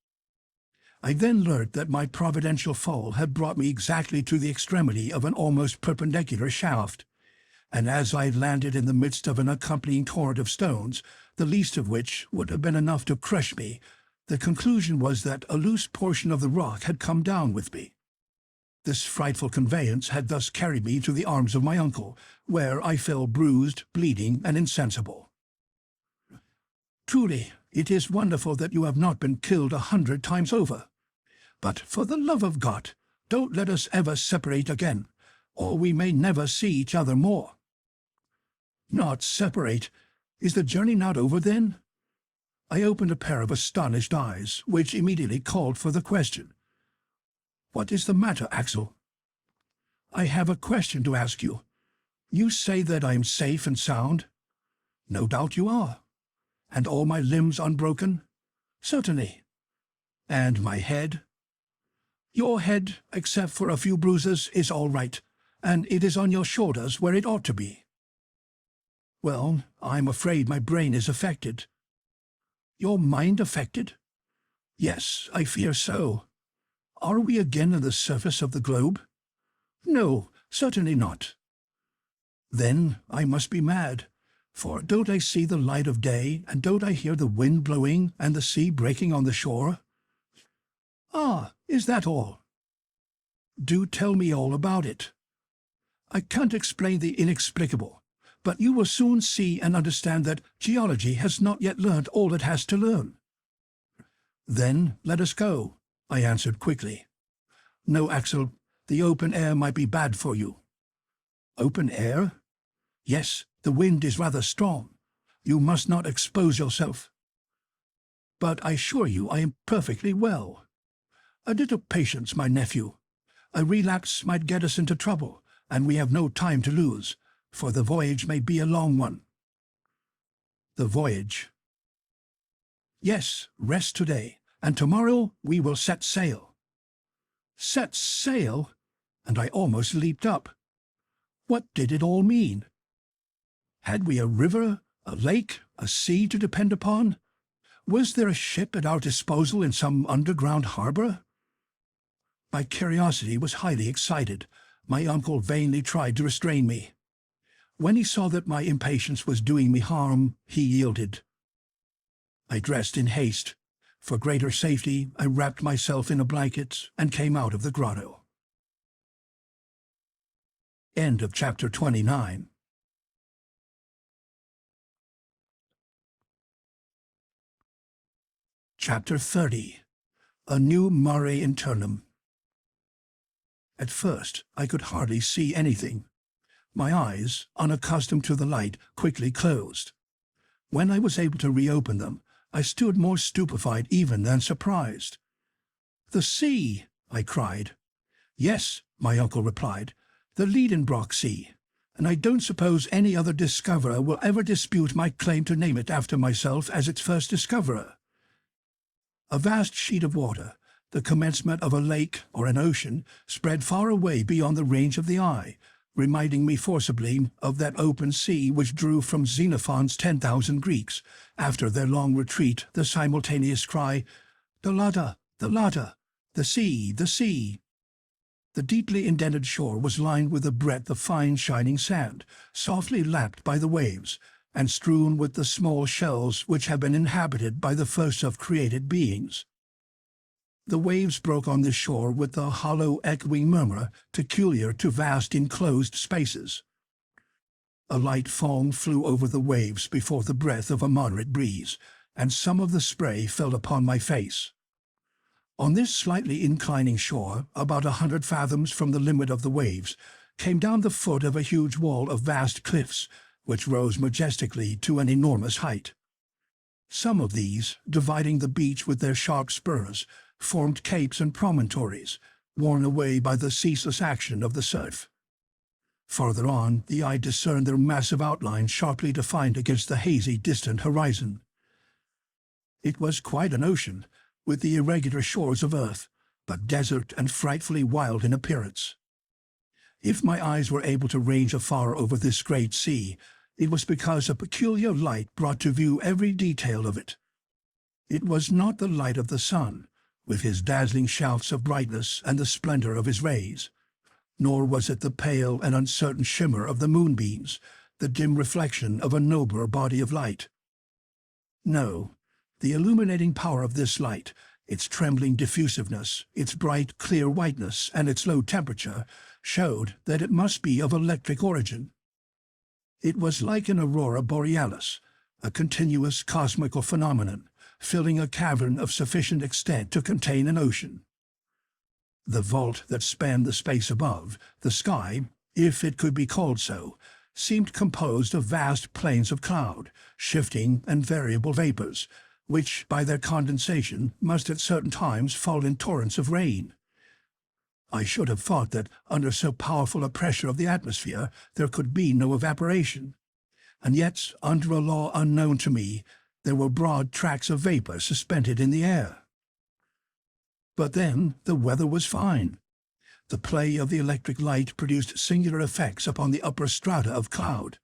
Speaker 1: I then learnt that my providential fall had brought me exactly to the extremity of an almost perpendicular shaft, and as I landed in the midst of an accompanying torrent of stones, the least of which would have been enough to crush me, the conclusion was that a loose portion of the rock had come down with me. This frightful conveyance had thus carried me to the arms of my uncle, where I fell bruised, bleeding, and insensible. "Truly, it is wonderful that you have not been killed 100 times over. But for the love of God, don't let us ever separate again, or we may never see each other more." "Not separate? Is the journey not over, then?" I opened a pair of astonished eyes, which immediately called for the question. "What is the matter, Axel?" "I have a question to ask you. You say that I am safe and sound?" "No doubt you are." "And all my limbs unbroken?" "Certainly." "And my head?" "Your head, except for a few bruises, is all right, and it is on your shoulders where it ought to be." "Well, I'm afraid my brain is affected." "Your mind affected?" "Yes, I fear so." "Are we again on the surface of the globe?" "No, certainly not." "Then I must be mad, for don't I see the light of day, and don't I hear the wind blowing and the sea breaking on the shore?" Ah, is that all? Do tell me all about it. I can't explain the inexplicable, but you will soon see and understand that geology has not yet learned all it has to learn. Then let us go, I answered quickly. No, Axel, the open air might be bad for you. Open air? Yes, the wind is rather strong. You must not expose yourself. But I assure you I am perfectly well. A little patience, my nephew. A relapse might get us into trouble, and we have no time to lose, for the voyage may be a long one. The voyage? Yes, rest today, and tomorrow we will set sail. Set sail? And I almost leaped up. What did it all mean? Had we a river, a lake, a sea to depend upon? Was there a ship at our disposal in some underground harbor? My curiosity was highly excited. My uncle vainly tried to restrain me. When he saw that my impatience was doing me harm, he yielded. I dressed in haste. For greater safety, I wrapped myself in a blanket and came out of the grotto. End of chapter 29. Chapter 30. A New Mare Internum. At first, I could hardly see anything. My eyes, unaccustomed to the light, quickly closed. When I was able to reopen them, I stood more stupefied even than surprised. "The sea!" I cried. "Yes," my uncle replied, "the Lidenbrock Sea, and I don't suppose any other discoverer will ever dispute my claim to name it after myself as its first discoverer. A vast sheet of water, the commencement of a lake or an ocean, spread far away beyond the range of the eye, reminding me forcibly of that open sea which drew from Xenophon's 10,000 Greeks, after their long retreat, the simultaneous cry, "Thalata, Thalata, the sea, the sea." The deeply indented shore was lined with a breadth of fine shining sand, softly lapped by the waves, and strewn with the small shells which have been inhabited by the first of created beings. The waves broke on this shore with the hollow echoing murmur peculiar to vast enclosed spaces. A light foam flew over the waves before the breath of a moderate breeze, and some of the spray fell upon my face. On this slightly inclining shore, about 100 fathoms from the limit of the waves, came down the foot of a huge wall of vast cliffs, which rose majestically to an enormous height. Some of these, dividing the beach with their sharp spurs, formed capes and promontories, worn away by the ceaseless action of the surf. Farther on, the eye discerned their massive outlines sharply defined against the hazy, distant horizon. It was quite an ocean, with the irregular shores of earth, but desert and frightfully wild in appearance. If my eyes were able to range afar over this great sea, it was because a peculiar light brought to view every detail of it. It was not the light of the sun, with his dazzling shouts of brightness and the splendor of his rays, nor was it the pale and uncertain shimmer of the moonbeams, the dim reflection of a nobler body of light. No, the illuminating power of this light, its trembling diffusiveness, its bright, clear whiteness, and its low temperature, showed that it must be of electric origin. It was like an aurora borealis, a continuous cosmical phenomenon, filling a cavern of sufficient extent to contain an ocean. The vault that spanned the space above, the sky, if it could be called so, seemed composed of vast plains of cloud, shifting and variable vapors, which, by their condensation, must at certain times fall in torrents of rain. I should have thought that, under so powerful a pressure of the atmosphere, there could be no evaporation. And yet, under a law unknown to me, there were broad tracts of vapor suspended in the air. But then the weather was fine. The play of the electric light produced singular effects upon the upper strata of cloud.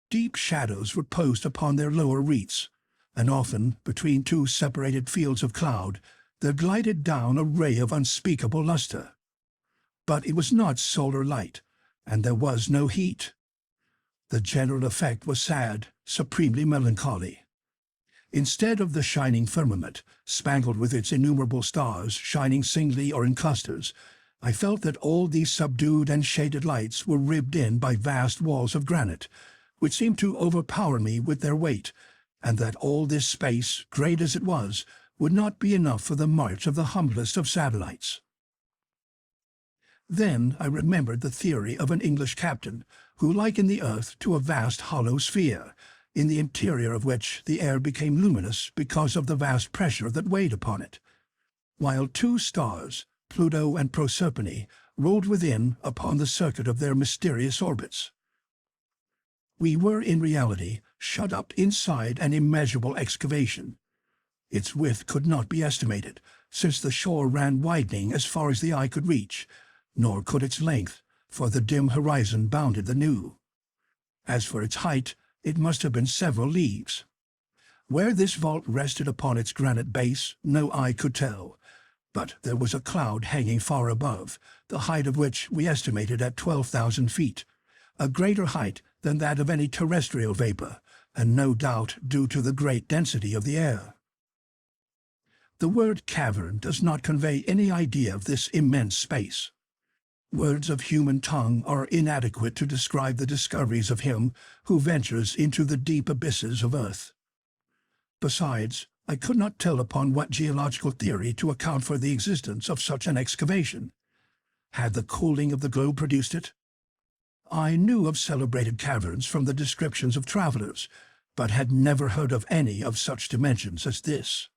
Speaker 1: Deep shadows reposed upon their lower wreaths, and often, between two separated fields of cloud, there glided down a ray of unspeakable luster. But it was not solar light, and there was no heat. The general effect was sad, supremely melancholy. Instead of the shining firmament, spangled with its innumerable stars shining singly or in clusters, I felt that all these subdued and shaded lights were ribbed in by vast walls of granite, which seemed to overpower me with their weight, and that all this space, great as it was, would not be enough for the march of the humblest of satellites. Then I remembered the theory of an English captain, who likened the earth to a vast hollow sphere, in the interior of which the air became luminous because of the vast pressure that weighed upon it, while two stars, Pluto and Proserpine, rolled within upon the circuit of their mysterious orbits. We were in reality shut up inside an immeasurable excavation. Its width could not be estimated, since the shore ran widening as far as the eye could reach, nor could its length, for the dim horizon bounded the new. As for its height, it must have been several leagues. Where this vault rested upon its granite base, no eye could tell, but there was a cloud hanging far above, the height of which we estimated at 12,000 feet, a greater height than that of any terrestrial vapor, and no doubt due to the great density of the air. The word cavern does not convey any idea of this immense space. Words of human tongue are inadequate to describe the discoveries of him who ventures into the deep abysses of earth. Besides, I could not tell upon what geological theory to account for the existence of such an excavation. Had the cooling of the globe produced it? I knew of celebrated caverns from the descriptions of travelers, but had never heard of any of such dimensions as this.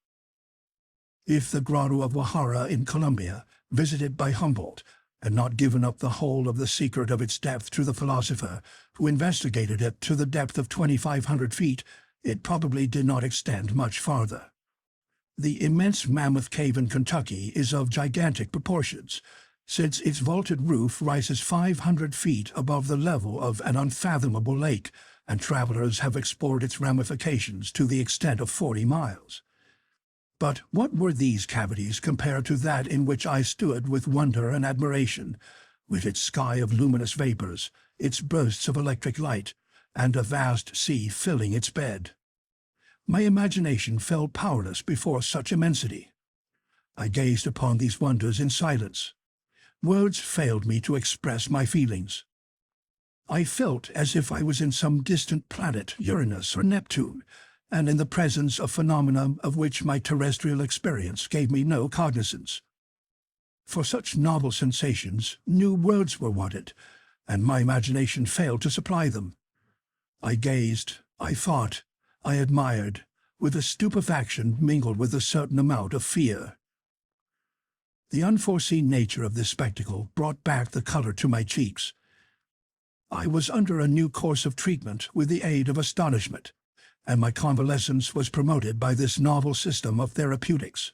Speaker 1: If the grotto of Wahara in Colombia, visited by Humboldt, had not given up the whole of the secret of its depth to the philosopher, who investigated it to the depth of 2,500 feet, it probably did not extend much farther. The immense Mammoth Cave in Kentucky is of gigantic proportions, since its vaulted roof rises 500 feet above the level of an unfathomable lake, and travelers have explored its ramifications to the extent of 40 miles. But what were these cavities compared to that in which I stood with wonder and admiration, with its sky of luminous vapors, its bursts of electric light, and a vast sea filling its bed? My imagination fell powerless before such immensity. I gazed upon these wonders in silence. Words failed me to express my feelings. I felt as if I was in some distant planet, Uranus or Neptune, and in the presence of phenomena of which my terrestrial experience gave me no cognizance. For such novel sensations, new words were wanted, and my imagination failed to supply them. I gazed, I thought, I admired, with a stupefaction mingled with a certain amount of fear. The unforeseen nature of this spectacle brought back the color to my cheeks. I was under a new course of treatment with the aid of astonishment, and my convalescence was promoted by this novel system of therapeutics.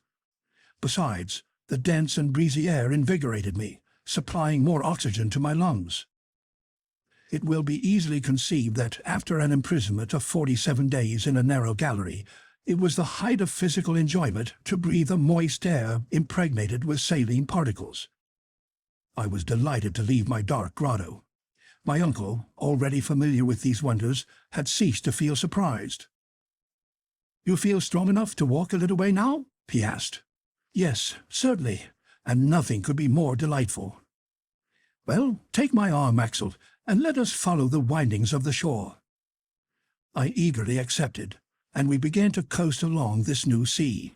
Speaker 1: Besides, the dense and breezy air invigorated me, supplying more oxygen to my lungs. It will be easily conceived that after an imprisonment of 47 days in a narrow gallery, it was the height of physical enjoyment to breathe a moist air impregnated with saline particles. I was delighted to leave my dark grotto. My uncle, already familiar with these wonders, had ceased to feel surprised. "You feel strong enough to walk a little way now?" he asked. "Yes, certainly, and nothing could be more delightful." "Well, take my arm, Axel, and let us follow the windings of the shore." I eagerly accepted, and we began to coast along this new sea.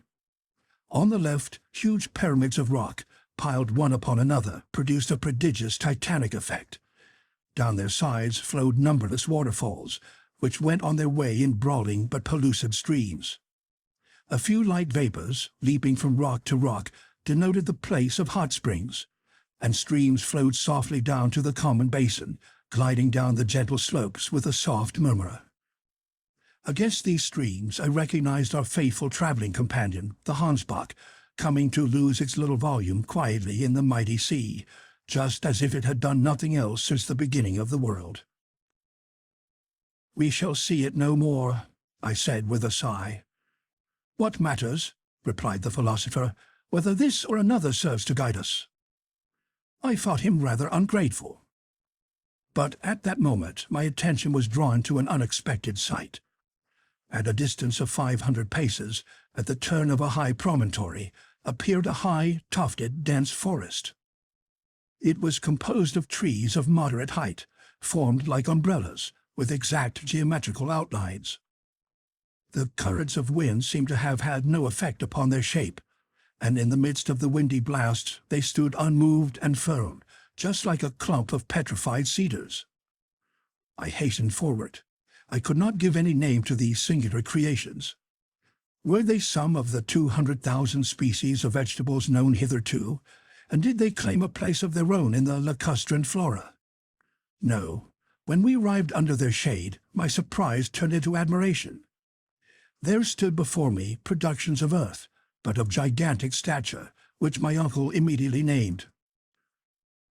Speaker 1: On the left, huge pyramids of rock, piled one upon another, produced a prodigious titanic effect. Down their sides flowed numberless waterfalls, which went on their way in brawling but pellucid streams. A few light vapors, leaping from rock to rock, denoted the place of hot springs, and streams flowed softly down to the common basin, gliding down the gentle slopes with a soft murmur. Against these streams I recognized our faithful traveling companion, the Hansbach, coming to lose its little volume quietly in the mighty sea, just as if it had done nothing else since the beginning of the world. "We shall see it no more," I said with a sigh. "What matters," replied the philosopher, "whether this or another serves to guide us?" I thought him rather ungrateful. But at that moment my attention was drawn to an unexpected sight. At a distance of 500 paces, at the turn of a high promontory, appeared a high, tufted, dense forest. It was composed of trees of moderate height, formed like umbrellas, with exact geometrical outlines. The currents of wind seemed to have had no effect upon their shape, and in the midst of the windy blast they stood unmoved and firm, just like a clump of petrified cedars. I hastened forward. I could not give any name to these singular creations. Were they some of the 200,000 species of vegetables known hitherto, and did they claim a place of their own in the lacustrine flora? No. When we arrived under their shade, my surprise turned into admiration. There stood before me productions of earth, but of gigantic stature, which my uncle immediately named.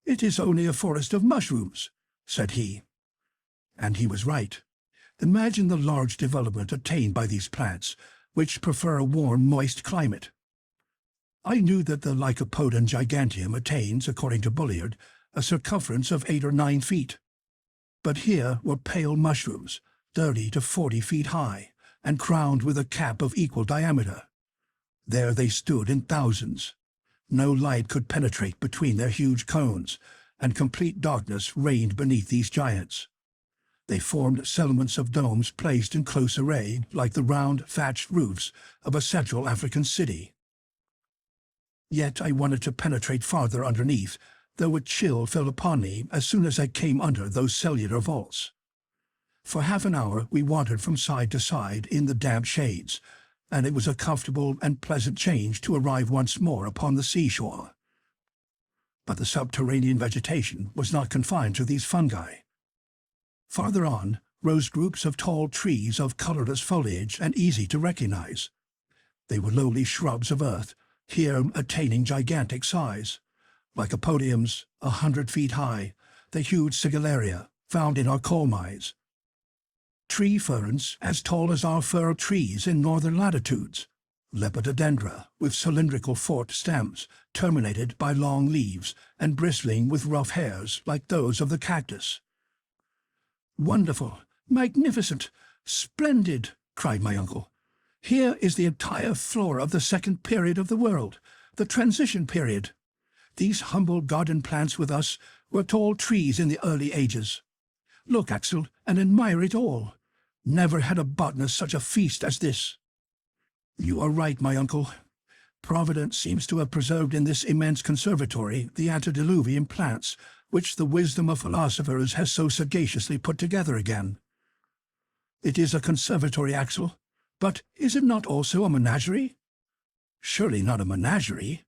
Speaker 1: "It is only a forest of mushrooms," said he. And he was right. Imagine the large development attained by these plants, which prefer a warm, moist climate. I knew that the Lycopodon giganteum attains, according to Bulliard, a circumference of 8 or 9 feet. But here were pale mushrooms, 30 to 40 feet high, and crowned with a cap of equal diameter. There they stood in thousands. No light could penetrate between their huge cones, and complete darkness reigned beneath these giants. They formed settlements of domes placed in close array, like the round, thatched roofs of a Central African city. Yet I wanted to penetrate farther underneath, though a chill fell upon me as soon as I came under those cellular vaults. For half an hour we wandered from side to side in the damp shades, and it was a comfortable and pleasant change to arrive once more upon the seashore. But the subterranean vegetation was not confined to these fungi. Farther on rose groups of tall trees of colorless foliage and easy to recognize. They were lowly shrubs of earth, here attaining gigantic size. Lycopodiums 100 feet high, the huge sigillaria found in our coal mines. Tree ferns as tall as our fir trees in northern latitudes. Lepidodendra with cylindrical forked stems, terminated by long leaves and bristling with rough hairs like those of the cactus. "Wonderful! Magnificent! Splendid!" cried my uncle. "Here is the entire flora of the second period of the world, the transition period. These humble garden plants with us were tall trees in the early ages. Look, Axel, and admire it all. Never had a botanist such a feast as this." "You are right, my uncle. Providence seems to have preserved in this immense conservatory the antediluvian plants which the wisdom of philosophers has so sagaciously put together again. It is a conservatory, Axel, but is it not also a menagerie?" "Surely not a menagerie?"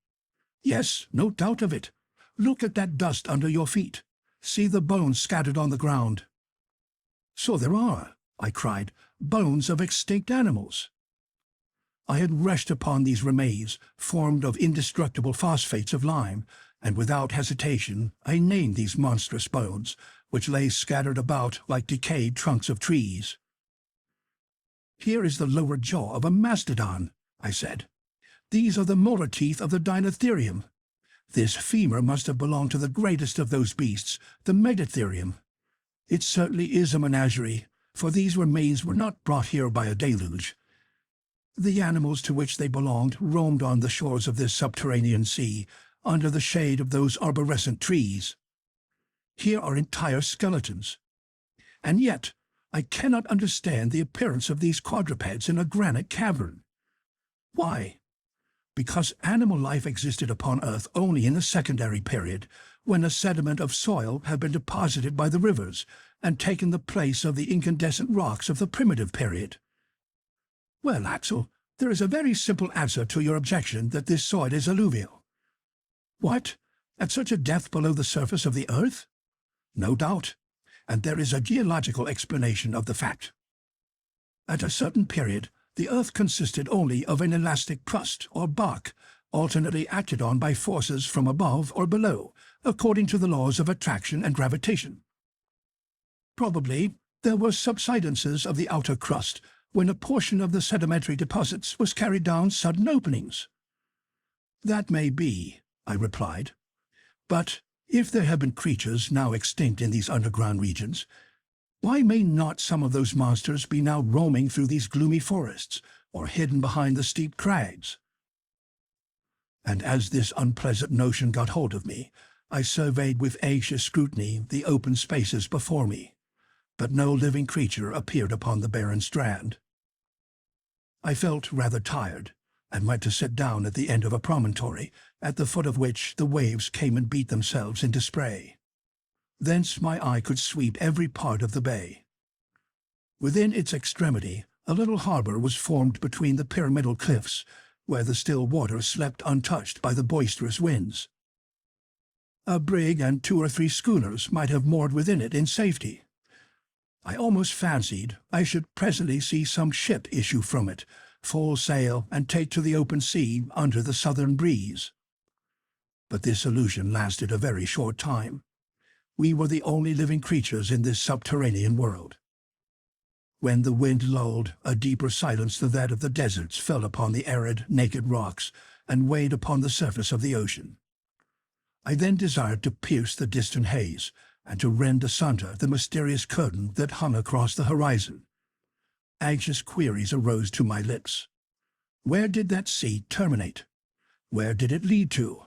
Speaker 1: "Yes, no doubt of it. Look at that dust under your feet. See the bones scattered on the ground." "So there are," I cried, "bones of extinct animals." I had rushed upon these remains, formed of indestructible phosphates of lime, and without hesitation I named these monstrous bones, which lay scattered about like decayed trunks of trees. "Here is the lower jaw of a mastodon," I said. "These are the molar teeth of the Dinotherium. This femur must have belonged to the greatest of those beasts, the Megatherium. It certainly is a menagerie, for these remains were not brought here by a deluge. The animals to which they belonged roamed on the shores of this subterranean sea, under the shade of those arborescent trees. Here are entire skeletons. And yet I cannot understand the appearance of these quadrupeds in a granite cavern. Why? Because animal life existed upon Earth only in the secondary period, when a sediment of soil had been deposited by the rivers and taken the place of the incandescent rocks of the primitive period. Well, Axel, there is a very simple answer to your objection that this soil is alluvial. What? At such a depth below the surface of the earth? No doubt, and there is a geological explanation of the fact. At a certain period, the earth consisted only of an elastic crust or bark, alternately acted on by forces from above or below, according to the laws of attraction and gravitation. Probably there were subsidences of the outer crust, when a portion of the sedimentary deposits was carried down sudden openings. That may be, I replied. But if there have been creatures now extinct in these underground regions, Why may not some of those monsters be now roaming through these gloomy forests, or hidden behind the steep crags? And as this unpleasant notion got hold of me, I surveyed with anxious scrutiny the open spaces before me, but no living creature appeared upon the barren strand. I felt rather tired, and went to sit down at the end of a promontory, at the foot of which the waves came and beat themselves into spray. Thence my eye could sweep every part of the bay. Within its extremity, a little harbour was formed between the pyramidal cliffs, where the still water slept untouched by the boisterous winds. A brig and 2 or 3 schooners might have moored within it in safety. I almost fancied I should presently see some ship issue from it, full sail, and take to the open sea under the southern breeze. But this illusion lasted a very short time. We were the only living creatures in this subterranean world. When the wind lulled, a deeper silence than that of the deserts fell upon the arid, naked rocks and weighed upon the surface of the ocean. I then desired to pierce the distant haze and to rend asunder the mysterious curtain that hung across the horizon. Anxious queries arose to my lips. Where did that sea terminate? Where did it lead to?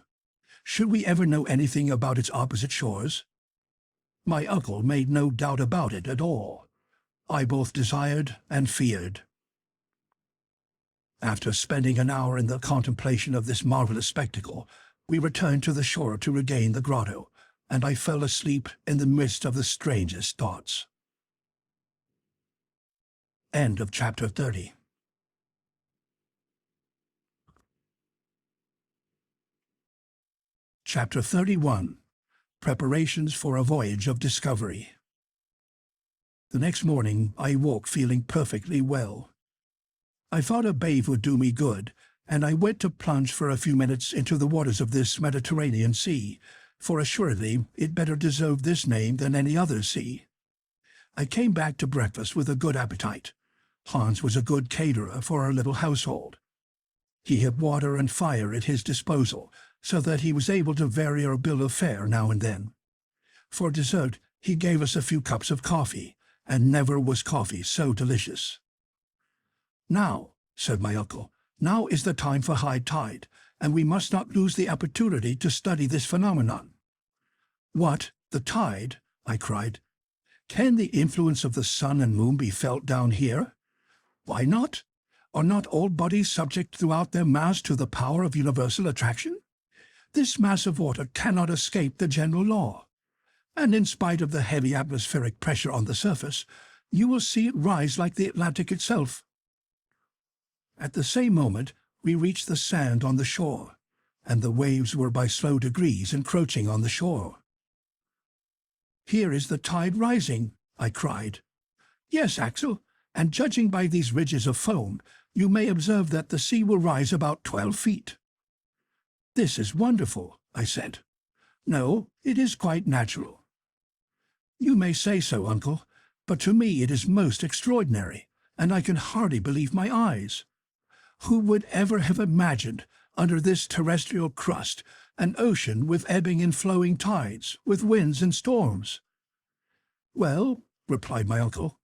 Speaker 1: Should we ever know anything about its opposite shores? My uncle made no doubt about it at all. I both desired and feared. After spending an hour in the contemplation of this marvelous spectacle, we returned to the shore to regain the grotto, and I fell asleep in the midst of the strangest thoughts. End of chapter 30. Chapter 31. Preparations for a Voyage of Discovery. The next morning I woke feeling perfectly well. I thought a bathe would do me good, and I went to plunge for a few minutes into the waters of this Mediterranean Sea, for assuredly it better deserved this name than any other sea. I came back to breakfast with a good appetite. Hans was a good caterer for our little household. He had water and fire at his disposal, so that he was able to vary our bill of fare now and then. For dessert, he gave us a few cups of coffee, and never was coffee so delicious. "Now," said my uncle, "now is the time for high tide, and we must not lose the opportunity to study this phenomenon." "What, the tide?" I cried. "Can the influence of the sun and moon be felt down here? Why not? Are not all bodies subject throughout their mass to the power of universal attraction? This mass of water cannot escape the general law, and in spite of the heavy atmospheric pressure on the surface, you will see it rise like the Atlantic itself." At the same moment we reached the sand on the shore, and the waves were by slow degrees encroaching on the shore. "Here is the tide rising," I cried. "Yes, Axel, and judging by these ridges of foam, you may observe that the sea will rise about 12 feet. "This is wonderful," I said. "No, it is quite natural." "You may say so, uncle, but to me it is most extraordinary, and I can hardly believe my eyes. Who would ever have imagined, under this terrestrial crust, an ocean with ebbing and flowing tides, with winds and storms?" "Well," replied my uncle,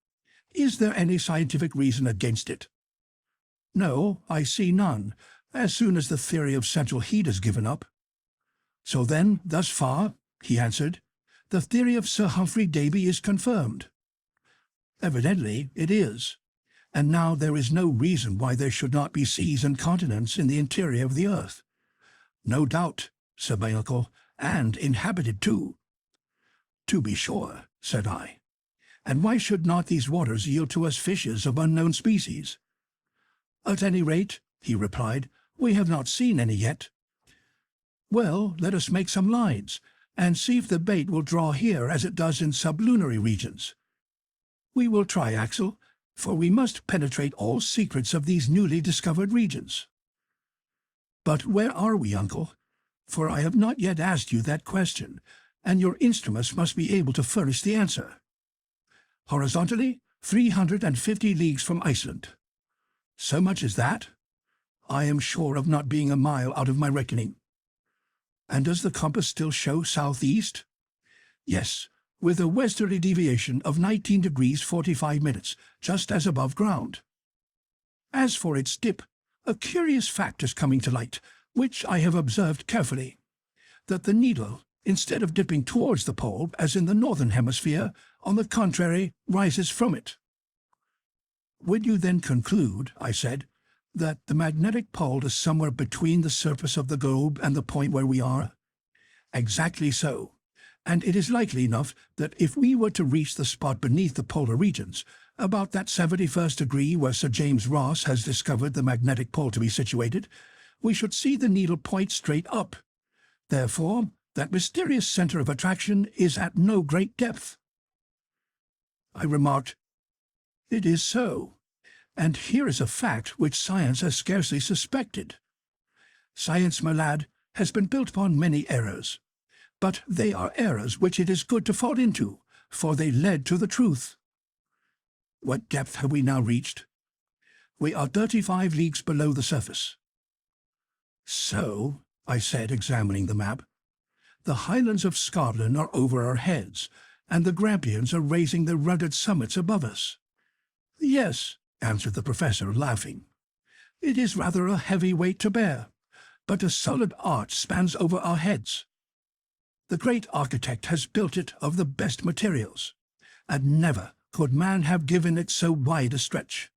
Speaker 1: "is there any scientific reason against it?" "No, I see none, as soon as the theory of central heat is given up." "So then, thus far," he answered, "the theory of Sir Humphrey Davy is confirmed." "Evidently it is. And now there is no reason why there should not be seas and continents in the interior of the earth." "No doubt," said my uncle, "and inhabited too." "To be sure," said I. "And why should not these waters yield to us fishes of unknown species?" "At any rate," he replied, "we have not seen any yet." "Well, let us make some lines, and see if the bait will draw here as it does in sublunary regions." "We will try, Axel, for we must penetrate all secrets of these newly discovered regions." "But where are we, uncle? For I have not yet asked you that question, and your instruments must be able to furnish the answer." "Horizontally, 350 leagues from Iceland." "So much as that? I am sure of not being a mile out of my reckoning." "And does the compass still show southeast?" "Yes, with a westerly deviation of 19 degrees 45 minutes, just as above ground. As for its dip, a curious fact is coming to light, which I have observed carefully, that the needle, instead of dipping towards the pole, as in the northern hemisphere, on the contrary, rises from it. Would you then conclude, I said, that the magnetic pole is somewhere between the surface of the globe and the point where we are? Exactly so, and it is likely enough that if we were to reach the spot beneath the polar regions, about that 71st degree where Sir James Ross has discovered the magnetic pole to be situated, we should see the needle point straight up. Therefore, that mysterious centre of attraction is at no great depth. I remarked, "It is so, and here is a fact which science has scarcely suspected. Science, my lad, has been built upon many errors, but they are errors which it is good to fall into, for they led to the truth." What depth have we now reached? We are 35 leagues below the surface. So, I said, examining the map, the highlands of Scotland are over our heads, and the Grampians are raising their rugged summits above us. Yes, answered the professor, laughing. It is rather a heavy weight to bear, but a solid arch spans over our heads. The great architect has built it of the best materials, and never could man have given it so wide a stretch.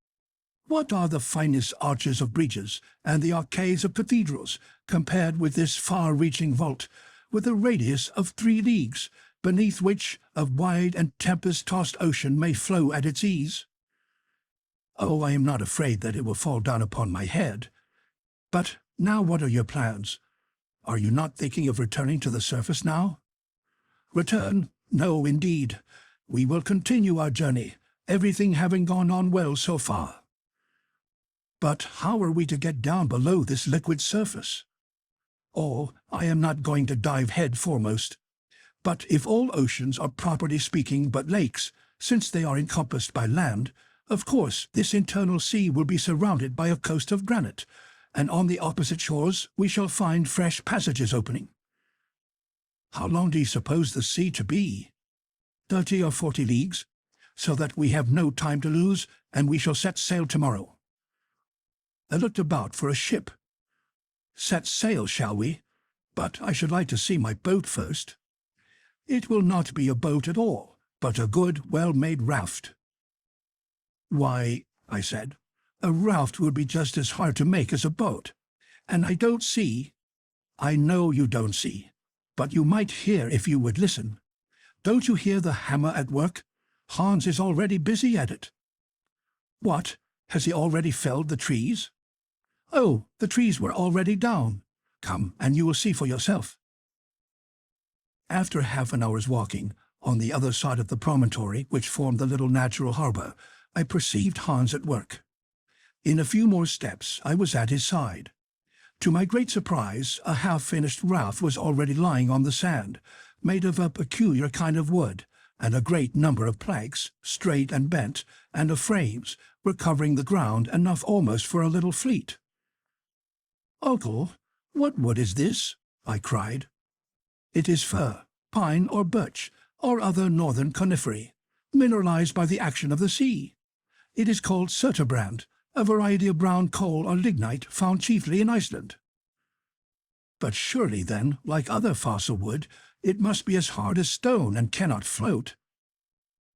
Speaker 1: What are the finest arches of bridges and the arcades of cathedrals compared with this far-reaching vault, with a radius of 3 leagues, beneath which a wide and tempest-tossed ocean may flow at its ease? Oh, I am not afraid that it will fall down upon my head. But now what are your plans? Are you not thinking of returning to the surface now? Return? No, indeed. We will continue our journey, everything having gone on well so far. But how are we to get down below this liquid surface? Oh, I am not going to dive head foremost. But if all oceans are properly speaking but lakes, since they are encompassed by land, of course this internal sea will be surrounded by a coast of granite, and on the opposite shores we shall find fresh passages opening. How long do you suppose the sea to be? 30 or 40 leagues, so that we have no time to lose, and we shall set sail tomorrow. I looked about for a ship. Set sail, shall we? But I should like to see my boat first. It will not be a boat at all, but a good, well-made raft. Why, I said, a raft would be just as hard to make as a boat, and I don't see— I know you don't see, but you might hear if you would listen. Don't you hear the hammer at work? Hans is already busy at it. What? Has he already felled the trees? Oh, the trees were already down. Come, and you will see for yourself. After half an hour's walking, on the other side of the promontory which formed the little natural harbour, I perceived Hans at work. In a few more steps I was at his side. To my great surprise, a half-finished raft was already lying on the sand, made of a peculiar kind of wood, and a great number of planks, straight and bent, and of frames, were covering the ground enough almost for a little fleet. "Uncle, what wood is this?" I cried. "It is fir, pine or birch, or other northern coniferæ, mineralized by the action of the sea. It is called surturbrand, a variety of brown coal or lignite found chiefly in Iceland." "But surely, then, like other fossil wood, it must be as hard as stone and cannot float."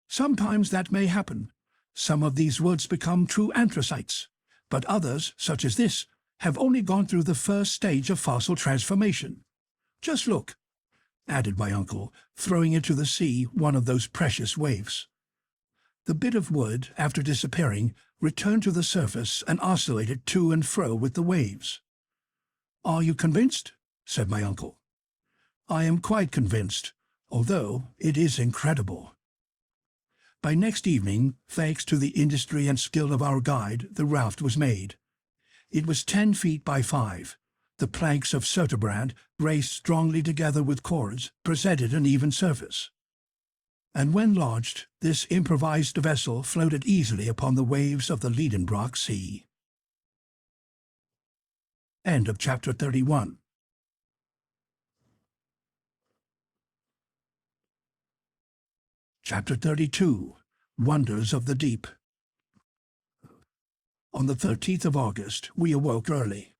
Speaker 1: "Sometimes that may happen. Some of these woods become true anthracites, but others, such as this, have only gone through the first stage of fossil transformation. Just look," added my uncle, throwing into the sea one of those precious waves. The bit of wood, after disappearing, returned to the surface and oscillated to and fro with the waves. "Are you convinced?" said my uncle. "I am quite convinced, although it is incredible." By next evening, thanks to the industry and skill of our guide, the raft was made. It was 10 feet by 5. The planks of surturbrand, braced strongly together with cords, presented an even surface. And when launched, this improvised vessel floated easily upon the waves of the Lidenbrock Sea. End of chapter 31. Chapter 32. Wonders of the Deep. On the 13th of August, we awoke early.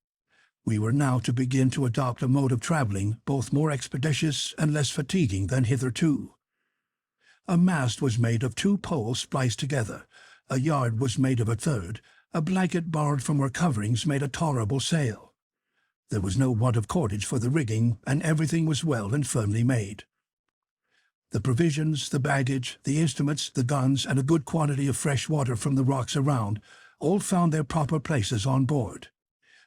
Speaker 1: We were now to begin to adopt a mode of travelling both more expeditious and less fatiguing than hitherto. A mast was made of 2 poles spliced together, a yard was made of a third, a blanket borrowed from our coverings made a tolerable sail. There was no want of cordage for the rigging, and everything was well and firmly made. The provisions, the baggage, the instruments, the guns, and a good quantity of fresh water from the rocks around all found their proper places on board.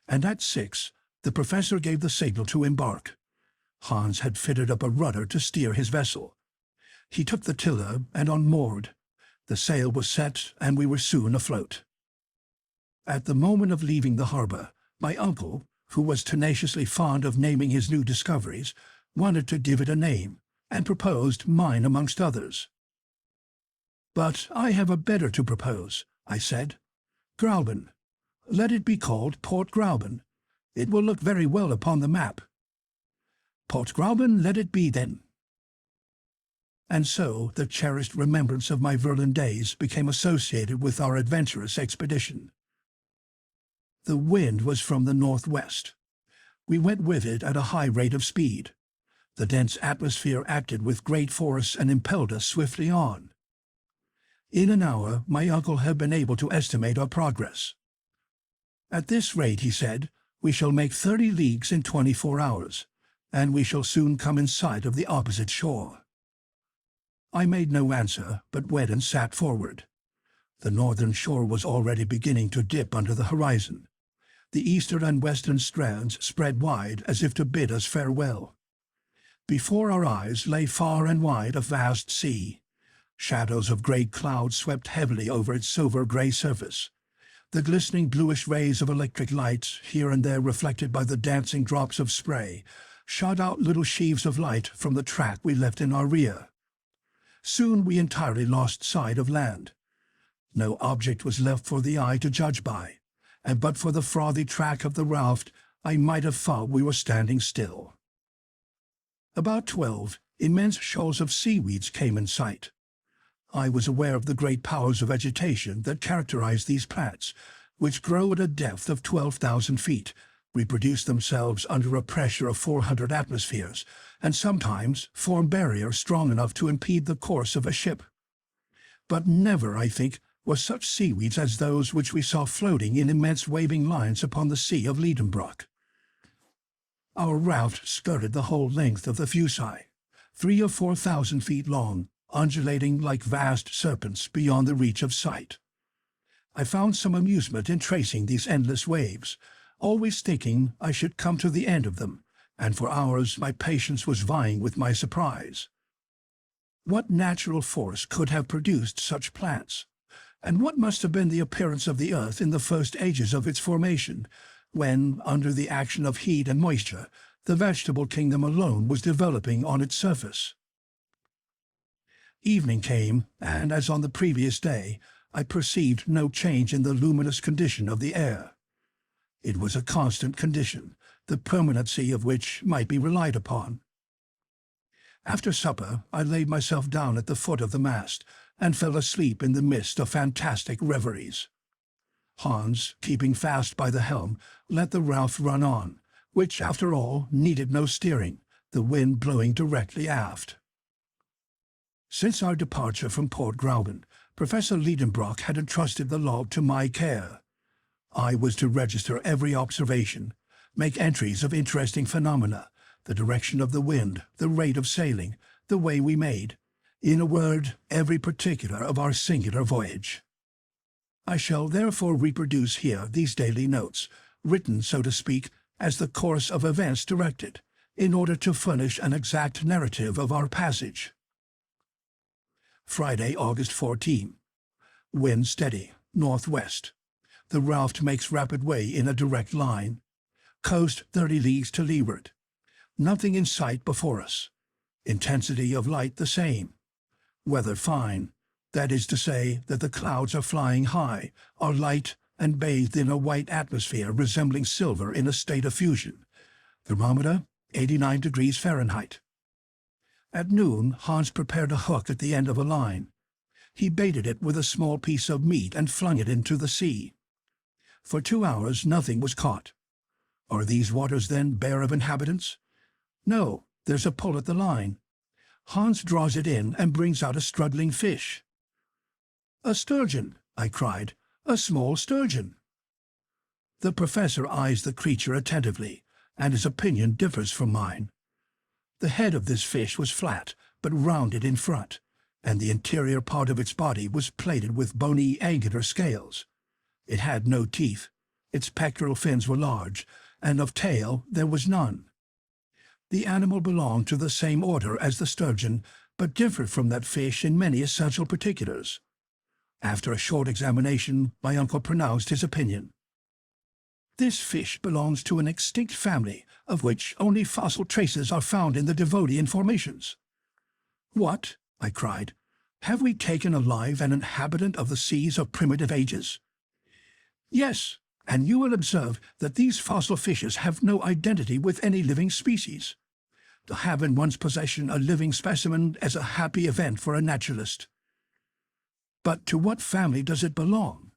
Speaker 1: And at 6, the professor gave the signal to embark. Hans had fitted up a rudder to steer his vessel. He took the tiller and unmoored. The sail was set, and we were soon afloat. At the moment of leaving the harbour, my uncle, who was tenaciously fond of naming his new discoveries, wanted to give it a name, and proposed mine amongst others. "But I have a better to propose," I said. "Grauben. Let it be called Port Grauben. It will look very well upon the map." "Port Grauben let it be, then." And so the cherished remembrance of my Verlin days became associated with our adventurous expedition. The wind was from the northwest. We went with it at a high rate of speed. The dense atmosphere acted with great force and impelled us swiftly on. In an hour my uncle had been able to estimate our progress. "At this rate," he said, "we shall make 30 leagues in 24 hours, and we shall soon come in sight of the opposite shore." I made no answer, but went and sat forward. The northern shore was already beginning to dip under the horizon. The eastern and western strands spread wide as if to bid us farewell. Before our eyes lay far and wide a vast sea. Shadows of great clouds swept heavily over its silver-grey surface. The glistening bluish rays of electric lights, here and there reflected by the dancing drops of spray, shot out little sheaves of light from the track we left in our rear. Soon we entirely lost sight of land. No object was left for the eye to judge by, and but for the frothy track of the raft, I might have thought we were standing still. About 12, immense shoals of seaweeds came in sight. I was aware of the great powers of vegetation that characterize these plants, which grow at a depth of 12,000 feet, reproduce themselves under a pressure of 400 atmospheres, and sometimes form barriers strong enough to impede the course of a ship. But never, I think, were such seaweeds as those which we saw floating in immense waving lines upon the sea of Lidenbrock. Our raft skirted the whole length of the Fuci, 3,000 or 4,000 feet long, undulating like vast serpents beyond the reach of sight. I found some amusement in tracing these endless waves, always thinking I should come to the end of them, and for hours my patience was vying with my surprise. What natural force could have produced such plants? And what must have been the appearance of the earth in the first ages of its formation, when, under the action of heat and moisture, the vegetable kingdom alone was developing on its surface? Evening came, and, as on the previous day, I perceived no change in the luminous condition of the air. It was a constant condition, the permanency of which might be relied upon. After supper, I laid myself down at the foot of the mast, and fell asleep in the midst of fantastic reveries. Hans, keeping fast by the helm, let the raft run on, which, after all, needed no steering, the wind blowing directly aft. Since our departure from Port Grauben, Professor Lidenbrock had entrusted the log to my care. I was to register every observation, make entries of interesting phenomena, the direction of the wind, the rate of sailing, the way we made, in a word, every particular of our singular voyage. I shall therefore reproduce here these daily notes, written, so to speak, as the course of events directed, in order to furnish an exact narrative of our passage. Friday, August 14. Wind steady, northwest. The raft makes rapid way in a direct line. Coast 30 leagues to leeward. Nothing in sight before us. Intensity of light the same. Weather fine. That is to say that the clouds are flying high, are light, and bathed in a white atmosphere resembling silver in a state of fusion. Thermometer 89 degrees Fahrenheit. At noon, Hans prepared a hook at the end of a line. He baited it with a small piece of meat and flung it into the sea. For 2 hours nothing was caught. Are these waters then bare of inhabitants? No, there's a pull at the line. Hans draws it in and brings out a struggling fish. "A sturgeon," I cried, "a small sturgeon." The professor eyes the creature attentively, and his opinion differs from mine. The head of this fish was flat, but rounded in front, and the interior part of its body was plated with bony angular scales. It had no teeth, its pectoral fins were large, and of tail there was none. The animal belonged to the same order as the sturgeon, but differed from that fish in many essential particulars. After a short examination, my uncle pronounced his opinion. "This fish belongs to an extinct family, of which only fossil traces are found in the Devonian formations." "What?" I cried. "Have we taken alive an inhabitant of the seas of primitive ages?" "Yes, and you will observe that these fossil fishes have no identity with any living species. To have in one's possession a living specimen is a happy event for a naturalist." "But to what family does it belong?"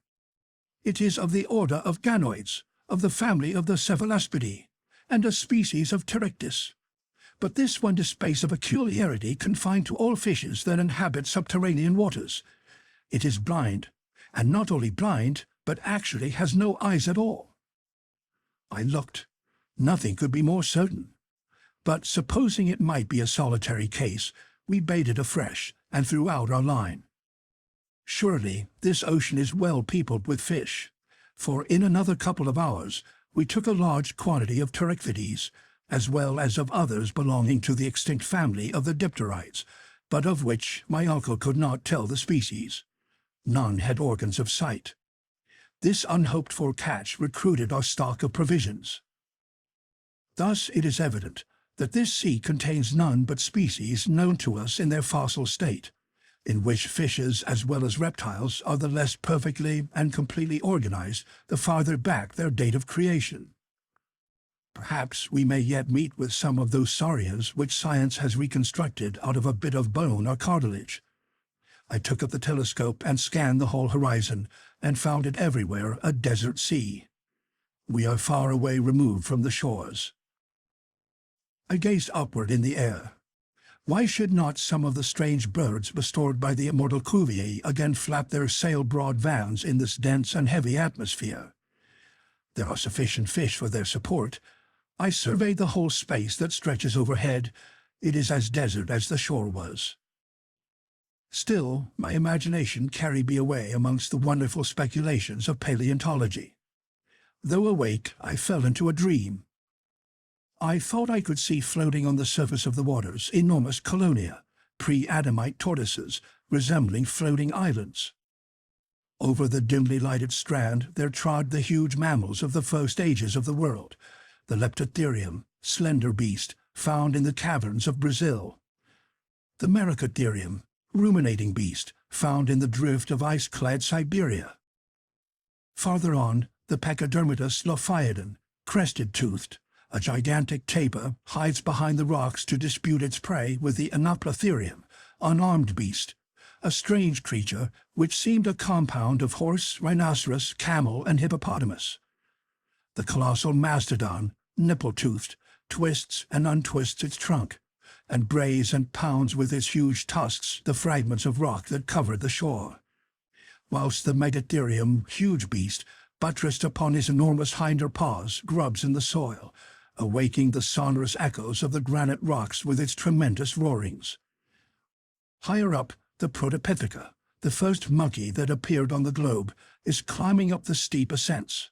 Speaker 1: "It is of the order of ganoids, of the family of the Cephalaspidae, and a species of Pteryctis. But this one displays a peculiarity confined to all fishes that inhabit subterranean waters. It is blind, and not only blind, but actually has no eyes at all." I looked. Nothing could be more certain. But supposing it might be a solitary case, we baited afresh and threw out our line. Surely this ocean is well peopled with fish, for in another couple of hours we took a large quantity of Pteryctids, as well as of others belonging to the extinct family of the dipterites, but of which my uncle could not tell the species. None had organs of sight. This unhoped-for catch recruited our stock of provisions. Thus it is evident that this sea contains none but species known to us in their fossil state, in which fishes as well as reptiles are the less perfectly and completely organized the farther back their date of creation. Perhaps we may yet meet with some of those saurians which science has reconstructed out of a bit of bone or cartilage. I took up the telescope and scanned the whole horizon, and found it everywhere a desert sea. We are far away removed from the shores. I gazed upward in the air. Why should not some of the strange birds restored by the immortal Cuvier again flap their sail-broad vans in this dense and heavy atmosphere? There are sufficient fish for their support. I surveyed the whole space that stretches overhead. It is as desert as the shore was. Still, my imagination carried me away amongst the wonderful speculations of paleontology. Though awake, I fell into a dream. I thought I could see floating on the surface of the waters enormous colonia, pre-Adamite tortoises, resembling floating islands. Over the dimly lighted strand there trod the huge mammals of the first ages of the world, the Leptotherium, slender beast, found in the caverns of Brazil; the Merycotherium, ruminating beast, found in the drift of ice-clad Siberia. Farther on, the Pachydermatous Lophiodon, crested-toothed, a gigantic tapir, hides behind the rocks to dispute its prey with the Anoplotherium, unarmed beast, a strange creature which seemed a compound of horse, rhinoceros, camel, and hippopotamus. The colossal mastodon, nipple-toothed, twists and untwists its trunk, and brays and pounds with its huge tusks the fragments of rock that covered the shore, whilst the Megatherium, huge beast, buttressed upon his enormous hinder paws, grubs in the soil, awaking the sonorous echoes of the granite rocks with its tremendous roarings. Higher up, the Protopitheca, the first monkey that appeared on the globe, is climbing up the steep ascents.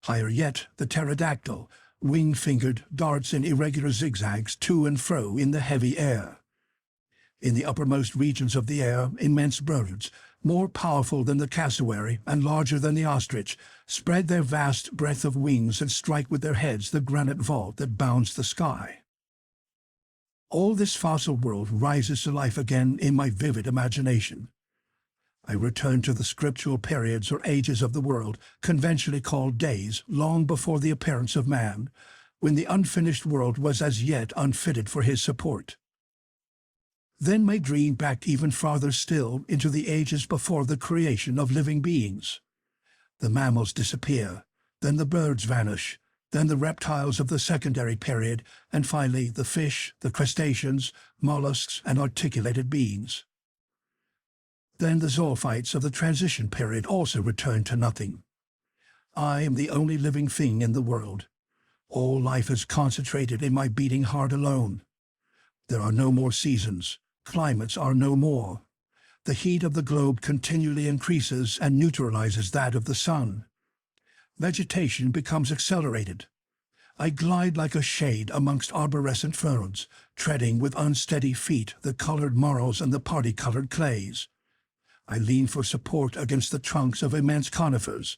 Speaker 1: Higher yet, the pterodactyl, wing-fingered, darts in irregular zigzags to and fro in the heavy air. In the uppermost regions of the air, immense birds, more powerful than the cassowary and larger than the ostrich, spread their vast breadth of wings and strike with their heads the granite vault that bounds the sky. All this fossil world rises to life again in my vivid imagination. I return to the scriptural periods or ages of the world, conventionally called days, long before the appearance of man, when the unfinished world was as yet unfitted for his support. Then my dream back even farther still into the ages before the creation of living beings. The mammals disappear, then the birds vanish, then the reptiles of the secondary period, and finally the fish, the crustaceans, mollusks, and articulated beings. Then the zoophytes of the transition period also return to nothing. I am the only living thing in the world. All life is concentrated in my beating heart alone. There are no more seasons. Climates are no more. The heat of the globe continually increases and neutralizes that of the sun. Vegetation becomes accelerated. I glide like a shade amongst arborescent ferns, treading with unsteady feet the colored marls and the party-colored clays. I lean for support against the trunks of immense conifers.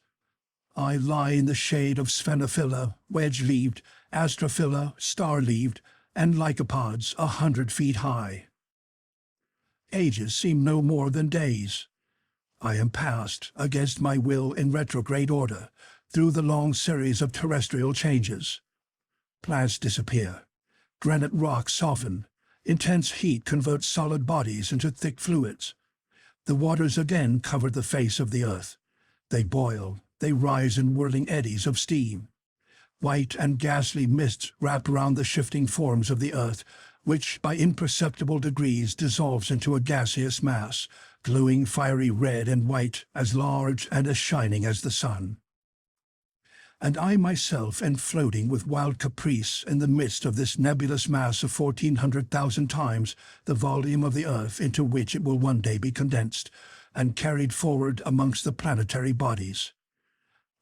Speaker 1: I lie in the shade of sphenophylla, wedge-leaved, astrophylla, star-leaved, and lycopods 100 feet high. Ages seem no more than days. I am passed, against my will in retrograde order, through the long series of terrestrial changes. Plants disappear. Granite rocks soften. Intense heat converts solid bodies into thick fluids. The waters again cover the face of the earth. They boil. They rise in whirling eddies of steam. White and ghastly mists wrap around the shifting forms of the earth, which by imperceptible degrees dissolves into a gaseous mass, glowing fiery red and white, as large and as shining as the sun. And I myself am floating with wild caprice in the midst of this nebulous mass of 1,400,000 times the volume of the earth into which it will one day be condensed, and carried forward amongst the planetary bodies.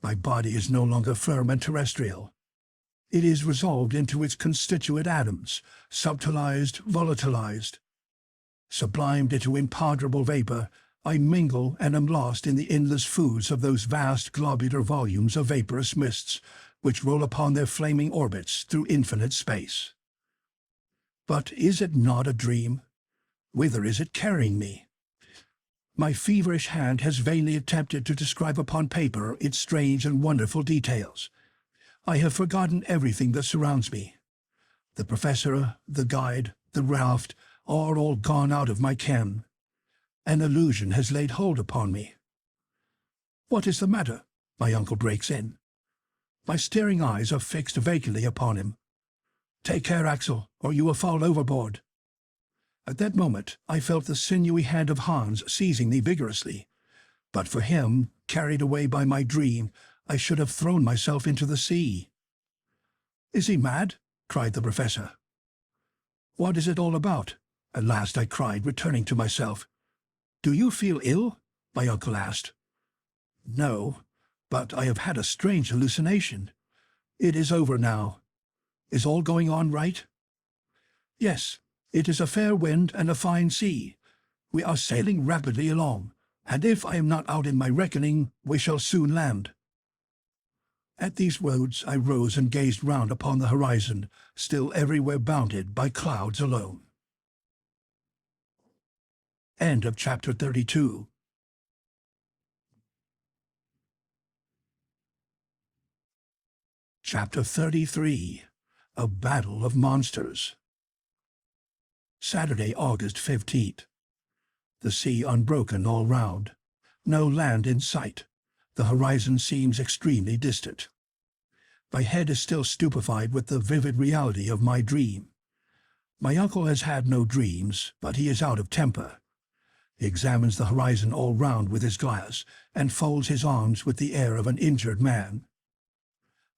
Speaker 1: My body is no longer firm and terrestrial. It is resolved into its constituent atoms, subtilized, volatilized. Sublimed into imponderable vapor, I mingle and am lost in the endless foods of those vast globular volumes of vaporous mists, which roll upon their flaming orbits through infinite space. But is it not a dream? Whither is it carrying me? My feverish hand has vainly attempted to describe upon paper its strange and wonderful details. I have forgotten everything that surrounds me. The professor, the guide, the raft, are all gone out of my ken. An illusion has laid hold upon me. "What is the matter?" my uncle breaks in. My staring eyes are fixed vacantly upon him. "Take care, Axel, or you will fall overboard." At that moment I felt the sinewy hand of Hans seizing me vigorously. But for him, carried away by my dream, I should have thrown myself into the sea. "Is he mad?" cried the professor. "What is it all about?" at last I cried, returning to myself. "Do you feel ill?" my uncle asked. "No, but I have had a strange hallucination. It is over now. Is all going on right?" "Yes, it is a fair wind and a fine sea. We are sailing rapidly along, and if I am not out in my reckoning, we shall soon land." At these words I rose and gazed round upon the horizon, still everywhere bounded by clouds alone. End of chapter 32. Chapter 33. A Battle of Monsters. Saturday, August 15th. The sea unbroken all round. No land in sight. The horizon seems extremely distant. My head is still stupefied with the vivid reality of my dream. My uncle has had no dreams, but he is out of temper. He examines the horizon all round with his glass, and folds his arms with the air of an injured man.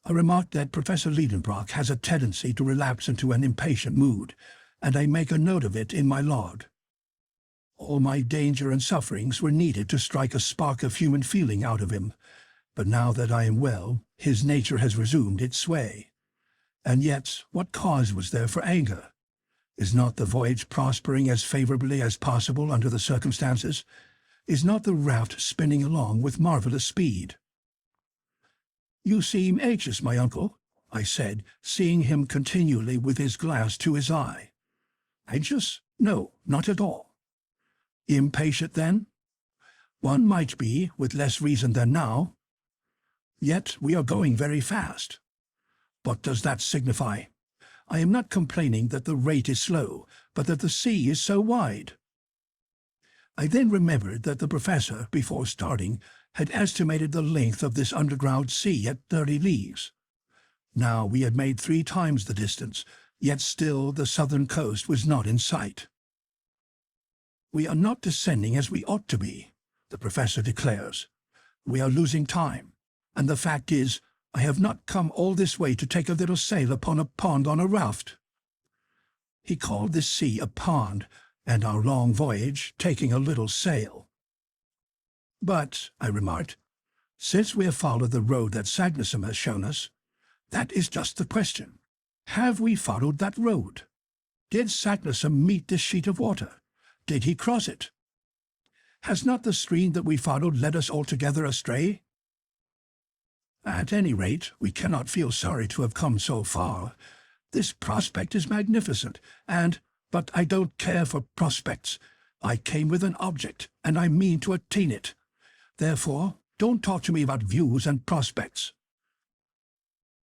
Speaker 1: I remark that Professor Lidenbrock has a tendency to relapse into an impatient mood, and I make a note of it in my log. All my danger and sufferings were needed to strike a spark of human feeling out of him, but now that I am well, his nature has resumed its sway. And yet, what cause was there for anger? Is not the voyage prospering as favorably as possible under the circumstances? Is not the raft spinning along with marvelous speed? "You seem anxious, my uncle," I said, seeing him continually with his glass to his eye. "Anxious? No, not at all." "Impatient, then?" "One might be, with less reason than now." "Yet we are going very fast." "What does that signify? I am not complaining that the rate is slow, but that the sea is so wide. I then remembered that the professor, before starting, had estimated the length of this underground sea at 30 leagues. Now we had made 3 times the distance, yet still the southern coast was not in sight. "We are not descending as we ought to be," the professor declares. "We are losing time, and the fact is, I have not come all this way to take a little sail upon a pond on a raft." He called this sea a pond, and our long voyage taking a little sail. "But," I remarked, "since we have followed the road that Saknussemm has shown us, that is just the question. Have we followed that road? Did Saknussemm meet this sheet of water? Did he cross it? Has not the stream that we followed led us altogether astray? At any rate, we cannot feel sorry to have come so far. This prospect is magnificent, but I don't care for prospects. I came with an object, and I mean to attain it. Therefore, don't talk to me about views and prospects."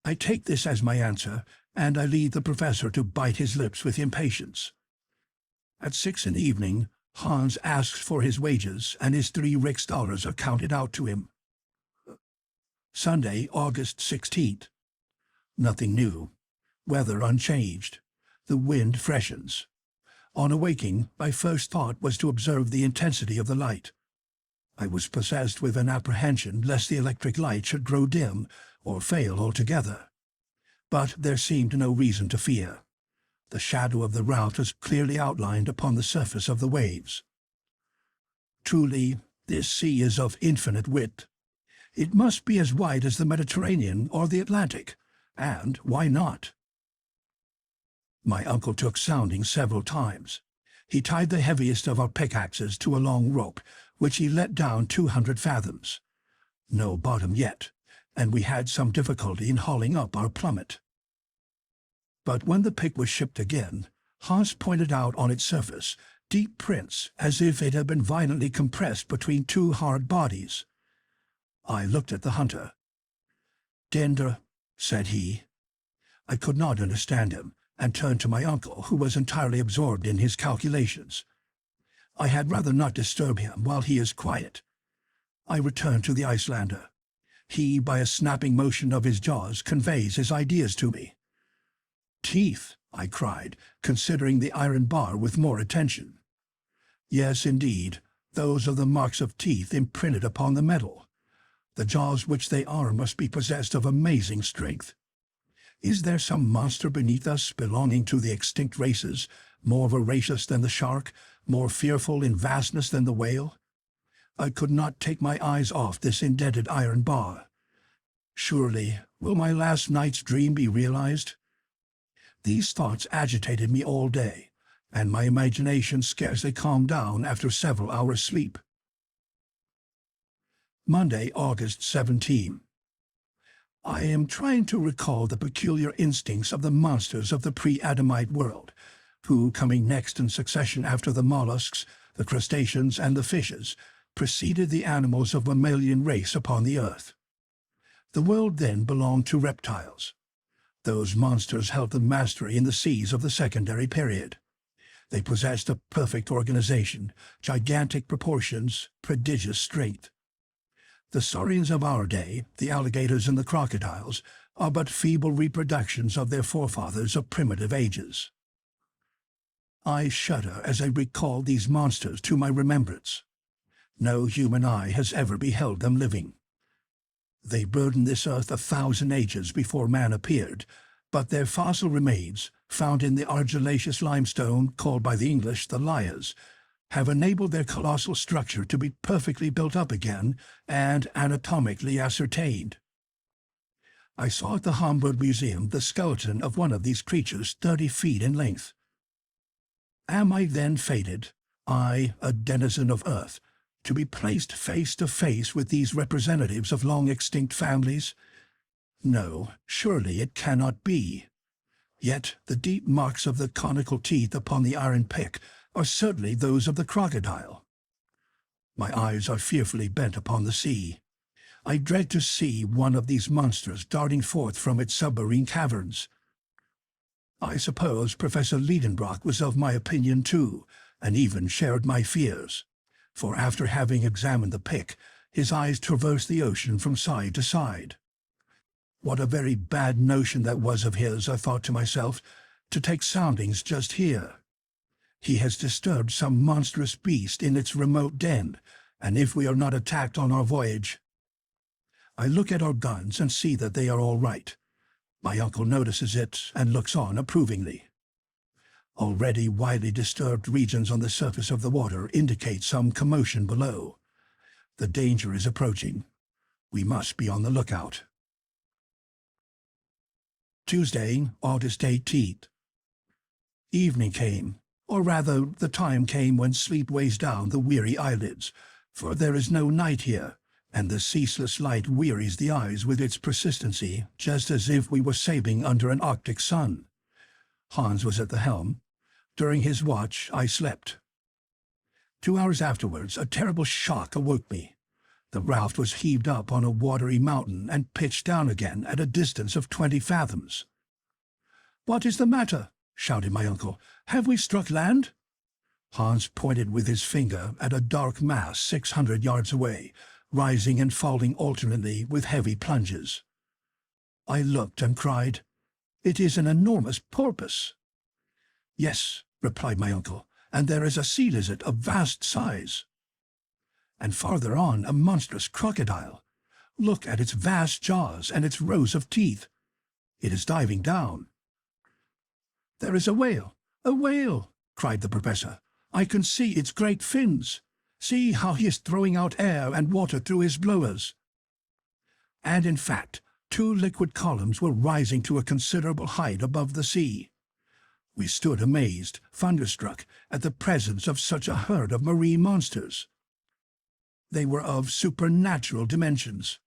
Speaker 1: I take this as my answer, and I leave the professor to bite his lips with impatience. At 6 in the evening, Hans asks for his wages, and his 3 Riksdaler are counted out to him. Sunday, August 16th. Nothing new. Weather unchanged. The wind freshens. On awaking, my first thought was to observe the intensity of the light. I was possessed with an apprehension lest the electric light should grow dim or fail altogether. But there seemed no reason to fear. The shadow of the route was clearly outlined upon the surface of the waves. Truly, this sea is of infinite width. It must be as wide as the Mediterranean or the Atlantic, and why not? My uncle took sounding several times. He tied the heaviest of our pickaxes to a long rope, which he let down 200 fathoms. No bottom yet, and we had some difficulty in hauling up our plummet. But when the pick was shipped again, Hans pointed out on its surface deep prints as if it had been violently compressed between 2 hard bodies. I looked at the hunter. "Dender," said he. I could not understand him, and turned to my uncle, who was entirely absorbed in his calculations. I had rather not disturb him while he is quiet. I returned to the Icelander. He, by a snapping motion of his jaws, conveys his ideas to me. "Teeth," I cried, considering the iron bar with more attention. "Yes, indeed, those are the marks of teeth imprinted upon the metal. The jaws which they are must be possessed of amazing strength. Is there some monster beneath us belonging to the extinct races, more voracious than the shark, more fearful in vastness than the whale? I could not take my eyes off this indented iron bar. Surely, will my last night's dream be realized? These thoughts agitated me all day, and my imagination scarcely calmed down after several hours' sleep. Monday, August 17. I am trying to recall the peculiar instincts of the monsters of the pre-Adamite world, who, coming next in succession after the mollusks, the crustaceans, and the fishes, preceded the animals of mammalian race upon the earth. The world then belonged to reptiles. Those monsters held the mastery in the seas of the secondary period. They possessed a perfect organization, gigantic proportions, prodigious strength. The saurians of our day, the alligators and the crocodiles, are but feeble reproductions of their forefathers of primitive ages. I shudder as I recall these monsters to my remembrance. No human eye has ever beheld them living. They burdened this earth 1,000 ages before man appeared, but their fossil remains, found in the argillaceous limestone called by the English the lias, have enabled their colossal structure to be perfectly built up again and anatomically ascertained. I saw at the Hamburg Museum the skeleton of one of these creatures 30 feet in length. Am I then fated, I, a denizen of earth, to be placed face to face with these representatives of long-extinct families? No, surely it cannot be. Yet the deep marks of the conical teeth upon the iron pick are certainly those of the crocodile. My eyes are fearfully bent upon the sea. I dread to see one of these monsters darting forth from its submarine caverns. I suppose Professor Lidenbrock was of my opinion too, and even shared my fears, for after having examined the pick, his eyes traversed the ocean from side to side. What a very bad notion that was of his, I thought to myself, to take soundings just here. He has disturbed some monstrous beast in its remote den, and if we are not attacked on our voyage... I look at our guns and see that they are all right. My uncle notices it and looks on approvingly. Already widely disturbed regions on the surface of the water indicate some commotion below. The danger is approaching. We must be on the lookout. Tuesday, August 18th. Evening came, or rather the time came when sleep weighs down the weary eyelids, for there is no night here, and the ceaseless light wearies the eyes with its persistency, just as if we were sailing under an Arctic sun. Hans was at the helm. During his watch I slept. 2 hours afterwards a terrible shock awoke me. The raft was heaved up on a watery mountain and pitched down again at a distance of 20 fathoms. "What is the matter?" shouted my uncle. "Have we struck land?" Hans pointed with his finger at a dark mass 600 yards away, rising and falling alternately with heavy plunges. I looked and cried, "It is an enormous porpoise." "Yes," replied my uncle, "and there is a sea lizard of vast size." "And farther on a monstrous crocodile. Look at its vast jaws and its rows of teeth. It is diving down." "There is a whale! A whale!" cried the professor. "I can see its great fins. See how he is throwing out air and water through his blowers." And in fact, 2 liquid columns were rising to a considerable height above the sea. We stood amazed, thunderstruck, at the presence of such a herd of marine monsters. They were of supernatural dimensions.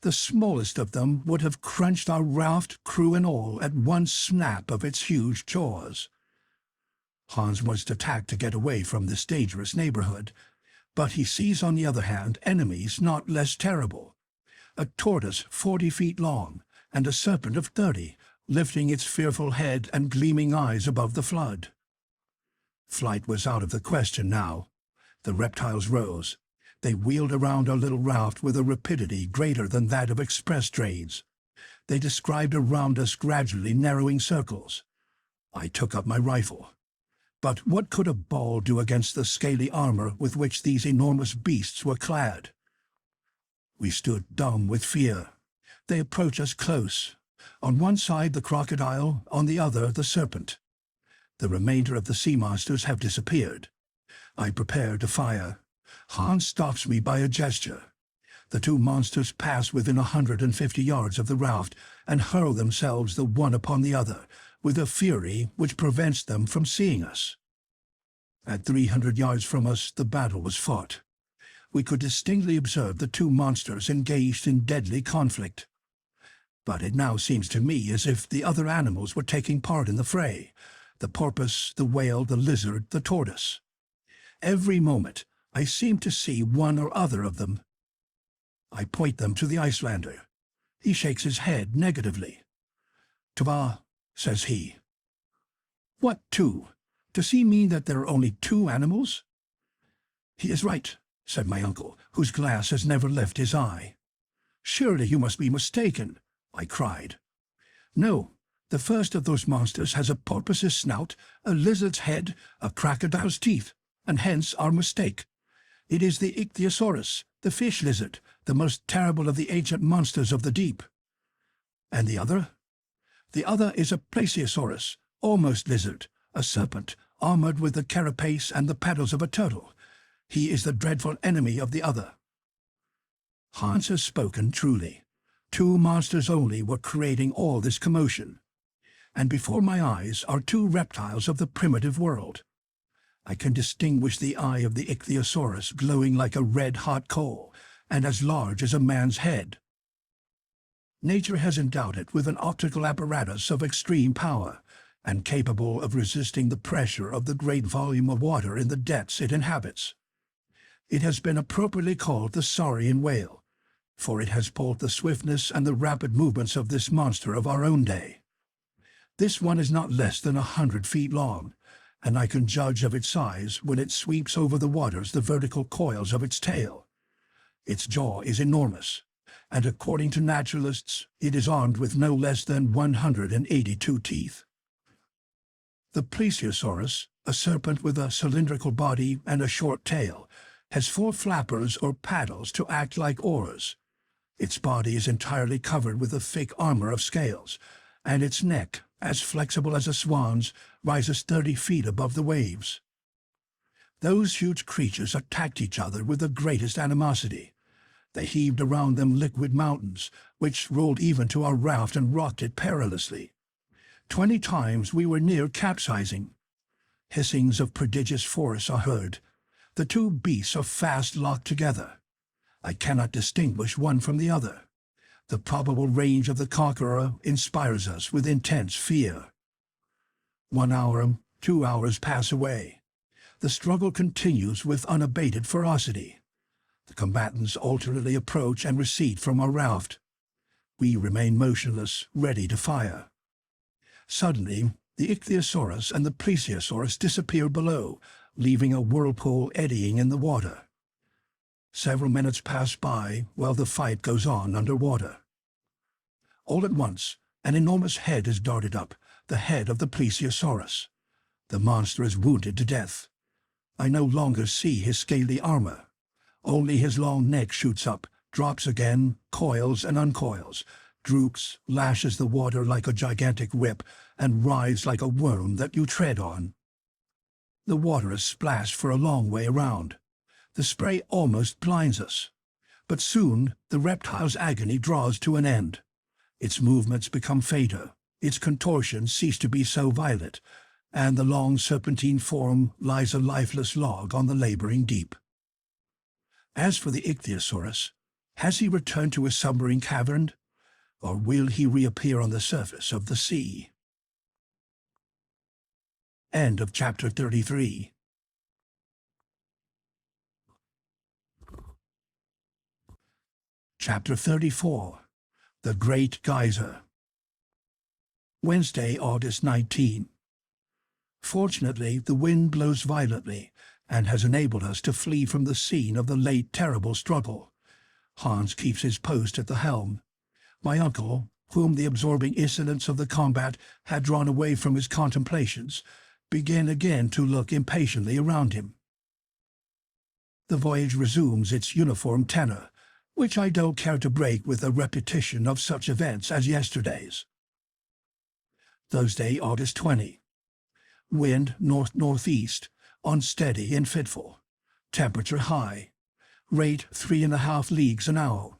Speaker 1: The smallest of them would have crunched our raft, crew and all, at one snap of its huge jaws. Hans must attack to get away from this dangerous neighborhood, but he sees on the other hand enemies not less terrible. A tortoise 40 feet long, and a serpent of 30, lifting its fearful head and gleaming eyes above the flood. Flight was out of the question now. The reptiles rose. They wheeled around our little raft with a rapidity greater than that of express trains. They described around us gradually narrowing circles. I took up my rifle. But what could a ball do against the scaly armor with which these enormous beasts were clad? We stood dumb with fear. They approached us close. On one side the crocodile, on the other the serpent. The remainder of the sea monsters have disappeared. I prepare to fire. Hans stops me by a gesture. The 2 monsters pass within 150 yards of the raft and hurl themselves the one upon the other, with a fury which prevents them from seeing us. At 300 yards from us the battle was fought. We could distinctly observe the 2 monsters engaged in deadly conflict. But it now seems to me as if the other animals were taking part in the fray: the porpoise, the whale, the lizard, the tortoise. Every moment I seem to see one or other of them. I point them to the Icelander. He shakes his head negatively. "Tva," says he. "What 2? Does he mean that there are only 2 animals?" "He is right," said my uncle, whose glass has never left his eye. "Surely you must be mistaken," I cried. "No, the first of those monsters has a porpoise's snout, a lizard's head, a crocodile's teeth, and hence our mistake. It is the ichthyosaurus, the fish lizard, the most terrible of the ancient monsters of the deep." "And the other?" "The other is a plesiosaurus, almost lizard, a serpent, armored with the carapace and the paddles of a turtle. He is the dreadful enemy of the other." Hans has spoken truly. 2 monsters only were creating all this commotion. And before my eyes are 2 reptiles of the primitive world. I can distinguish the eye of the ichthyosaurus glowing like a red-hot coal, and as large as a man's head. Nature has endowed it with an optical apparatus of extreme power, and capable of resisting the pressure of the great volume of water in the depths it inhabits. It has been appropriately called the saurian whale, for it has both the swiftness and the rapid movements of this monster of our own day. This one is not less than 100 feet long, and I can judge of its size when it sweeps over the waters the vertical coils of its tail. Its jaw is enormous, and according to naturalists, it is armed with no less than 182 teeth. The plesiosaurus, a serpent with a cylindrical body and a short tail, has 4 flappers or paddles to act like oars. Its body is entirely covered with a thick armor of scales, and its neck, as flexible as a swan's, rises 30 feet above the waves. Those huge creatures attacked each other with the greatest animosity. They heaved around them liquid mountains, which rolled even to our raft and rocked it perilously. 20 times we were near capsizing. Hissings of prodigious force are heard. The 2 beasts are fast locked together. I cannot distinguish one from the other. The probable range of the conqueror inspires us with intense fear. 1 hour, 2 hours pass away. The struggle continues with unabated ferocity. The combatants alternately approach and recede from our raft. We remain motionless, ready to fire. Suddenly, the ichthyosaurus and the plesiosaurus disappear below, leaving a whirlpool eddying in the water. Several minutes pass by while the fight goes on underwater. All at once, an enormous head is darted up, the head of the plesiosaurus. The monster is wounded to death. I no longer see his scaly armor. Only his long neck shoots up, drops again, coils and uncoils, droops, lashes the water like a gigantic whip, and writhes like a worm that you tread on. The water is splashed for a long way around. The spray almost blinds us. But soon the reptile's agony draws to an end. Its movements become fainter, its contortions cease to be so violent, and the long serpentine form lies a lifeless log on the laboring deep. As for the ichthyosaurus, has he returned to his submarine cavern, or will he reappear on the surface of the sea? End of chapter 33. Chapter 34. The Great Geyser. Wednesday, August 19. Fortunately, the wind blows violently and has enabled us to flee from the scene of the late terrible struggle. Hans keeps his post at the helm. My uncle, whom the absorbing incidents of the combat had drawn away from his contemplations, began again to look impatiently around him. The voyage resumes its uniform tenor, which I don't care to break with a repetition of such events as yesterday's. Thursday, August 20. Wind north-northeast, unsteady and fitful. Temperature high. Rate 3½ leagues an hour.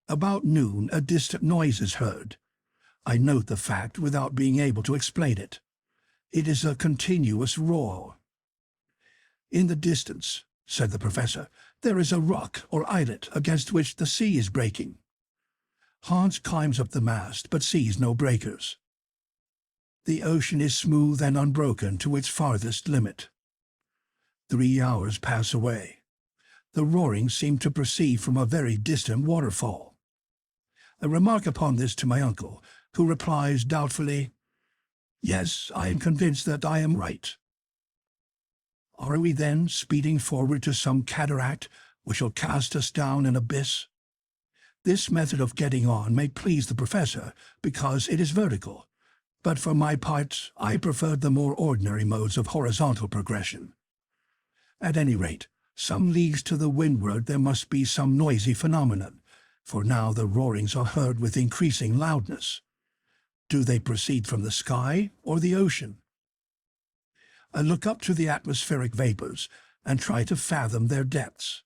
Speaker 1: About noon, a distant noise is heard. I note the fact without being able to explain it. It is a continuous roar. In the distance, said the professor, there is a rock or islet against which the sea is breaking. Hans climbs up the mast but sees no breakers. The ocean is smooth and unbroken to its farthest limit. 3 hours pass away. The roaring seemed to proceed from a very distant waterfall. I remark upon this to my uncle, who replies doubtfully, "Yes, I am convinced that I am right." Are we then speeding forward to some cataract which will cast us down an abyss? This method of getting on may please the professor because it is vertical, but for my part I preferred the more ordinary modes of horizontal progression. At any rate, some leagues to the windward there must be some noisy phenomenon, for now the roarings are heard with increasing loudness. Do they proceed from the sky or the ocean? I look up to the atmospheric vapors and try to fathom their depths.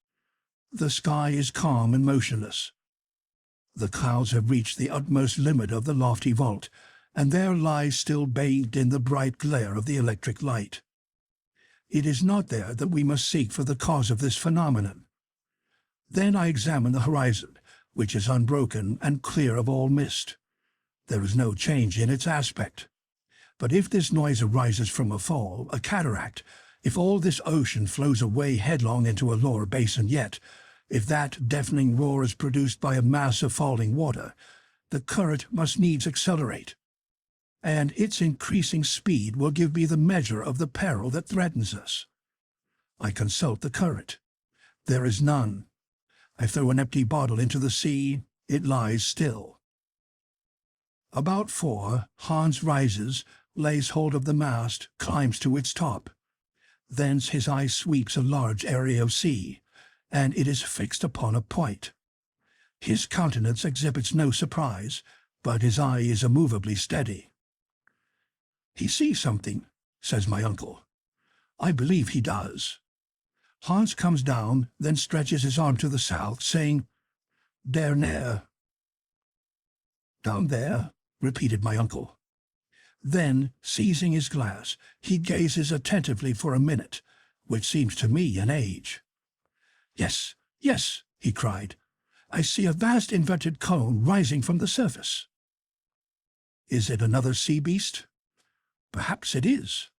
Speaker 1: The sky is calm and motionless. The clouds have reached the utmost limit of the lofty vault, and there lies still bathed in the bright glare of the electric light. It is not there that we must seek for the cause of this phenomenon. Then I examine the horizon, which is unbroken and clear of all mist. There is no change in its aspect. But if this noise arises from a fall, a cataract, if all this ocean flows away headlong into a lower basin yet, if that deafening roar is produced by a mass of falling water, the current must needs accelerate. and its increasing speed will give me the measure of the peril that threatens us. I consult the current. There is none. I throw an empty bottle into the sea. It lies still. About 4, Hans rises, lays hold of the mast, climbs to its top. Thence his eye sweeps a large area of sea, and it is fixed upon a point. His countenance exhibits no surprise, but his eye is immovably steady. "He sees something," says my uncle. I believe he does. Hans comes down, then stretches his arm to the south, saying, "Der nere." "Down there," repeated my uncle. Then, seizing his glass, he gazes attentively for a minute, which seems to me an age. "Yes, yes," he cried. "I see a vast inverted cone rising from the surface." "Is it another sea beast?" "Perhaps it is."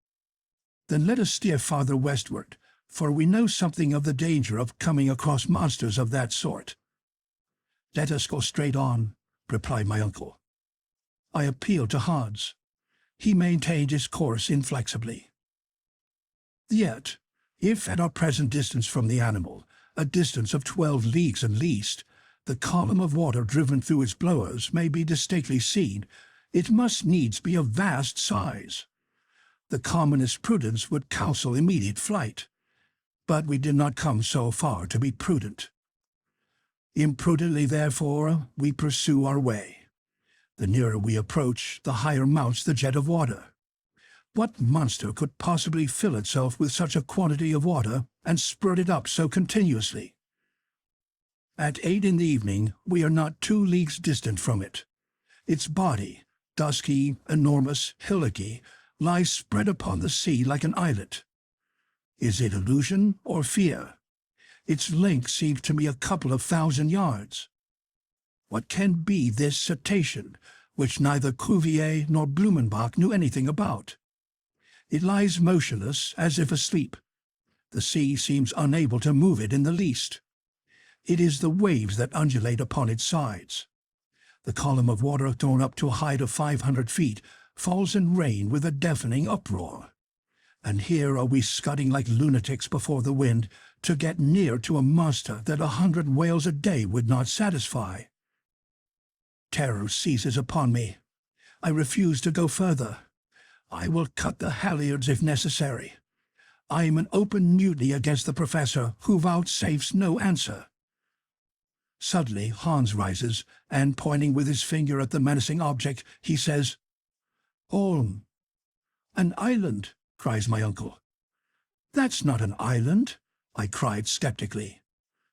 Speaker 1: "Then let us steer farther westward, for we know something of the danger of coming across monsters of that sort." "Let us go straight on," replied my uncle. I appealed to Hans. He maintained his course inflexibly. Yet, if at our present distance from the animal, a distance of 12 leagues at least, the column of water driven through its blowers may be distinctly seen, it must needs be of vast size. The commonest prudence would counsel immediate flight, but we did not come so far to be prudent. Imprudently, therefore, we pursue our way. The nearer we approach, the higher mounts the jet of water. What monster could possibly fill itself with such a quantity of water and spurt it up so continuously? At 8 in the evening, we are not 2 leagues distant from it. Its body, dusky, enormous, hillocky, lies spread upon the sea like an islet. Is it illusion or fear? Its length seems to me a couple of 1,000 yards. What can be this cetacean, which neither Cuvier nor Blumenbach knew anything about? It lies motionless, as if asleep. The sea seems unable to move it in the least. It is the waves that undulate upon its sides. The column of water thrown up to a height of 500 feet falls in rain with a deafening uproar. And here are we scudding like lunatics before the wind to get near to a monster that 100 whales a day would not satisfy. Terror seizes upon me. I refuse to go further. I will cut the halyards if necessary. I am in open mutiny against the professor, who vouchsafes no answer. Suddenly Hans rises, and pointing with his finger at the menacing object, he says, "Holm." "An island," cries my uncle. "That's not an island," I cried skeptically.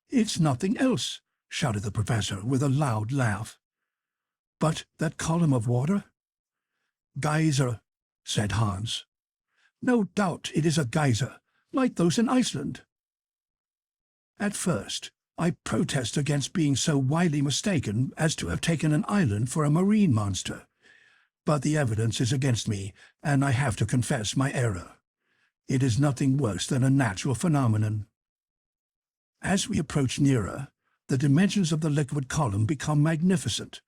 Speaker 1: "It's nothing else," shouted the professor with a loud laugh. "But that column of water?" "Geyser," said Hans. "No doubt it is a geyser, like those in Iceland." At first, I protest against being so widely mistaken as to have taken an island for a marine monster. But the evidence is against me, and I have to confess my error. It is nothing worse than a natural phenomenon. As we approach nearer, the dimensions of the liquid column become magnificent.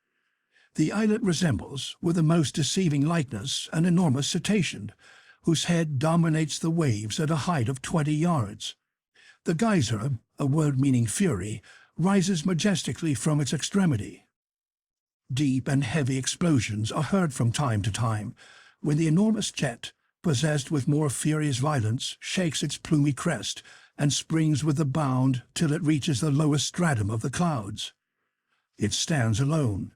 Speaker 1: The islet resembles, with a most deceiving likeness, an enormous cetacean, whose head dominates the waves at a height of 20 yards. The geyser, a word meaning fury, rises majestically from its extremity. Deep and heavy explosions are heard from time to time, when the enormous jet, possessed with more furious violence, shakes its plumy crest and springs with a bound till it reaches the lowest stratum of the clouds. It stands alone.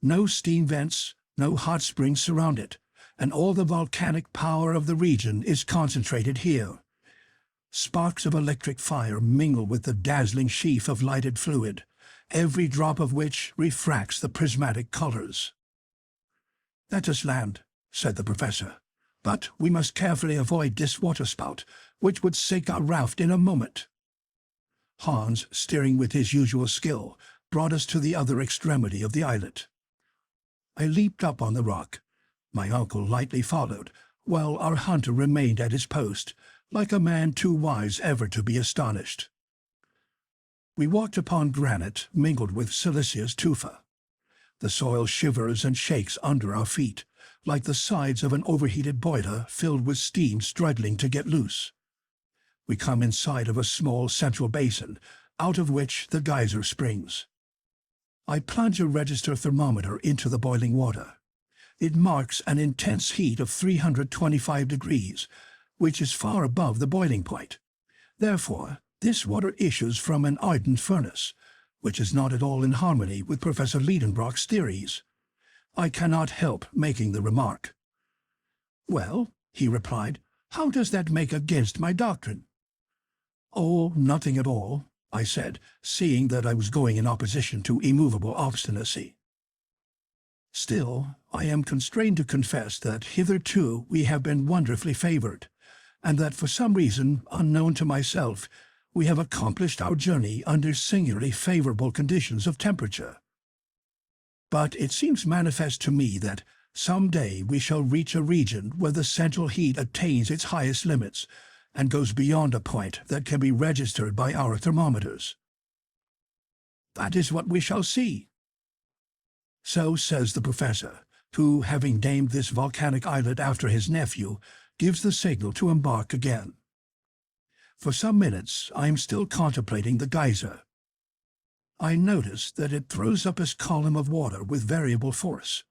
Speaker 1: No steam vents, no hot springs surround it, and all the volcanic power of the region is concentrated here. Sparks of electric fire mingle with the dazzling sheaf of lighted fluid, every drop of which refracts the prismatic colors. "Let us land," said the professor, "but we must carefully avoid this waterspout, which would sink our raft in a moment." Hans, steering with his usual skill, brought us to the other extremity of the islet. I leaped up on the rock. My uncle lightly followed, while our hunter remained at his post, like a man too wise ever to be astonished. We walked upon granite mingled with siliceous tufa. The soil shivers and shakes under our feet, like the sides of an overheated boiler filled with steam struggling to get loose. We come in sight of a small central basin, out of which the geyser springs. I plunge a register thermometer into the boiling water. It marks an intense heat of 325 degrees, which is far above the boiling point. Therefore, this water issues from an ardent furnace, which is not at all in harmony with Professor Lidenbrock's theories. I cannot help making the remark. "Well," he replied, "how does that make against my doctrine?" "Oh, nothing at all," I said, seeing that I was going in opposition to immovable obstinacy. "Still, I am constrained to confess that hitherto we have been wonderfully favored, and that for some reason unknown to myself we have accomplished our journey under singularly favorable conditions of temperature. But it seems manifest to me that some day we shall reach a region where the central heat attains its highest limits and goes beyond a point that can be registered by our thermometers. That is what we shall see." So says the professor, who, having named this volcanic islet after his nephew, gives the signal to embark again. For some minutes I am still contemplating the geyser. I notice that it throws up its column of water with variable force,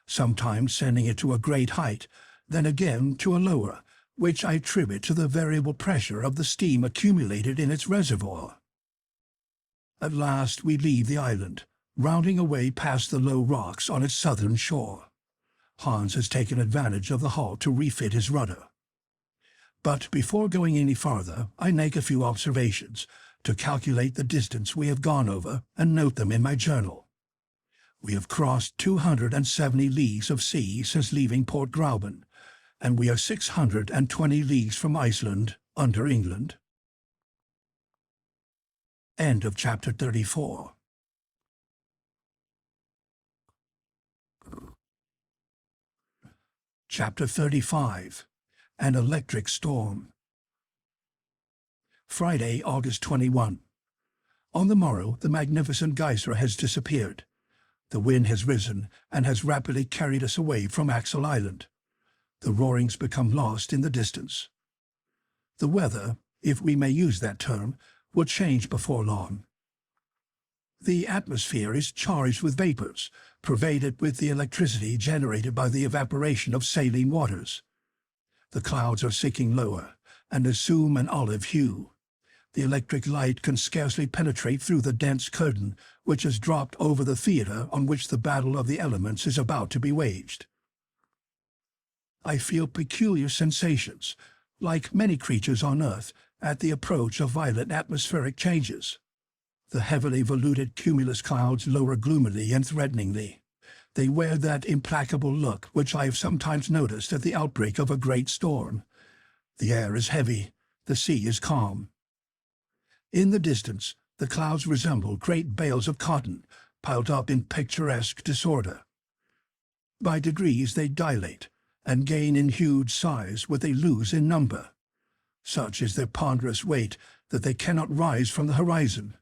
Speaker 1: sometimes sending it to a great height, then again to a lower, which I attribute to the variable pressure of the steam accumulated in its reservoir. At last we leave the island, rounding away past the low rocks on its southern shore. Hans has taken advantage of the halt to refit his rudder. But before going any farther, I make a few observations, to calculate the distance we have gone over and note them in my journal. We have crossed 270 leagues of sea since leaving Port Gräuben, and we are 620 leagues from Iceland, under England. End of chapter 34. Chapter 35. An Electric Storm. Friday, August 21. On the morrow, the magnificent geyser has disappeared. The wind has risen and has rapidly carried us away from Axel Island. The roarings become lost in the distance. The weather, if we may use that term, will change before long. The atmosphere is charged with vapors, pervaded with the electricity generated by the evaporation of saline waters. The clouds are sinking lower and assume an olive hue. The electric light can scarcely penetrate through the dense curtain which has dropped over the theater on which the battle of the elements is about to be waged. I feel peculiar sensations, like many creatures on earth, at the approach of violent atmospheric changes. The heavily voluted cumulus clouds lower gloomily and threateningly. They wear that implacable look which I have sometimes noticed at the outbreak of a great storm. The air is heavy, the sea is calm. In the distance, the clouds resemble great bales of cotton, piled up in picturesque disorder. By degrees they dilate, and gain in huge size what they lose in number. Such is their ponderous weight that they cannot rise from the horizon.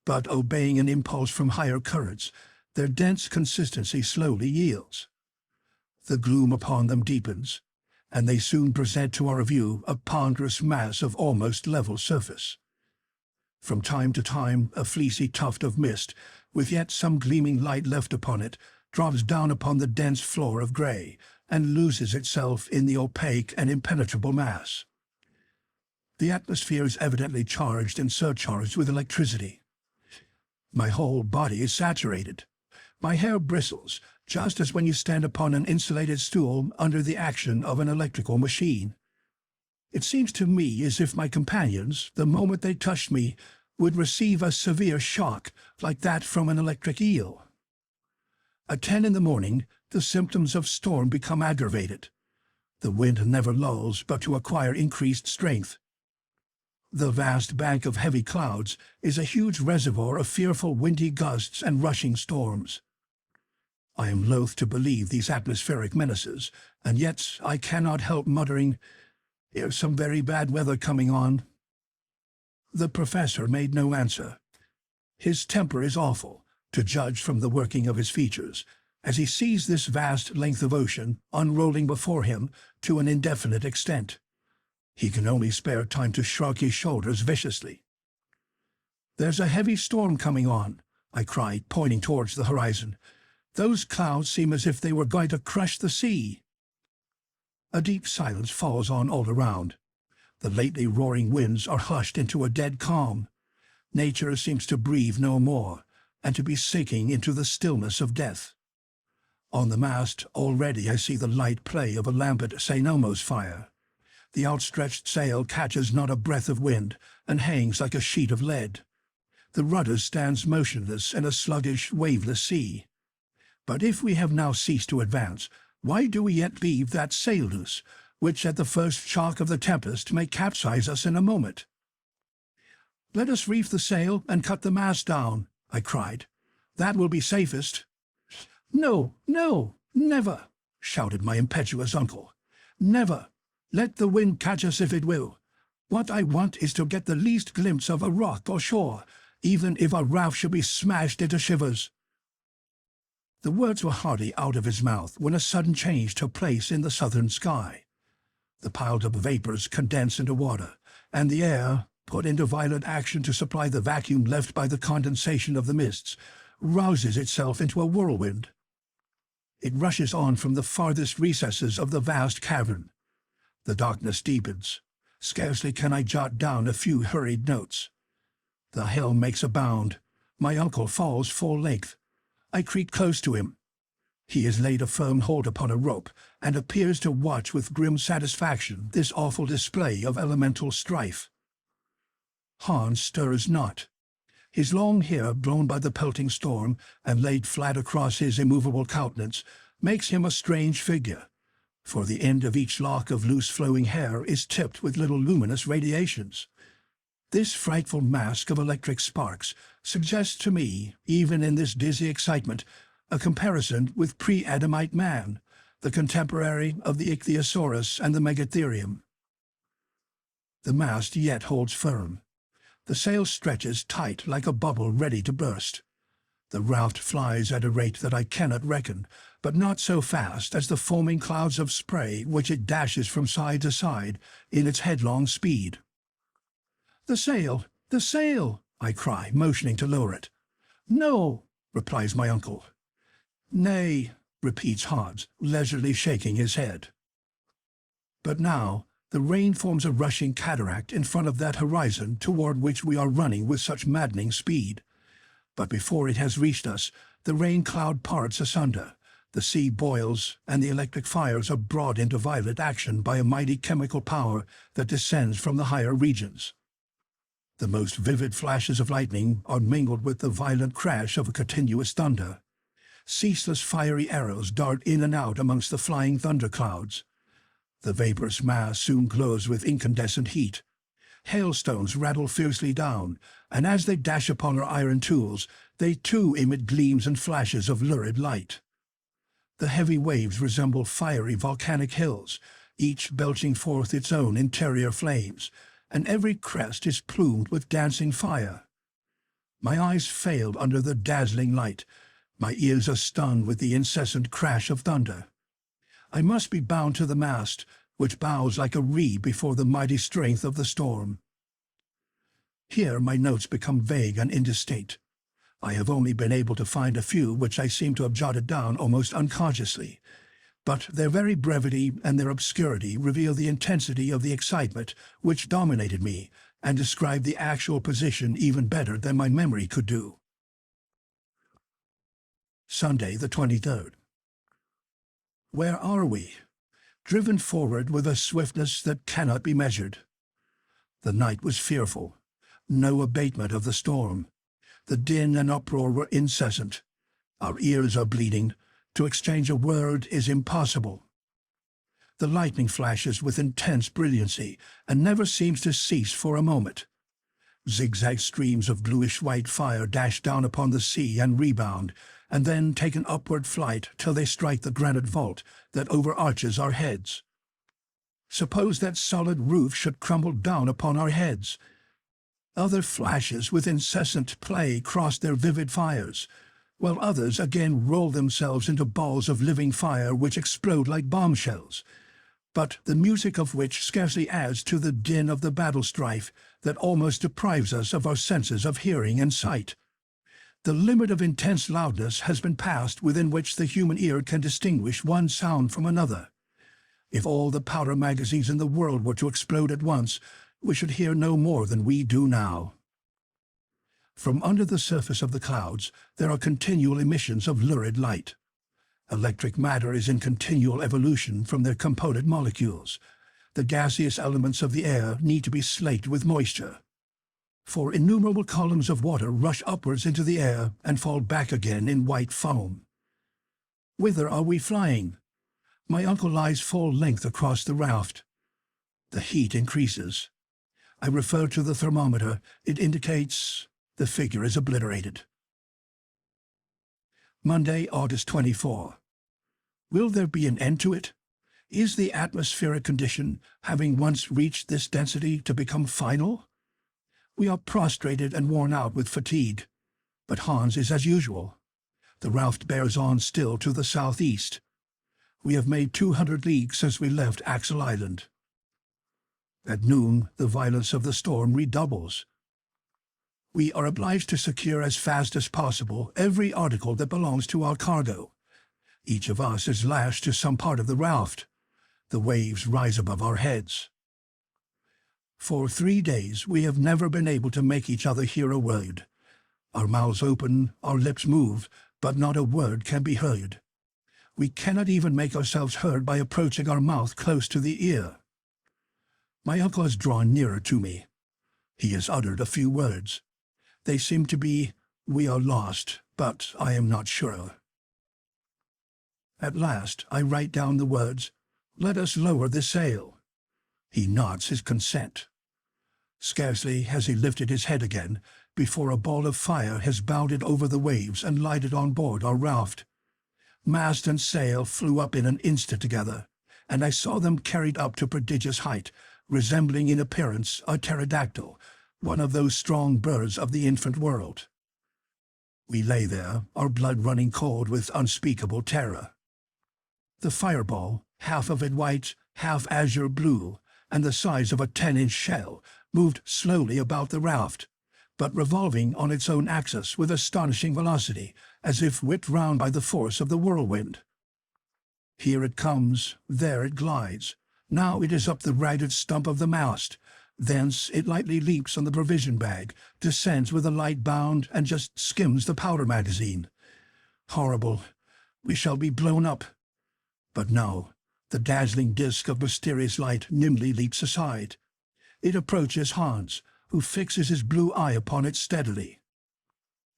Speaker 1: But obeying an impulse from higher currents, their dense consistency slowly yields. The gloom upon them deepens, and they soon present to our view a ponderous mass of almost level surface. From time to time a fleecy tuft of mist, with yet some gleaming light left upon it, drops down upon the dense floor of grey, and loses itself in the opaque and impenetrable mass. The atmosphere is evidently charged and surcharged with electricity. My whole body is saturated. My hair bristles, just as when you stand upon an insulated stool under the action of an electrical machine. It seems to me as if my companions, the moment they touched me, would receive a severe shock like that from an electric eel. At 10 in the morning, the symptoms of storm become aggravated. The wind never lulls but to acquire increased strength. The vast bank of heavy clouds is a huge reservoir of fearful windy gusts and rushing storms. I am loath to believe these atmospheric menaces, and yet I cannot help muttering, "Here's some very bad weather coming on." The professor made no answer. His temper is awful, to judge from the working of his features, as he sees this vast length of ocean unrolling before him to an indefinite extent. He can only spare time to shrug his shoulders viciously. "There's a heavy storm coming on," I cried, pointing towards the horizon. "Those clouds seem as if they were going to crush the sea." A deep silence falls on all around. The lately roaring winds are hushed into a dead calm. Nature seems to breathe no more, and to be sinking into the stillness of death. On the mast already I see the light play of a lamp at Sanomo's fire. The outstretched sail catches not a breath of wind, and hangs like a sheet of lead. The rudder stands motionless in a sluggish, waveless sea. But if we have now ceased to advance, why do we yet leave that sail loose, which at the first shock of the tempest may capsize us in a moment? "Let us reef the sail and cut the mast down," I cried. "That will be safest." "No, no, never," shouted my impetuous uncle. "Never. Let the wind catch us if it will. What I want is to get the least glimpse of a rock or shore, even if our raft should be smashed into shivers." The words were hardly out of his mouth when a sudden change took place in the southern sky. The piled-up vapors condense into water, and the air, put into violent action to supply the vacuum left by the condensation of the mists, rouses itself into a whirlwind. It rushes on from the farthest recesses of the vast cavern. The darkness deepens. Scarcely can I jot down a few hurried notes. The helm makes a bound. My uncle falls full length. I creep close to him. He has laid a firm hold upon a rope, and appears to watch with grim satisfaction this awful display of elemental strife. Hans stirs not. His long hair, blown by the pelting storm and laid flat across his immovable countenance, makes him a strange figure, for the end of each lock of loose flowing hair is tipped with little luminous radiations. This frightful mask of electric sparks suggests to me, even in this dizzy excitement, a comparison with pre-Adamite man, the contemporary of the ichthyosaurus and the megatherium. The mast yet holds firm. The sail stretches tight like a bubble ready to burst. The raft flies at a rate that I cannot reckon, but not so fast as the foaming clouds of spray which it dashes from side to side in its headlong speed. "The sail! The sail!" I cry, motioning to lower it. "No," replies my uncle. "Nay," repeats Hans, leisurely shaking his head. But now the rain forms a rushing cataract in front of that horizon toward which we are running with such maddening speed. But before it has reached us, the rain cloud parts asunder, the sea boils, and the electric fires are brought into violent action by a mighty chemical power that descends from the higher regions. The most vivid flashes of lightning are mingled with the violent crash of a continuous thunder. Ceaseless fiery arrows dart in and out amongst the flying thunderclouds. The vaporous mass soon glows with incandescent heat. Hailstones rattle fiercely down, and as they dash upon our iron tools, they too emit gleams and flashes of lurid light. The heavy waves resemble fiery volcanic hills, each belching forth its own interior flames, and every crest is plumed with dancing fire. My eyes fail under the dazzling light. My ears are stunned with the incessant crash of thunder. I must be bound to the mast, which bows like a reed before the mighty strength of the storm. Here my notes become vague and indistinct. I have only been able to find a few which I seem to have jotted down almost unconsciously, but their very brevity and their obscurity reveal the intensity of the excitement which dominated me and describe the actual position even better than my memory could do. Sunday, the 23rd. Where are we? Driven forward with a swiftness that cannot be measured. The night was fearful. No abatement of the storm. The din and uproar were incessant. Our ears are bleeding. To exchange a word is impossible. The lightning flashes with intense brilliancy and never seems to cease for a moment. Zigzag streams of bluish-white fire dash down upon the sea and rebound, and then take an upward flight till they strike the granite vault that overarches our heads. Suppose that solid roof should crumble down upon our heads. Other flashes with incessant play cross their vivid fires. while others again roll themselves into balls of living fire which explode like bombshells, but the music of which scarcely adds to the din of the battle strife that almost deprives us of our senses of hearing and sight. The limit of intense loudness has been passed within which the human ear can distinguish one sound from another. If all the powder magazines in the world were to explode at once, we should hear no more than we do now. From under the surface of the clouds, there are continual emissions of lurid light. Electric matter is in continual evolution from their component molecules. The gaseous elements of the air need to be slaked with moisture. For innumerable columns of water rush upwards into the air and fall back again in white foam. Whither are we flying? My uncle lies full length across the raft. The heat increases. I refer to the thermometer. It indicates the figure is obliterated. Monday, August 24. Will there be an end to it? Is the atmospheric condition, having once reached this density, to become final? We are prostrated and worn out with fatigue, but Hans is as usual. The raft bears on still to the southeast. We have made 200 leagues since we left Axel Island. At noon, the violence of the storm redoubles. We are obliged to secure as fast as possible every article that belongs to our cargo. Each of us is lashed to some part of the raft. The waves rise above our heads. For 3 days we have never been able to make each other hear a word. Our mouths open, our lips move, but not a word can be heard. We cannot even make ourselves heard by approaching our mouth close to the ear. My uncle has drawn nearer to me. He has uttered a few words. They seem to be, "We are lost, but I am not sure." At last I write down the words, "Let us lower the sail." He nods his consent. Scarcely has he lifted his head again before a ball of fire has bounded over the waves and lighted on board our raft. Mast and sail flew up in an instant together, and I saw them carried up to prodigious height, resembling in appearance a pterodactyl, one of those strong birds of the infant world. We lay there, our blood running cold with unspeakable terror. The fireball, half of it white, half azure blue, and the size of a 10-inch shell, moved slowly about the raft, but revolving on its own axis with astonishing velocity, as if whipped round by the force of the whirlwind. Here it comes, there it glides. Now it is up the ragged stump of the mast. Thence it lightly leaps on the provision bag, descends with a light bound, and just skims the powder magazine. Horrible! We shall be blown up. But no, the dazzling disk of mysterious light nimbly leaps aside. It approaches Hans, who fixes his blue eye upon it steadily.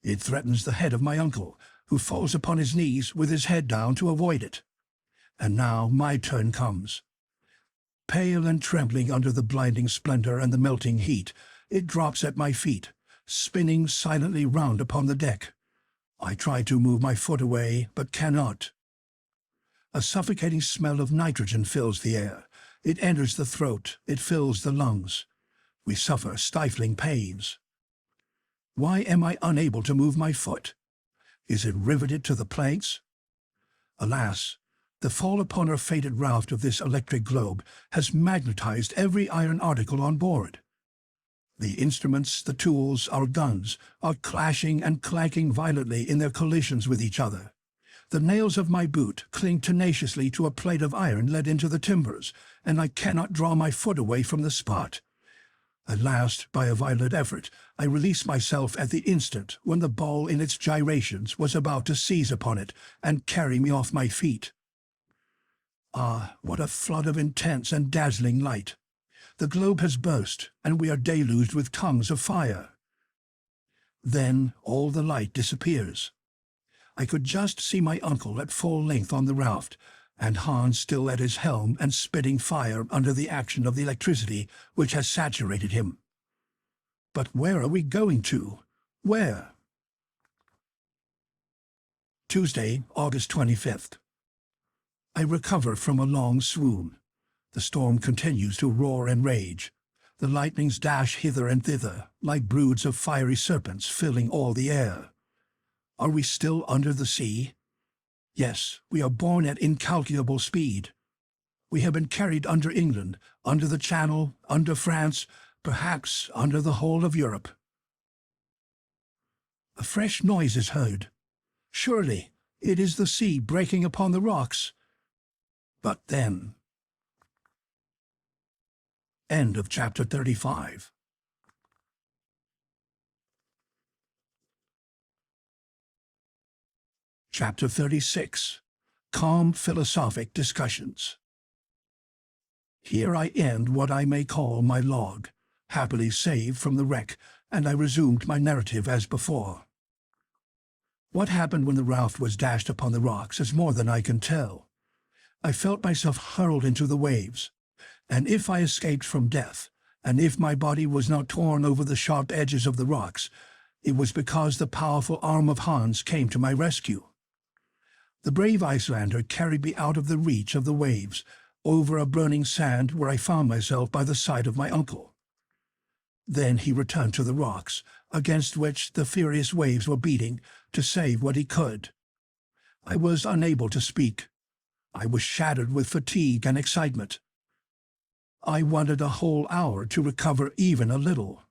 Speaker 1: It threatens the head of my uncle, who falls upon his knees with his head down to avoid it. And now my turn comes. Pale and trembling under the blinding splendor and the melting heat, it drops at my feet, spinning silently round upon the deck. I try to move my foot away, but cannot. A suffocating smell of nitrogen fills the air. It enters the throat, it fills the lungs. We suffer stifling pains. Why am I unable to move my foot? Is it riveted to the planks? Alas, the fall upon our fated raft of this electric globe has magnetized every iron article on board. The instruments, the tools, our guns, are clashing and clanking violently in their collisions with each other. The nails of my boot cling tenaciously to a plate of iron let into the timbers, and I cannot draw my foot away from the spot. At last, by a violent effort, I release myself at the instant when the ball in its gyrations was about to seize upon it and carry me off my feet. Ah, what a flood of intense and dazzling light! The globe has burst, and we are deluged with tongues of fire. Then all the light disappears. I could just see my uncle at full length on the raft, and Hans still at his helm and spitting fire under the action of the electricity which has saturated him. But where are we going to? Where? Tuesday, August 25th. I recover from a long swoon. The storm continues to roar and rage. The lightnings dash hither and thither, like broods of fiery serpents filling all the air. Are we still under the sea? Yes, we are borne at incalculable speed. We have been carried under England, under the Channel, under France, perhaps under the whole of Europe. A fresh noise is heard. Surely it is the sea breaking upon the rocks. But then... End of chapter 35. Chapter 36. Calm philosophic discussions. Here I end what I may call my log, happily saved from the wreck, and I resumed my narrative as before. What happened when the raft was dashed upon the rocks is more than I can tell. I felt myself hurled into the waves, and if I escaped from death, and if my body was not torn over the sharp edges of the rocks, it was because the powerful arm of Hans came to my rescue. The brave Icelander carried me out of the reach of the waves, over a burning sand where I found myself by the side of my uncle. Then he returned to the rocks, against which the furious waves were beating, to save what he could. I was unable to speak. I was shattered with fatigue and excitement. I wanted a whole hour to recover even a little.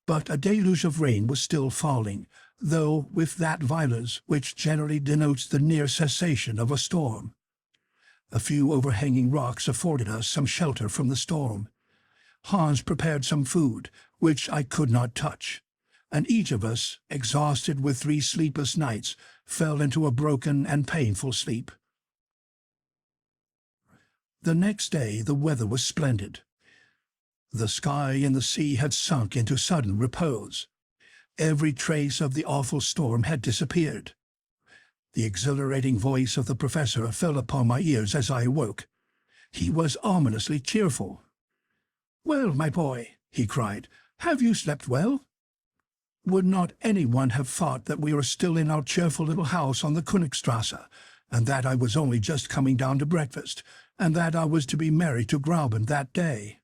Speaker 1: But a deluge of rain was still falling, though with that violence which generally denotes the near cessation of a storm. A few overhanging rocks afforded us some shelter from the storm. Hans prepared some food, which I could not touch, and each of us, exhausted with 3 sleepless nights, fell into a broken and painful sleep. The next day the weather was splendid. The sky and the sea had sunk into sudden repose. Every trace of the awful storm had disappeared. The exhilarating voice of the professor fell upon my ears as I awoke. He was ominously cheerful. "Well, my boy," he cried, "have you slept well? Would not anyone have thought that we were still in our cheerful little house on the Königstrasse, and that I was only just coming down to breakfast, and that I was to be married to Grauben that day?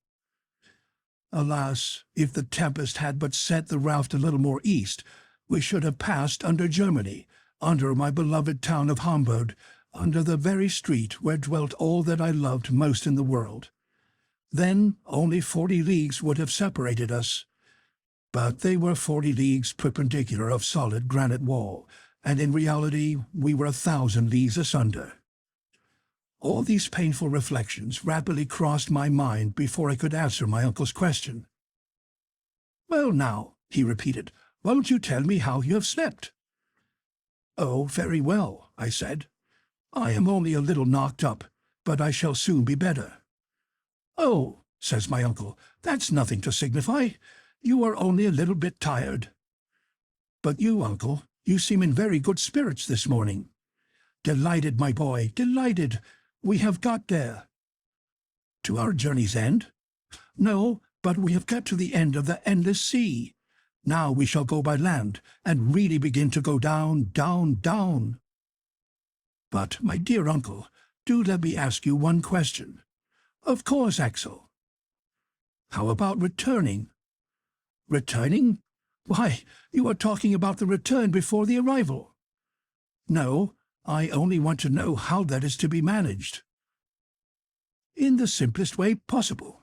Speaker 1: Alas, if the tempest had but sent the raft a little more east, we should have passed under Germany, under my beloved town of Hamburg, under the very street where dwelt all that I loved most in the world. Then only 40 leagues would have separated us. But they were 40 leagues perpendicular of solid granite wall, and in reality we were 1,000 leagues asunder. All these painful reflections rapidly crossed my mind before I could answer my uncle's question. "Well now," he repeated, "won't you tell me how you have slept?" "Oh, very well," I said. "I am only a little knocked up, but I shall soon be better." "Oh," says my uncle, "that's nothing to signify. You are only a little bit tired." "But you, uncle, you seem in very good spirits this morning." "Delighted, my boy, delighted. We have got there." "To our journey's end?" "No, but we have got to the end of the endless sea. Now we shall go by land, and really begin to go down, down, down." "But, my dear uncle, do let me ask you one question." "Of course, Axel." "How about returning?" "Returning? Why, you are talking about the return before the arrival." "No, I only want to know how that is to be managed." "In the simplest way possible.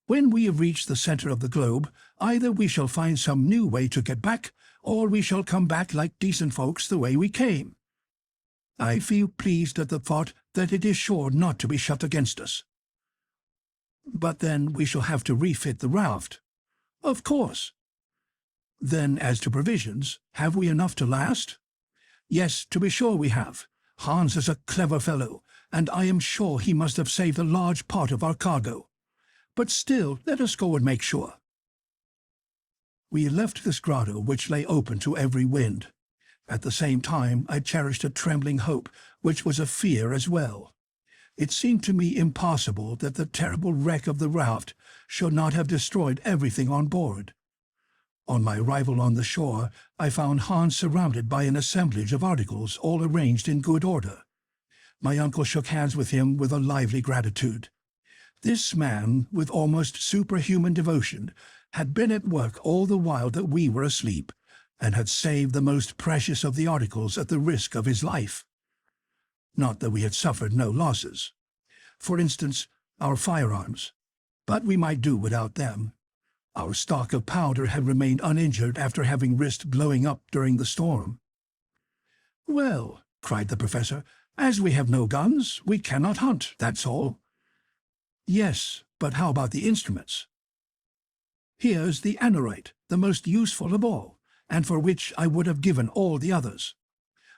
Speaker 1: When we have reached the center of the globe, either we shall find some new way to get back, or we shall come back like decent folks the way we came. I feel pleased at the thought that it is sure not to be shut against us." "But then we shall have to refit the raft." "Of course." "Then as to provisions, have we enough to last?" "Yes, to be sure we have. Hans is a clever fellow, and I am sure he must have saved a large part of our cargo. But still, let us go and make sure." We left this grotto, which lay open to every wind. At the same time I cherished a trembling hope, which was a fear as well. It seemed to me impossible that the terrible wreck of the raft should not have destroyed everything on board. On my arrival on the shore, I found Hans surrounded by an assemblage of articles all arranged in good order. My uncle shook hands with him with a lively gratitude. This man, with almost superhuman devotion, had been at work all the while that we were asleep, and had saved the most precious of the articles at the risk of his life. Not that we had suffered no losses. For instance, our firearms. But we might do without them. Our stock of powder had remained uninjured after having risked blowing up during the storm. "Well," cried the professor, "as we have no guns, we cannot hunt, that's all." "Yes, but how about the instruments?" "Here's the anorite, the most useful of all, and for which I would have given all the others.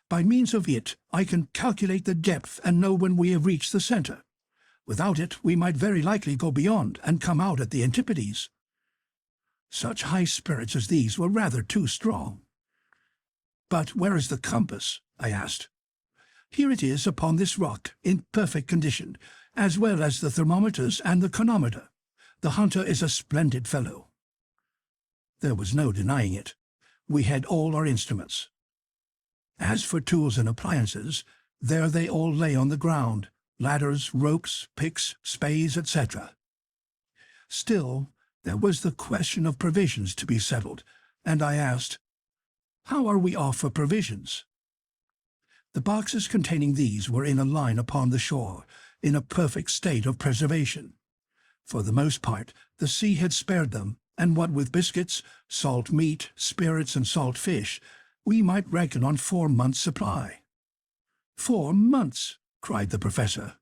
Speaker 1: By means of it I can calculate the depth and know when we have reached the center. Without it we might very likely go beyond and come out at the antipodes." Such high spirits as these were rather too strong. "But where is the compass?" I asked. "Here it is upon this rock, in perfect condition, as well as the thermometers and the chronometer. The hunter is a splendid fellow." There was no denying it. We had all our instruments. As for tools and appliances, there they all lay on the ground, ladders, ropes, picks, spades, etc. Still, there was the question of provisions to be settled, and I asked, "How are we off for provisions?" The boxes containing these were in a line upon the shore, in a perfect state of preservation. For the most part, the sea had spared them, and what with biscuits, salt meat, spirits, and salt fish, we might reckon on 4 months' supply. 4 months! Cried the professor.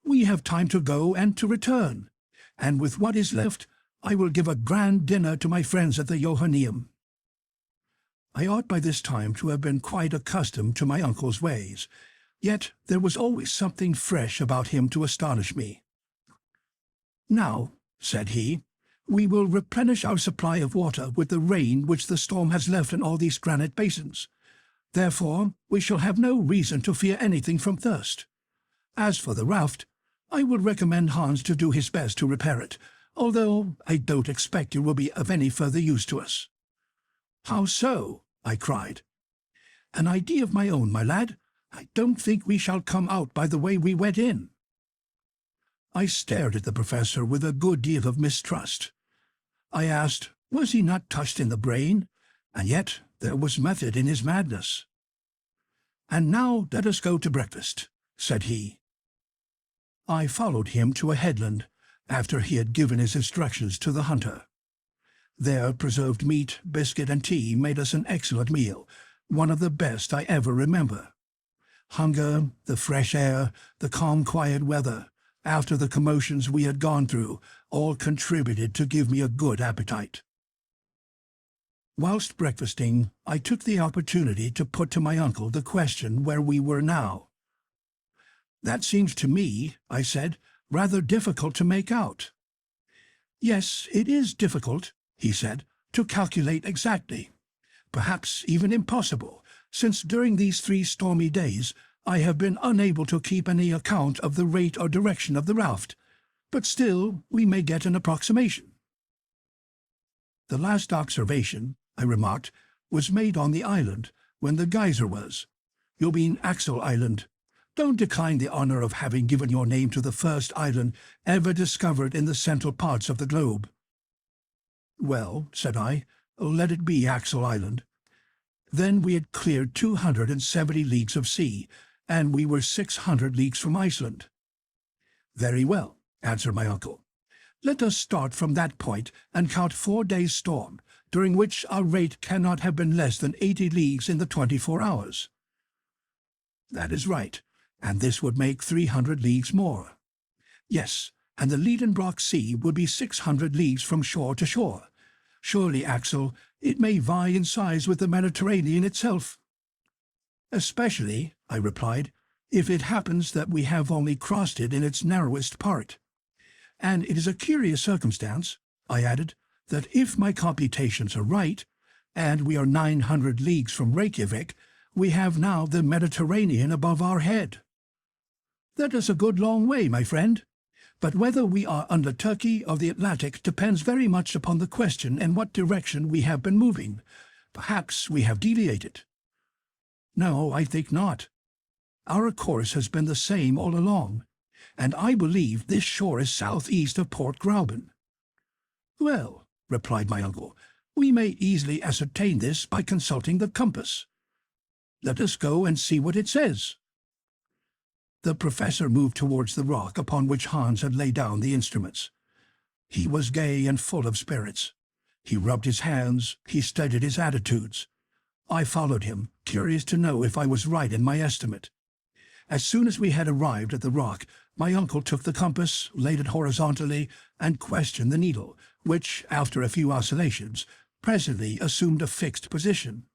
Speaker 1: "We have time to go and to return, and with what is left, I will give a grand dinner to my friends at the Johanneum." I ought by this time to have been quite accustomed to my uncle's ways, yet there was always something fresh about him to astonish me. "Now," said he, "we will replenish our supply of water with the rain which the storm has left in all these granite basins. Therefore we shall have no reason to fear anything from thirst. As for the raft, I will recommend Hans to do his best to repair it, although I don't expect it will be of any further use to us." "How so?" I cried. "An idea of my own, my lad. I don't think we shall come out by the way we went in." I stared at the professor with a good deal of mistrust. I asked, was he not touched in the brain? And yet there was method in his madness. "And now let us go to breakfast," said he. I followed him to a headland, after he had given his instructions to the hunter. There preserved meat, biscuit, and tea made us an excellent meal, one of the best I ever remember. Hunger, the fresh air, the calm, quiet weather, after the commotions we had gone through, all contributed to give me a good appetite. Whilst breakfasting, I took the opportunity to put to my uncle the question where we were now. "That seems to me," I said, "rather difficult to make out." "Yes, it is difficult," he said, "to calculate exactly. Perhaps even impossible, since during these 3 stormy days I have been unable to keep any account of the rate or direction of the raft, but still we may get an approximation." "The last observation," I remarked, "was made on the island, when the geyser was. You mean Axel Island. Don't decline the honor of having given your name to the first island ever discovered in the central parts of the globe." "Well," said I, "let it be Axel Island." Then we had cleared 270 leagues of sea, and we were 600 leagues from Iceland. "Very well," answered my uncle. "Let us start from that point and count 4 days' storm, during which our rate cannot have been less than 80 leagues in the 24 hours. "That is right, and this would make 300 leagues more. "Yes, and the Lidenbrock Sea would be 600 leagues from shore to shore. Surely, Axel, it may vie in size with the Mediterranean itself." "Especially," I replied, "if it happens that we have only crossed it in its narrowest part. And it is a curious circumstance," I added, "that if my computations are right, and we are 900 leagues from Reykjavik, we have now the Mediterranean above our head." "That is a good long way, my friend. But whether we are under Turkey or the Atlantic depends very much upon the question in what direction we have been moving. Perhaps we have deviated." "No, I think not. Our course has been the same all along, and I believe this shore is southeast of Port Gräuben." "Well," replied my uncle, We may easily ascertain this by consulting the compass. Let us go and see what it says." The professor moved towards the rock upon which Hans had laid down the instruments. He was gay and full of spirits. He rubbed his hands, he studied his attitudes. I followed him, curious to know if I was right in my estimate. As soon as we had arrived at the rock, my uncle took the compass, laid it horizontally, and questioned the needle, which, after a few oscillations, presently assumed a fixed position.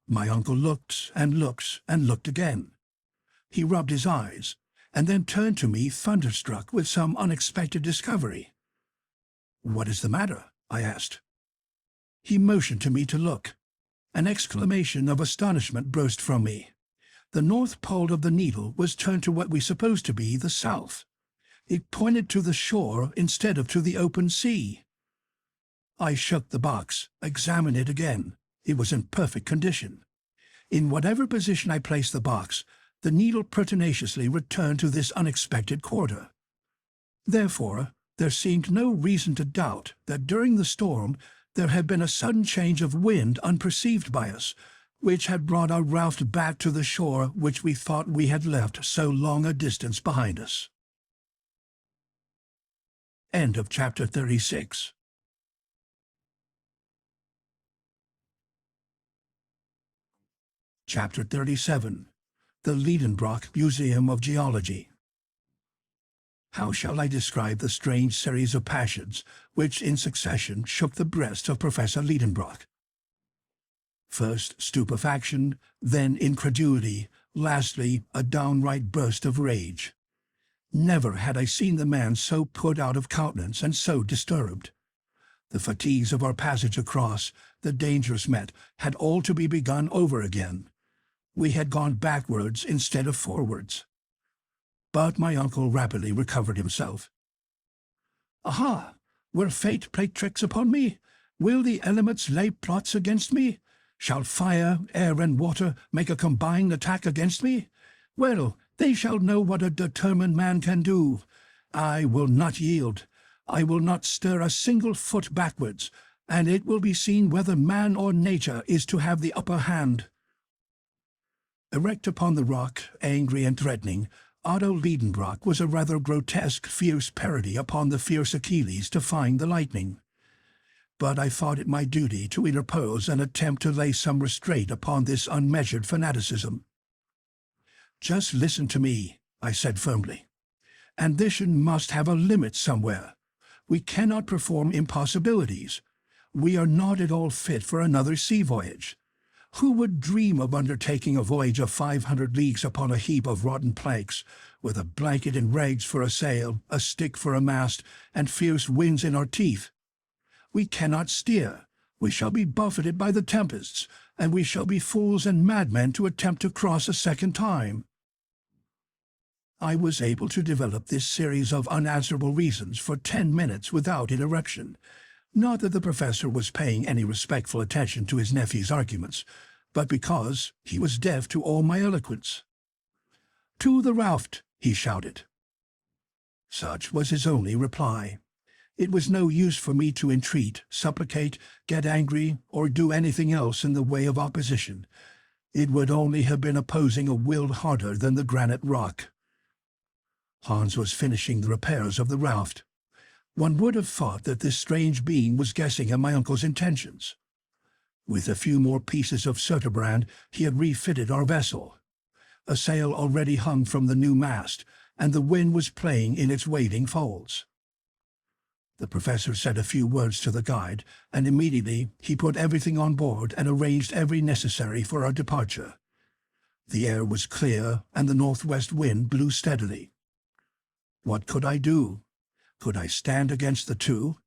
Speaker 1: My uncle looked and looked and looked again. He rubbed his eyes, and then turned to me thunderstruck with some unexpected discovery. "What is the matter?" I asked. He motioned to me to look. An exclamation of astonishment burst from me. The north pole of the needle was turned to what we supposed to be the south. It pointed to the shore instead of to the open sea. I shook the box, examined it again. It was in perfect condition. In whatever position I placed the box, the needle pertinaciously returned to this unexpected quarter. Therefore, there seemed no reason to doubt that during the storm there had been a sudden change of wind unperceived by us, which had brought our raft back to the shore which we thought we had left so long a distance behind us. End of chapter 36. Chapter 37. The Lidenbrock Museum of Geology. How shall I describe the strange series of passions which in succession shook the breast of Professor Lidenbrock? First stupefaction, then incredulity, lastly a downright burst of rage. Never had I seen the man so put out of countenance and so disturbed. The fatigues of our passage across, the dangers met, had all to be begun over again. We had gone backwards instead of forwards. But my uncle rapidly recovered himself. "Aha! Will fate play tricks upon me? Will the elements lay plots against me? Shall fire, air, and water make a combined attack against me? Well, they shall know what a determined man can do. I will not yield. I will not stir a single foot backwards, and it will be seen whether man or nature is to have the upper hand." Erect upon the rock, angry and threatening, Otto Lidenbrock was a rather grotesque, fierce parody upon the fierce Achilles defying the lightning. But I thought it my duty to interpose and attempt to lay some restraint upon this unmeasured fanaticism. "Just listen to me," I said firmly. "Ambition must have a limit somewhere. We cannot perform impossibilities. We are not at all fit for another sea voyage. Who would dream of undertaking a voyage of 500 leagues upon a heap of rotten planks, with a blanket and rags for a sail, a stick for a mast, and fierce winds in our teeth? We cannot steer. We shall be buffeted by the tempests, and we shall be fools and madmen to attempt to cross a second time." I was able to develop this series of unanswerable reasons for 10 minutes without interruption. Not that the professor was paying any respectful attention to his nephew's arguments, but because he was deaf to all my eloquence. "To the raft!" he shouted. Such was his only reply. It was no use for me to entreat, supplicate, get angry, or do anything else in the way of opposition. It would only have been opposing a will harder than the granite rock. Hans was finishing the repairs of the raft. One would have thought that this strange being was guessing at my uncle's intentions. With a few more pieces of surturbrand, he had refitted our vessel. A sail already hung from the new mast, and the wind was playing in its waving folds. The professor said a few words to the guide, and immediately he put everything on board and arranged every necessary for our departure. The air was clear, and the northwest wind blew steadily. What could I do? Could I stand against the two?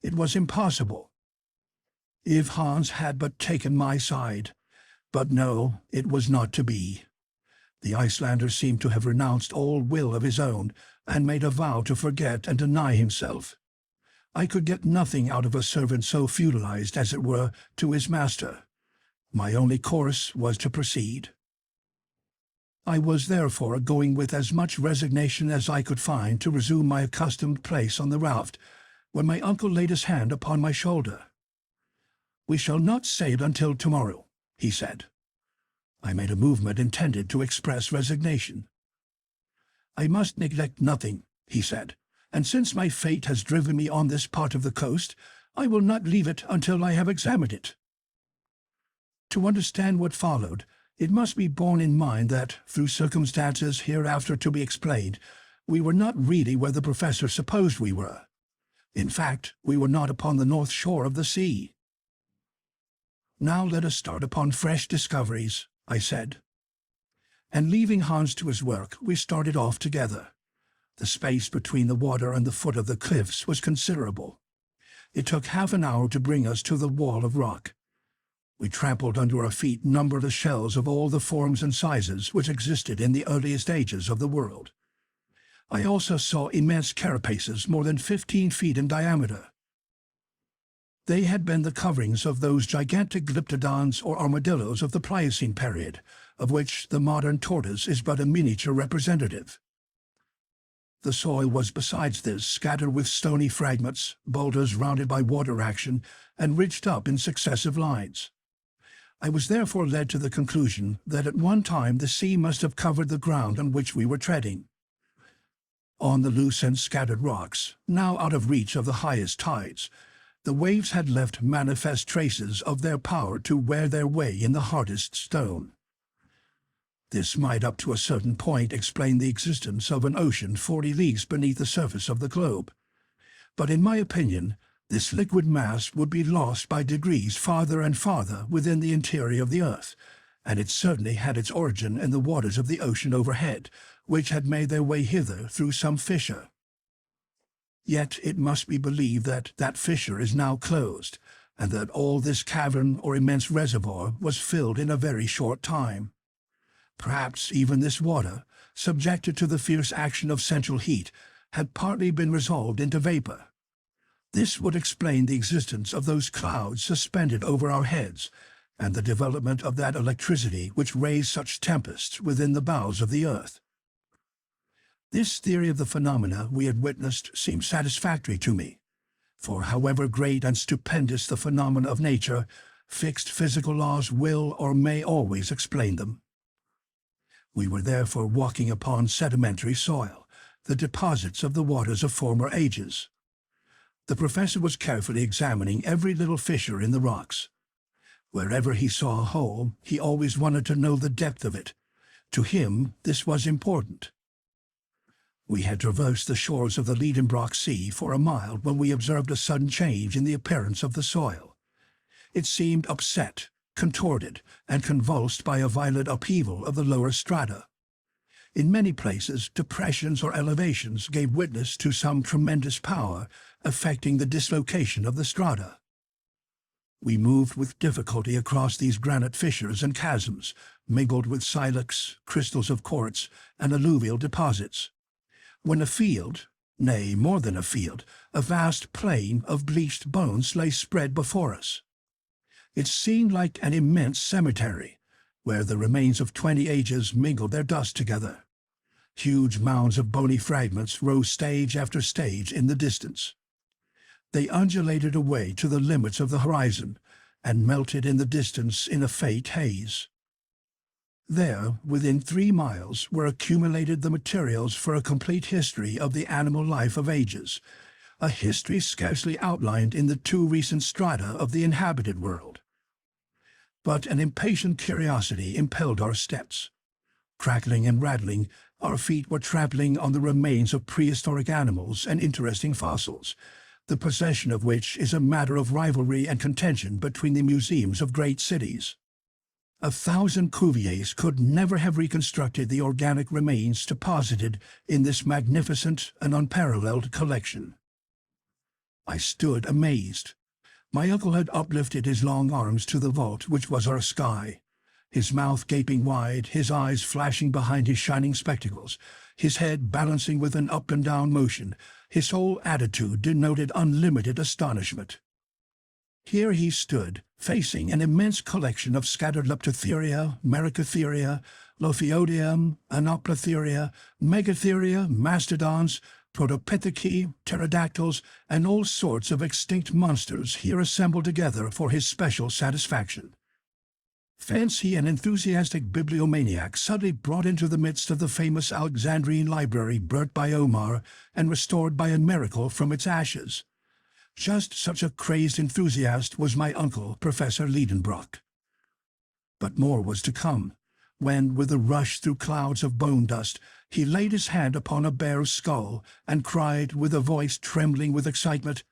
Speaker 1: It was impossible. If Hans had but taken my side. But no, it was not to be. The Icelander seemed to have renounced all will of his own, and made a vow to forget and deny himself. I could get nothing out of a servant so feudalized, as it were, to his master. My only course was to proceed. I was therefore going with as much resignation as I could find to resume my accustomed place on the raft, when my uncle laid his hand upon my shoulder. "We shall not sail until tomorrow," he said. I made a movement intended to express resignation. "I must neglect nothing," he said, "and since my fate has driven me on this part of the coast, I will not leave it until I have examined it." To understand what followed, it must be borne in mind that, through circumstances hereafter to be explained, we were not really where the professor supposed we were. In fact, we were not upon the north shore of the sea. "Now let us start upon fresh discoveries," I said. And leaving Hans to his work, we started off together. The space between the water and the foot of the cliffs was considerable. It took half an hour to bring us to the wall of rock. We trampled under our feet numberless shells of all the forms and sizes which existed in the earliest ages of the world. I also saw immense carapaces more than 15 feet in diameter. They had been the coverings of those gigantic glyptodons or armadillos of the Pliocene period, of which the modern tortoise is but a miniature representative. The soil was besides this scattered with stony fragments, boulders rounded by water action, and ridged up in successive lines. I was therefore led to the conclusion that at one time the sea must have covered the ground on which we were treading. On the loose and scattered rocks, now out of reach of the highest tides, the waves had left manifest traces of their power to wear their way in the hardest stone. This might up to a certain point explain the existence of an ocean 40 leagues beneath the surface of the globe. But in my opinion, this liquid mass would be lost by degrees farther and farther within the interior of the earth, and it certainly had its origin in the waters of the ocean overhead, which had made their way hither through some fissure. Yet it must be believed that that fissure is now closed, and that all this cavern or immense reservoir was filled in a very short time. Perhaps even this water, subjected to the fierce action of central heat, had partly been resolved into vapor. This would explain the existence of those clouds suspended over our heads, and the development of that electricity which raised such tempests within the bowels of the earth. This theory of the phenomena we had witnessed seemed satisfactory to me, for however great and stupendous the phenomena of nature, fixed physical laws will or may always explain them. We were therefore walking upon sedimentary soil, the deposits of the waters of former ages. The professor was carefully examining every little fissure in the rocks. Wherever he saw a hole, he always wanted to know the depth of it. To him, this was important. We had traversed the shores of the Lidenbrock Sea for a mile when we observed a sudden change in the appearance of the soil. It seemed upset, contorted, and convulsed by a violent upheaval of the lower strata. In many places, depressions or elevations gave witness to some tremendous power affecting the dislocation of the strata. We moved with difficulty across these granite fissures and chasms, mingled with silex, crystals of quartz, and alluvial deposits. When a field, nay, more than a field, a vast plain of bleached bones lay spread before us. It seemed like an immense cemetery, where the remains of 20 ages mingled their dust together. Huge mounds of bony fragments rose stage after stage in the distance. They undulated away to the limits of the horizon, and melted in the distance in a faint haze. There, within 3 miles, were accumulated the materials for a complete history of the animal life of ages, a history scarcely outlined in the 2 recent strata of the inhabited world. But an impatient curiosity impelled our steps. Crackling and rattling, our feet were trampling on the remains of prehistoric animals and interesting fossils, the possession of which is a matter of rivalry and contention between the museums of great cities. 1,000 Cuviers could never have reconstructed the organic remains deposited in this magnificent and unparalleled collection. I stood amazed. My uncle had uplifted his long arms to the vault which was our sky, his mouth gaping wide, his eyes flashing behind his shining spectacles, his head balancing with an up and down motion. His whole attitude denoted unlimited astonishment. Here he stood, facing an immense collection of scattered Leptotheria, Merycotheria, Lophiodium, Anoplotheria, Megatheria, mastodons, Protopitheci, pterodactyls, and all sorts of extinct monsters here assembled together for his special satisfaction. Fancy and enthusiastic bibliomaniac suddenly brought into the midst of the famous Alexandrian library burnt by Omar and restored by a miracle from its ashes. Just such a crazed enthusiast was my uncle, Professor Lidenbrock. But more was to come, when, with a rush through clouds of bone dust, he laid his hand upon a bear's skull and cried with a voice trembling with excitement,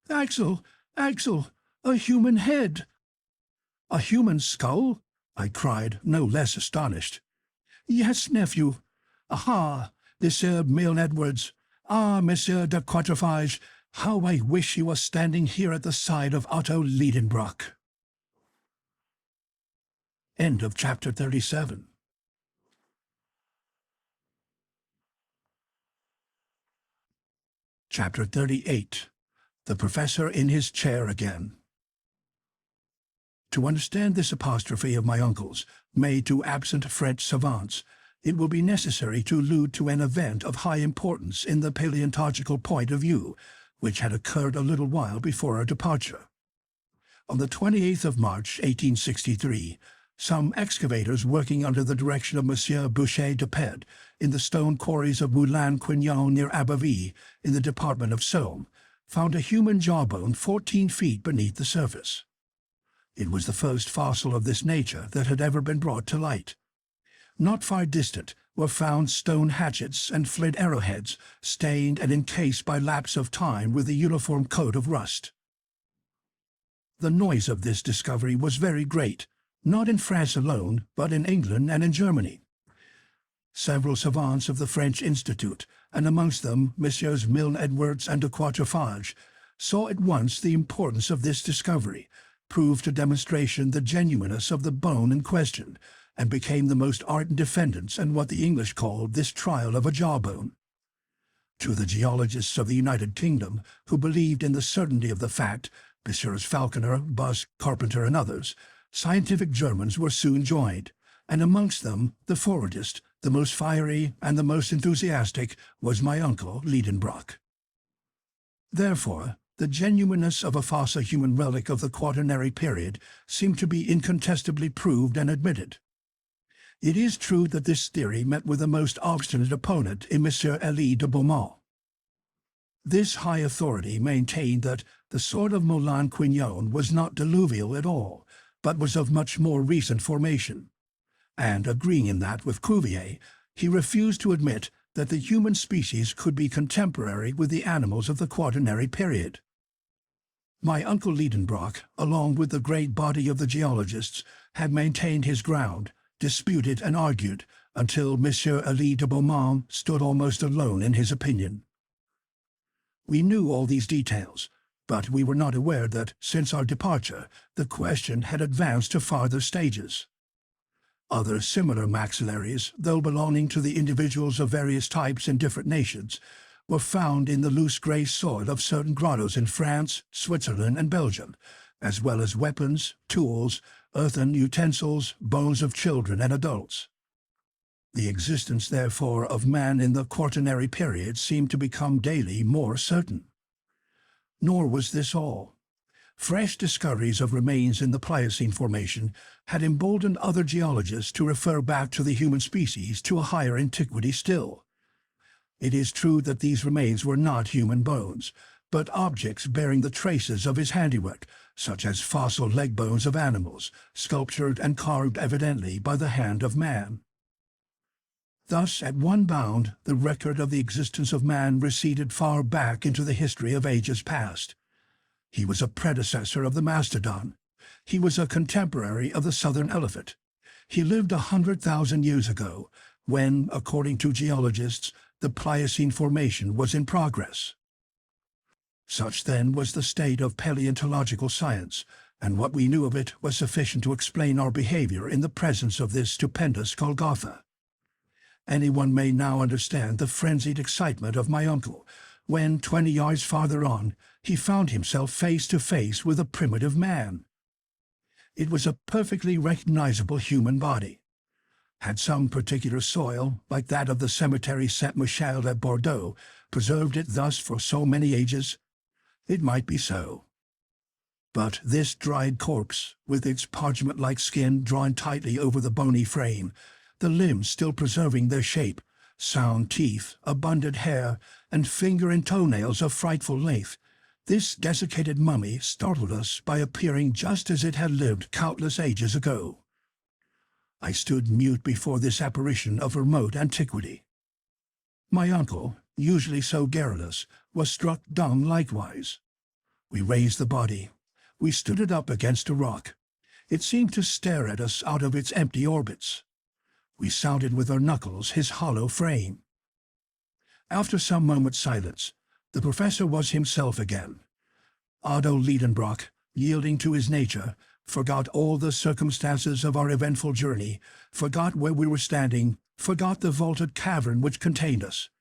Speaker 1: "Axel, Axel, a human head!" "A human skull?" I cried, no less astonished. "Yes, nephew. Aha, Monsieur Milne Edwards. Ah, Monsieur de Quatrefages, how I wish he was standing here at the side of Otto Lidenbrock." End of chapter 37. Chapter 38. The Professor in his Chair Again. To understand this apostrophe of my uncle's, made to absent French savants, it will be necessary to allude to an event of high importance in the paleontological point of view, which had occurred a little while before our departure. On the 28th of March, 1863, some excavators working under the direction of Monsieur Boucher de Ped in the stone quarries of Moulin-Quignon near Abbeville in the department of Somme found a human jawbone 14 feet beneath the surface. It was the first fossil of this nature that had ever been brought to light. Not far distant were found stone hatchets and flint arrowheads, stained and encased by lapse of time with a uniform coat of rust. The noise of this discovery was very great, not in France alone, but in England and in Germany. Several savants of the French Institute, and amongst them Messieurs Milne Edwards and de Quatrefages, saw at once the importance of this discovery, proved to demonstration the genuineness of the bone in question, and became the most ardent defendants in what the English called this trial of a jawbone. To the geologists of the United Kingdom, who believed in the certainty of the fact, Messrs. Falconer, Busk, Carpenter, and others, scientific Germans were soon joined, and amongst them the forwardest, the most fiery, and the most enthusiastic was my uncle Lidenbrock. Therefore, the genuineness of a fossil human relic of the Quaternary period seemed to be incontestably proved and admitted. It is true that this theory met with a most obstinate opponent in Monsieur Elie de Beaumont. This high authority maintained that the sword of Moulin-Quignon was not diluvial at all, but was of much more recent formation, and agreeing in that with Cuvier, he refused to admit that the human species could be contemporary with the animals of the Quaternary period. My uncle Lidenbrock, along with the great body of the geologists, had maintained his ground, disputed and argued, until Monsieur Elie de Beaumont stood almost alone in his opinion. We knew all these details, but we were not aware that, since our departure, the question had advanced to farther stages. Other similar maxillaries, though belonging to the individuals of various types in different nations, were found in the loose grey soil of certain grottos in France, Switzerland, and Belgium, as well as weapons, tools, earthen utensils, bones of children and adults. The existence, therefore, of man in the Quaternary period seemed to become daily more certain. Nor was this all. Fresh discoveries of remains in the Pliocene formation had emboldened other geologists to refer back to the human species to a higher antiquity still. It is true that these remains were not human bones, but objects bearing the traces of his handiwork, such as fossil leg bones of animals, sculptured and carved evidently by the hand of man. Thus, at one bound, the record of the existence of man receded far back into the history of ages past. He was a predecessor of the mastodon. He was a contemporary of the southern elephant. He lived 100,000 years ago, when, according to geologists, the Pliocene formation was in progress. Such then was the state of paleontological science, and what we knew of it was sufficient to explain our behavior in the presence of this stupendous Golgotha. Anyone may now understand the frenzied excitement of my uncle, when, 20 yards farther on, he found himself face to face with a primitive man. It was a perfectly recognizable human body. Had some particular soil, like that of the cemetery Saint-Michel at Bordeaux, preserved it thus for so many ages? It might be so. But this dried corpse, with its parchment-like skin drawn tightly over the bony frame, the limbs still preserving their shape, sound teeth, abundant hair, and finger and toenails of frightful length, this desiccated mummy startled us by appearing just as it had lived countless ages ago. I stood mute before this apparition of remote antiquity. My uncle, usually so garrulous, was struck dumb likewise. We raised the body. We stood it up against a rock. It seemed to stare at us out of its empty orbits. We sounded with our knuckles his hollow frame. After some moments' silence, the professor was himself again. Otto Lidenbrock, yielding to his nature, forgot all the circumstances of our eventful journey, forgot where we were standing, forgot the vaulted cavern which contained us.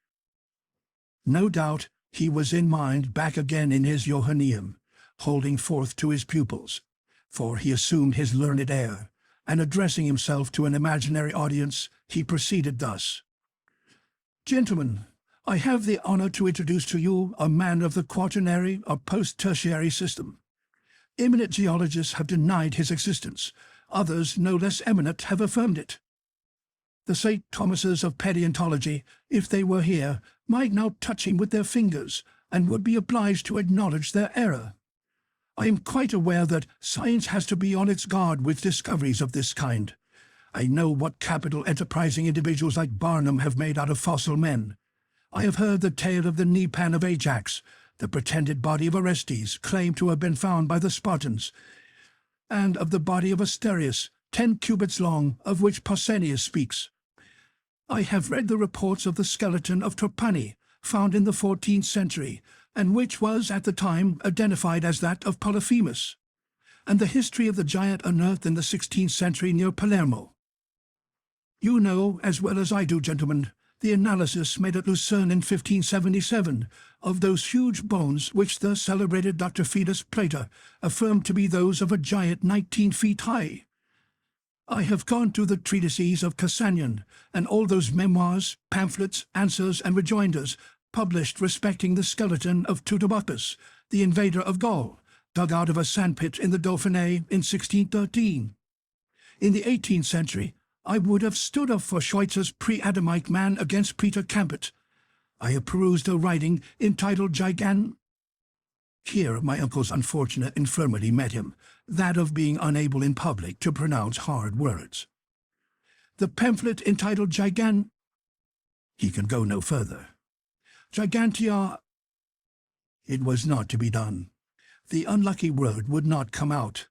Speaker 1: No doubt he was in mind back again in his Johanneum, holding forth to his pupils, for he assumed his learned air, and addressing himself to an imaginary audience, he proceeded thus. "Gentlemen, I have the honor to introduce to you a man of the quaternary or post-tertiary system. Eminent geologists have denied his existence. Others, no less eminent, have affirmed it. The St. Thomases of paleontology, if they were here, might now touch him with their fingers, and would be obliged to acknowledge their error. I am quite aware that science has to be on its guard with discoveries of this kind. I know what capital enterprising individuals like Barnum have made out of fossil men. I have heard the tale of the knee-pan of Ajax, the pretended body of Orestes, claimed to have been found by the Spartans, and of the body of Asterius, 10 cubits long, of which Pausanias speaks. I have read the reports of the skeleton of Trapani, found in the 14th century, and which was at the time identified as that of Polyphemus, and the history of the giant unearthed in the 16th century near Palermo. You know, as well as I do, gentlemen, the analysis made at Lucerne in 1577 of those huge bones which the celebrated Dr. Fidus Plater affirmed to be those of a giant 19 feet high. I have gone through the treatises of Cassanion, and all those memoirs, pamphlets, answers, and rejoinders published respecting the skeleton of Teutobochus, the invader of Gaul, dug out of a sandpit in the Dauphiné in 1613. In the 18th century, I would have stood up for Schweitzer's pre-Adamite man against Peter Campet. I have perused a writing entitled Here my uncle's unfortunate infirmity met him, that of being unable in public to pronounce hard words. The pamphlet entitled He can go no further. Gigantia. It was not to be done. The unlucky word would not come out.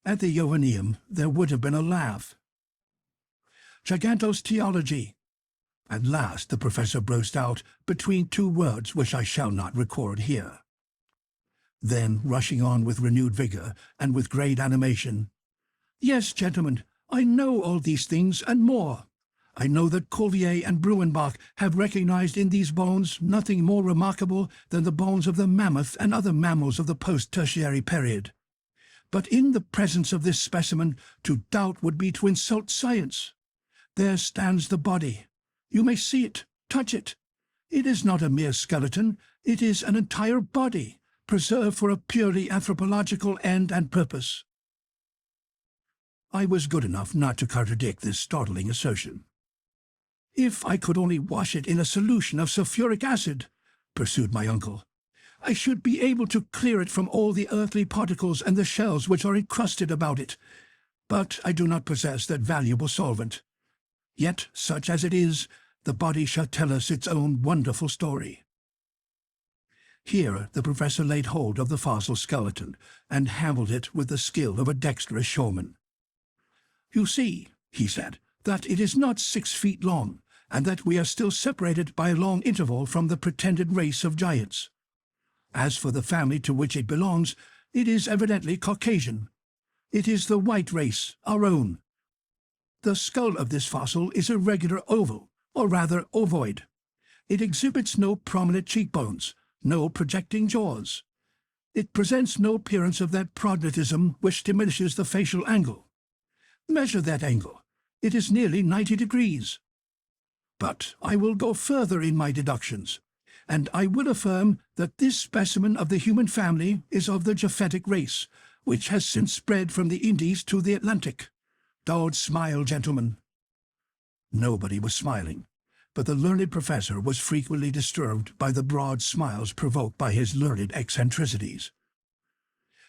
Speaker 1: At the Johanneum there would have been a laugh. Gigantos theology. At last the professor burst out between two words which I shall not record here. Then, rushing on with renewed vigor and with great animation, "Yes, gentlemen, I know all these things and more. I know that Cuvier and Bruenbach have recognized in these bones nothing more remarkable than the bones of the mammoth and other mammals of the post-tertiary period. But in the presence of this specimen, to doubt would be to insult science. There stands the body. You may see it, touch it. It is not a mere skeleton, it is an entire body, preserved for a purely anthropological end and purpose." I was good enough not to contradict this startling assertion. "If I could only wash it in a solution of sulfuric acid," pursued my uncle, "I should be able to clear it from all the earthly particles and the shells which are encrusted about it. But I do not possess that valuable solvent. Yet, such as it is, the body shall tell us its own wonderful story." Here the professor laid hold of the fossil skeleton and handled it with the skill of a dexterous showman. "You see," he said, "that it is not 6 feet long, and that we are still separated by a long interval from the pretended race of giants. As for the family to which it belongs, it is evidently Caucasian. It is the white race, our own. The skull of this fossil is a regular oval, or rather ovoid. It exhibits no prominent cheekbones, no projecting jaws. It presents no appearance of that prognatism which diminishes the facial angle. Measure that angle. It is nearly 90 degrees. But I will go further in my deductions, and I will affirm that this specimen of the human family is of the Japhetic race, which has since spread from the Indies to the Atlantic. Don't smile, gentlemen." Nobody was smiling, but the learned professor was frequently disturbed by the broad smiles provoked by his learned eccentricities.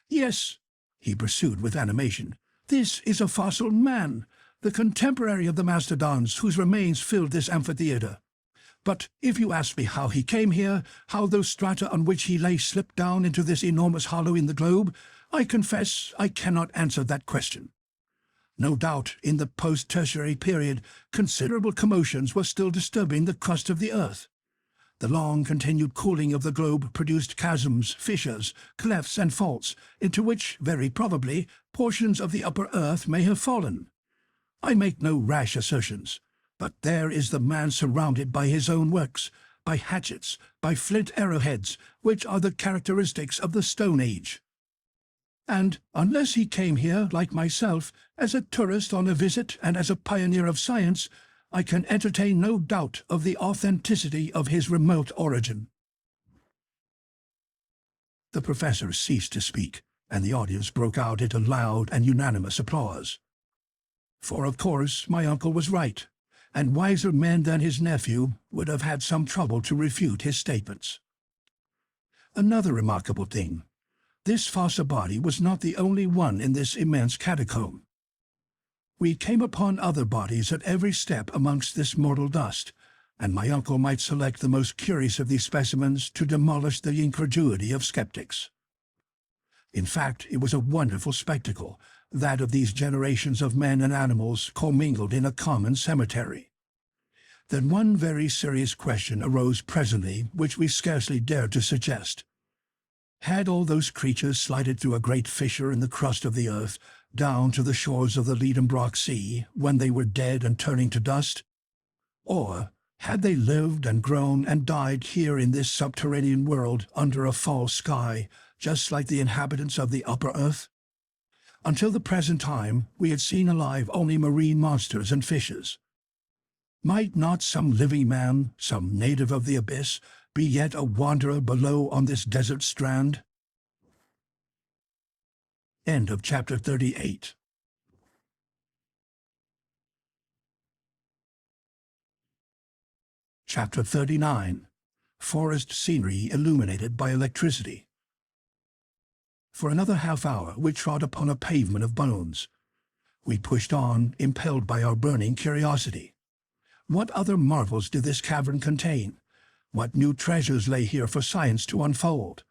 Speaker 1: "Yes," he pursued with animation, "this is a fossil man, the contemporary of the mastodons whose remains filled this amphitheatre. But if you ask me how he came here, how those strata on which he lay slipped down into this enormous hollow in the globe, I confess I cannot answer that question. No doubt, in the post-tertiary period, considerable commotions were still disturbing the crust of the earth. The long-continued cooling of the globe produced chasms, fissures, clefts, and faults, into which, very probably, portions of the upper earth may have fallen. I make no rash assertions, but there is the man surrounded by his own works, by hatchets, by flint arrowheads, which are the characteristics of the Stone Age. And unless he came here, like myself, as a tourist on a visit and as a pioneer of science, I can entertain no doubt of the authenticity of his remote origin." The professor ceased to speak, and the audience broke out into loud and unanimous applause. For of course my uncle was right, and wiser men than his nephew would have had some trouble to refute his statements. Another remarkable thing. This fossil body was not the only one in this immense catacomb. We came upon other bodies at every step amongst this mortal dust, and my uncle might select the most curious of these specimens to demolish the incredulity of skeptics. In fact, it was a wonderful spectacle, that of these generations of men and animals commingled in a common cemetery. Then one very serious question arose presently which we scarcely dared to suggest. Had all those creatures slided through a great fissure in the crust of the earth, down to the shores of the Lidenbrock Sea, when they were dead and turning to dust? Or had they lived and grown and died here in this subterranean world under a false sky, just like the inhabitants of the upper earth? Until the present time we had seen alive only marine monsters and fishes. Might not some living man, some native of the abyss, be yet a wanderer below on this desert strand? End of chapter 38. Chapter 39. Forest scenery illuminated by electricity. For another half-hour we trod upon a pavement of bones. We pushed on, impelled by our burning curiosity. What other marvels did this cavern contain? What new treasures lay here for science to unfold?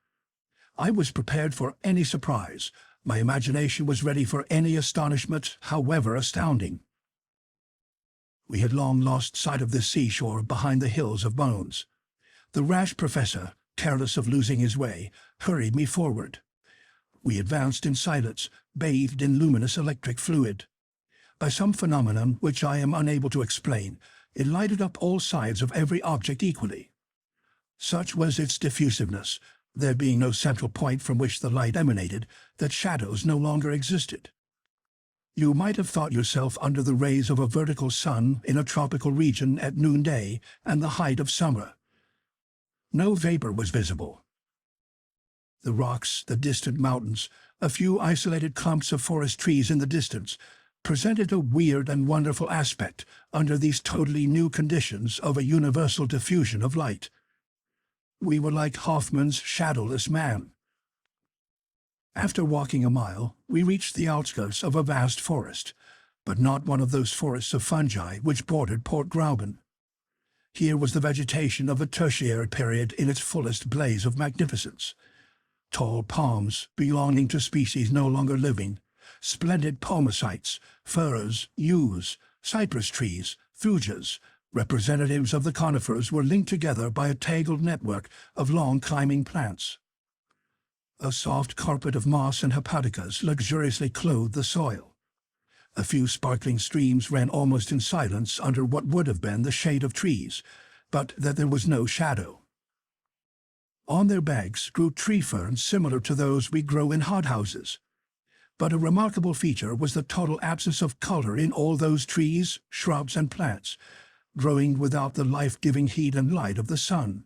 Speaker 1: I was prepared for any surprise. My imagination was ready for any astonishment, however astounding. We had long lost sight of the seashore behind the hills of bones. The rash professor, careless of losing his way, hurried me forward. We advanced in silence, bathed in luminous electric fluid. By some phenomenon which I am unable to explain, it lighted up all sides of every object equally. Such was its diffusiveness, there being no central point from which the light emanated, that shadows no longer existed. You might have thought yourself under the rays of a vertical sun in a tropical region at noonday and the height of summer. No vapor was visible. The rocks, the distant mountains, a few isolated clumps of forest trees in the distance, presented a weird and wonderful aspect under these totally new conditions of a universal diffusion of light. We were like Hoffmann's shadowless man. After walking a mile, we reached the outskirts of a vast forest, but not one of those forests of fungi which bordered Port Gräuben. Here was the vegetation of a tertiary period in its fullest blaze of magnificence. Tall palms, belonging to species no longer living, splendid palmacites, firs, yews, cypress trees, thujas, representatives of the conifers were linked together by a tangled network of long climbing plants. A soft carpet of moss and hepaticas luxuriously clothed the soil. A few sparkling streams ran almost in silence under what would have been the shade of trees, but that there was no shadow. On their banks grew tree ferns similar to those we grow in hothouses. But a remarkable feature was the total absence of color in all those trees, shrubs, and plants, growing without the life-giving heat and light of the sun.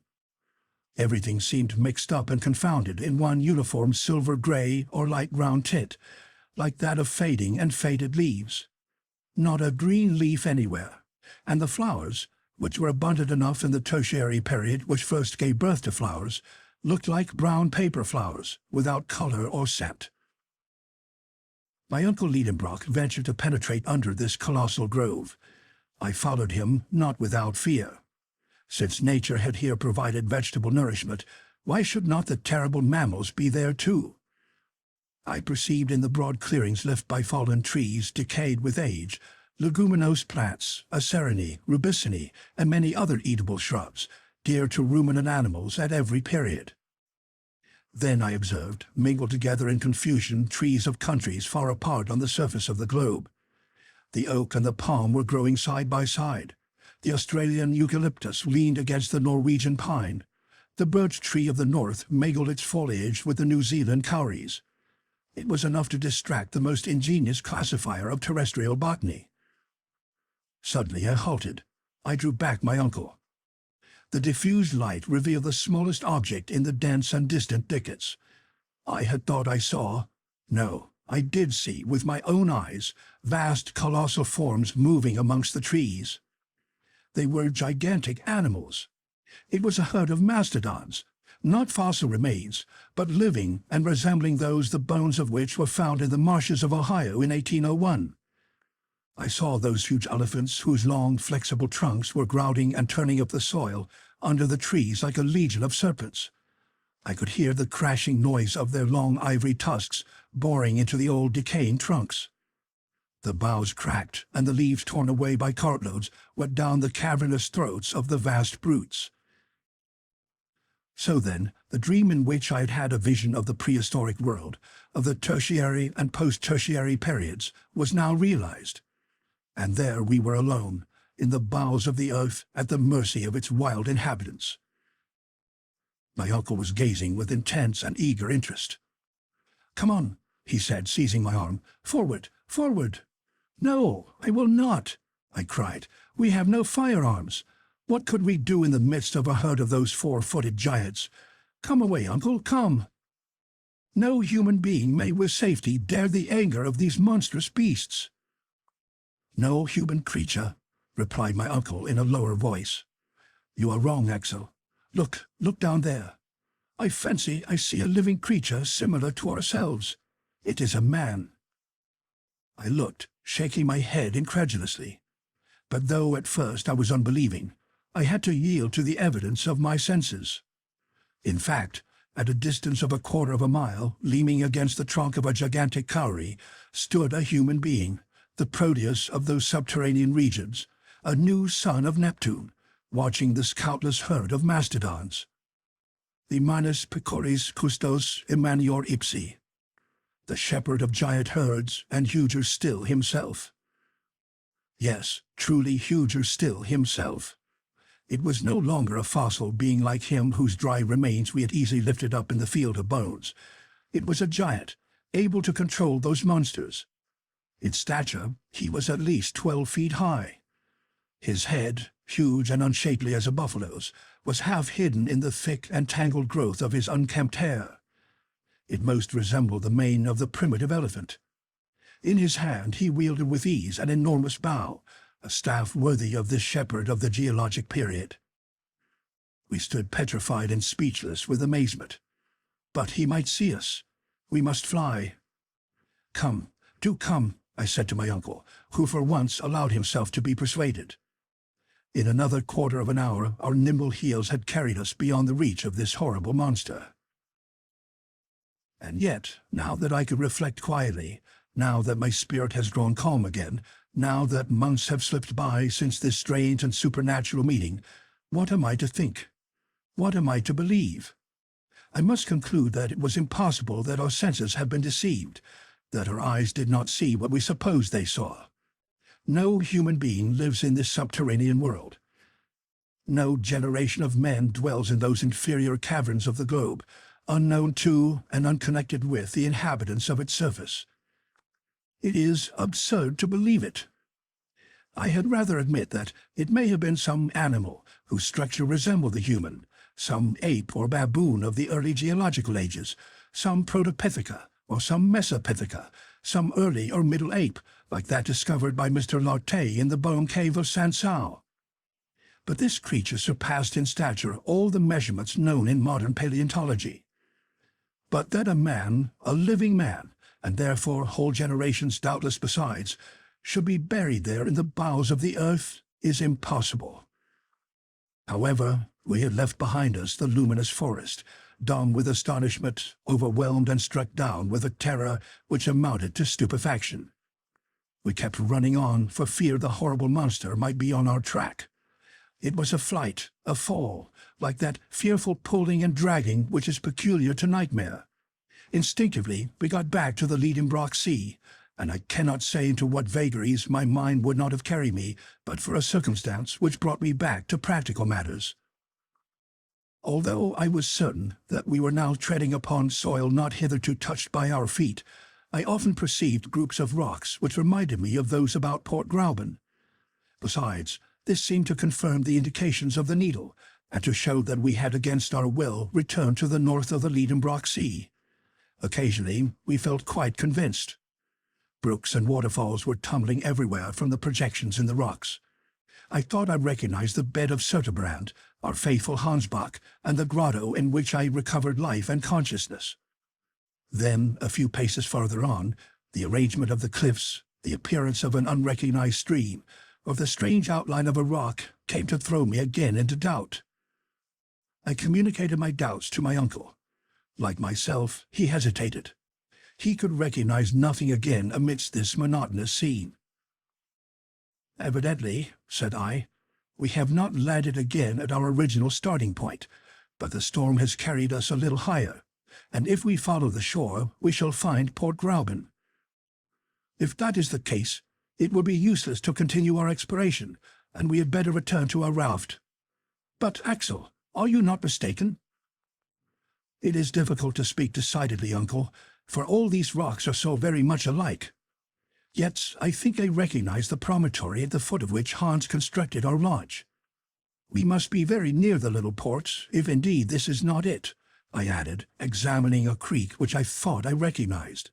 Speaker 1: Everything seemed mixed up and confounded in one uniform silver-gray or light-brown tint, like that of fading and faded leaves. Not a green leaf anywhere, and the flowers, which were abundant enough in the tertiary period which first gave birth to flowers, looked like brown paper flowers, without color or scent. My uncle Lidenbrock ventured to penetrate under this colossal grove. I followed him, not without fear. Since nature had here provided vegetable nourishment, why should not the terrible mammals be there too? I perceived in the broad clearings left by fallen trees decayed with age, leguminose plants, acerinae, rubicinae, and many other eatable shrubs, dear to ruminant animals at every period. Then I observed, mingled together in confusion, trees of countries far apart on the surface of the globe. The oak and the palm were growing side by side. The Australian eucalyptus leaned against the Norwegian pine. The birch tree of the north mingled its foliage with the New Zealand kauris. It was enough to distract the most ingenious classifier of terrestrial botany. Suddenly I halted. I drew back my uncle. The diffused light revealed the smallest object in the dense and distant thickets. I had thought I saw— no, I did see, with my own eyes, vast colossal forms moving amongst the trees. They were gigantic animals. It was a herd of mastodons, not fossil remains, but living and resembling those the bones of which were found in the marshes of Ohio in 1801. I saw those huge elephants whose long, flexible trunks were grouting and turning up the soil under the trees like a legion of serpents. I could hear the crashing noise of their long ivory tusks boring into the old decaying trunks. The boughs cracked, and the leaves torn away by cartloads went down the cavernous throats of the vast brutes. So then, the dream in which I had had a vision of the prehistoric world, of the tertiary and post-tertiary periods, was now realized. And there we were alone, in the bowels of the earth, at the mercy of its wild inhabitants. My uncle was gazing with intense and eager interest. "Come on," he said, seizing my arm. "Forward, forward!" "No, I will not," I cried. "We have no firearms. What could we do in the midst of a herd of those four-footed giants? Come away, uncle, come. No human being may with safety dare the anger of these monstrous beasts." "No human creature," replied my uncle in a lower voice. "You are wrong, Axel. Look down there. I fancy I see a living creature similar to ourselves. It is a man." I looked, shaking my head incredulously. But though at first I was unbelieving, I had to yield to the evidence of my senses. In fact, at a distance of a quarter of a mile, leaning against the trunk of a gigantic kauri, stood a human being, the Proteus of those subterranean regions, a new son of Neptune, watching this countless herd of mastodons. The manus pecoris custos immanior ipsi, the shepherd of giant herds, and huger still himself. Yes, truly huger still himself. It was no longer a fossil being like him whose dry remains we had easily lifted up in the field of bones. It was a giant, able to control those monsters. In stature, he was at least 12 feet high. His head, huge and unshapely as a buffalo's, was half hidden in the thick and tangled growth of his unkempt hair. It most resembled the mane of the primitive elephant. In his hand he wielded with ease an enormous bow, a staff worthy of this shepherd of the geologic period. We stood petrified and speechless with amazement. But he might see us. We must fly. "Come, do come," I said to my uncle, who for once allowed himself to be persuaded. In another quarter of an hour our nimble heels had carried us beyond the reach of this horrible monster. And yet, now that I could reflect quietly, now that my spirit has grown calm again, now that months have slipped by since this strange and supernatural meeting, what am I to think? What am I to believe? I must conclude that it was impossible that our senses had been deceived, that our eyes did not see what we supposed they saw. No human being lives in this subterranean world. No generation of men dwells in those inferior caverns of the globe, unknown to and unconnected with the inhabitants of its surface. It is absurd to believe it. I had rather admit that it may have been some animal whose structure resembled the human, some ape or baboon of the early geological ages, some Protopitheca or some Mesopitheca, some early or middle ape, like that discovered by Mr. Lartet in the bone cave of Sansao. But this creature surpassed in stature all the measurements known in modern paleontology. But that a man, a living man, and therefore whole generations doubtless besides, should be buried there in the bowels of the earth is impossible. However, we had left behind us the luminous forest, dumb with astonishment, overwhelmed and struck down with a terror which amounted to stupefaction. We kept running on for fear the horrible monster might be on our track. It was a flight, a fall, like that fearful pulling and dragging which is peculiar to nightmare. Instinctively we got back to the Lidenbrock Sea, and I cannot say into what vagaries my mind would not have carried me but for a circumstance which brought me back to practical matters. Although I was certain that we were now treading upon soil not hitherto touched by our feet, I often perceived groups of rocks which reminded me of those about Port Gräuben. Besides, this seemed to confirm the indications of the needle, and to show that we had against our will returned to the north of the Lidenbrock Sea. Occasionally we felt quite convinced. Brooks and waterfalls were tumbling everywhere from the projections in the rocks. I thought I recognized the bed of Söderbrand, our faithful Hansbach, and the grotto in which I recovered life and consciousness. Then, a few paces farther on, the arrangement of the cliffs, the appearance of an unrecognized stream, or the strange outline of a rock came to throw me again into doubt. I communicated my doubts to my uncle. Like myself, he hesitated. He could recognize nothing again amidst this monotonous scene. "Evidently," said I, "we have not landed again at our original starting point, but the storm has carried us a little higher, and if we follow the shore we shall find Port Gräuben. If that is the case, it will be useless to continue our exploration, and we had better return to our raft. But, Axel, are you not mistaken?" "It is difficult to speak decidedly, uncle, for all these rocks are so very much alike. Yet I think I recognize the promontory at the foot of which Hans constructed our lodge. We must be very near the little port, if indeed this is not it," I added, examining a creek which I thought I recognized.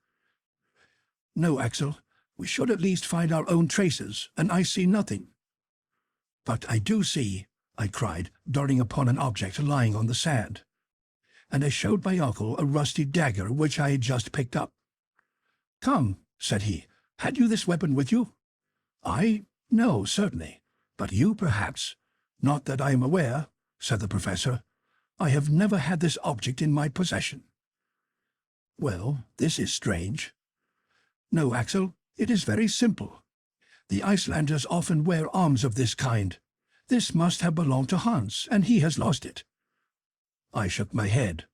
Speaker 1: "No, Axel, we should at least find our own traces, and I see nothing." "But I do see," I cried, darting upon an object lying on the sand. And I showed my uncle a rusty dagger which I had just picked up. "Come," said he, "had you this weapon with you?" "I? No, certainly. But you, perhaps?" "Not that I am aware," said the professor. "I have never had this object in my possession." "Well, this is strange." "No, Axel, it is very simple. The Icelanders often wear arms of this kind. This must have belonged to Hans, and he has lost it." I shook my head.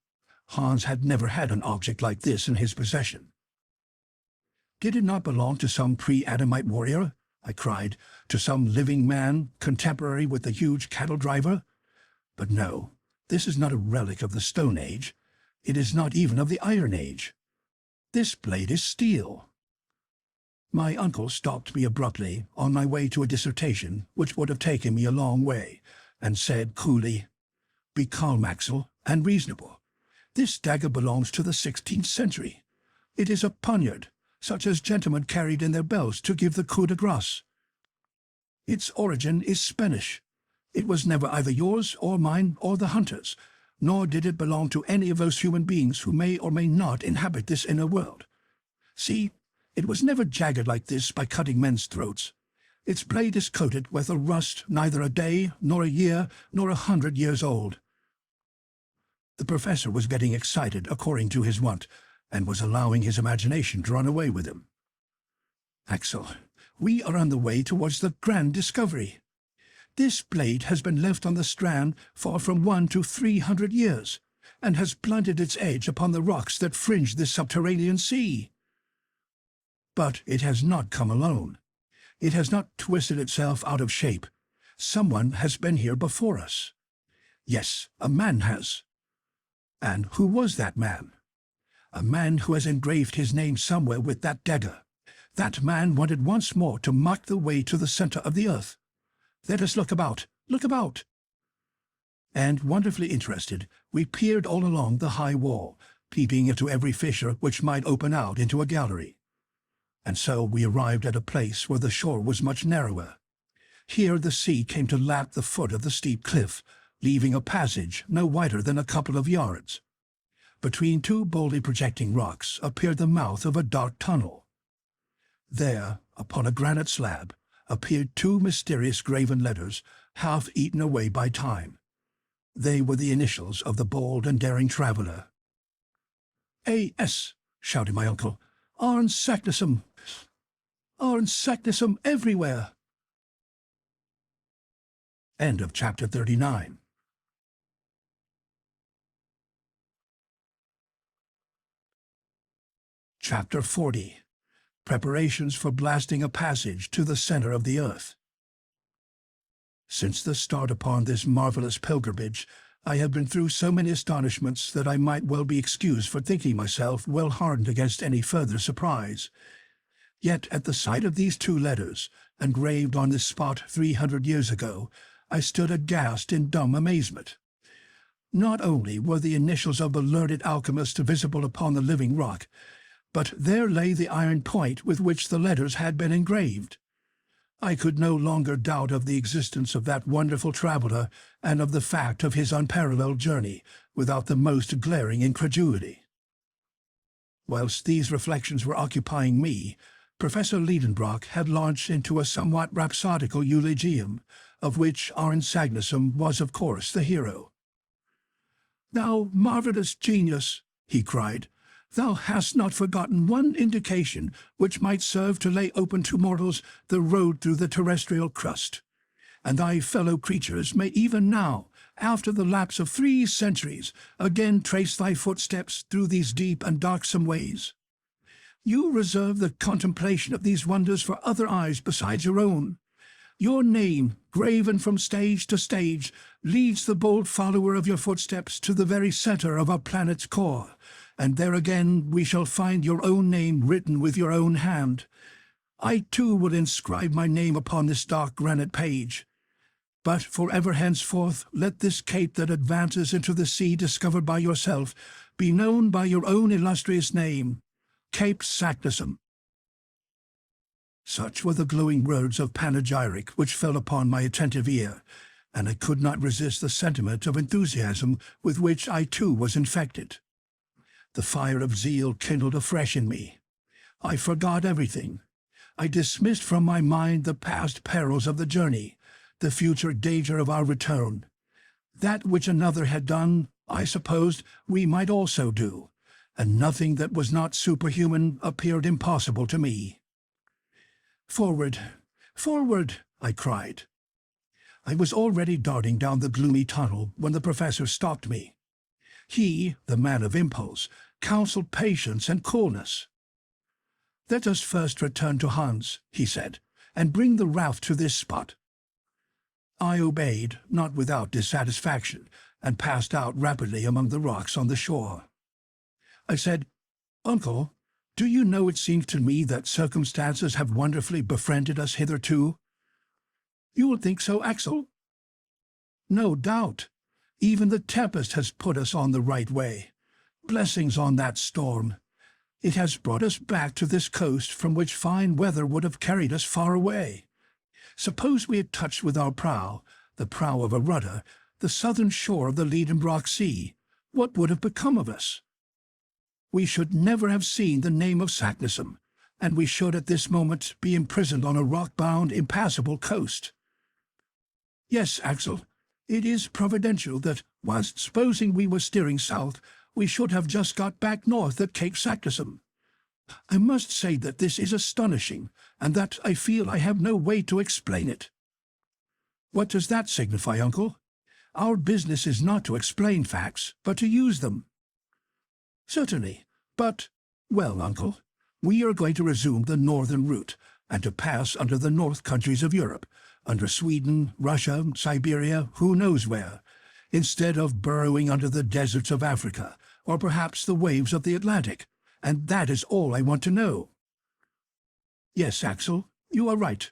Speaker 1: Hans had never had an object like this in his possession. "Did it not belong to some pre-Adamite warrior?" I cried. "To some living man, contemporary with the huge cattle driver? But no, this is not a relic of the Stone Age. It is not even of the Iron Age. This blade is steel." My uncle stopped me abruptly on my way to a dissertation which would have taken me a long way, and said coolly, "Be calm, Axel, and reasonable. This dagger belongs to the 16th century. It is a poniard, such as gentlemen carried in their belts to give the coup de grace. Its origin is Spanish. It was never either yours or mine or the hunter's, nor did it belong to any of those human beings who may or may not inhabit this inner world. See, it was never jagged like this by cutting men's throats. Its blade is coated with a rust neither a day, nor a year, nor 100 years old." The professor was getting excited according to his wont, and was allowing his imagination to run away with him. "Axel, we are on the way towards the grand discovery. This blade has been left on the strand for from 100 to 300 years, and has blunted its edge upon the rocks that fringe this subterranean sea. But it has not come alone. It has not twisted itself out of shape. Someone has been here before us. Yes, a man has. And who was that man? A man who has engraved his name somewhere with that dagger. That man wanted once more to mark the way to the center of the earth. Let us look about, look about. And, wonderfully interested, we peered all along the high wall, peeping into every fissure which might open out into a gallery. And so we arrived at a place where the shore was much narrower. Here the sea came to lap the foot of the steep cliff, leaving a passage no wider than a couple of yards. Between two boldly projecting rocks appeared the mouth of a dark tunnel. There, upon a granite slab, appeared two mysterious graven letters, half eaten away by time. They were the initials of the bold and daring traveller. "A.S.," shouted my uncle. "Arne Saknussemm! Arne Saknussemm everywhere!" End of chapter 39. Chapter 40. Preparations for blasting a passage to the center of the earth. Since the start upon this marvelous pilgrimage, I have been through so many astonishments that I might well be excused for thinking myself well hardened against any further surprise. Yet at the sight of these two letters, engraved on this spot 300 years ago, I stood aghast in dumb amazement. Not only were the initials of the learned alchemist visible upon the living rock, but there lay the iron point with which the letters had been engraved. I could no longer doubt of the existence of that wonderful traveller and of the fact of his unparalleled journey without the most glaring incredulity. Whilst these reflections were occupying me, Professor Lidenbrock had launched into a somewhat rhapsodical eulogium, of which Arne Saknussemm was of course the hero. "Thou marvellous genius," he cried, "thou hast not forgotten one indication which might serve to lay open to mortals the road through the terrestrial crust, and thy fellow creatures may even now, after the lapse of 3 centuries, again trace thy footsteps through these deep and darksome ways. You reserve the contemplation of these wonders for other eyes besides your own. Your name, graven from stage to stage, leads the bold follower of your footsteps to the very center of our planet's core, and there again we shall find your own name written with your own hand. I too will inscribe my name upon this dark granite page. But forever henceforth let this cape that advances into the sea discovered by yourself be known by your own illustrious name, Cape Saknussemm." Such were the glowing words of panegyric which fell upon my attentive ear, and I could not resist the sentiment of enthusiasm with which I too was infected. The fire of zeal kindled afresh in me. I forgot everything. I dismissed from my mind the past perils of the journey, the future danger of our return. That which another had done, I supposed, we might also do, and nothing that was not superhuman appeared impossible to me. "Forward! Forward!" I cried. I was already darting down the gloomy tunnel when the professor stopped me. He, the man of impulse, counselled patience and coolness. "Let us first return to Hans," he said, "and bring the raft to this spot." I obeyed, not without dissatisfaction, and passed out rapidly among the rocks on the shore. I said, "Uncle, do you know it seems to me that circumstances have wonderfully befriended us hitherto?" "You will think so, Axel?" "No doubt. Even the tempest has put us on the right way. Blessings on that storm. It has brought us back to this coast from which fine weather would have carried us far away. Suppose we had touched with our prow, the prow of a rudder, the southern shore of the Lidenbrock Sea, what would have become of us? We should never have seen the name of Saknussemm, and we should at this moment be imprisoned on a rock-bound, impassable coast. Yes, Axel, it is providential that, whilst supposing we were steering south, we should have just got back north at Cape Saknussemm. I must say that this is astonishing, and that I feel I have no way to explain it." "What does that signify, uncle? Our business is not to explain facts, but to use them." "Certainly, but, well, uncle, we are going to resume the northern route, and to pass under the north countries of Europe, under Sweden, Russia, Siberia, who knows where, instead of burrowing under the deserts of Africa, or perhaps the waves of the Atlantic, and that is all I want to know." Yes, Axel, you are right.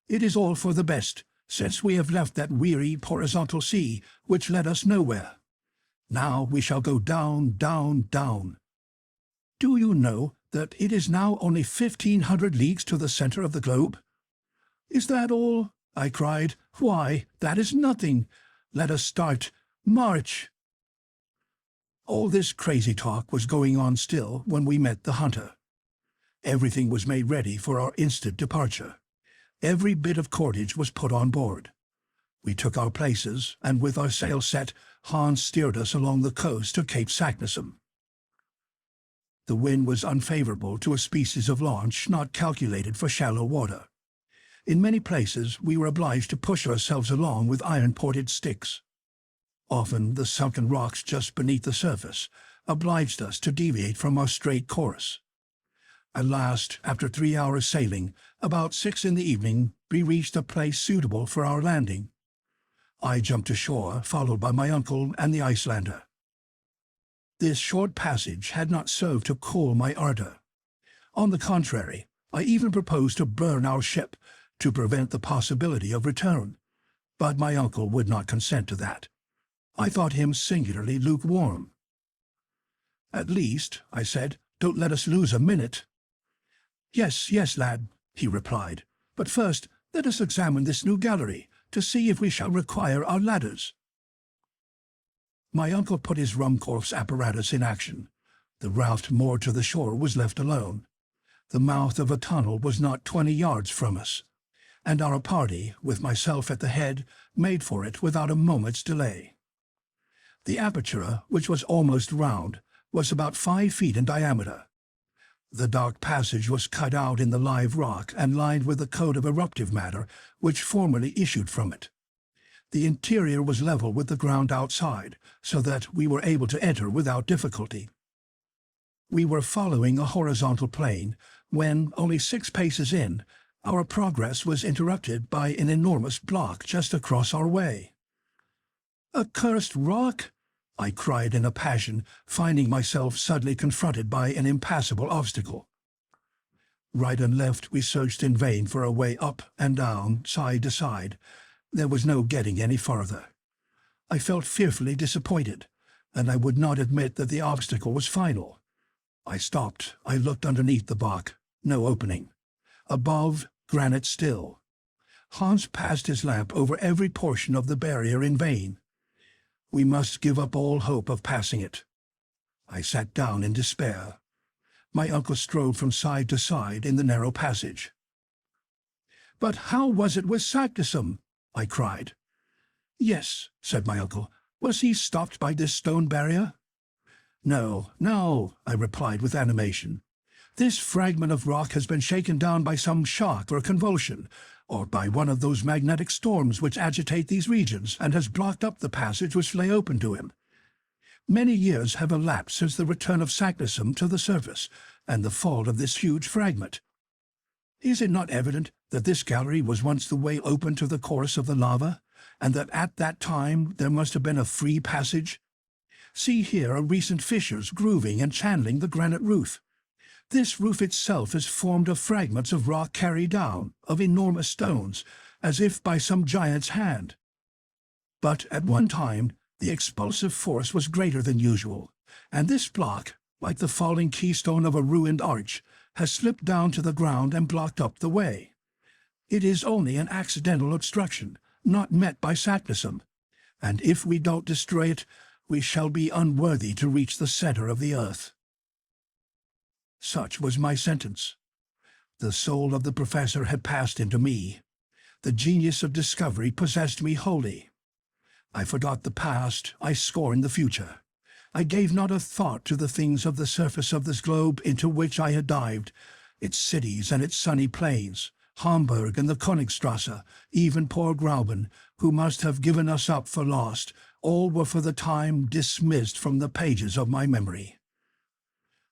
Speaker 1: It is all for the best, since we have left that weary horizontal sea, which led us nowhere. Now we shall go down, down, down. Do you know that it is now only 1,500 leagues to the center of the globe? Is that all? I cried. Why, that is nothing. Let us start. March! All this crazy talk was going on still when we met the hunter. Everything was made ready for our instant departure. Every bit of cordage was put on board. We took our places, and with our sails set, Hans steered us along the coast to Cape Saknussemm. The wind was unfavorable to a species of launch not calculated for shallow water. In many places we were obliged to push ourselves along with iron-ported sticks. Often the sunken rocks just beneath the surface obliged us to deviate from our straight course. At last, after 3 hours sailing, about 6 in the evening, we reached a place suitable for our landing. I jumped ashore, followed by my uncle and the Icelander. This short passage had not served to cool my ardor. On the contrary, I even proposed to burn our ship to prevent the possibility of return, but my uncle would not consent to that. I thought him singularly lukewarm. "At least," I said, "don't let us lose a minute." "Yes, yes, lad," he replied, "but first let us examine this new gallery to see if we shall require our ladders." My uncle put his Ruhmkorff's apparatus in action. The raft moored to the shore was left alone. The mouth of a tunnel was not 20 yards from us, and our party, with myself at the head, made for it without a moment's delay. The aperture, which was almost round, was about 5 feet in diameter. The dark passage was cut out in the live rock and lined with a coat of eruptive matter which formerly issued from it. The interior was level with the ground outside, so that we were able to enter without difficulty. We were following a horizontal plane when, only 6 paces in, our progress was interrupted by an enormous block just across our way. "A cursed rock!" I cried in a passion, finding myself suddenly confronted by an impassable obstacle. Right and left we searched in vain for a way up and down, side to side. There was no getting any farther. I felt fearfully disappointed, and I would not admit that the obstacle was final. I stopped. I looked underneath the block. No opening. Above, granite still. Hans passed his lamp over every portion of the barrier in vain. We must give up all hope of passing it. I sat down in despair. My uncle strode from side to side in the narrow passage. "But how was it with Saknussemm?" I cried. "Yes," said my uncle. "Was he stopped by this stone barrier?" "No, no," I replied with animation. "This fragment of rock has been shaken down by some shock or convulsion, or by one of those magnetic storms which agitate these regions, and has blocked up the passage which lay open to him. Many years have elapsed since the return of Saknussemm to the surface, and the fall of this huge fragment. Is it not evident that this gallery was once the way open to the course of the lava, and that at that time there must have been a free passage? See here are recent fissures grooving and channeling the granite roof. This roof itself is formed of fragments of rock carried down, of enormous stones, as if by some giant's hand. But at one time the expulsive force was greater than usual, and this block, like the falling keystone of a ruined arch, has slipped down to the ground and blocked up the way. It is only an accidental obstruction, not met by Saknussemm, and if we don't destroy it, we shall be unworthy to reach the center of the earth." Such was my sentence. The soul of the professor had passed into me. The genius of discovery possessed me wholly. I forgot the past, I scorned the future. I gave not a thought to the things of the surface of this globe into which I had dived, its cities and its sunny plains, Hamburg and the Königstrasse, even poor Grauben, who must have given us up for lost, all were for the time dismissed from the pages of my memory.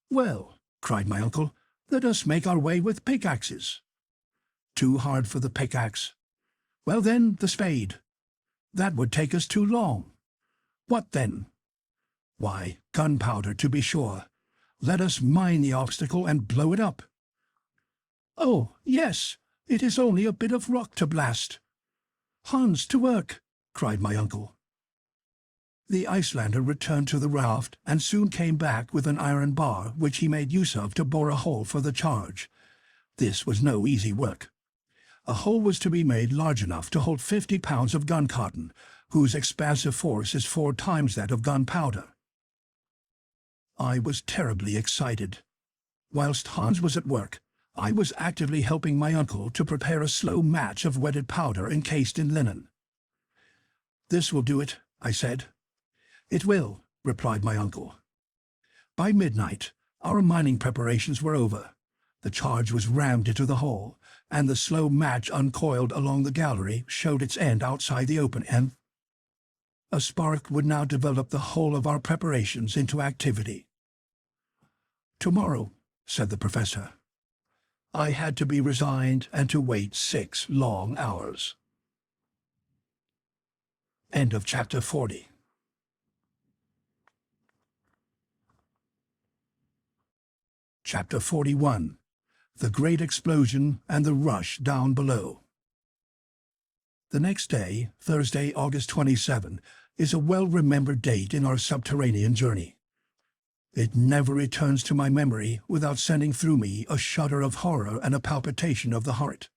Speaker 1: "Well," cried my uncle, "let us make our way with pickaxes." "Too hard for the pickaxe." "Well then, the spade." "That would take us too long." "What then?" "Why, gunpowder, to be sure. Let us mine the obstacle and blow it up." "Oh, yes, it is only a bit of rock to blast." "Hans, to work!" cried my uncle. The Icelander returned to the raft and soon came back with an iron bar which he made use of to bore a hole for the charge. This was no easy work. A hole was to be made large enough to hold 50 pounds of gun cotton, whose expansive force is 4 times that of gunpowder. I was terribly excited. Whilst Hans was at work, I was actively helping my uncle to prepare a slow match of wetted powder encased in linen. "This will do it," I said. "It will," replied my uncle. By midnight, our mining preparations were over. The charge was rammed into the hole, and the slow match uncoiled along the gallery showed its end outside the open end. A spark would now develop the whole of our preparations into activity. "Tomorrow," said the professor. I had to be resigned and to wait 6 long hours. End of chapter 40. Chapter 41. The Great Explosion and the Rush Down Below. The next day, Thursday, August 27, is a well-remembered date in our subterranean journey. It never returns to my memory without sending through me a shudder of horror and a palpitation of the heart.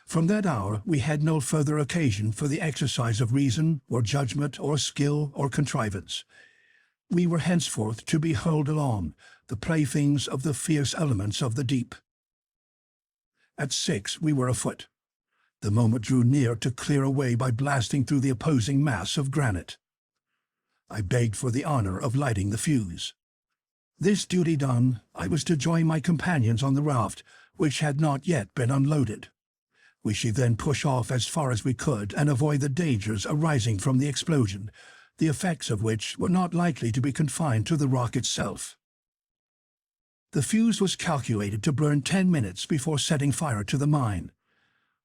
Speaker 1: From that hour we had no further occasion for the exercise of reason, or judgment, or skill, or contrivance. We were henceforth to be hurled along, the playthings of the fierce elements of the deep. At 6 we were afoot. The moment drew near to clear a way by blasting through the opposing mass of granite. I begged for the honor of lighting the fuse. This duty done, I was to join my companions on the raft, which had not yet been unloaded. We should then push off as far as we could and avoid the dangers arising from the explosion, the effects of which were not likely to be confined to the rock itself. The fuse was calculated to burn 10 minutes before setting fire to the mine.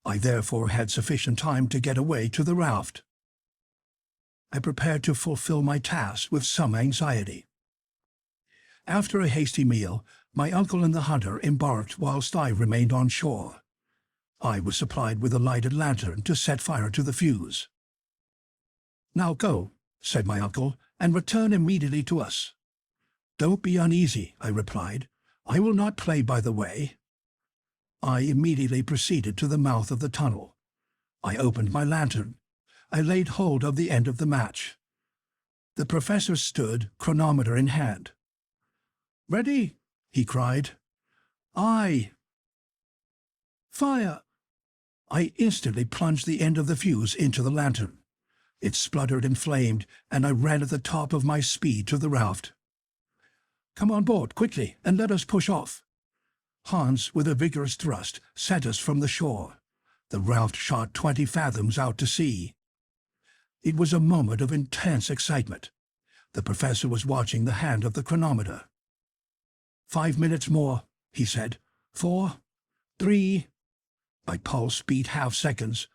Speaker 1: I therefore had sufficient time to get away to the raft. I prepared to fulfill my task with some anxiety. After a hasty meal, my uncle and the hunter embarked whilst I remained on shore. I was supplied with a lighted lantern to set fire to the fuse. "Now go," said my uncle, "and return immediately to us." "Don't be uneasy," I replied. "I will not play by the way." I immediately proceeded to the mouth of the tunnel. I opened my lantern. I laid hold of the end of the match. The professor stood, chronometer in hand. "Ready?" he cried. "Aye." "Fire!" I instantly plunged the end of the fuse into the lantern. It spluttered and flamed, and I ran at the top of my speed to the raft. "Come on board, quickly, and let us push off." Hans, with a vigorous thrust, sent us from the shore. The raft shot 20 fathoms out to sea. It was a moment of intense excitement. The professor was watching the hand of the chronometer. 5 minutes more," he said. 4, 3, my pulse beat half-seconds.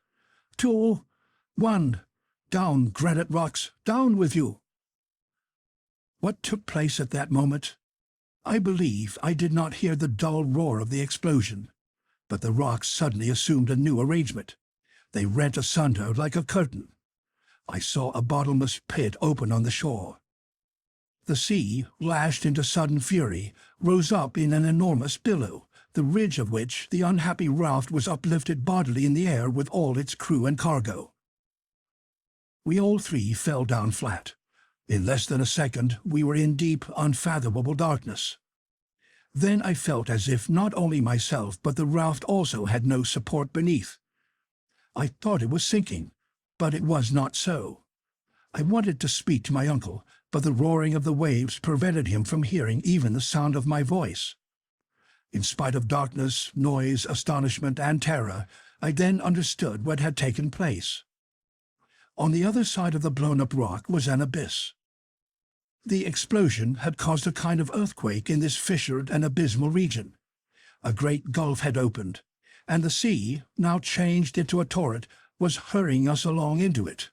Speaker 1: 2, 1, down, granite rocks, down with you. What took place at that moment? I believe I did not hear the dull roar of the explosion, but the rocks suddenly assumed a new arrangement. They rent asunder like a curtain. I saw a bottomless pit open on the shore. The sea, lashed into sudden fury, rose up in an enormous billow, the ridge of which the unhappy raft was uplifted bodily in the air with all its crew and cargo. We all 3 fell down flat. In less than a second we were in deep, unfathomable darkness. Then I felt as if not only myself but the raft also had no support beneath. I thought it was sinking, but it was not so. I wanted to speak to my uncle, but the roaring of the waves prevented him from hearing even the sound of my voice. In spite of darkness, noise, astonishment, and terror, I then understood what had taken place. On the other side of the blown-up rock was an abyss. The explosion had caused a kind of earthquake in this fissured and abysmal region. A great gulf had opened, and the sea, now changed into a torrent, was hurrying us along into it.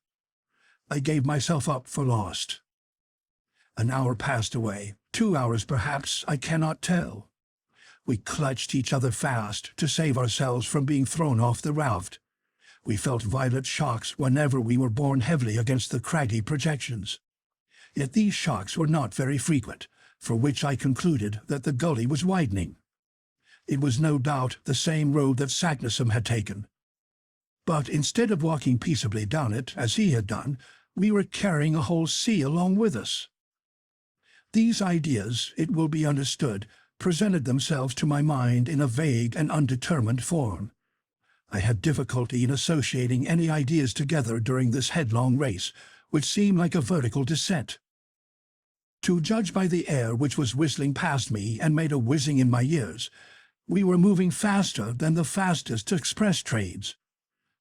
Speaker 1: I gave myself up for lost. An hour passed away, 2 hours perhaps, I cannot tell. We clutched each other fast to save ourselves from being thrown off the raft. We felt violent shocks whenever we were borne heavily against the craggy projections. Yet these shocks were not very frequent, for which I concluded that the gully was widening. It was no doubt the same road that Saknussemm had taken. But instead of walking peaceably down it, as he had done, we were carrying a whole sea along with us. These ideas, it will be understood, presented themselves to my mind in a vague and undetermined form. I had difficulty in associating any ideas together during this headlong race, which seemed like a vertical descent. To judge by the air which was whistling past me and made a whizzing in my ears, we were moving faster than the fastest express trains.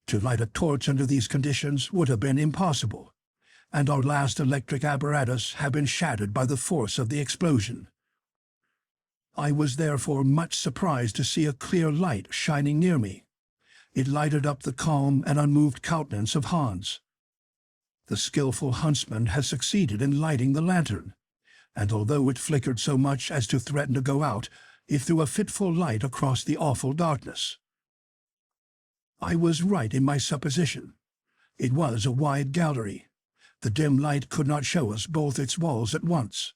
Speaker 1: To light a torch under these conditions would have been impossible, and our last electric apparatus had been shattered by the force of the explosion. I was therefore much surprised to see a clear light shining near me. It lighted up the calm and unmoved countenance of Hans. The skilful huntsman had succeeded in lighting the lantern, and although it flickered so much as to threaten to go out, it threw a fitful light across the awful darkness. I was right in my supposition. It was a wide gallery. The dim light could not show us both its walls at once.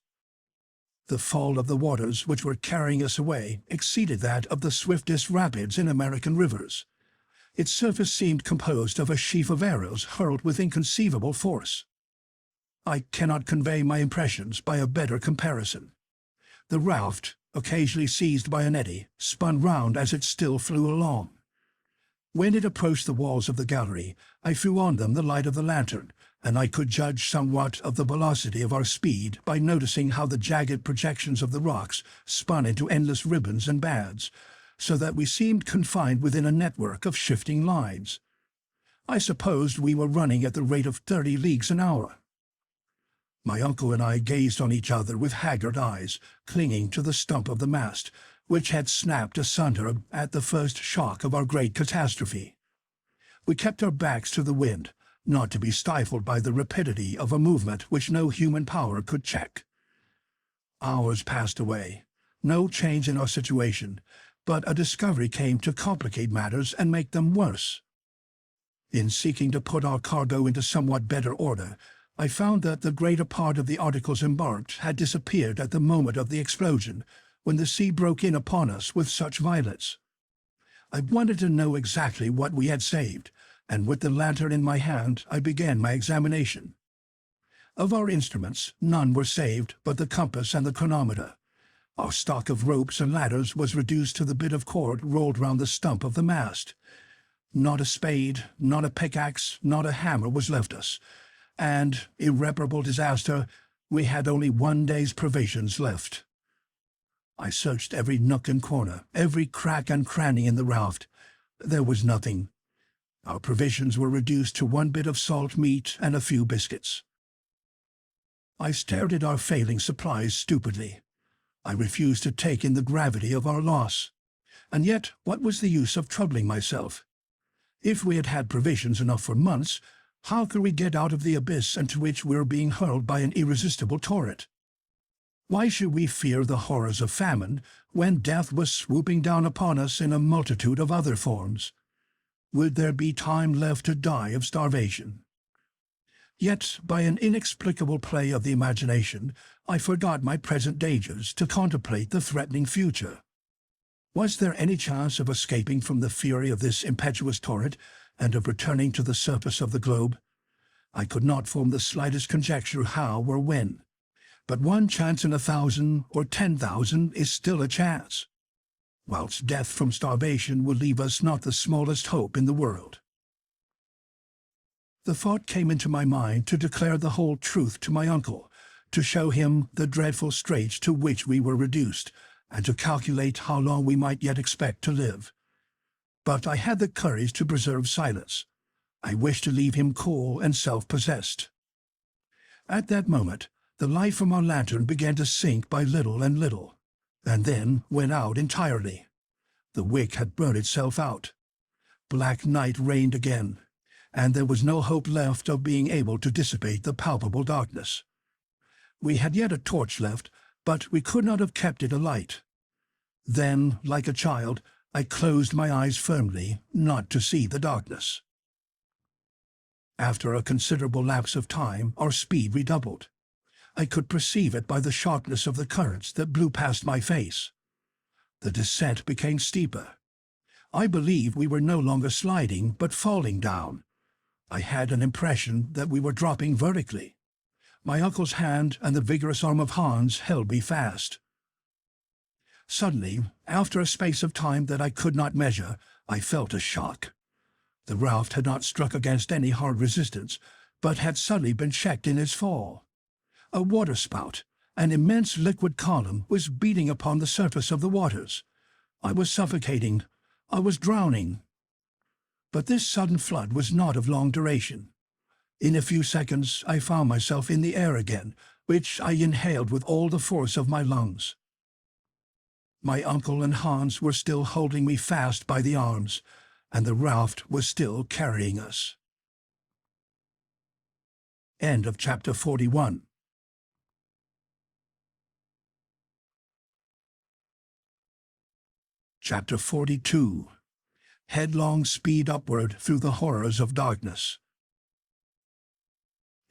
Speaker 1: The fall of the waters which were carrying us away exceeded that of the swiftest rapids in American rivers. Its surface seemed composed of a sheaf of arrows hurled with inconceivable force. I cannot convey my impressions by a better comparison. The raft, occasionally seized by an eddy, spun round as it still flew along. When it approached the walls of the gallery, I threw on them the light of the lantern, and I could judge somewhat of the velocity of our speed by noticing how the jagged projections of the rocks spun into endless ribbons and bands, so that we seemed confined within a network of shifting lines. I supposed we were running at the rate of 30 leagues an hour. My uncle and I gazed on each other with haggard eyes, clinging to the stump of the mast, which had snapped asunder at the first shock of our great catastrophe. We kept our backs to the wind, not to be stifled by the rapidity of a movement which no human power could check. Hours passed away, no change in our situation, but a discovery came to complicate matters and make them worse. In seeking to put our cargo into somewhat better order, I found that the greater part of the articles embarked had disappeared at the moment of the explosion, when the sea broke in upon us with such violence. I wanted to know exactly what we had saved, and with the lantern in my hand I began my examination. Of our instruments, none were saved but the compass and the chronometer. Our stock of ropes and ladders was reduced to the bit of cord rolled round the stump of the mast. Not a spade, not a pickaxe, not a hammer was left us, and, irreparable disaster, we had only one day's provisions left. I searched every nook and corner, every crack and cranny in the raft. There was nothing. Our provisions were reduced to one bit of salt meat and a few biscuits. I stared at our failing supplies stupidly. I refused to take in the gravity of our loss. And yet, what was the use of troubling myself? If we had had provisions enough for months, how could we get out of the abyss into which we were being hurled by an irresistible torrent? Why should we fear the horrors of famine when death was swooping down upon us in a multitude of other forms? Would there be time left to die of starvation? Yet, by an inexplicable play of the imagination, I forgot my present dangers to contemplate the threatening future. Was there any chance of escaping from the fury of this impetuous torrent, and of returning to the surface of the globe? I could not form the slightest conjecture how or when. But one chance in 1,000 or 10,000 is still a chance, whilst death from starvation will leave us not the smallest hope in the world. The thought came into my mind to declare the whole truth to my uncle, to show him the dreadful straits to which we were reduced, and to calculate how long we might yet expect to live. But I had the courage to preserve silence. I wished to leave him cool and self-possessed. At that moment, the light from our lantern began to sink by little and little, and then went out entirely. The wick had burned itself out. Black night reigned again, and there was no hope left of being able to dissipate the palpable darkness. We had yet a torch left, but we could not have kept it alight. Then, like a child, I closed my eyes firmly, not to see the darkness. After a considerable lapse of time, our speed redoubled. I could perceive it by the sharpness of the currents that blew past my face. The descent became steeper. I believed we were no longer sliding, but falling down. I had an impression that we were dropping vertically. My uncle's hand and the vigorous arm of Hans held me fast. Suddenly, after a space of time that I could not measure, I felt a shock. The raft had not struck against any hard resistance, but had suddenly been checked in its fall. A waterspout, an immense liquid column, was beating upon the surface of the waters. I was suffocating. I was drowning. But this sudden flood was not of long duration. In a few seconds I found myself in the air again, which I inhaled with all the force of my lungs. My uncle and Hans were still holding me fast by the arms, and the raft was still carrying us. End of chapter 41. Chapter 42. Headlong speed upward through the horrors of darkness.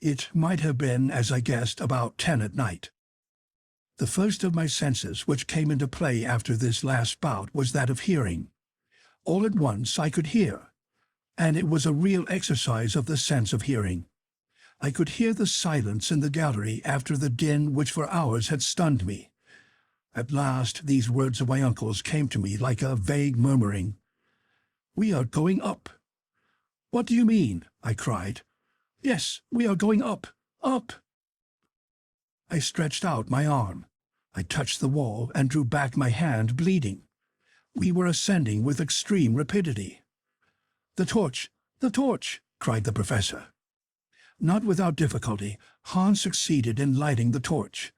Speaker 1: It might have been, as I guessed, about 10 at night. The first of my senses which came into play after this last bout was that of hearing. All at once I could hear, and it was a real exercise of the sense of hearing. I could hear the silence in the gallery after the din which for hours had stunned me. At last these words of my uncle's came to me like a vague murmuring. "We are going up." "What do you mean?" I cried. "Yes, we are going up, up." I stretched out my arm. I touched the wall and drew back my hand, bleeding. We were ascending with extreme rapidity. "The torch! The torch!" cried the professor. Not without difficulty, Hans succeeded in lighting the torch,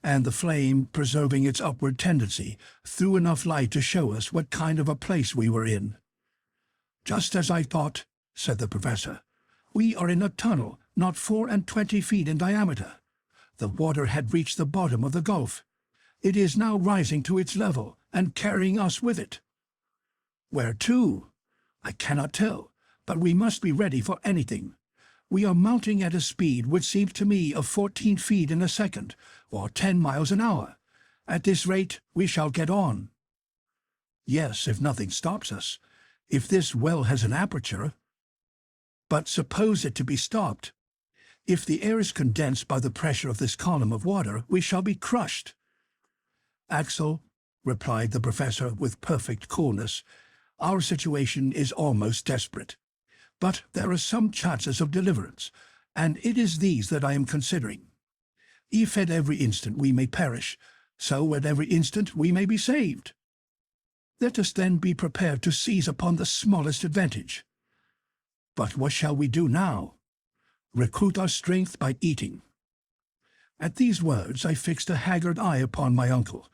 Speaker 1: and the flame, preserving its upward tendency, threw enough light to show us what kind of a place we were in. "Just as I thought," said the professor. "We are in a tunnel not 24 feet in diameter. The water had reached the bottom of the gulf. It is now rising to its level and carrying us with it. Where to? I cannot tell, but we must be ready for anything. We are mounting at a speed which seems to me of 14 feet in a second, or 10 miles an hour. At this rate we shall get on." "Yes, if nothing stops us. If this well has an aperture. But suppose it to be stopped. If the air is condensed by the pressure of this column of water, we shall be crushed." "Axel," replied the professor with perfect coolness, "our situation is almost desperate. But there are some chances of deliverance, and it is these that I am considering. If at every instant we may perish, so at every instant we may be saved. Let us then be prepared to seize upon the smallest advantage. But what shall we do now? Recruit our strength by eating." At these words I fixed a haggard eye upon my uncle.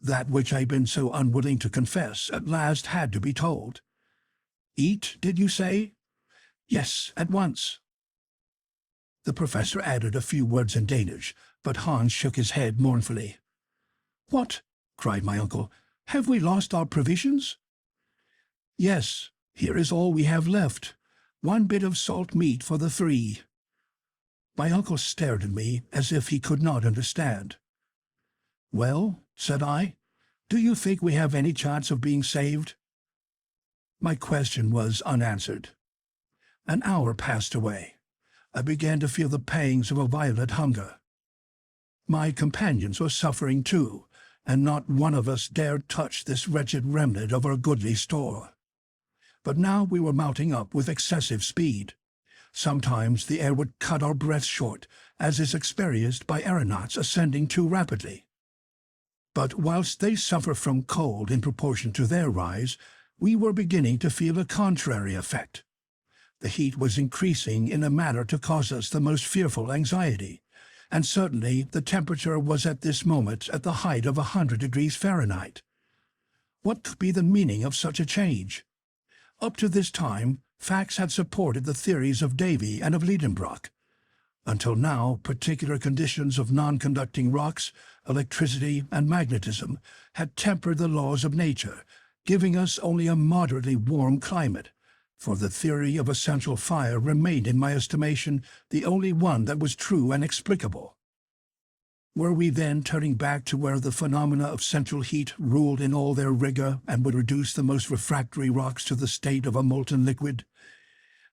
Speaker 1: That which I had been so unwilling to confess at last had to be told. "Eat, did you say?" "Yes, at once." The professor added a few words in Danish, but Hans shook his head mournfully. "What?" cried my uncle. "Have we lost our provisions?" "Yes, here is all we have left. 1 bit of salt meat for the 3. My uncle stared at me as if he could not understand. "Well," said I, "do you think we have any chance of being saved?" My question was unanswered. An hour passed away. I began to feel the pangs of a violent hunger. My companions were suffering too, and not one of us dared touch this wretched remnant of our goodly store. But now we were mounting up with excessive speed. Sometimes the air would cut our breaths short, as is experienced by aeronauts ascending too rapidly. But whilst they suffer from cold in proportion to their rise, we were beginning to feel a contrary effect. The heat was increasing in a manner to cause us the most fearful anxiety, and certainly the temperature was at this moment at the height of 100 degrees Fahrenheit. What could be the meaning of such a change? Up to this time, facts had supported the theories of Davy and of Lidenbrock. Until now, particular conditions of non-conducting rocks, electricity, and magnetism had tempered the laws of nature, giving us only a moderately warm climate, for the theory of a central fire remained, in my estimation, the only one that was true and explicable. Were we then turning back to where the phenomena of central heat ruled in all their rigor and would reduce the most refractory rocks to the state of a molten liquid?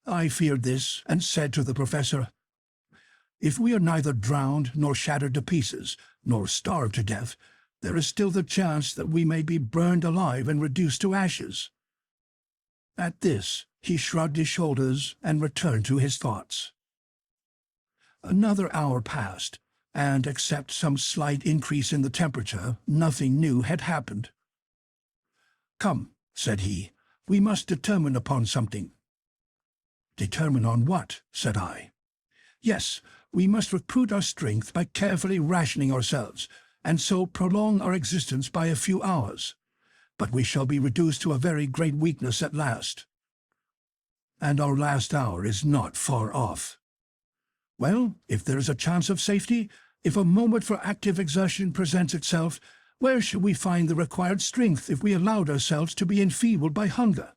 Speaker 1: I feared this, and said to the professor, "If we are neither drowned nor shattered to pieces, nor starved to death, there is still the chance that we may be burned alive and reduced to ashes." At this, he shrugged his shoulders and returned to his thoughts. Another hour passed, and except some slight increase in the temperature, nothing new had happened. "Come," said he, "we must determine upon something." "Determine on what?" said I. "Yes, we must recruit our strength by carefully rationing ourselves, and so prolong our existence by a few hours. But we shall be reduced to a very great weakness at last. And our last hour is not far off. Well, if there is a chance of safety, if a moment for active exertion presents itself, where shall we find the required strength if we allowed ourselves to be enfeebled by hunger?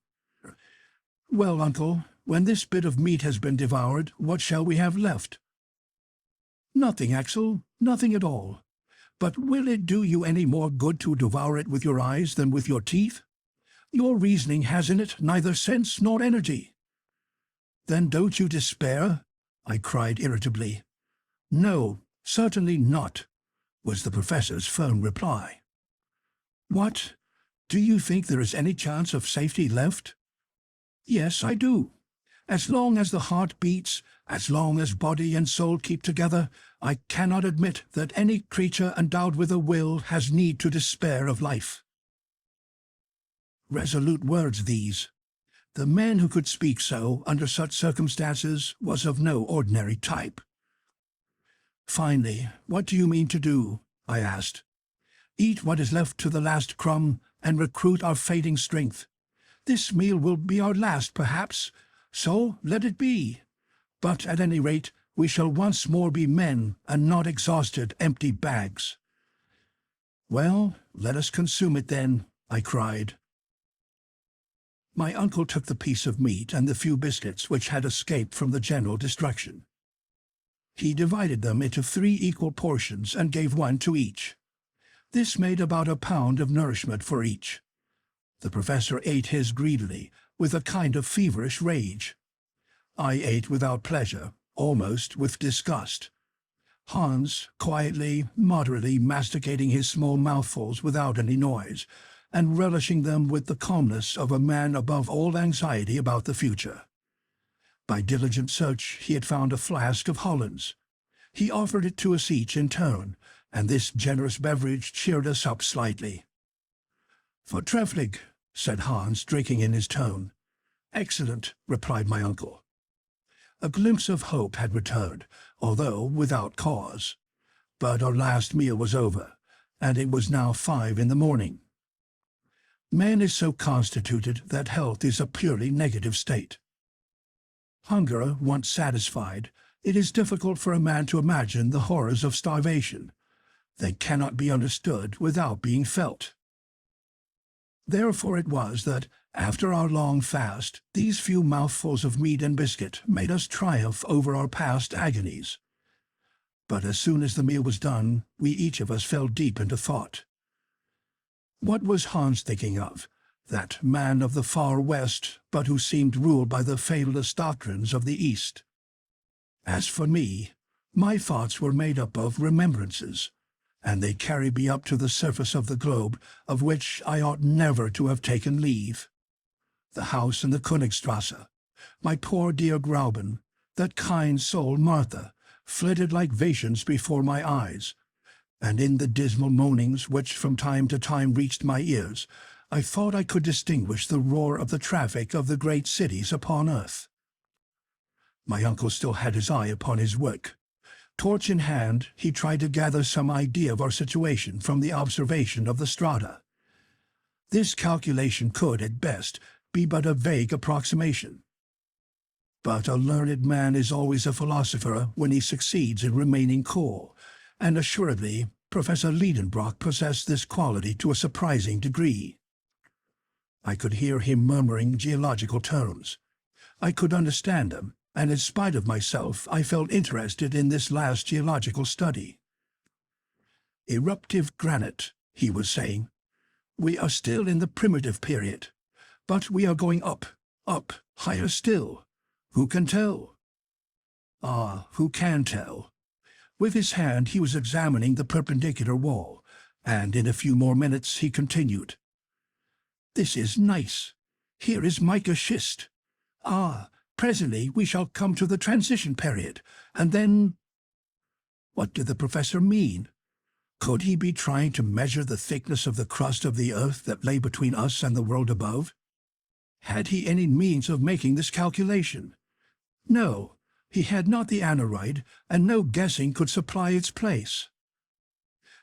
Speaker 1: Well, uncle, when this bit of meat has been devoured, what shall we have left?" "Nothing, Axel, nothing at all. But will it do you any more good to devour it with your eyes than with your teeth? Your reasoning has in it neither sense nor energy." "Then don't you despair?" I cried irritably. "No, certainly not," was the professor's firm reply. "What? Do you think there is any chance of safety left?" "Yes, I do. As long as the heart beats, as long as body and soul keep together, I cannot admit that any creature endowed with a will has need to despair of life." Resolute words these. The man who could speak so under such circumstances was of no ordinary type. "Finally, what do you mean to do?" I asked. "Eat what is left to the last crumb and recruit our fading strength. This meal will be our last, perhaps, so let it be. But at any rate, we shall once more be men and not exhausted, empty bags." "Well, let us consume it then," I cried. My uncle took the piece of meat and the few biscuits which had escaped from the general destruction. He divided them into 3 equal portions and gave one to each. This made about a pound of nourishment for each. The professor ate his greedily, with a kind of feverish rage. I ate without pleasure, almost with disgust. Hans, quietly, moderately masticating his small mouthfuls without any noise, and relishing them with the calmness of a man above all anxiety about the future. By diligent search he had found a flask of Hollands. He offered it to us each in turn, and this generous beverage cheered us up slightly. "Voortreffelijk," said Hans, drinking in his tone. "Excellent," replied my uncle. A glimpse of hope had returned, although without cause. But our last meal was over, and it was now 5 in the morning. Man is so constituted that health is a purely negative state. Hunger once satisfied, it is difficult for a man to imagine the horrors of starvation. They cannot be understood without being felt. Therefore it was that, after our long fast, these few mouthfuls of meat and biscuit made us triumph over our past agonies. But as soon as the meal was done, we each of us fell deep into thought. What was Hans thinking of, that man of the far west, but who seemed ruled by the fatalist doctrines of the East? As for me, my thoughts were made up of remembrances, and they carried me up to the surface of the globe, of which I ought never to have taken leave. The house in the Königstrasse, my poor dear Grauben, that kind soul Martha, flitted like visions before my eyes, and in the dismal moanings which from time to time reached my ears, I thought I could distinguish the roar of the traffic of the great cities upon earth. My uncle still had his eye upon his work. Torch in hand, he tried to gather some idea of our situation from the observation of the strata. This calculation could, at best, be but a vague approximation. But a learned man is always a philosopher when he succeeds in remaining cool, and assuredly Professor Lidenbrock possessed this quality to a surprising degree. I could hear him murmuring geological terms. I could understand them, and in spite of myself I felt interested in this last geological study. Eruptive granite, he was saying. We are still in the primitive period, but we are going up, higher still. Who can tell? Ah, who can tell? With his hand he was examining the perpendicular wall, and in a few more minutes he continued. This is nice. Here is mica schist. Ah, presently we shall come to the transition period, and then— What did the professor mean? Could he be trying to measure the thickness of the crust of the earth that lay between us and the world above? Had he any means of making this calculation? No, he had not the aneroid, and no guessing could supply its place.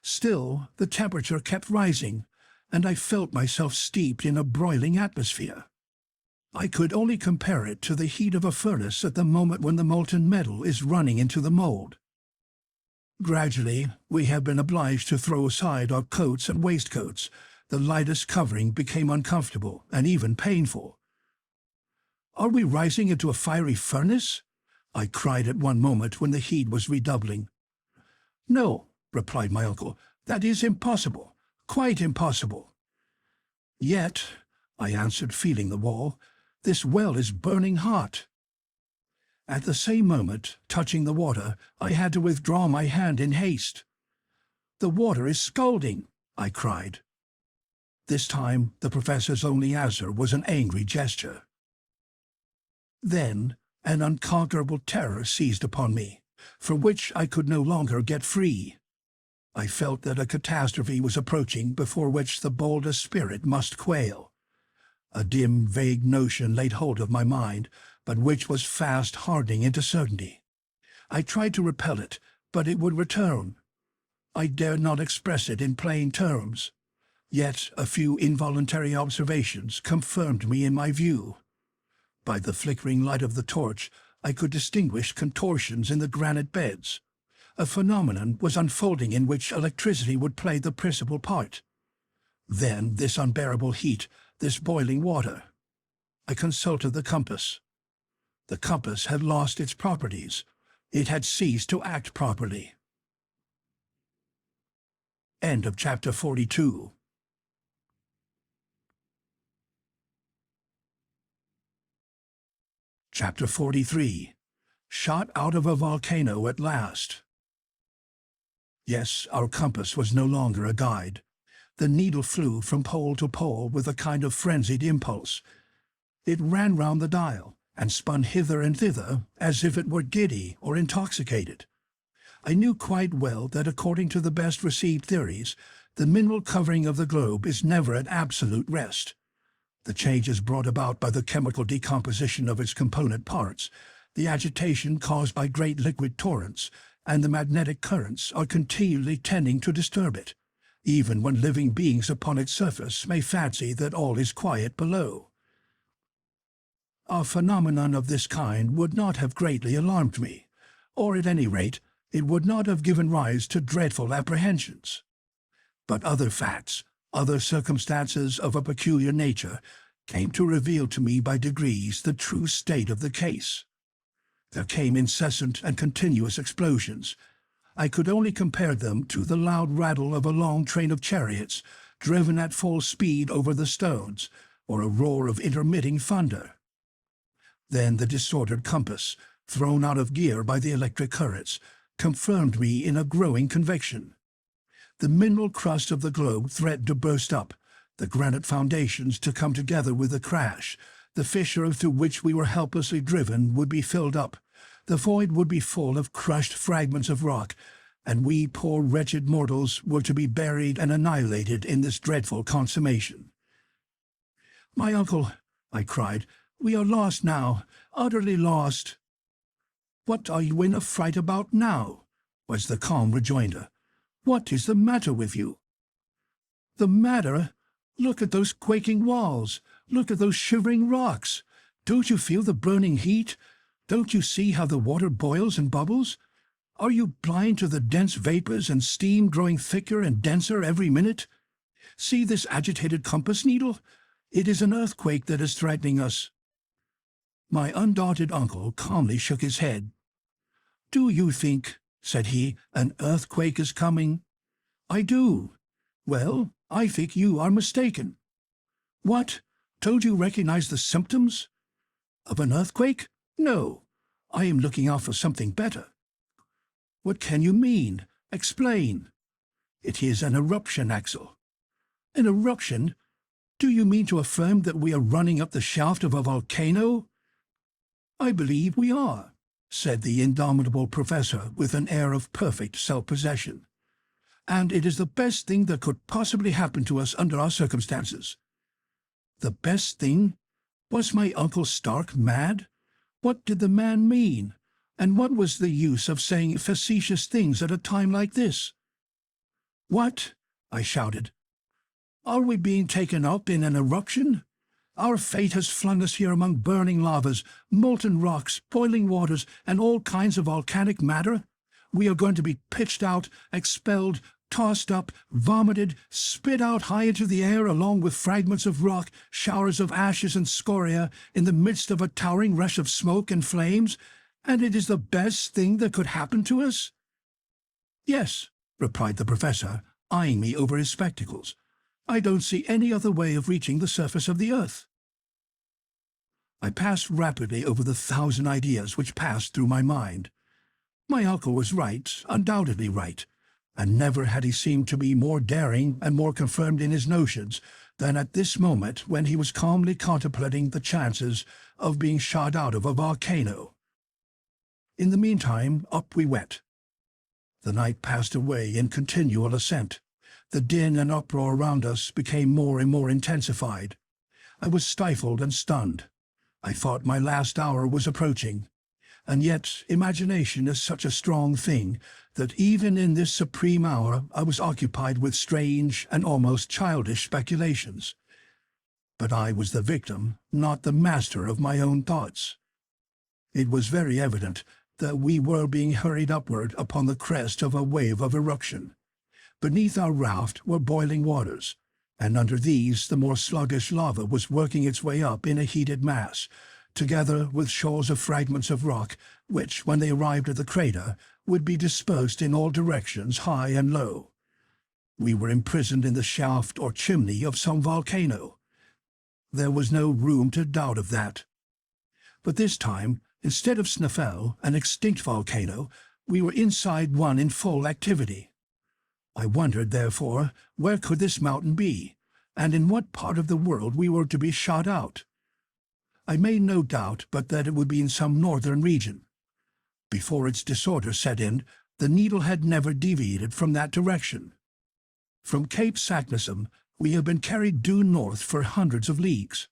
Speaker 1: Still, the temperature kept rising, and I felt myself steeped in a broiling atmosphere. I could only compare it to the heat of a furnace at the moment when the molten metal is running into the mold. Gradually, we have been obliged to throw aside our coats and waistcoats. The lightest covering became uncomfortable and even painful. Are we rising into a fiery furnace? I cried at one moment when the heat was redoubling. No, replied my uncle, that is impossible, quite impossible. Yet, I answered, feeling the wall, this well is burning hot. At the same moment, touching the water, I had to withdraw my hand in haste. The water is scalding, I cried. This time the professor's only answer was an angry gesture. Then an unconquerable terror seized upon me, from which I could no longer get free. I felt that a catastrophe was approaching before which the boldest spirit must quail. A dim, vague notion laid hold of my mind, but which was fast hardening into certainty. I tried to repel it, but it would return. I dared not express it in plain terms. Yet a few involuntary observations confirmed me in my view. By the flickering light of the torch, I could distinguish contortions in the granite beds. A phenomenon was unfolding in which electricity would play the principal part. Then this unbearable heat, this boiling water. I consulted the compass. The compass had lost its properties. It had ceased to act properly. End of chapter 42. Chapter 43. Shot out of a volcano at last. Yes, our compass was no longer a guide. The needle flew from pole to pole with a kind of frenzied impulse. It ran round the dial, and spun hither and thither as if it were giddy or intoxicated. I knew quite well that according to the best received theories, the mineral covering of the globe is never at absolute rest. The changes brought about by the chemical decomposition of its component parts, the agitation caused by great liquid torrents, and the magnetic currents are continually tending to disturb it, even when living beings upon its surface may fancy that all is quiet below. A phenomenon of this kind would not have greatly alarmed me, or at any rate, it would not have given rise to dreadful apprehensions. But other facts, other circumstances of a peculiar nature, came to reveal to me by degrees the true state of the case. There came incessant and continuous explosions. I could only compare them to the loud rattle of a long train of chariots driven at full speed over the stones, or a roar of intermitting thunder. Then the disordered compass, thrown out of gear by the electric currents, confirmed me in a growing conviction. The mineral crust of the globe threatened to burst up, the granite foundations to come together with a crash. The fissure through which we were helplessly driven would be filled up. The void would be full of crushed fragments of rock, and we poor wretched mortals were to be buried and annihilated in this dreadful consummation. "My uncle," I cried, "we are lost now, utterly lost." "What are you in a fright about now?" was the calm rejoinder. "What is the matter with you?" "The matter? Look at those quaking walls. Look at those shivering rocks. Don't you feel the burning heat? Don't you see how the water boils and bubbles? Are you blind to the dense vapors and steam growing thicker and denser every minute? See this agitated compass needle? It is an earthquake that is threatening us." My undaunted uncle calmly shook his head. "Do you think," said he, "an earthquake is coming?" "I do." "Well, I think you are mistaken." "What? Don't you recognize the symptoms of an earthquake?" "No, I am looking out for something better." "What can you mean? Explain." "It is an eruption, Axel." "An eruption? Do you mean to affirm that we are running up the shaft of a volcano?" "I believe we are," said the indomitable professor with an air of perfect self-possession. "And it is the best thing that could possibly happen to us under our circumstances." The best thing? Was my uncle stark mad? What did the man mean? And what was the use of saying facetious things at a time like this? "What?" I shouted. "Are we being taken up in an eruption? Our fate has flung us here among burning lavas, molten rocks, boiling waters, and all kinds of volcanic matter. We are going to be pitched out, expelled, tossed up, vomited, spit out high into the air along with fragments of rock, showers of ashes and scoria, in the midst of a towering rush of smoke and flames, and it is the best thing that could happen to us?" "Yes," replied the professor, eyeing me over his spectacles. "I don't see any other way of reaching the surface of the earth." I passed rapidly over the 1,000 ideas which passed through my mind. My uncle was right, undoubtedly right, and never had he seemed to be more daring and more confirmed in his notions than at this moment when he was calmly contemplating the chances of being shot out of a volcano. In the meantime, up we went. The night passed away in continual ascent. The din and uproar around us became more and more intensified. I was stifled and stunned. I thought my last hour was approaching. And yet imagination is such a strong thing that even in this supreme hour I was occupied with strange and almost childish speculations. But I was the victim, not the master of my own thoughts. It was very evident that we were being hurried upward upon the crest of a wave of eruption. Beneath our raft were boiling waters, and under these the more sluggish lava was working its way up in a heated mass, together with shoals of fragments of rock, which, when they arrived at the crater, would be dispersed in all directions, high and low. We were imprisoned in the shaft or chimney of some volcano. There was no room to doubt of that. But this time, instead of Snæfell, an extinct volcano, we were inside one in full activity. I wondered, therefore, where could this mountain be, and in what part of the world we were to be shot out. I made no doubt but that it would be in some northern region. Before its disorder set in, the needle had never deviated from that direction. From Cape Saknussemm we had been carried due north for hundreds of leagues.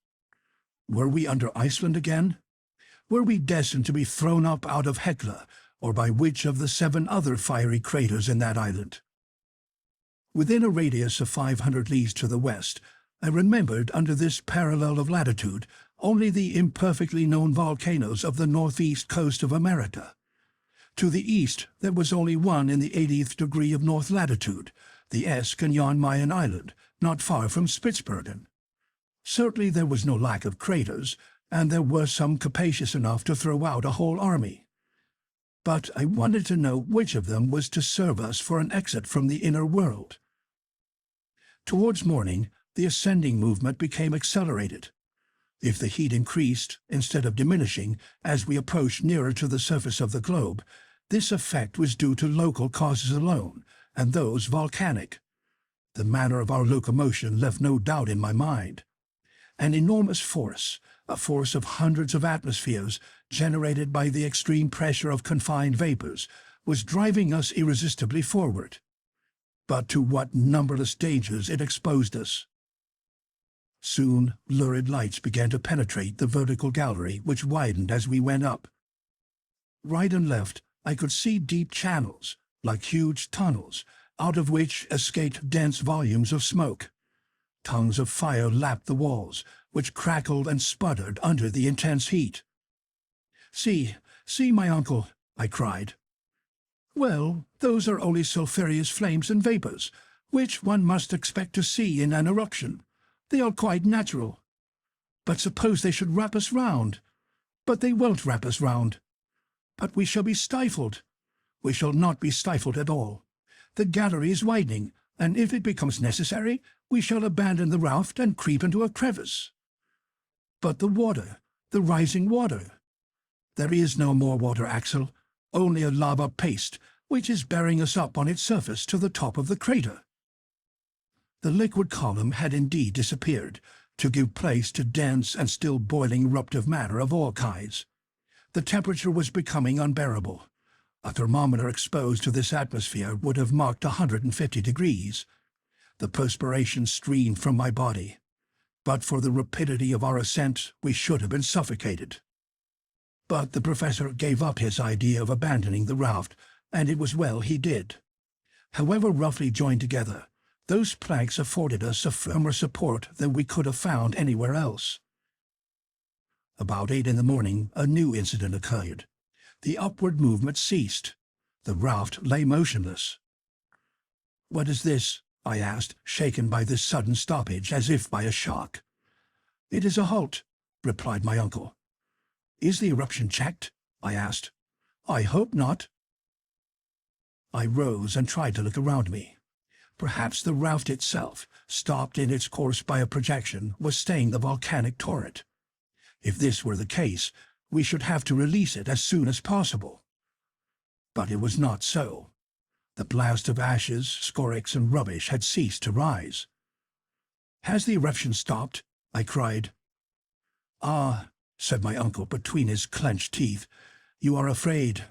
Speaker 1: Were we under Iceland again? Were we destined to be thrown up out of Hekla, or by which of the 7 other fiery craters in that island? Within a radius of 500 leagues to the west, I remembered under this parallel of latitude only the imperfectly known volcanoes of the northeast coast of America. To the east there was only one in the 80th degree of north latitude, the Esk and Jan Mayen Island, not far from Spitzbergen. Certainly there was no lack of craters, and there were some capacious enough to throw out a whole army. But I wanted to know which of them was to serve us for an exit from the inner world. Towards morning, the ascending movement became accelerated. If the heat increased, instead of diminishing, as we approached nearer to the surface of the globe, this effect was due to local causes alone, and those volcanic. The manner of our locomotion left no doubt in my mind. An enormous force, a force of hundreds of atmospheres, generated by the extreme pressure of confined vapors, was driving us irresistibly forward. But to what numberless dangers it exposed us! Soon lurid lights began to penetrate the vertical gallery, which widened as we went up. Right and left I could see deep channels, like huge tunnels, out of which escaped dense volumes of smoke. Tongues of fire lapped the walls, which crackled and sputtered under the intense heat. "See, "See, my uncle," I cried. "Well, those are only sulphureous flames and vapours, which one must expect to see in an eruption. They are quite natural. But suppose they should wrap us round? But they won't wrap us round. But we shall be stifled. We shall not be stifled at all. The gallery is widening, and if it becomes necessary, we shall abandon the raft and creep into a crevice. But the water, the rising water. There is no more water, Axel, only a lava paste, which is bearing us up on its surface to the top of the crater." The liquid column had indeed disappeared, to give place to dense and still boiling eruptive matter of all kinds. The temperature was becoming unbearable. A thermometer exposed to this atmosphere would have marked 150 degrees. The perspiration streamed from my body. But for the rapidity of our ascent, we should have been suffocated. But the professor gave up his idea of abandoning the raft, and it was well he did. However roughly joined together, those planks afforded us a firmer support than we could have found anywhere else. About 8 in the morning, a new incident occurred. The upward movement ceased. The raft lay motionless. "What is this?" I asked, shaken by this sudden stoppage as if by a shock. "It is a halt," replied my uncle. "Is the eruption checked?" I asked. "I hope not." I rose and tried to look around me. Perhaps the raft itself, stopped in its course by a projection, was staying the volcanic torrent. If this were the case, we should have to release it as soon as possible. But it was not so. The blast of ashes, scoryx, and rubbish had ceased to rise. "Has the eruption stopped?" I cried. "Ah," said my uncle between his clenched teeth, "you are afraid.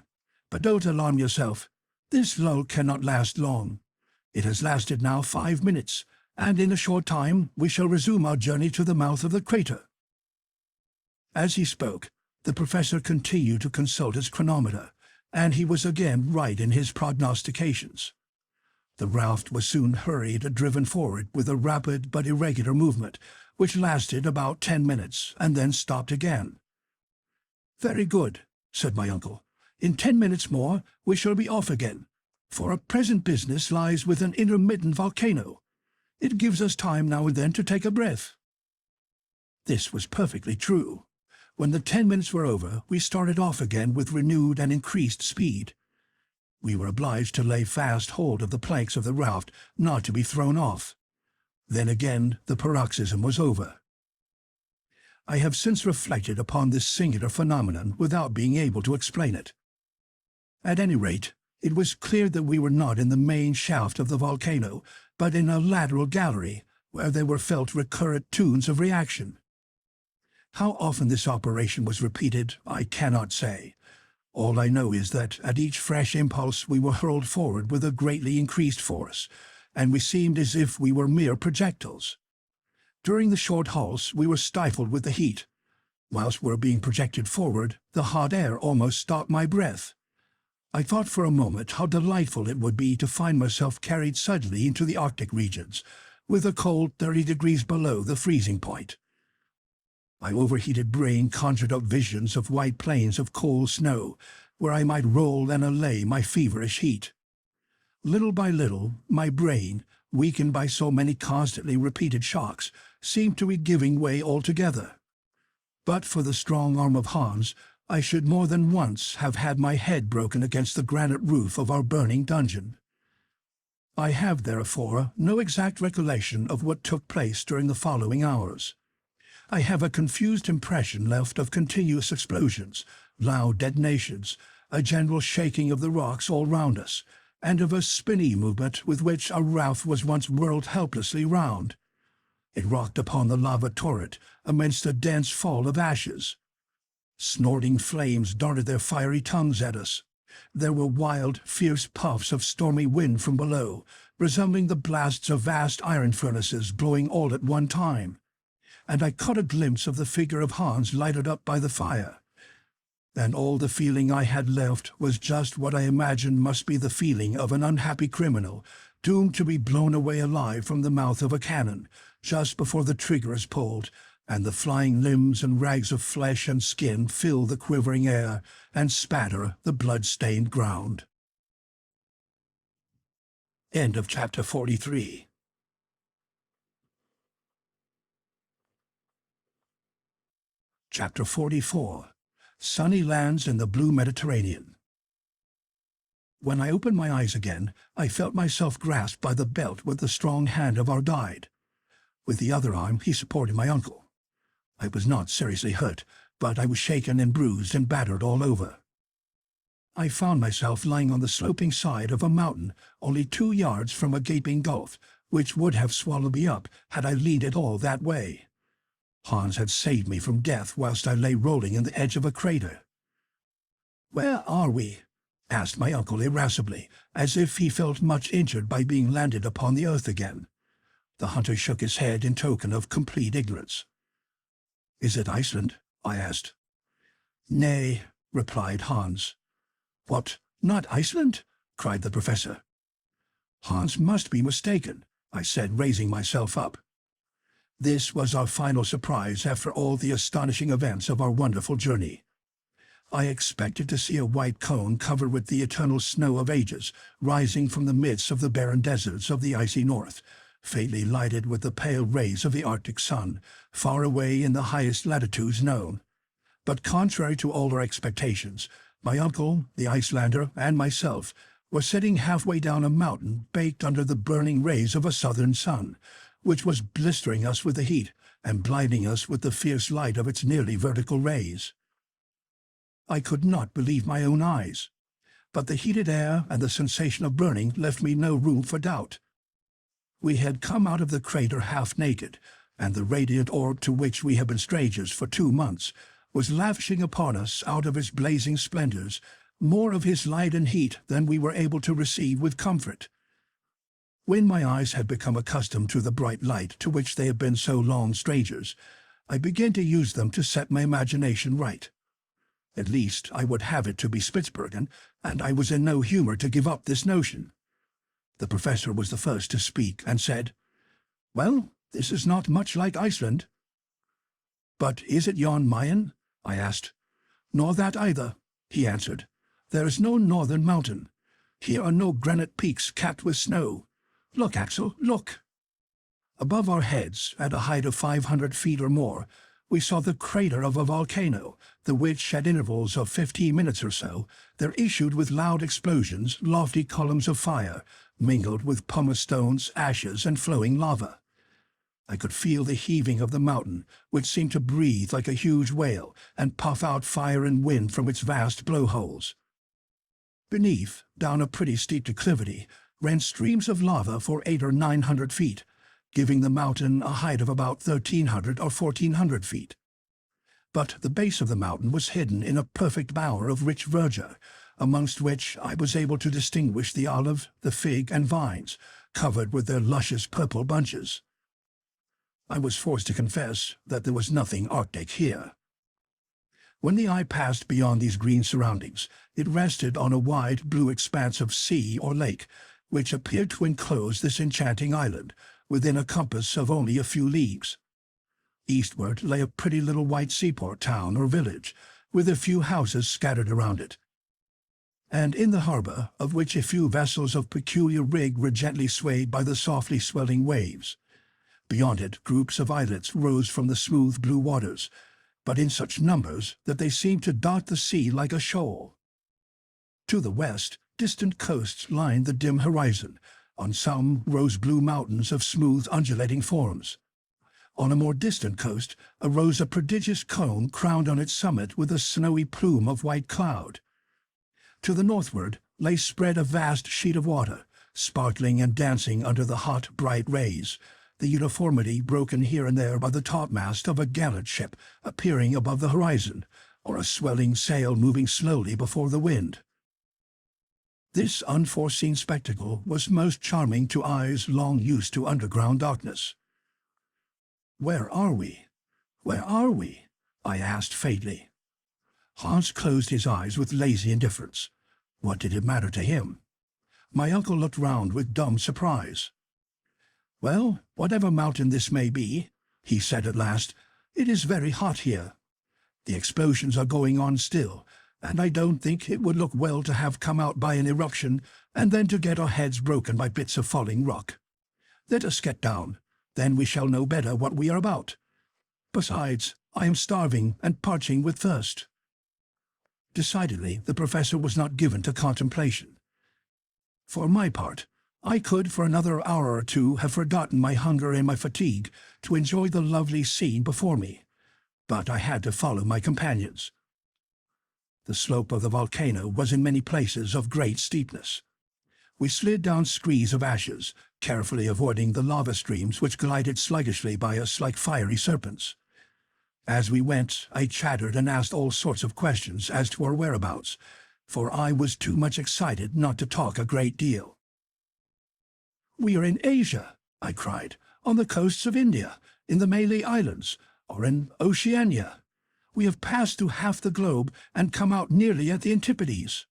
Speaker 1: But don't alarm yourself. This lull cannot last long. It has lasted now 5 minutes, and in a short time we shall resume our journey to the mouth of the crater." As he spoke, the professor continued to consult his chronometer, and he was again right in his prognostications. The raft was soon hurried and driven forward with a rapid but irregular movement, which lasted about 10 minutes, and then stopped again. "Very good," said my uncle. "In 10 minutes more we shall be off again, for our present business lies with an intermittent volcano. It gives us time now and then to take a breath." This was perfectly true. When the 10 minutes were over, we started off again with renewed and increased speed. We were obliged to lay fast hold of the planks of the raft, not to be thrown off. Then again the paroxysm was over. I have since reflected upon this singular phenomenon without being able to explain it. At any rate, it was clear that we were not in the main shaft of the volcano, but in a lateral gallery, where there were felt recurrent tunes of reaction. How often this operation was repeated, I cannot say. All I know is that at each fresh impulse we were hurled forward with a greatly increased force, and we seemed as if we were mere projectiles. During the short halts we were stifled with the heat. Whilst we were being projected forward, the hot air almost stopped my breath. I thought for a moment how delightful it would be to find myself carried suddenly into the Arctic regions, with a cold 30 degrees below the freezing point. My overheated brain conjured up visions of white plains of cold snow, where I might roll and allay my feverish heat. Little by little, my brain, weakened by so many constantly repeated shocks, seemed to be giving way altogether. But for the strong arm of Hans, I should more than once have had my head broken against the granite roof of our burning dungeon. I have, therefore, no exact recollection of what took place during the following hours. I have a confused impression left of continuous explosions, loud detonations, a general shaking of the rocks all round us, and of a spinny movement with which our raft was once whirled helplessly round. It rocked upon the lava torrent amidst a dense fall of ashes. Snorting flames darted their fiery tongues at us. There were wild, fierce puffs of stormy wind from below, resembling the blasts of vast iron furnaces blowing all at one time. And I caught a glimpse of the figure of Hans lighted up by the fire. And all the feeling I had left was just what I imagined must be the feeling of an unhappy criminal, doomed to be blown away alive from the mouth of a cannon, just before the trigger is pulled, and the flying limbs and rags of flesh and skin fill the quivering air and spatter the blood-stained ground. End of chapter 43. Chapter 44. Sunny Lands in the Blue Mediterranean. When I opened my eyes again, I felt myself grasped by the belt with the strong hand of our guide. With the other arm he supported my uncle. I was not seriously hurt, but I was shaken and bruised and battered all over. I found myself lying on the sloping side of a mountain only 2 yards from a gaping gulf, which would have swallowed me up had I leaned at all that way. Hans had saved me from death whilst I lay rolling in the edge of a crater. "Where are we?" asked my uncle irascibly, as if he felt much injured by being landed upon the earth again. The hunter shook his head in token of complete ignorance. "Is it Iceland?" I asked. "Nay," replied Hans. "What, not Iceland?" cried the professor. "Hans must be mistaken," I said, raising myself up. This was our final surprise after all the astonishing events of our wonderful journey. I expected to see a white cone covered with the eternal snow of ages rising from the midst of the barren deserts of the icy north, faintly lighted with the pale rays of the Arctic sun, far away in the highest latitudes known. But contrary to all our expectations, my uncle, the Icelander, and myself were sitting halfway down a mountain baked under the burning rays of a southern sun, which was blistering us with the heat and blinding us with the fierce light of its nearly vertical rays. I could not believe my own eyes, but the heated air and the sensation of burning left me no room for doubt. We had come out of the crater half naked, and the radiant orb to which we had been strangers for 2 months was lavishing upon us out of his blazing splendors more of his light and heat than we were able to receive with comfort. When my eyes had become accustomed to the bright light to which they had been so long strangers, I began to use them to set my imagination right. At least I would have it to be Spitzbergen, and I was in no humor to give up this notion. The professor was the first to speak, and said, "Well, this is not much like Iceland." "But is it Jan Mayen?" I asked. "Nor that either," he answered. "There is no northern mountain. Here are no granite peaks capped with snow. Look, Axel, look!" Above our heads, at a height of 500 feet or more, we saw the crater of a volcano, the which, at intervals of 15 minutes or so, there issued with loud explosions lofty columns of fire, mingled with pumice stones, ashes, and flowing lava. I could feel the heaving of the mountain, which seemed to breathe like a huge whale and puff out fire and wind from its vast blowholes. Beneath, down a pretty steep declivity, ran streams of lava for 800 or 900 feet, giving the mountain a height of about 1,300 or 1,400 feet. But the base of the mountain was hidden in a perfect bower of rich verdure, amongst which I was able to distinguish the olive, the fig, and vines, covered with their luscious purple bunches. I was forced to confess that there was nothing Arctic here. When the eye passed beyond these green surroundings, it rested on a wide blue expanse of sea or lake, which appeared to enclose this enchanting island, within a compass of only a few leagues. Eastward lay a pretty little white seaport town or village, with a few houses scattered around it. And in the harbour, of which a few vessels of peculiar rig were gently swayed by the softly swelling waves. Beyond it, groups of islets rose from the smooth blue waters, but in such numbers that they seemed to dot the sea like a shoal. To the west, distant coasts lined the dim horizon. On some rose blue mountains of smooth undulating forms. On a more distant coast arose a prodigious cone crowned on its summit with a snowy plume of white cloud. To the northward lay spread a vast sheet of water, sparkling and dancing under the hot, bright rays, the uniformity broken here and there by the topmast of a gallant ship appearing above the horizon, or a swelling sail moving slowly before the wind. This unforeseen spectacle was most charming to eyes long used to underground darkness. "Where are we? Where are we?" I asked faintly. Hans closed his eyes with lazy indifference. What did it matter to him? My uncle looked round with dumb surprise. "Well, whatever mountain this may be," he said at last, It is very hot here. The explosions are going on still, and I don't think it would look well to have come out by an eruption and then to get our heads broken by bits of falling rock. Let us get down, then we shall know better what we are about. Besides, I am starving and parching with thirst." Decidedly, the professor was not given to contemplation. For my part, I could for another hour or two have forgotten my hunger and my fatigue to enjoy the lovely scene before me, but I had to follow my companions. The slope of the volcano was in many places of great steepness. We slid down screes of ashes, carefully avoiding the lava streams which glided sluggishly by us like fiery serpents. As we went, I chattered and asked all sorts of questions as to our whereabouts, for I was too much excited not to talk a great deal. "We are in Asia," I cried, "on the coasts of India, in the Malay Islands, or in Oceania. We have passed through half the globe and come out nearly at the antipodes."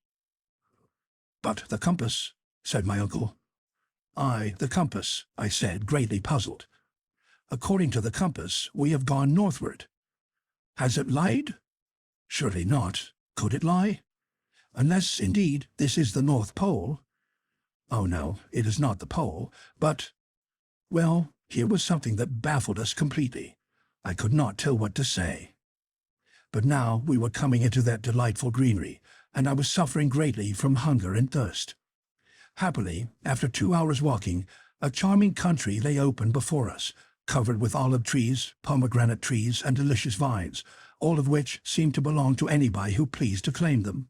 Speaker 1: "But the compass," said my uncle. "Aye, the compass," I said, greatly puzzled. "According to the compass, we have gone northward. Has it lied? Surely not. Could it lie? Unless, indeed, this is the North Pole. Oh no, it is not the pole, but—" Well, here was something that baffled us completely. I could not tell what to say. But now we were coming into that delightful greenery, and I was suffering greatly from hunger and thirst. Happily, after 2 hours' walking, a charming country lay open before us, covered with olive trees, pomegranate trees, and delicious vines, all of which seemed to belong to anybody who pleased to claim them.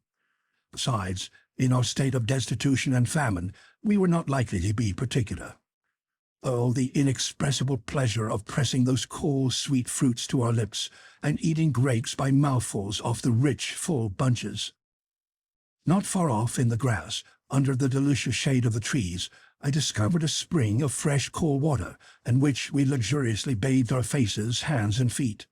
Speaker 1: Besides, in our state of destitution and famine, we were not likely to be particular. Oh, the inexpressible pleasure of pressing those cool, sweet fruits to our lips and eating grapes by mouthfuls off the rich, full bunches. Not far off in the grass, under the delicious shade of the trees, I discovered a spring of fresh, cool water, in which we luxuriously bathed our faces, hands, and feet.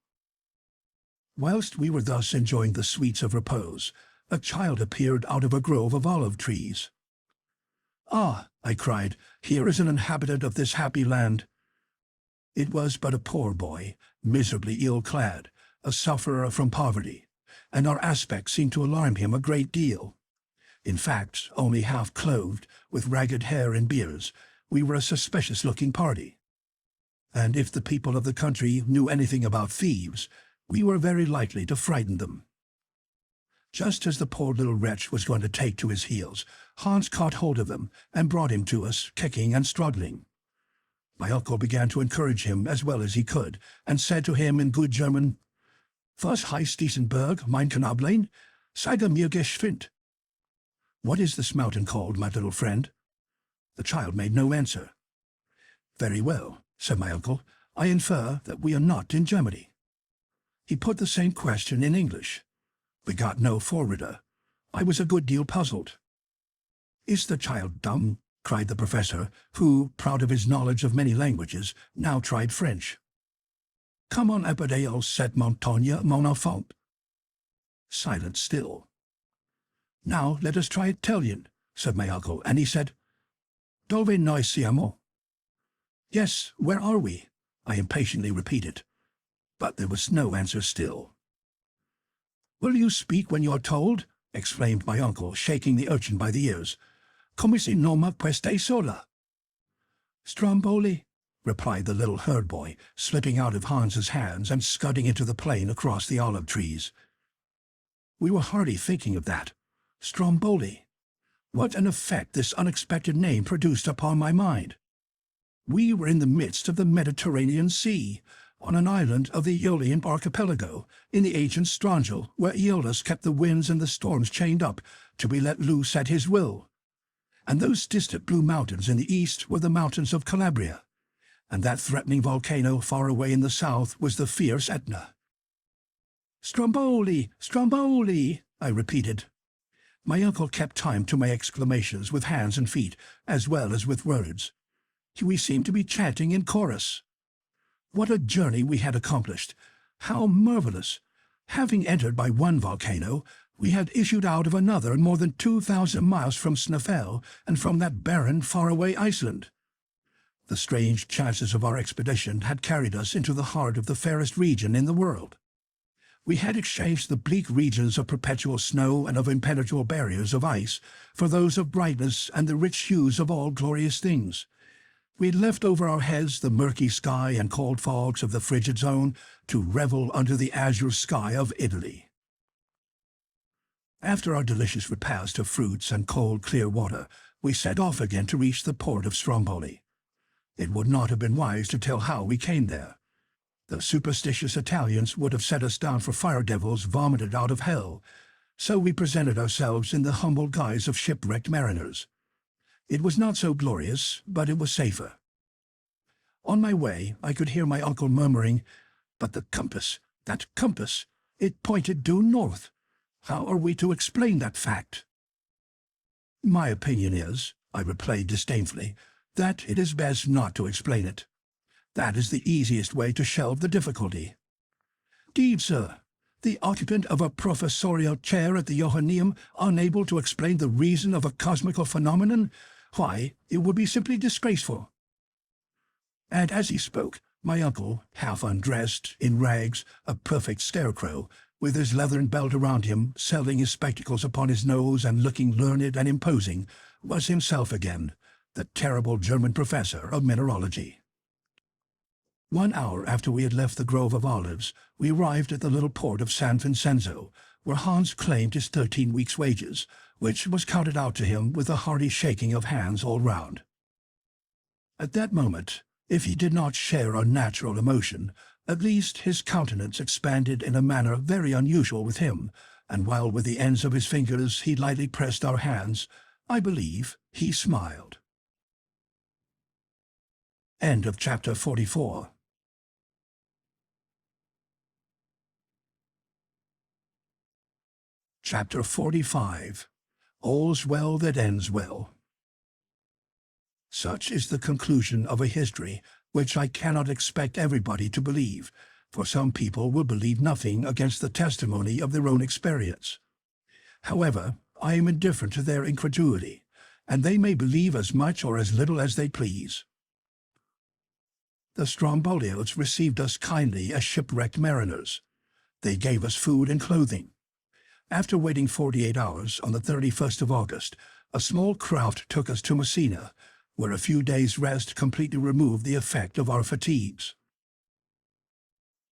Speaker 1: Whilst we were thus enjoying the sweets of repose, a child appeared out of a grove of olive trees. "Ah," I cried, "here is an inhabitant of this happy land." It was but a poor boy, miserably ill-clad, a sufferer from poverty, and our aspect seemed to alarm him a great deal. In fact, only half-clothed, with ragged hair and beards, we were a suspicious-looking party. And if the people of the country knew anything about thieves, we were very likely to frighten them. Just as the poor little wretch was going to take to his heels, Hans caught hold of him and brought him to us, kicking and struggling. My uncle began to encourage him as well as he could, and said to him in good German, "Was heißt diesen Berg, mein Knablein? Sage mir geschwind." "What is this mountain called, my little friend?" The child made no answer. "Very well," said my uncle, "I infer that we are not in Germany." He put the same question in English. We got no forwarder. I was a good deal puzzled. "Is the child dumb?" cried the professor, who, proud of his knowledge of many languages, now tried French. "Comment appelle cette montagne, mon enfant?" Silence still. "Now let us try Italian," said my uncle, and he said, "Dove noi siamo?" "Yes, where are we?" I impatiently repeated. But there was no answer still. "Will you speak when you are told?" exclaimed my uncle, shaking the urchin by the ears. "Come si noma questa sola?" "Stromboli," replied the little herd boy, slipping out of Hans's hands and scudding into the plain across the olive trees. We were hardly thinking of that. Stromboli. What an effect this unexpected name produced upon my mind. We were in the midst of the Mediterranean Sea, on an island of the Aeolian archipelago, in the ancient Strangel, where Aeolus kept the winds and the storms chained up to be let loose at his will. And those distant blue mountains in the east were the mountains of Calabria, and that threatening volcano far away in the south was the fierce Etna. "Stromboli! Stromboli!" I repeated. My uncle kept time to my exclamations with hands and feet, as well as with words. We seemed to be chanting in chorus. What a journey we had accomplished! How marvelous! Having entered by one volcano, we had issued out of another more than 2,000 miles from Snæfell and from that barren, far-away Iceland. The strange chances of our expedition had carried us into the heart of the fairest region in the world. We had exchanged the bleak regions of perpetual snow and of impenetrable barriers of ice for those of brightness and the rich hues of all glorious things. We had left over our heads the murky sky and cold fogs of the frigid zone to revel under the azure sky of Italy. After our delicious repast of fruits and cold, clear water, we set off again to reach the port of Stromboli. It would not have been wise to tell how we came there. The superstitious Italians would have set us down for fire devils vomited out of hell, so we presented ourselves in the humble guise of shipwrecked mariners. It was not so glorious, but it was safer. On my way, I could hear my uncle murmuring, "But the compass, that compass, it pointed due north. How are we to explain that fact?" "My opinion is," I replied disdainfully, "that it is best not to explain it. That is the easiest way to shelve the difficulty. 'Deed, sir, the occupant of a professorial chair at the Johanneum unable to explain the reason of a cosmical phenomenon? Why, it would be simply disgraceful." And as he spoke, my uncle, half undressed, in rags, a perfect scarecrow, with his leathern belt around him, selling his spectacles upon his nose and looking learned and imposing, was himself again, the terrible German professor of mineralogy. 1 hour after we had left the grove of olives, we arrived at the little port of San Vincenzo, where Hans claimed his 13 weeks' wages, which was counted out to him with a hearty shaking of hands all round. At that moment, if he did not share our natural emotion, at least his countenance expanded in a manner very unusual with him, and while with the ends of his fingers he lightly pressed our hands, I believe he smiled. End of chapter 44. Chapter 45. All's Well That Ends Well. Such is the conclusion of a history which I cannot expect everybody to believe, for some people will believe nothing against the testimony of their own experience. However, I am indifferent to their incredulity, and they may believe as much or as little as they please. The Stromboliotes received us kindly as shipwrecked mariners. They gave us food and clothing. After waiting 48 hours on the 31st of August, a small craft took us to Messina, where a few days' rest completely removed the effect of our fatigues.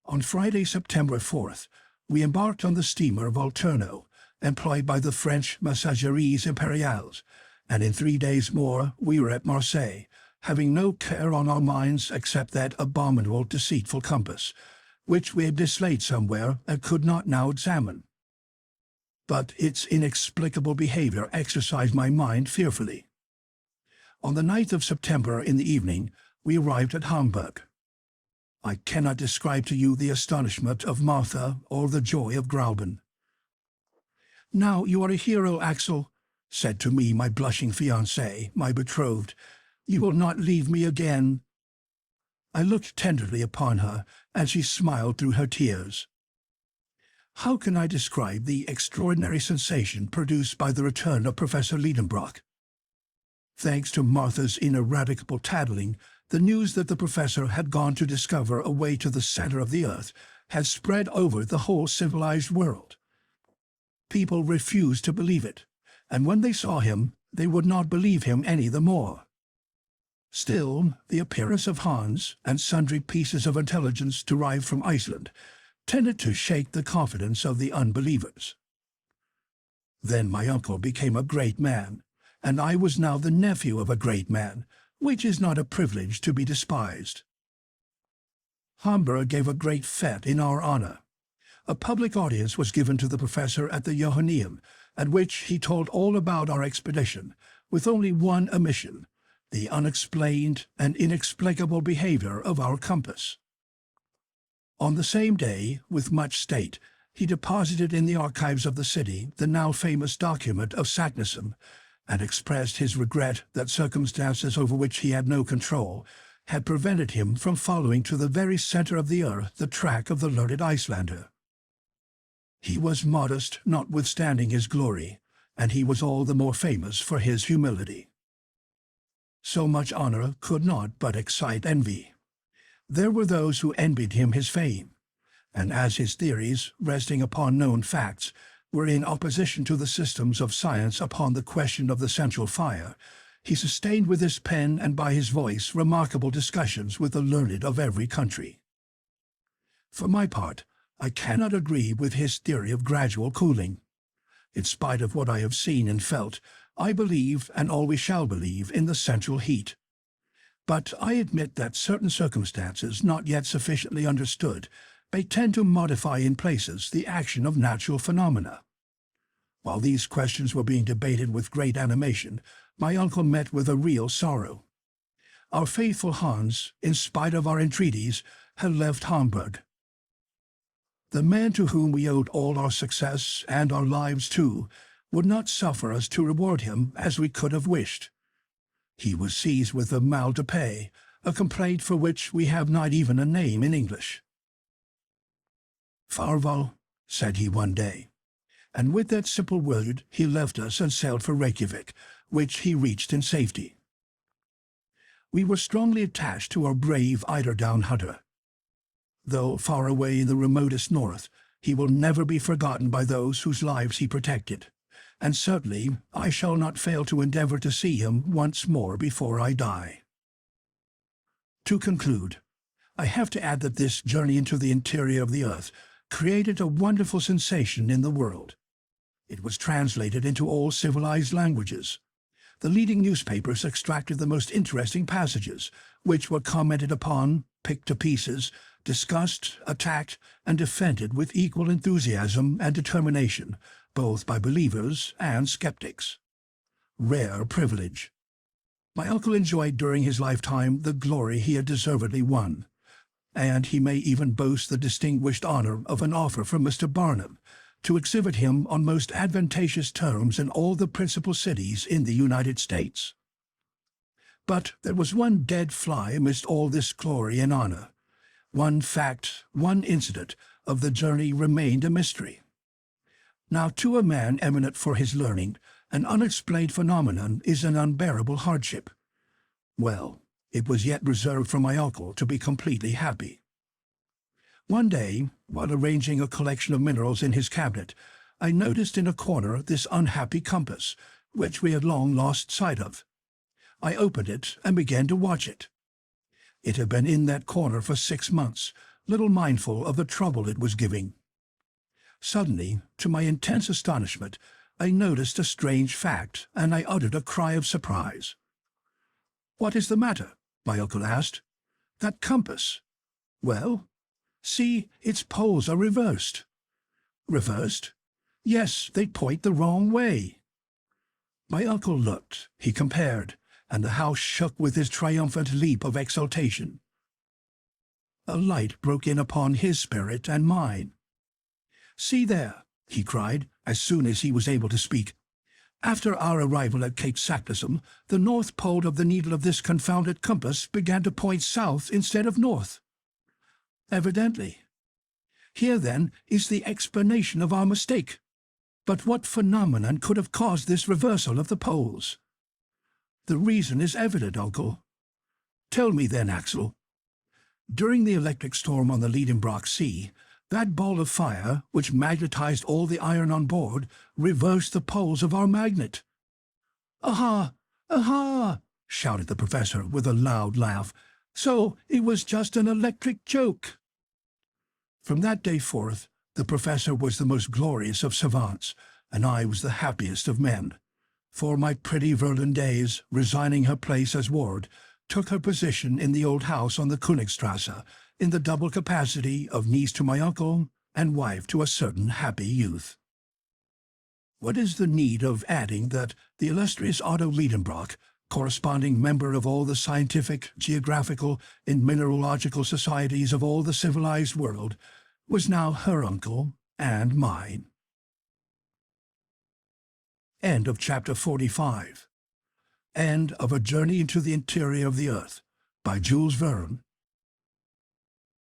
Speaker 1: On Friday, September 4th, we embarked on the steamer Volcano, employed by the French Messageries Impériales, and in 3 days more we were at Marseille, having no care on our minds except that abominable deceitful compass, which we had mislaid somewhere and could not now examine. But its inexplicable behavior exercised my mind fearfully. On the 9th of September in the evening, we arrived at Hamburg. I cannot describe to you the astonishment of Martha or the joy of Grauben. "Now you are a hero, Axel," said to me my blushing fiancée, my betrothed. "You will not leave me again." I looked tenderly upon her, and she smiled through her tears. How can I describe the extraordinary sensation produced by the return of Professor Lidenbrock? Thanks to Martha's ineradicable tattling, the news that the professor had gone to discover a way to the center of the earth had spread over the whole civilized world. People refused to believe it, and when they saw him, they would not believe him any the more. Still, the appearance of Hans and sundry pieces of intelligence derived from Iceland tended to shake the confidence of the unbelievers. Then my uncle became a great man, and I was now the nephew of a great man, which is not a privilege to be despised. Hamburg gave a great fête in our honor. A public audience was given to the professor at the Johanneum, at which he told all about our expedition, with only one omission, the unexplained and inexplicable behavior of our compass. On the same day, with much state, he deposited in the archives of the city the now famous document of Saknussemm, and expressed his regret that circumstances over which he had no control had prevented him from following to the very center of the earth the track of the learned Icelander. He was modest notwithstanding his glory, and he was all the more famous for his humility. So much honor could not but excite envy. There were those who envied him his fame, and as his theories, resting upon known facts, were in opposition to the systems of science upon the question of the central fire, he sustained with his pen and by his voice remarkable discussions with the learned of every country. For my part, I cannot agree with his theory of gradual cooling. In spite of what I have seen and felt, I believe, and always shall believe, in the central heat. But I admit that certain circumstances, not yet sufficiently understood, may tend to modify in places the action of natural phenomena. While these questions were being debated with great animation, my uncle met with a real sorrow. Our faithful Hans, in spite of our entreaties, had left Hamburg. The man to whom we owed all our success and our lives too would not suffer us to reward him as we could have wished. He was seized with the mal de paix, a complaint for which we have not even a name in English. "Farvel," said he one day, and with that simple word he left us and sailed for Reykjavik, which he reached in safety. We were strongly attached to our brave eiderdown hunter. Though far away in the remotest north, he will never be forgotten by those whose lives he protected, and certainly I shall not fail to endeavor to see him once more before I die. To conclude, I have to add that this journey into the interior of the earth created a wonderful sensation in the world. It was translated into all civilized languages. The leading newspapers extracted the most interesting passages, which were commented upon, picked to pieces, discussed, attacked, and defended with equal enthusiasm and determination, both by believers and skeptics. Rare privilege. My uncle enjoyed during his lifetime the glory he had deservedly won, and he may even boast the distinguished honor of an offer from Mr. Barnum to exhibit him on most advantageous terms in all the principal cities in the United States. But there was one dead fly amidst all this glory and honor. One fact, one incident of the journey remained a mystery. Now, to a man eminent for his learning, an unexplained phenomenon is an unbearable hardship. Well, it was yet reserved for my uncle to be completely happy. One day, while arranging a collection of minerals in his cabinet, I noticed in a corner this unhappy compass, which we had long lost sight of. I opened it and began to watch it. It had been in that corner for 6 months, little mindful of the trouble it was giving. Suddenly, to my intense astonishment, I noticed a strange fact, and I uttered a cry of surprise. "What is the matter?" my uncle asked. "That compass." "Well, see, its poles are reversed." "Reversed?" "Yes, they point the wrong way." My uncle looked, he compared, and the house shook with his triumphant leap of exultation. A light broke in upon his spirit and mine. "See there," he cried, as soon as he was able to speak. "After our arrival at Cape Saknussemm, the north pole of the needle of this confounded compass began to point south instead of north. Evidently. Here, then, is the explanation of our mistake. But what phenomenon could have caused this reversal of the poles?" "The reason is evident, uncle." "Tell me then, Axel." "During the electric storm on the Lidenbrock Sea, that ball of fire, which magnetized all the iron on board, reversed the poles of our magnet." "Aha! Aha!" shouted the professor with a loud laugh. "So it was just an electric joke." From that day forth, the professor was the most glorious of savants, and I was the happiest of men. For my pretty Verlin days, resigning her place as ward, took her position in the old house on the Königstrasse, in the double capacity of niece to my uncle and wife to a certain happy youth. What is the need of adding that the illustrious Otto Lidenbrock, corresponding member of all the scientific, geographical, and mineralogical societies of all the civilized world, was now her uncle and mine? End of chapter 45. End of A Journey into the Interior of the Earth by Jules Verne,